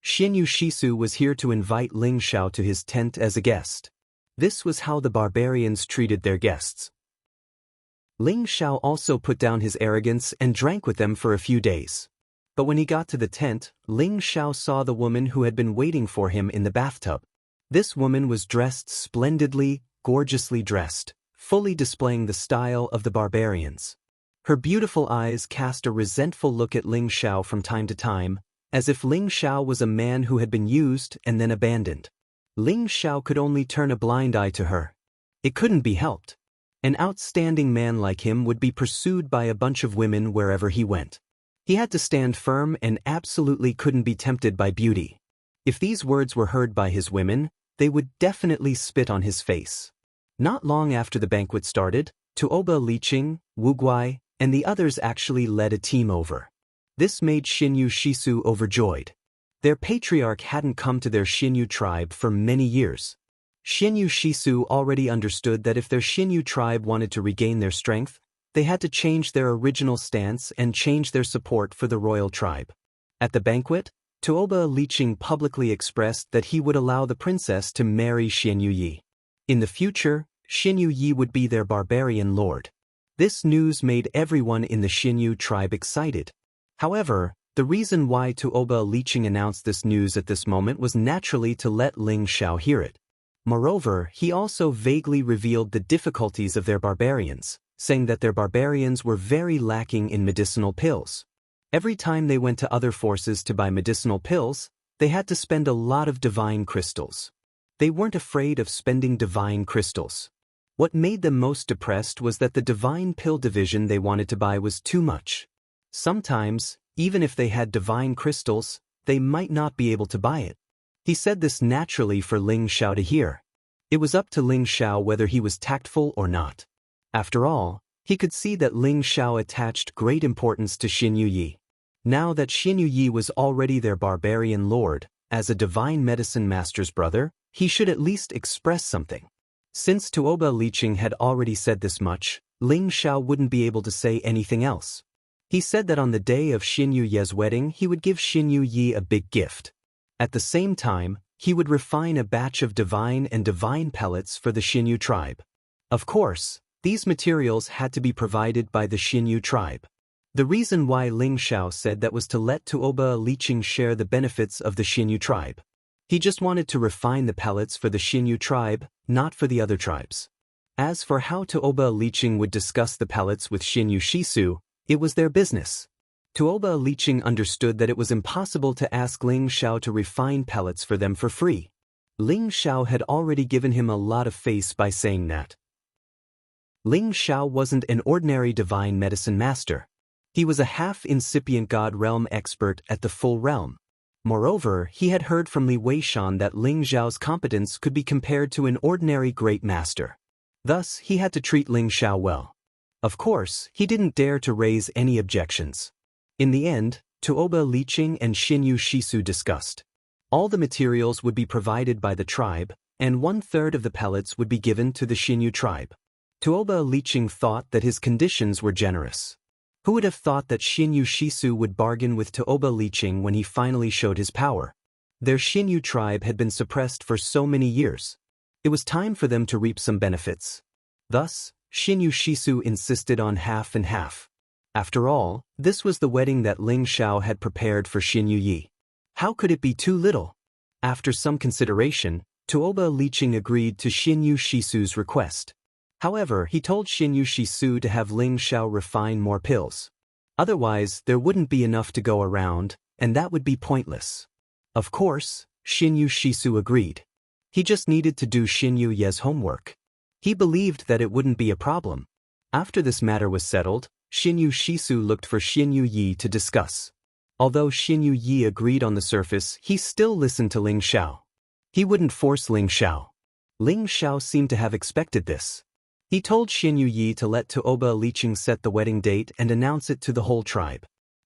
Xinyu Shisu was here to invite Ling Xiao to his tent as a guest. This was how the barbarians treated their guests. Ling Xiao also put down his arrogance and drank with them for a few days. But when he got to the tent, Ling Xiao saw the woman who had been waiting for him in the bathtub. This woman was dressed splendidly, gorgeously dressed, fully displaying the style of the barbarians. Her beautiful eyes cast a resentful look at Ling Xiao from time to time, as if Ling Xiao was a man who had been used and then abandoned. Ling Xiao could only turn a blind eye to her. It couldn't be helped. An outstanding man like him would be pursued by a bunch of women wherever he went. He had to stand firm and absolutely couldn't be tempted by beauty. If these words were heard by his women, they would definitely spit on his face. Not long after the banquet started, Tuoba Liqing, Wu Guai, and the others actually led a team over. This made Xinyu Shisu overjoyed. Their patriarch hadn't come to their Xinyu tribe for many years. Xinyu Shisu already understood that if their Xinyu tribe wanted to regain their strength, they had to change their original stance and change their support for the royal tribe. At the banquet, Tuoba Liqing publicly expressed that he would allow the princess to marry Xinyu Yi. In the future, Xinyu Yi would be their barbarian lord. This news made everyone in the Xinyu tribe excited. However, the reason why Tuoba Liqing announced this news at this moment was naturally to let Ling Xiao hear it. Moreover, he also vaguely revealed the difficulties of their barbarians, saying that their barbarians were very lacking in medicinal pills. Every time they went to other forces to buy medicinal pills, they had to spend a lot of divine crystals. They weren't afraid of spending divine crystals. What made them most depressed was that the divine pill division they wanted to buy was too much. Sometimes, even if they had divine crystals, they might not be able to buy it. He said this naturally for Ling Xiao to hear. It was up to Ling Xiao whether he was tactful or not. After all, he could see that Ling Xiao attached great importance to Xinyu Yi. Now that Xinyu Yi was already their barbarian lord, as a divine medicine master's brother, he should at least express something. Since Tuoba Liqing had already said this much, Ling Xiao wouldn't be able to say anything else. He said that on the day of Xinyu Ye's wedding he would give Xinyu Yi a big gift. At the same time, he would refine a batch of divine and divine pellets for the Xinyu tribe. Of course, these materials had to be provided by the Xinyu tribe. The reason why Ling Xiao said that was to let Tuoba Liqing share the benefits of the Xinyu tribe. He just wanted to refine the pellets for the Xinyu tribe, not for the other tribes. As for how Tuoba Liqing would discuss the pellets with Xinyu Shisu, it was their business. Tuoba Liqing understood that it was impossible to ask Ling Xiao to refine pellets for them for free. Ling Xiao had already given him a lot of face by saying that. Ling Xiao wasn't an ordinary divine medicine master. He was a half-incipient god realm expert at the full realm. Moreover, he had heard from Li Weishan that Ling Xiao's competence could be compared to an ordinary great master. Thus, he had to treat Ling Xiao well. Of course, he didn't dare to raise any objections. In the end, Tuoba Liqing and Xinyu Shisu discussed. All the materials would be provided by the tribe, and 1/3 of the pellets would be given to the Xinyu tribe. Tuoba Liqing thought that his conditions were generous. Who would have thought that Xinyu Shisu would bargain with Tuoba Liqing when he finally showed his power? Their Xinyu tribe had been suppressed for so many years. It was time for them to reap some benefits. Thus, Xinyu Shisu insisted on half and half. After all, this was the wedding that Ling Xiao had prepared for Xinyu Yi. How could it be too little? After some consideration, Tuoba Liqing agreed to Xinyu Shisu's request. However, he told Xinyu Shisu to have Ling Xiao refine more pills. Otherwise, there wouldn't be enough to go around, and that would be pointless. Of course, Xinyu Shisu agreed. He just needed to do Xinyu Ye's homework. He believed that it wouldn't be a problem. After this matter was settled, Xinyu Shisu looked for Xinyu Yi to discuss. Although Xinyu Yi agreed on the surface, he still listened to Ling Xiao. He wouldn't force Ling Xiao. Ling Xiao seemed to have expected this. He told Xinyu Yi to let Tuoba Liqing set the wedding date and announce it to the whole tribe.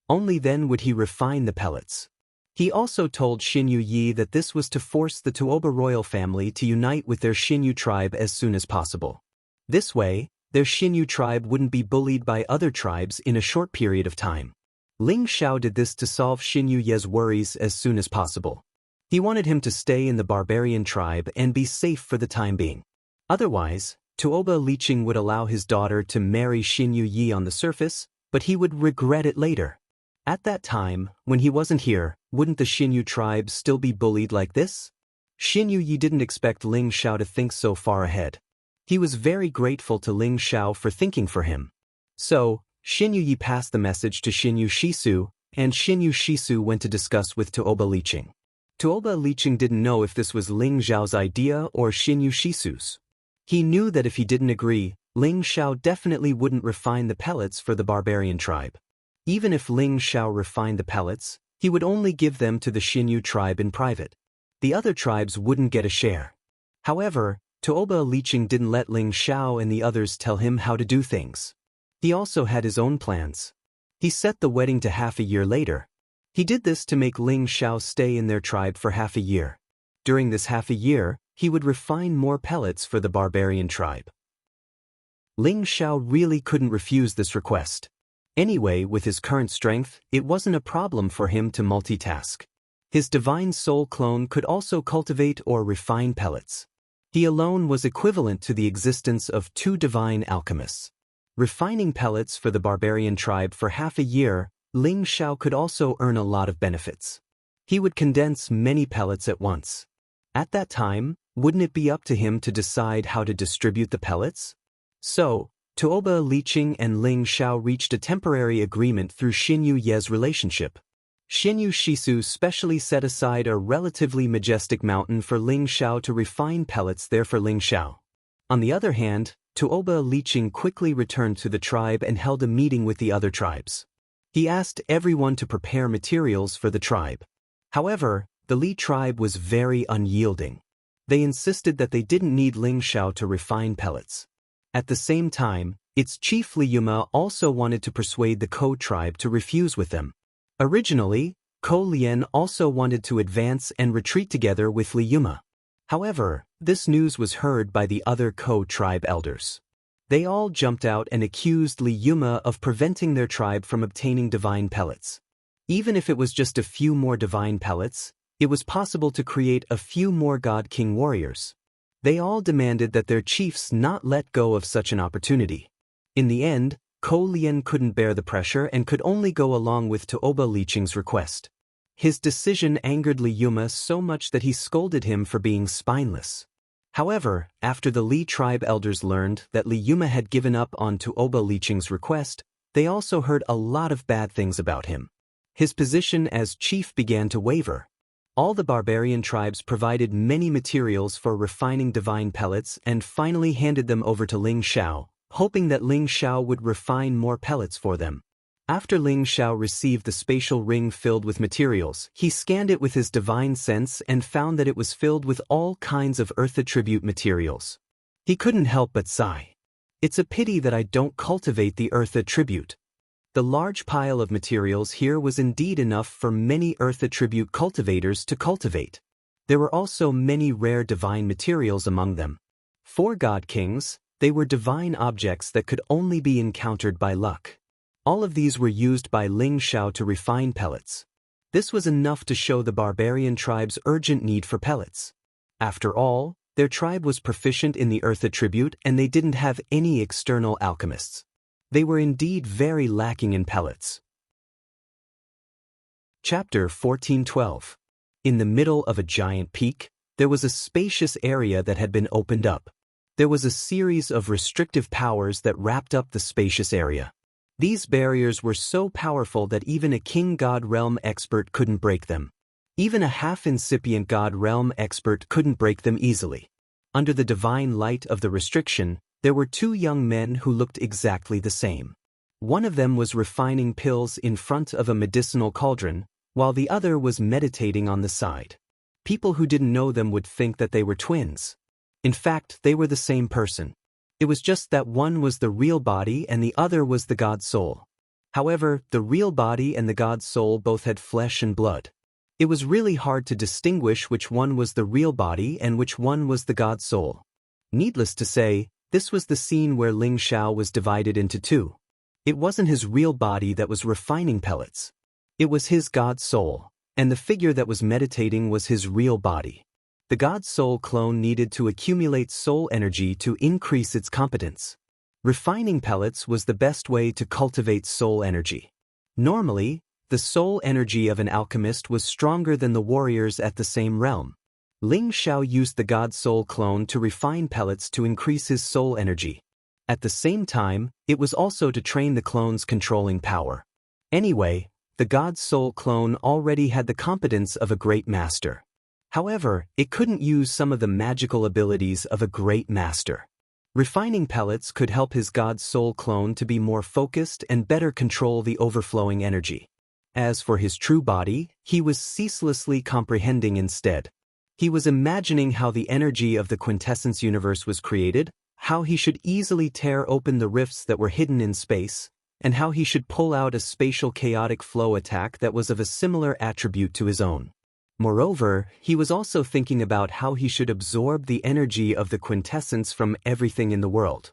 Only then would he refine the pellets. He also told Xinyu Yi that this was to force the Tuoba royal family to unite with their Xinyu tribe as soon as possible. This way, their Xinyu tribe wouldn't be bullied by other tribes in a short period of time. Ling Xiao did this to solve Xinyu Ye's worries as soon as possible. He wanted him to stay in the barbarian tribe and be safe for the time being. Otherwise, Tuoba Liqing would allow his daughter to marry Xinyu Yi on the surface, but he would regret it later. At that time, when he wasn't here, wouldn't the Xinyu tribe still be bullied like this? Xinyu Yi didn't expect Ling Xiao to think so far ahead. He was very grateful to Ling Xiao for thinking for him. So, Xinyu Yi passed the message to Xinyu Shisu, and Xinyu Shisu went to discuss with Tuoba Liqing. Tuoba Liqing didn't know if this was Ling Xiao's idea or Xinyu Shisu's. He knew that if he didn't agree, Ling Xiao definitely wouldn't refine the pellets for the barbarian tribe. Even if Ling Xiao refined the pellets, he would only give them to the Xinyu tribe in private. The other tribes wouldn't get a share. However, Tuoba Liqing didn't let Ling Xiao and the others tell him how to do things. He also had his own plans. He set the wedding to half a year later. He did this to make Ling Xiao stay in their tribe for half a year. During this half a year, he would refine more pellets for the barbarian tribe. Ling Xiao really couldn't refuse this request. Anyway, with his current strength, it wasn't a problem for him to multitask. His divine soul clone could also cultivate or refine pellets. He alone was equivalent to the existence of 2 divine alchemists. Refining pellets for the barbarian tribe for half a year, Ling Xiao could also earn a lot of benefits. He would condense many pellets at once. At that time, wouldn't it be up to him to decide how to distribute the pellets? So, Tuoba Liqing and Ling Xiao reached a temporary agreement through Xinyu Ye's relationship. Xinyu Shisu specially set aside a relatively majestic mountain for Ling Xiao to refine pellets there for Ling Xiao. On the other hand, Tuoba Liqing quickly returned to the tribe and held a meeting with the other tribes. He asked everyone to prepare materials for the tribe. However, the Li tribe was very unyielding. They insisted that they didn't need Ling Xiao to refine pellets. At the same time, its chief Li Yuma also wanted to persuade the Ko tribe to refuse with them. Originally, Ko Lian also wanted to advance and retreat together with Li Yuma. However, this news was heard by the other Ko tribe elders. They all jumped out and accused Li Yuma of preventing their tribe from obtaining divine pellets. Even if it was just a few more divine pellets, it was possible to create a few more God King warriors. They all demanded that their chiefs not let go of such an opportunity. In the end, Ko Lian couldn't bear the pressure and could only go along with Tuoba Liqing's request. His decision angered Li Yuma so much that he scolded him for being spineless. However, after the Li tribe elders learned that Li Yuma had given up on Tuoba Liqing's request, they also heard a lot of bad things about him. His position as chief began to waver. All the barbarian tribes provided many materials for refining divine pellets and finally handed them over to Ling Xiao, hoping that Ling Xiao would refine more pellets for them. After Ling Xiao received the spatial ring filled with materials, he scanned it with his divine sense and found that it was filled with all kinds of earth attribute materials. He couldn't help but sigh. It's a pity that I don't cultivate the earth attribute. The large pile of materials here was indeed enough for many earth attribute cultivators to cultivate. There were also many rare divine materials among them. For God Kings, they were divine objects that could only be encountered by luck. All of these were used by Ling Xiao to refine pellets. This was enough to show the barbarian tribe's urgent need for pellets. After all, their tribe was proficient in the earth attribute and they didn't have any external alchemists. They were indeed very lacking in pellets. Chapter 14:12. In the middle of a giant peak, there was a spacious area that had been opened up. There was a series of restrictive powers that wrapped up the spacious area. These barriers were so powerful that even a King God Realm expert couldn't break them. Even a half-incipient God Realm expert couldn't break them easily. Under the divine light of the restriction, there were two young men who looked exactly the same. One of them was refining pills in front of a medicinal cauldron, while the other was meditating on the side. People who didn't know them would think that they were twins. In fact, they were the same person. It was just that one was the real body and the other was the God soul. However, the real body and the God soul both had flesh and blood. It was really hard to distinguish which one was the real body and which one was the God soul. Needless to say, this was the scene where Ling Xiao was divided into two. It wasn't his real body that was refining pellets. It was his God soul, and the figure that was meditating was his real body. The God soul clone needed to accumulate soul energy to increase its competence. Refining pellets was the best way to cultivate soul energy. Normally, the soul energy of an alchemist was stronger than the warriors at the same realm. Ling Xiao used the God soul clone to refine pellets to increase his soul energy. At the same time, it was also to train the clone's controlling power. Anyway, the God soul clone already had the competence of a great master. However, it couldn't use some of the magical abilities of a great master. Refining pellets could help his God soul clone to be more focused and better control the overflowing energy. As for his true body, he was ceaselessly comprehending instead. He was imagining how the energy of the quintessence universe was created, how he should easily tear open the rifts that were hidden in space, and how he should pull out a spatial chaotic flow attack that was of a similar attribute to his own. Moreover, he was also thinking about how he should absorb the energy of the quintessence from everything in the world.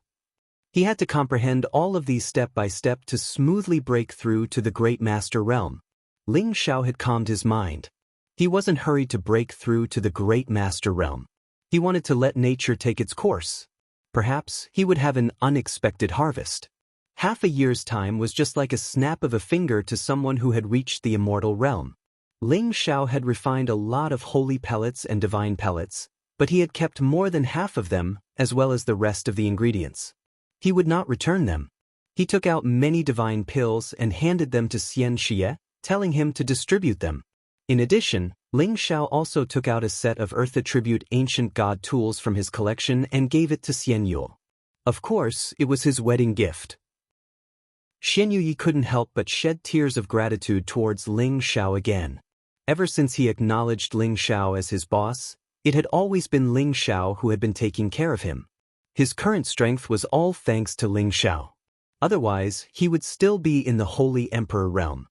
He had to comprehend all of these step by step to smoothly break through to the Great Master Realm. Ling Xiao had calmed his mind. He wasn't hurried to break through to the Great Master Realm. He wanted to let nature take its course. Perhaps he would have an unexpected harvest. Half a year's time was just like a snap of a finger to someone who had reached the immortal realm. Ling Xiao had refined a lot of holy pellets and divine pellets, but he had kept more than half of them, as well as the rest of the ingredients. He would not return them. He took out many divine pills and handed them to Xian Xie, telling him to distribute them. In addition, Ling Xiao also took out a set of earth attribute ancient god tools from his collection and gave it to Xian Yule. Of course, it was his wedding gift. Xian Yue couldn't help but shed tears of gratitude towards Ling Xiao again. Ever since he acknowledged Ling Xiao as his boss, it had always been Ling Xiao who had been taking care of him. His current strength was all thanks to Ling Xiao. Otherwise, he would still be in the Holy Emperor realm.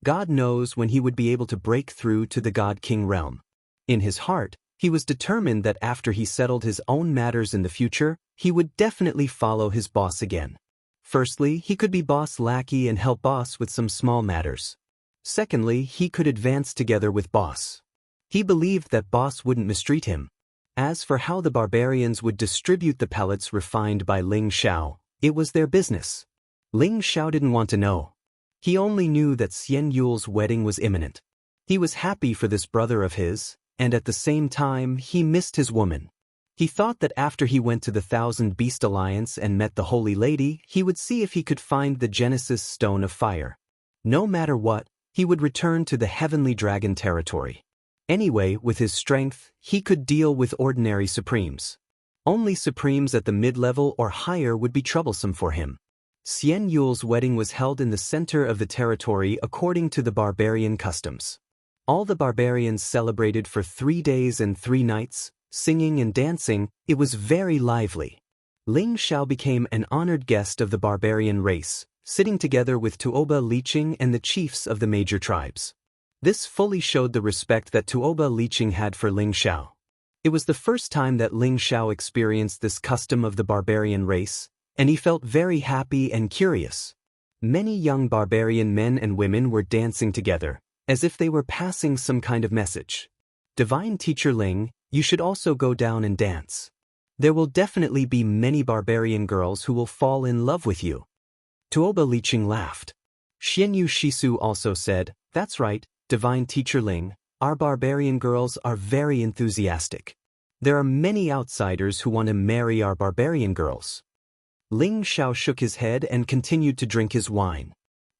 God knows when he would be able to break through to the God King realm. In his heart, he was determined that after he settled his own matters in the future, he would definitely follow his boss again. Firstly, he could be boss lackey and help boss with some small matters. Secondly, he could advance together with boss. He believed that boss wouldn't mistreat him. As for how the barbarians would distribute the pellets refined by Ling Xiao, it was their business. Ling Xiao didn't want to know. He only knew that Xian Yule's wedding was imminent. He was happy for this brother of his, and at the same time he missed his woman. He thought that after he went to the Thousand Beast Alliance and met the Holy Lady, he would see if he could find the Genesis Stone of Fire. No matter what, he would return to the Heavenly Dragon territory. Anyway, with his strength, he could deal with ordinary Supremes. Only Supremes at the mid-level or higher would be troublesome for him. Xian Yule's wedding was held in the center of the territory according to the barbarian customs. All the barbarians celebrated for 3 days and 3 nights, singing and dancing. It was very lively. Ling Xiao became an honored guest of the barbarian race, sitting together with Tuoba Liqing and the chiefs of the major tribes. This fully showed the respect that Tuoba Liqing had for Ling Xiao. It was the first time that Ling Xiao experienced this custom of the barbarian race, and he felt very happy and curious. Many young barbarian men and women were dancing together, as if they were passing some kind of message. Divine Teacher Ling, you should also go down and dance. There will definitely be many barbarian girls who will fall in love with you. Tuoba Liqing laughed. Xianyu Shisu also said, that's right, Divine Teacher Ling, our barbarian girls are very enthusiastic. There are many outsiders who want to marry our barbarian girls. Ling Xiao shook his head and continued to drink his wine.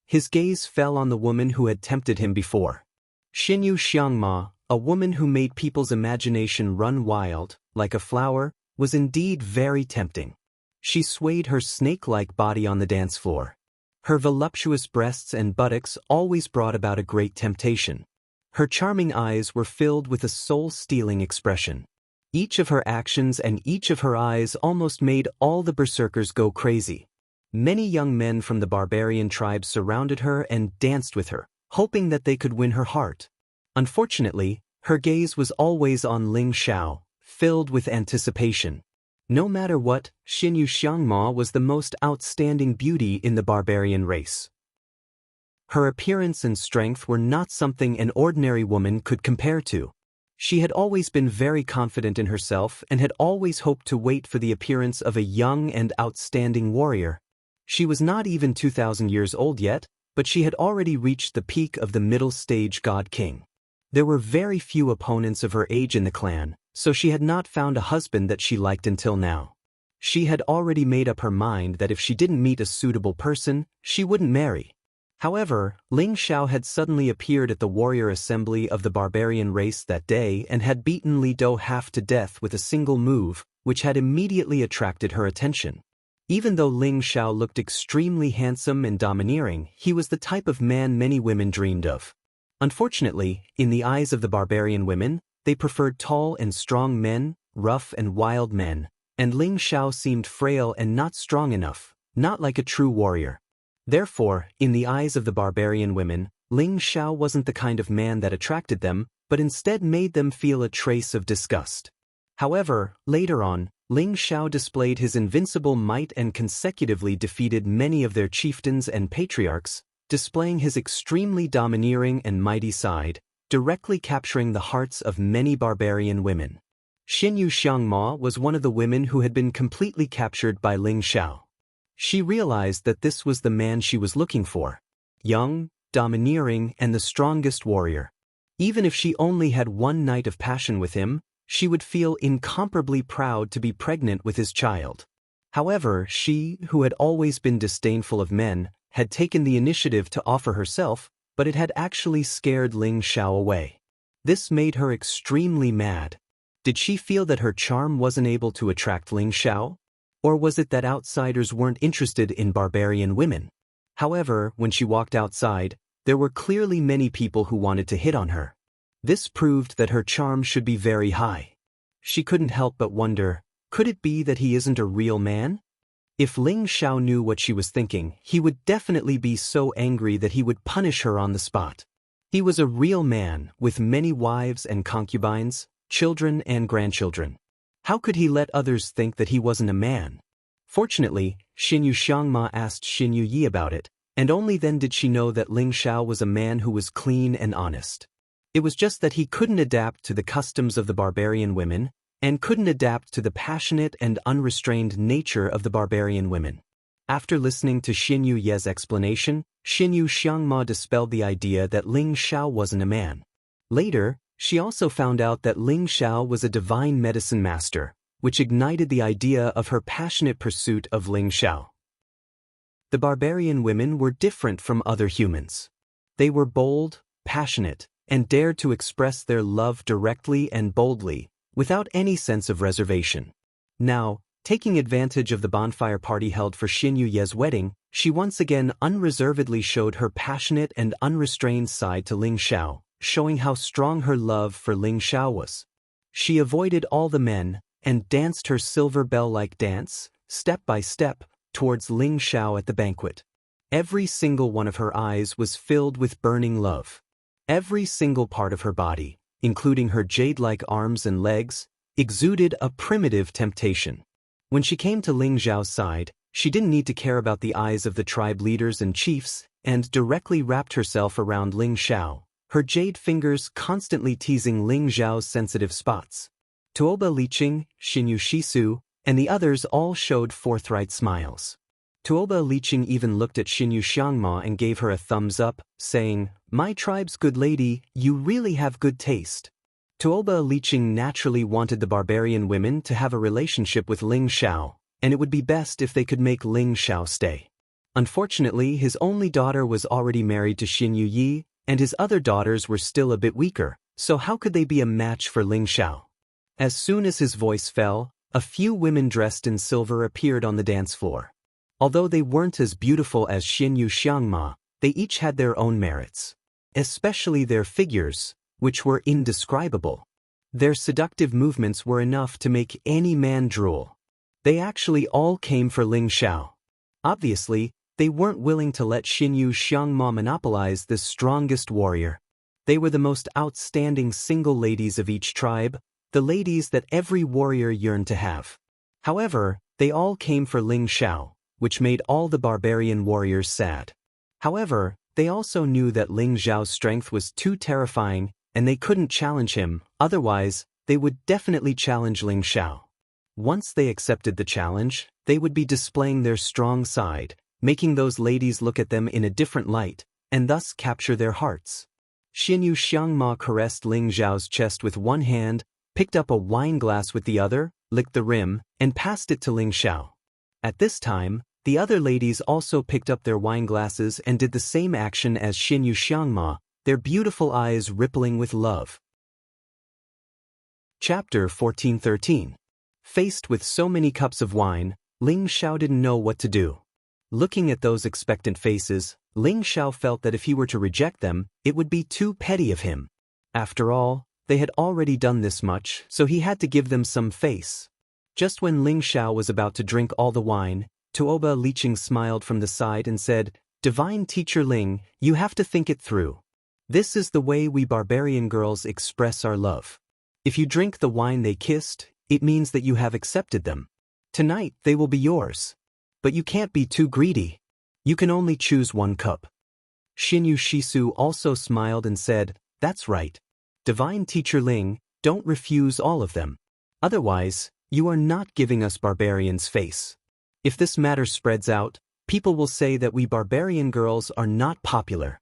His gaze fell on the woman who had tempted him before. Xinyu Xiangma, a woman who made people's imagination run wild, like a flower, was indeed very tempting. She swayed her snake-like body on the dance floor. Her voluptuous breasts and buttocks always brought about a great temptation. Her charming eyes were filled with a soul-stealing expression. Each of her actions and each of her eyes almost made all the berserkers go crazy. Many young men from the barbarian tribes surrounded her and danced with her, hoping that they could win her heart. Unfortunately, her gaze was always on Ling Xiao, filled with anticipation. No matter what, Xinyu Xiangma was the most outstanding beauty in the barbarian race. Her appearance and strength were not something an ordinary woman could compare to. She had always been very confident in herself and had always hoped to wait for the appearance of a young and outstanding warrior. She was not even 2,000 years old yet, but she had already reached the peak of the middle stage God King. There were very few opponents of her age in the clan, so she had not found a husband that she liked until now. She had already made up her mind that if she didn't meet a suitable person, she wouldn't marry. However, Ling Xiao had suddenly appeared at the warrior assembly of the barbarian race that day and had beaten Li Dou half to death with a single move, which had immediately attracted her attention. Even though Ling Xiao looked extremely handsome and domineering, he was the type of man many women dreamed of. Unfortunately, in the eyes of the barbarian women, they preferred tall and strong men, rough and wild men, and Ling Xiao seemed frail and not strong enough, not like a true warrior. Therefore, in the eyes of the barbarian women, Ling Xiao wasn't the kind of man that attracted them, but instead made them feel a trace of disgust. However, later on, Ling Xiao displayed his invincible might and consecutively defeated many of their chieftains and patriarchs, displaying his extremely domineering and mighty side, directly capturing the hearts of many barbarian women. Xinyu Xiangma was one of the women who had been completely captured by Ling Xiao. She realized that this was the man she was looking for. Young, domineering, and the strongest warrior. Even if she only had one night of passion with him, she would feel incomparably proud to be pregnant with his child. However, she, who had always been disdainful of men, had taken the initiative to offer herself, but it had actually scared Ling Xiao away. This made her extremely mad. Did she feel that her charm wasn't able to attract Ling Xiao? Or was it that outsiders weren't interested in barbarian women? However, when she walked outside, there were clearly many people who wanted to hit on her. This proved that her charm should be very high. She couldn't help but wonder, could it be that he isn't a real man? If Ling Xiao knew what she was thinking, he would definitely be so angry that he would punish her on the spot. He was a real man, with many wives and concubines, children and grandchildren. How could he let others think that he wasn't a man? Fortunately, Xinyu Xiangma asked Xinyu Yi about it, and only then did she know that Ling Xiao was a man who was clean and honest. It was just that he couldn't adapt to the customs of the barbarian women, and couldn't adapt to the passionate and unrestrained nature of the barbarian women. After listening to Xinyu Ye's explanation, Xinyu Xiangma dispelled the idea that Ling Xiao wasn't a man. Later, she also found out that Ling Xiao was a divine medicine master, which ignited the idea of her passionate pursuit of Ling Xiao. The barbarian women were different from other humans. They were bold, passionate, and dared to express their love directly and boldly, without any sense of reservation. Now, taking advantage of the bonfire party held for Xinyu Ye's wedding, she once again unreservedly showed her passionate and unrestrained side to Ling Xiao, showing how strong her love for Ling Xiao was. She avoided all the men, and danced her silver bell-like dance, step by step, towards Ling Xiao at the banquet. Every single one of her eyes was filled with burning love. Every single part of her body, including her jade-like arms and legs, exuded a primitive temptation. When she came to Ling Xiao's side, she didn't need to care about the eyes of the tribe leaders and chiefs, and directly wrapped herself around Ling Xiao, her jade fingers constantly teasing Ling Xiao's sensitive spots. Tuoba Liqing, Xinyu Shisu, and the others all showed forthright smiles. Tuoba Liqing even looked at Xinyu Xiangma and gave her a thumbs up, saying, "My tribe's good lady, you really have good taste." Tuoba Liqing naturally wanted the barbarian women to have a relationship with Ling Xiao, and it would be best if they could make Ling Xiao stay. Unfortunately, his only daughter was already married to Xinyu Yi, and his other daughters were still a bit weaker, so how could they be a match for Ling Xiao? As soon as his voice fell, a few women dressed in silver appeared on the dance floor. Although they weren't as beautiful as Xinyu Xiangma, they each had their own merits. Especially their figures, which were indescribable. Their seductive movements were enough to make any man drool. They actually all came for Ling Xiao. Obviously, they weren't willing to let Xinyu Xiangma monopolize the strongest warrior. They were the most outstanding single ladies of each tribe, the ladies that every warrior yearned to have. However, they all came for Ling Xiao, which made all the barbarian warriors sad. However, they also knew that Ling Xiao's strength was too terrifying, and they couldn't challenge him, otherwise, they would definitely challenge Ling Xiao. Once they accepted the challenge, they would be displaying their strong side, making those ladies look at them in a different light, and thus capture their hearts. Xinyu Xiangma caressed Ling Xiao's chest with one hand, picked up a wine glass with the other, licked the rim, and passed it to Ling Xiao. At this time, the other ladies also picked up their wine glasses and did the same action as Xinyu Xiangma, their beautiful eyes rippling with love. Chapter 1413. Faced with so many cups of wine, Ling Xiao didn't know what to do. Looking at those expectant faces, Ling Xiao felt that if he were to reject them, it would be too petty of him. After all, they had already done this much, so he had to give them some face. Just when Ling Xiao was about to drink all the wine, Tuoba Liqing smiled from the side and said, "Divine Teacher Ling, you have to think it through. This is the way we barbarian girls express our love. If you drink the wine they kissed, it means that you have accepted them. Tonight they will be yours. But you can't be too greedy. You can only choose one cup." Xinyu Shisu also smiled and said, "That's right. Divine Teacher Ling, don't refuse all of them. Otherwise, you are not giving us barbarians face. If this matter spreads out, people will say that we barbarian girls are not popular."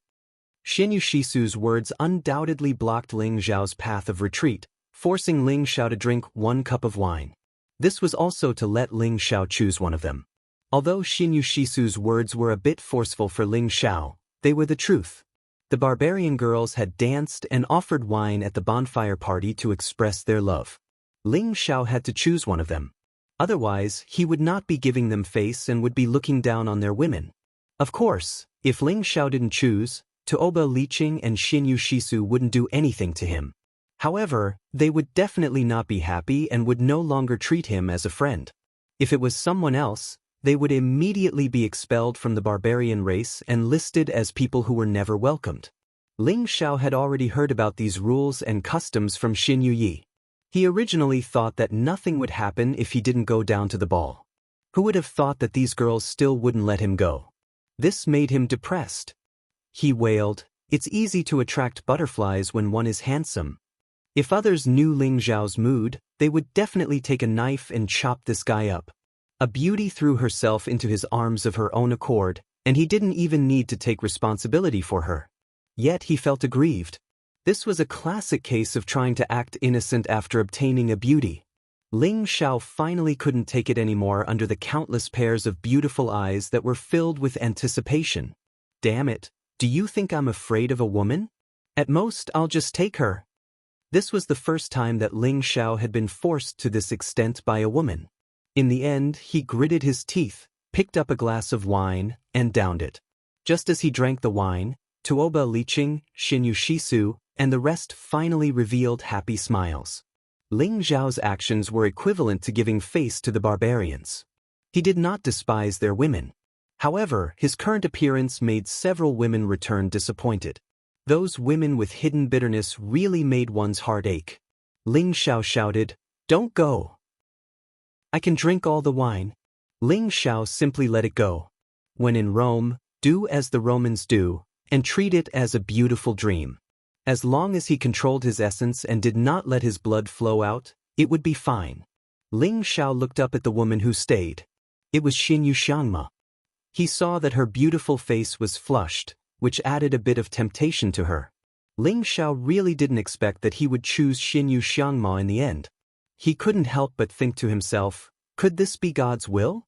Xinyu Shisu's words undoubtedly blocked Ling Xiao's path of retreat, forcing Ling Xiao to drink one cup of wine. This was also to let Ling Xiao choose one of them. Although Xinyu Shisu's words were a bit forceful for Ling Xiao, they were the truth. The barbarian girls had danced and offered wine at the bonfire party to express their love. Ling Xiao had to choose one of them. Otherwise, he would not be giving them face and would be looking down on their women. Of course, if Ling Xiao didn't choose, Tuoba Liqing and Xinyu Shisu wouldn't do anything to him. However, they would definitely not be happy and would no longer treat him as a friend. If it was someone else, they would immediately be expelled from the barbarian race and listed as people who were never welcomed. Ling Xiao had already heard about these rules and customs from Xinyu Yi. He originally thought that nothing would happen if he didn't go down to the ball. Who would have thought that these girls still wouldn't let him go? This made him depressed. He wailed, "It's easy to attract butterflies when one is handsome." If others knew Ling Xiao's mood, they would definitely take a knife and chop this guy up. A beauty threw herself into his arms of her own accord, and he didn't even need to take responsibility for her. Yet he felt aggrieved. This was a classic case of trying to act innocent after obtaining a beauty. Ling Xiao finally couldn't take it anymore under the countless pairs of beautiful eyes that were filled with anticipation. "Damn it, do you think I'm afraid of a woman? At most, I'll just take her." This was the first time that Ling Xiao had been forced to this extent by a woman. In the end, he gritted his teeth, picked up a glass of wine, and downed it. Just as he drank the wine, Tuoba Liqing, Xinyu Shisu, and the rest finally revealed happy smiles. Ling Xiao's actions were equivalent to giving face to the barbarians. He did not despise their women. However, his current appearance made several women return disappointed. Those women with hidden bitterness really made one's heart ache. Ling Xiao shouted, "Don't go. I can drink all the wine." Ling Xiao simply let it go. When in Rome, do as the Romans do, and treat it as a beautiful dream. As long as he controlled his essence and did not let his blood flow out, it would be fine. Ling Xiao looked up at the woman who stayed. It was Xin Yuxiangma. He saw that her beautiful face was flushed, which added a bit of temptation to her. Ling Xiao really didn't expect that he would choose Xin Yuxiangma in the end. He couldn't help but think to himself, could this be God's will?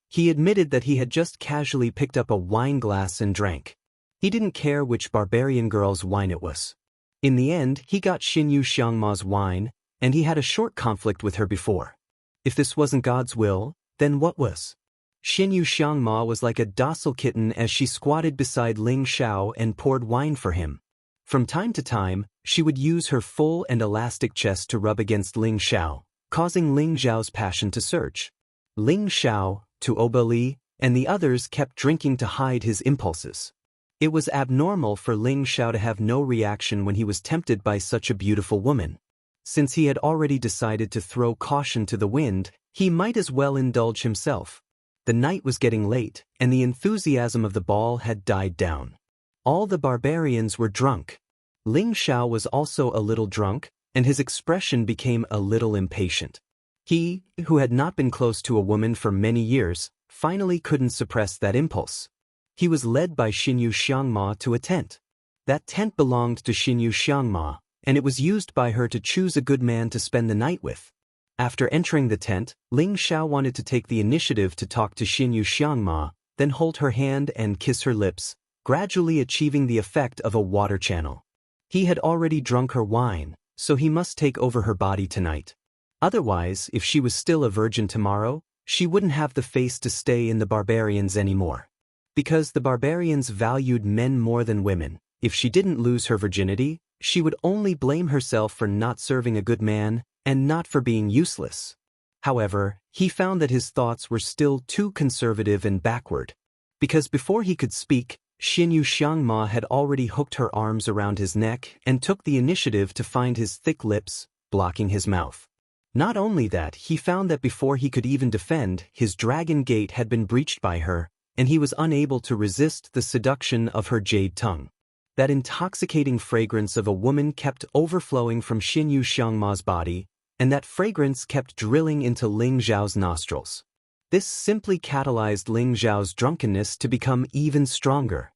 He admitted that he had just casually picked up a wine glass and drank. He didn't care which barbarian girl's wine it was. In the end, he got Xin Yuxiangma's wine, and he had a short conflict with her before. If this wasn't God's will, then what was? Xin Yuxiangma was like a docile kitten as she squatted beside Ling Xiao and poured wine for him. From time to time, she would use her full and elastic chest to rub against Ling Xiao, causing Ling Xiao's passion to surge. Ling Xiao, Tuoba, and the others kept drinking to hide his impulses. It was abnormal for Ling Xiao to have no reaction when he was tempted by such a beautiful woman. Since he had already decided to throw caution to the wind, he might as well indulge himself. The night was getting late, and the enthusiasm of the ball had died down. All the barbarians were drunk. Ling Xiao was also a little drunk, and his expression became a little impatient. He, who had not been close to a woman for many years, finally couldn't suppress that impulse. He was led by Xin Yuxiangma to a tent. That tent belonged to Xin Yuxiangma, and it was used by her to choose a good man to spend the night with. After entering the tent, Ling Xiao wanted to take the initiative to talk to Xin Yuxiangma, then hold her hand and kiss her lips, gradually achieving the effect of a water channel. He had already drunk her wine, so he must take over her body tonight. Otherwise, if she was still a virgin tomorrow, she wouldn't have the face to stay in the barbarians anymore. Because the barbarians valued men more than women, if she didn't lose her virginity, she would only blame herself for not serving a good man, and not for being useless. However, he found that his thoughts were still too conservative and backward. Because before he could speak, Xin Yuxiangma had already hooked her arms around his neck and took the initiative to find his thick lips, blocking his mouth. Not only that, he found that before he could even defend, his dragon gate had been breached by her, and he was unable to resist the seduction of her jade tongue. That intoxicating fragrance of a woman kept overflowing from Xin Yuxiangma's body, and that fragrance kept drilling into Ling Xiao's nostrils. This simply catalyzed Ling Xiao's drunkenness to become even stronger.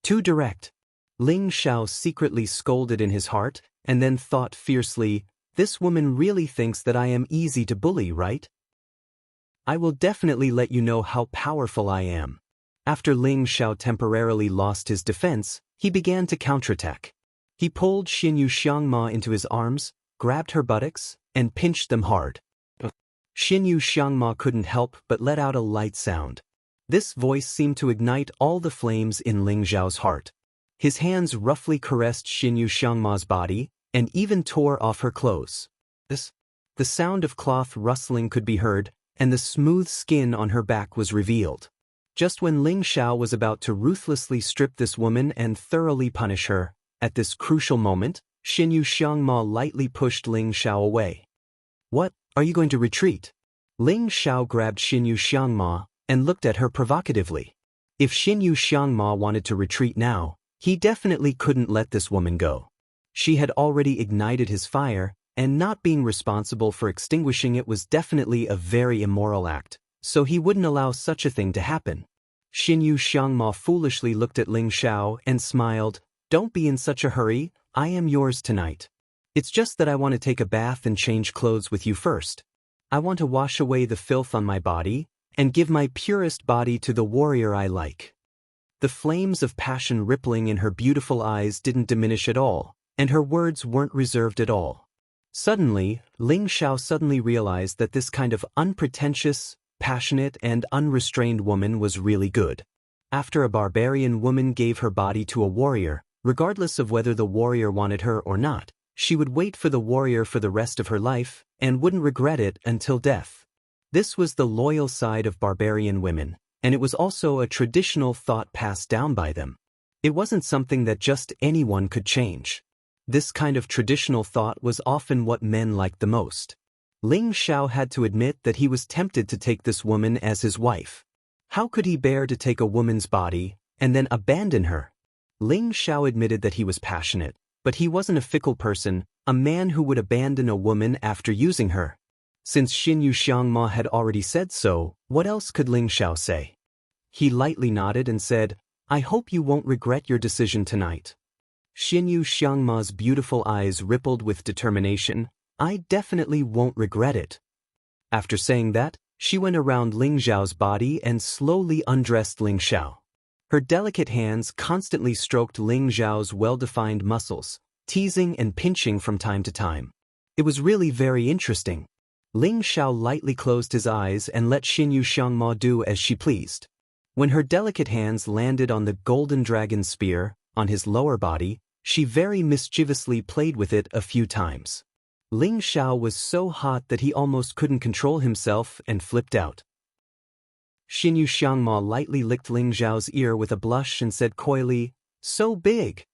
Too direct. Ling Xiao secretly scolded in his heart, and then thought fiercely, this woman really thinks that I am easy to bully, right? I will definitely let you know how powerful I am. After Ling Xiao temporarily lost his defense, he began to counterattack. He pulled Xin Yuxiangma into his arms, grabbed her buttocks, and pinched them hard. Xin Yuxiangma couldn't help but let out a light sound. This voice seemed to ignite all the flames in Ling Xiao's heart. His hands roughly caressed Xin Yuxiangma's body, and even tore off her clothes. The sound of cloth rustling could be heard, and the smooth skin on her back was revealed. Just when Ling Xiao was about to ruthlessly strip this woman and thoroughly punish her, at this crucial moment, Xin Yuxiangma lightly pushed Ling Xiao away. What, are you going to retreat? Ling Xiao grabbed Xin Yuxiangma and looked at her provocatively. If Xin Yuxiangma wanted to retreat now, he definitely couldn't let this woman go. She had already ignited his fire, and not being responsible for extinguishing it was definitely a very immoral act, so he wouldn't allow such a thing to happen. Xin Yuxiangma foolishly looked at Ling Xiao and smiled, "Don't be in such a hurry, I am yours tonight. It's just that I want to take a bath and change clothes with you first. I want to wash away the filth on my body, and give my purest body to the warrior I like." The flames of passion rippling in her beautiful eyes didn't diminish at all, and her words weren't reserved at all. Suddenly, Ling Xiao suddenly realized that this kind of unpretentious, passionate, and unrestrained woman was really good. After a barbarian woman gave her body to a warrior, regardless of whether the warrior wanted her or not, she would wait for the warrior for the rest of her life, and wouldn't regret it until death. This was the loyal side of barbarian women, and it was also a traditional thought passed down by them. It wasn't something that just anyone could change. This kind of traditional thought was often what men liked the most. Ling Xiao had to admit that he was tempted to take this woman as his wife. How could he bear to take a woman's body and then abandon her? Ling Xiao admitted that he was passionate, but he wasn't a fickle person, a man who would abandon a woman after using her. Since Xinyu Xiangma had already said so, what else could Ling Xiao say? He lightly nodded and said, "I hope you won't regret your decision tonight." Xinyu Xiangma's beautiful eyes rippled with determination. "I definitely won't regret it." After saying that, she went around Ling Xiao's body and slowly undressed Ling Xiao. Her delicate hands constantly stroked Ling Xiao's well-defined muscles, teasing and pinching from time to time. It was really very interesting. Ling Xiao lightly closed his eyes and let Xinyu Xiangma do as she pleased. When her delicate hands landed on the golden dragon spear, on his lower body, she very mischievously played with it a few times. Ling Xiao was so hot that he almost couldn't control himself and flipped out. Xinyu Xiangma lightly licked Ling Xiao's ear with a blush and said coyly, "So big."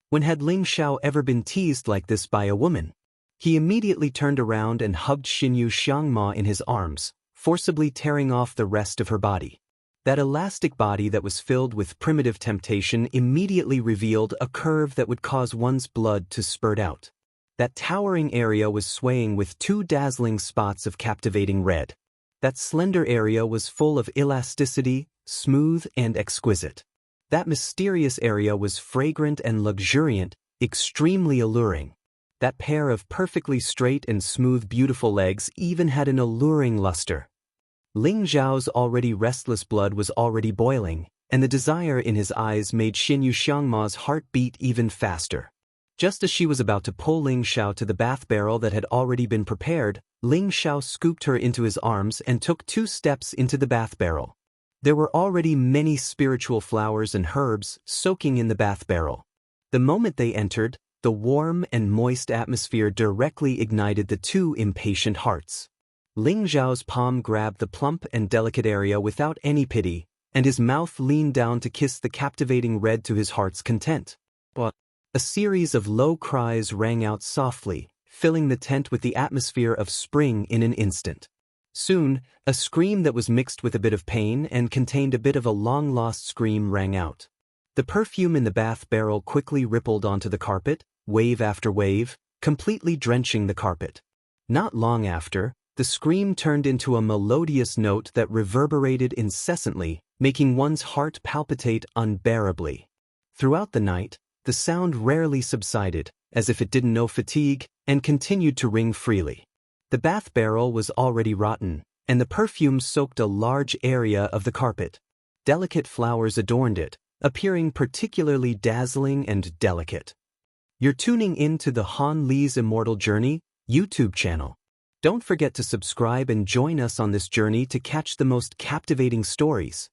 When had Ling Xiao ever been teased like this by a woman? He immediately turned around and hugged Xinyu Xiangma in his arms, forcibly tearing off the rest of her body. That elastic body that was filled with primitive temptation immediately revealed a curve that would cause one's blood to spurt out. That towering area was swaying with two dazzling spots of captivating red. That slender area was full of elasticity, smooth and exquisite. That mysterious area was fragrant and luxuriant, extremely alluring. That pair of perfectly straight and smooth beautiful legs even had an alluring luster. Ling Xiao's already restless blood was already boiling, and the desire in his eyes made Xinyu Xiangma's heart beat even faster. Just as she was about to pull Ling Xiao to the bath barrel that had already been prepared, Ling Xiao scooped her into his arms and took 2 steps into the bath barrel. There were already many spiritual flowers and herbs soaking in the bath barrel. The moment they entered, the warm and moist atmosphere directly ignited the 2 impatient hearts. Ling Xiao's palm grabbed the plump and delicate area without any pity, and his mouth leaned down to kiss the captivating red to his heart's content. But a series of low cries rang out softly, filling the tent with the atmosphere of spring in an instant. Soon, a scream that was mixed with a bit of pain and contained a bit of a long-lost scream rang out. The perfume in the bath barrel quickly rippled onto the carpet, wave after wave, completely drenching the carpet. Not long after, the scream turned into a melodious note that reverberated incessantly, making one's heart palpitate unbearably. Throughout the night, the sound rarely subsided, as if it didn't know fatigue, and continued to ring freely. The bath barrel was already rotten, and the perfume soaked a large area of the carpet. Delicate flowers adorned it, appearing particularly dazzling and delicate. You're tuning in to the Han Li's Immortal Journey YouTube channel. Don't forget to subscribe and join us on this journey to catch the most captivating stories.